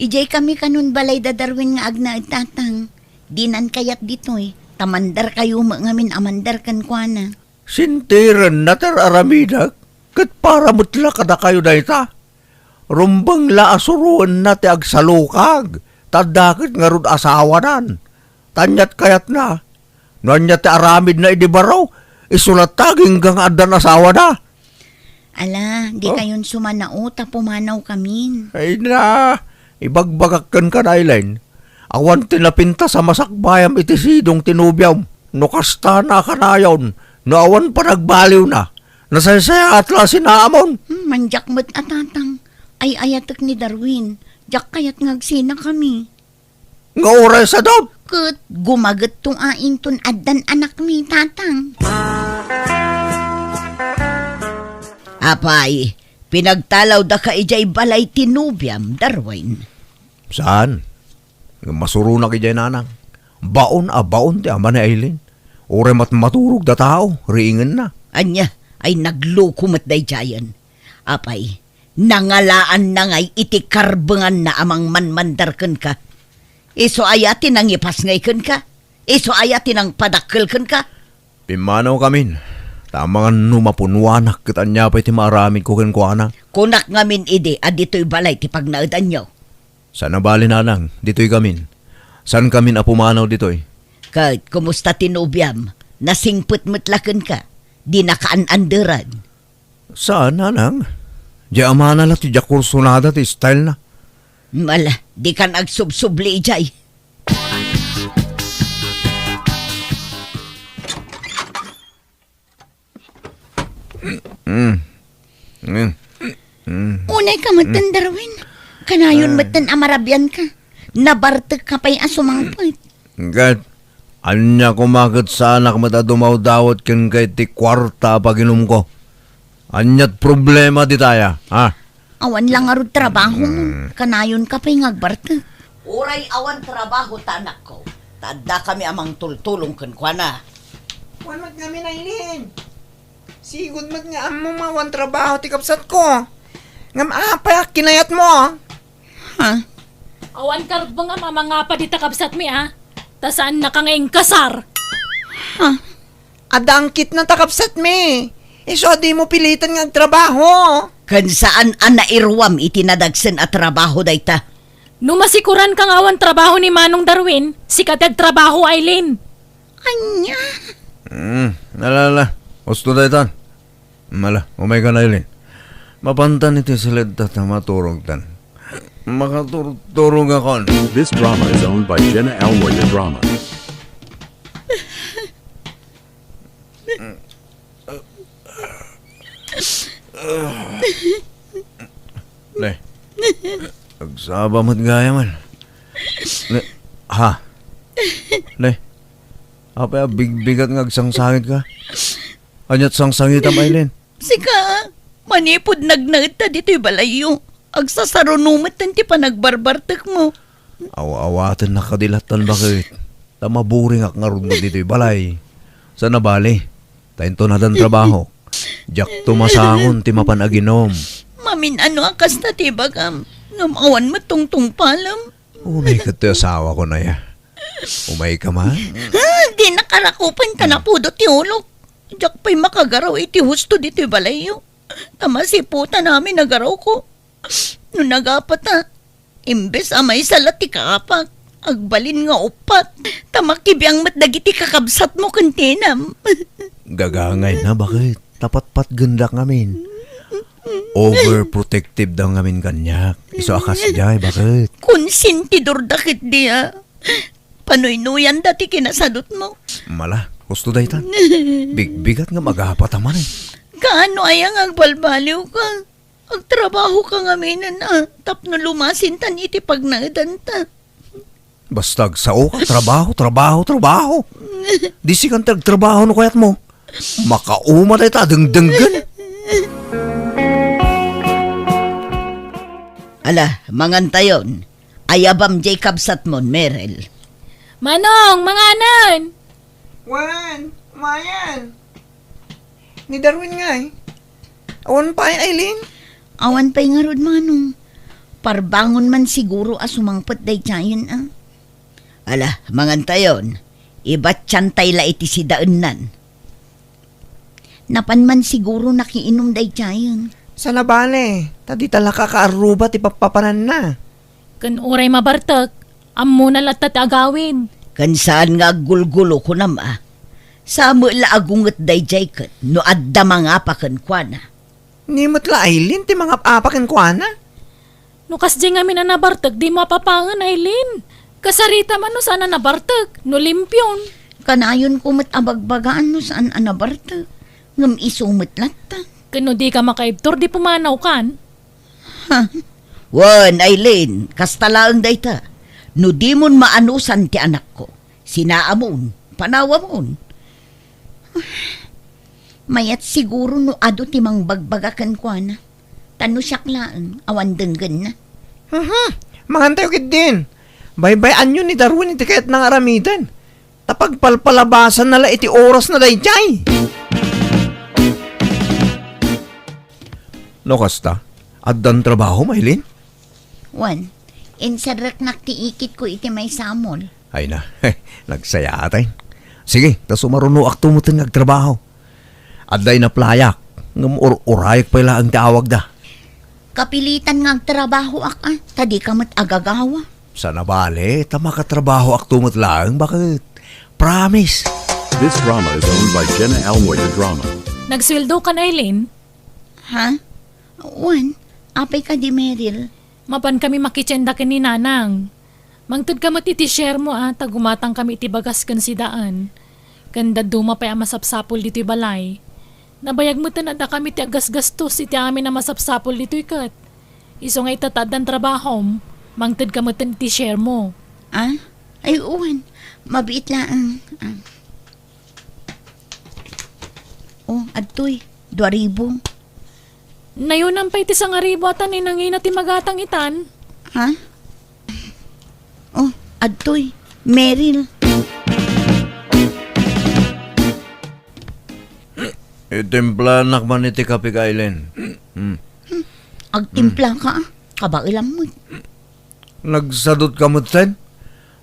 Ijay kami kanun balay da Darwin nga agna tatang. Dinan kayat dito'y. Tamandar kayo ngamin amandar kan kuana. Sintiran na tararamidak. Kat para mutla kada kayo na ita. Rumbang la asuruan na ti agsalukag. Tadakit nga rud asawanan. Tanyat kayat na. Nanya ti aramid na idibaraw. Isulat taging gang adan asawa na. Ala, di kayon sumanao ta pumanaw kamin. Ay na. Ibagbagakan ka na Eileen. Awan tinapinta sa masakbayam iti sidong tinubyam. No kasta na kanayon. No awan pa nagbaliw na. Nasaysaya atla sinaamon. Manjak mo't atatang. Ay ayatek ni Darwin. Jak kayat ngagsina kami. Nga oray sa daw. Ket gumaget tong aing tun addan anak mi tatang. Apay, pinagtalaw da ka ijay balay tinubyam, Darwin. Saan? Masuro na kay nanang. Baon ti ama ni Eileen. Ore maturog da tao, riingan na. Anya, ay nagloko mat day jayan. Apay, nangalaan na ngay iti karbengan na amang manmandarken ka. Iso ayatin ang ipas ngayken ka. Iso ayatin ang padakkelken ka. Pimanaw kamin. Tamangan numapunwanak kitanya pa'y ti maramid ko kenkwana. Kunak ngamin ide, adito'y balay ti pagnaudan nyo. Sana bali nanang, dito'y kamin. San kamin apumanaw dito'y? Kahit kumusta tinubyam, nasingput mutlaken ka. Di nakaananderan. Saan nanang? Di amana la ti jakursunada ti style na. Mala, di kan agsubsubli ijay. Unay ka matan Darwin. Kanayon matan amarabyan ka. Nabartek ka pa'y asumangpot. Gat, anya kumagat sa anak matadumaw dawat ken kay ti kwarta paginom ko. Anyat problema di taya, ha? Awan lang arud trabaho mo. Kanayon ka pa'y ngagbartek. Uray awan trabaho tanak ko. Tadda kami amang tultulong ken kuana. Wanag namin Eileen. Sigod mat nga amo mawan trabaho ti kapsat ko. Ngam apa kinayat mo? Ha? Awan karbo nga mamanga pa di takabsat mi Ta saan na ka ngayong kasar? Adangkit na takapsat mi. Iso di mo pilitan nga trabaho. Kan saan an nairwam itinadagsen at trabaho dayta. Numasikuran kang awan trabaho ni Manong Darwin, sikat trabaho Eileen. Anya? Nalala, gusto da itan. Mala, umay ka na Eileen. Mapantan iti silid ta maturog tan. Makaturog ako. This drama is owned by Jenna Almoy the Drama. Le, agsaba mo't gaya man. Le, ha? Le, apa bigbigat nga agsangsangit ka? Anyat sangsangit am Eileen? Sika, manipod nagnagta dito'y balayo. Agsasarunumat ti panagbarbartek mo. Awa-awatan na kadilatan bakit? Tamaburing ak nga ron mo dito'y balay. Sa nabali, tayo na dan trabaho. Jak tumasangon ti mapanaginom. Mamin ano akas na tibagam. Ngamawan matungtung palam. Unay ka ti asawa ko na ya. Umay ka man? Di nakarakupan ka na pudo ti ulok. Jak pa'y makagaraw iti husto dito'y balayo. Tamasiputa namin nagaraw ko. No nagapat imbes amay salat ti kapak. Agbalin nga upat. Tamakibiyang matdagiti kakabsat mo kantinam. Gagangay na bakit? Tapat-pat ganda ngamin. Overprotective daw ngamin kanyak. Iso akas jay, bakit? Konsentidor dakit diya. Panoy-nuyan dati kinasadot mo. Mala, gusto dahi tan. Bigbigat nga magapat naman eh. Kaano ayang agbalbaliw ka? Agtrabaho ka nga minan tapno lumasin tan iti pagnaadan ta. Basta sao ka, trabaho. Di si kang trabaho no kayat mo. Makauma day ta, dengdenggan. Ala, mangantayon. Ayabam Jacob Satmon, Merel. Manong, mga anan! Wan, mayan. Ni Darwin nga eh. Awan pa ay Aileen. Awan pa'y nga rod manong. Parbangon man siguro asumangpot day tiyayon ah. Ala, mangantayon. Iba't tiyantay la iti si daanan. Napan man siguro nakiinom day tiyayon. Sa nabale, tadi tala kakaaruba ti papapanan na. Kan uray mabartak, ammo na latat agawin. Kan saan nga gulgulo ko nama. Sa mo la agunget day jayket, no adda mga pakan kwa na. Nimot la Aileen, ti mga apakin kwa na. Nukas di nga mina nabartak, di mapapangan, Aileen. Kasarita man no sana nabartak, no limpyon. Kanayon kumot abagbagaan no saan anabarta. Ngam isumot latta. Kano di ka makaibtor, di pumanaw kan. Wan, Aileen, kastalaang day ta. No di mon maanusan ti anak ko. Sinaamon, panawamon. Mayat siguro no ado timang bagbagakan kwa na. Tano siyak laang, awan denggan na. Mangantayo kit din. Baybayan yun ni Darwin iti kayat ng aramidan. Tapagpalpalabasan nala iti oras na dayjay. No kasta, addan trabaho, Maylin? Wan, insarak naktiikit ko iti may samol. Ay na, nagsaya atay. Sige, tas umaruno akto mo agtrabaho. Adday na playak, ngam urayak pa ang tawag da. Kapilitan nga trabaho aka, tadi kamot agagawa. Sa nabale, tama ka trabaho akto mo lang, bakit? Promise. This drama is owned by Jenna Almoy the Drama. Nagsweldo ka na, Aileen. Ha? Wan, apay ka di Meryl. Mapan kami makitsenda ka ni Nanang. Mangtod ka matiti share mo tagumatang kami iti bagas kan si daan. Kanda duma pa ang masapsapol dito'y balay. Nabayag mo tanada kami ti agas gastos iti amin na masapsapol dito'y kat. Iso nga itatad ng trabaho, mangtod ka matan iti share mo. Ah? Ay, uwan. Mabiit lang. Oh, adtoy. 2,000. Nayunan pa iti sang aribo atan nangina ti magatang itan. Ha? Oh, adtoy. Meryl. Itimpla nakman iti Kapig Island. Agtimpla ka. Kabailam mo. Nagsadot ka mo, Ted?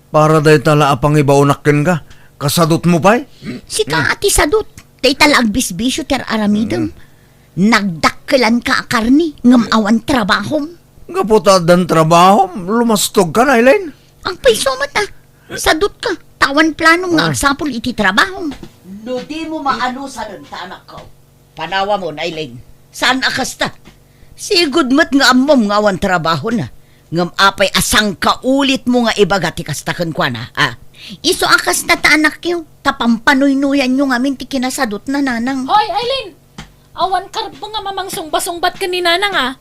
Para day tala apang ibaunakin ka. Kasadot mo pa Si ka ati sadot. Tay talag bisbisyo ter aramidem. Nagdakkelan ka akarni. Ngam awan trabaho. Kaputad ng trabaho, lumastog ka na, Elaine. Ang paiso mata. Sadot ka. Tawan planong nga agsapol iti trabaho. No di mo maanusan ang tanak ko. Panawa mo, Aileen. Saan akasta? Sigud mo't nga amom nga awan trabaho na. Ngam apay asang kaulit mo nga ibagati kastakan kwa na, Iso akas na taanak yo. Tapampanoy-nuyan nyo ngamin ti kinasadot na nanang. Hoy, Aileen! Awan karbo nga mamang sungba-sungbat ka ni Nanang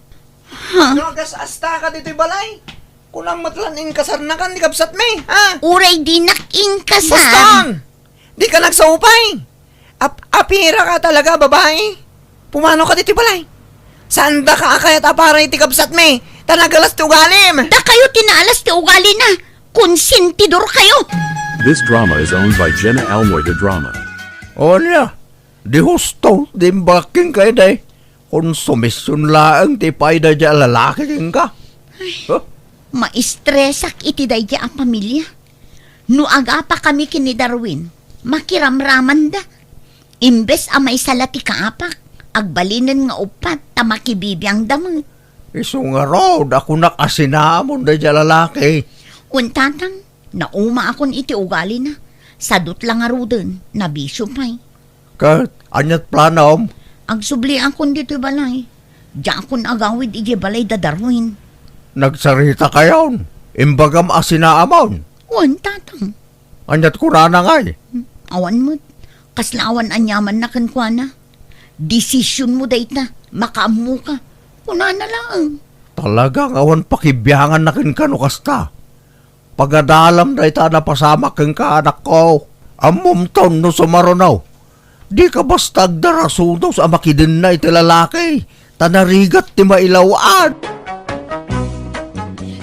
Nagas asta ka dito'y balay. Kunang matlaning kasarnakan di kapsat me, ha? Uray di naking kasam. Bastang! Di ka nagsaupay. Apira ka talaga, babae. Pumano ka dito'y balay. Saan da ka akayat apara iti kapsat me? Tanagalas ti ugalim. Da kayo tinalas ti ugali na. Konsentidor kayo. This drama is owned by Jenna Almoy the Drama. O niya, di husto, di baking kayo day. Konsumisyon laang ti payda dya lalaki ka. Maistresak iti dayja a pamilya. No aga pa kami kini Darwin, makiramraman da. Imbes a may salati kaapak, agbalinen nga upat, tamakibibiyang damang. Iso nga rod, ako nakasinamon da dya lalaki. Untatang, nauma akon iti ugali na. Sadot lang nga ruden, nabisyo pa'y. Kat, anyat planom, Agsubli akon dito balay. Diya akon agawid iti balay da Darwin. nagsarita kayon. Imbagam asinaamon. Untatang, Anyat ko na ngay. awan mo. Kaslawan anyaman na kankwana. Desisyon mo dayta, makaamu ka. Kuna na lang. Talagang awan pakibiyangan na kin kano kasta. Pagadalam na ita na pasama kin ka anak ko. Amom taon no sumarunaw. Di ka basta agdaraso daw sa makidin na iti lalaki. Tanarigat ti mailawaan.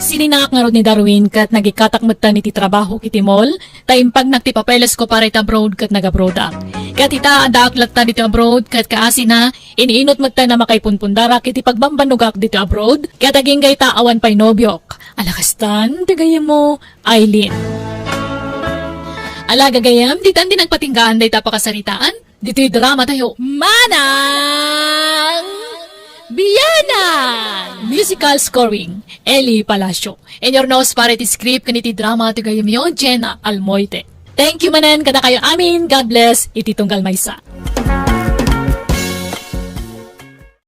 Sininak nga ron ni Darwin kat nagikatakmatan iti trabaho kiti mall, taimpag nagtipapeles ko para iti abroad kat nag-abroad ak. Kat ita adaaklat dito abroad kat kaasi na iniinot magta na makaipunpundara kiti pagbambanugak dito abroad, kat aging gay taawan pa'y nobyok. Alakastan, tigayam mo, Aileen. Ala gagayam, ditan din nagpatinggaan day tapakasaritaan. Dito'y drama tayo, Manang Biyanan! Musical scoring, Eli Palacio. And your nose para iti script kaniti drama tigayam yon, Jenna Almoite. Thank you manan kada kayo amin, God bless, iti tunggal maysa.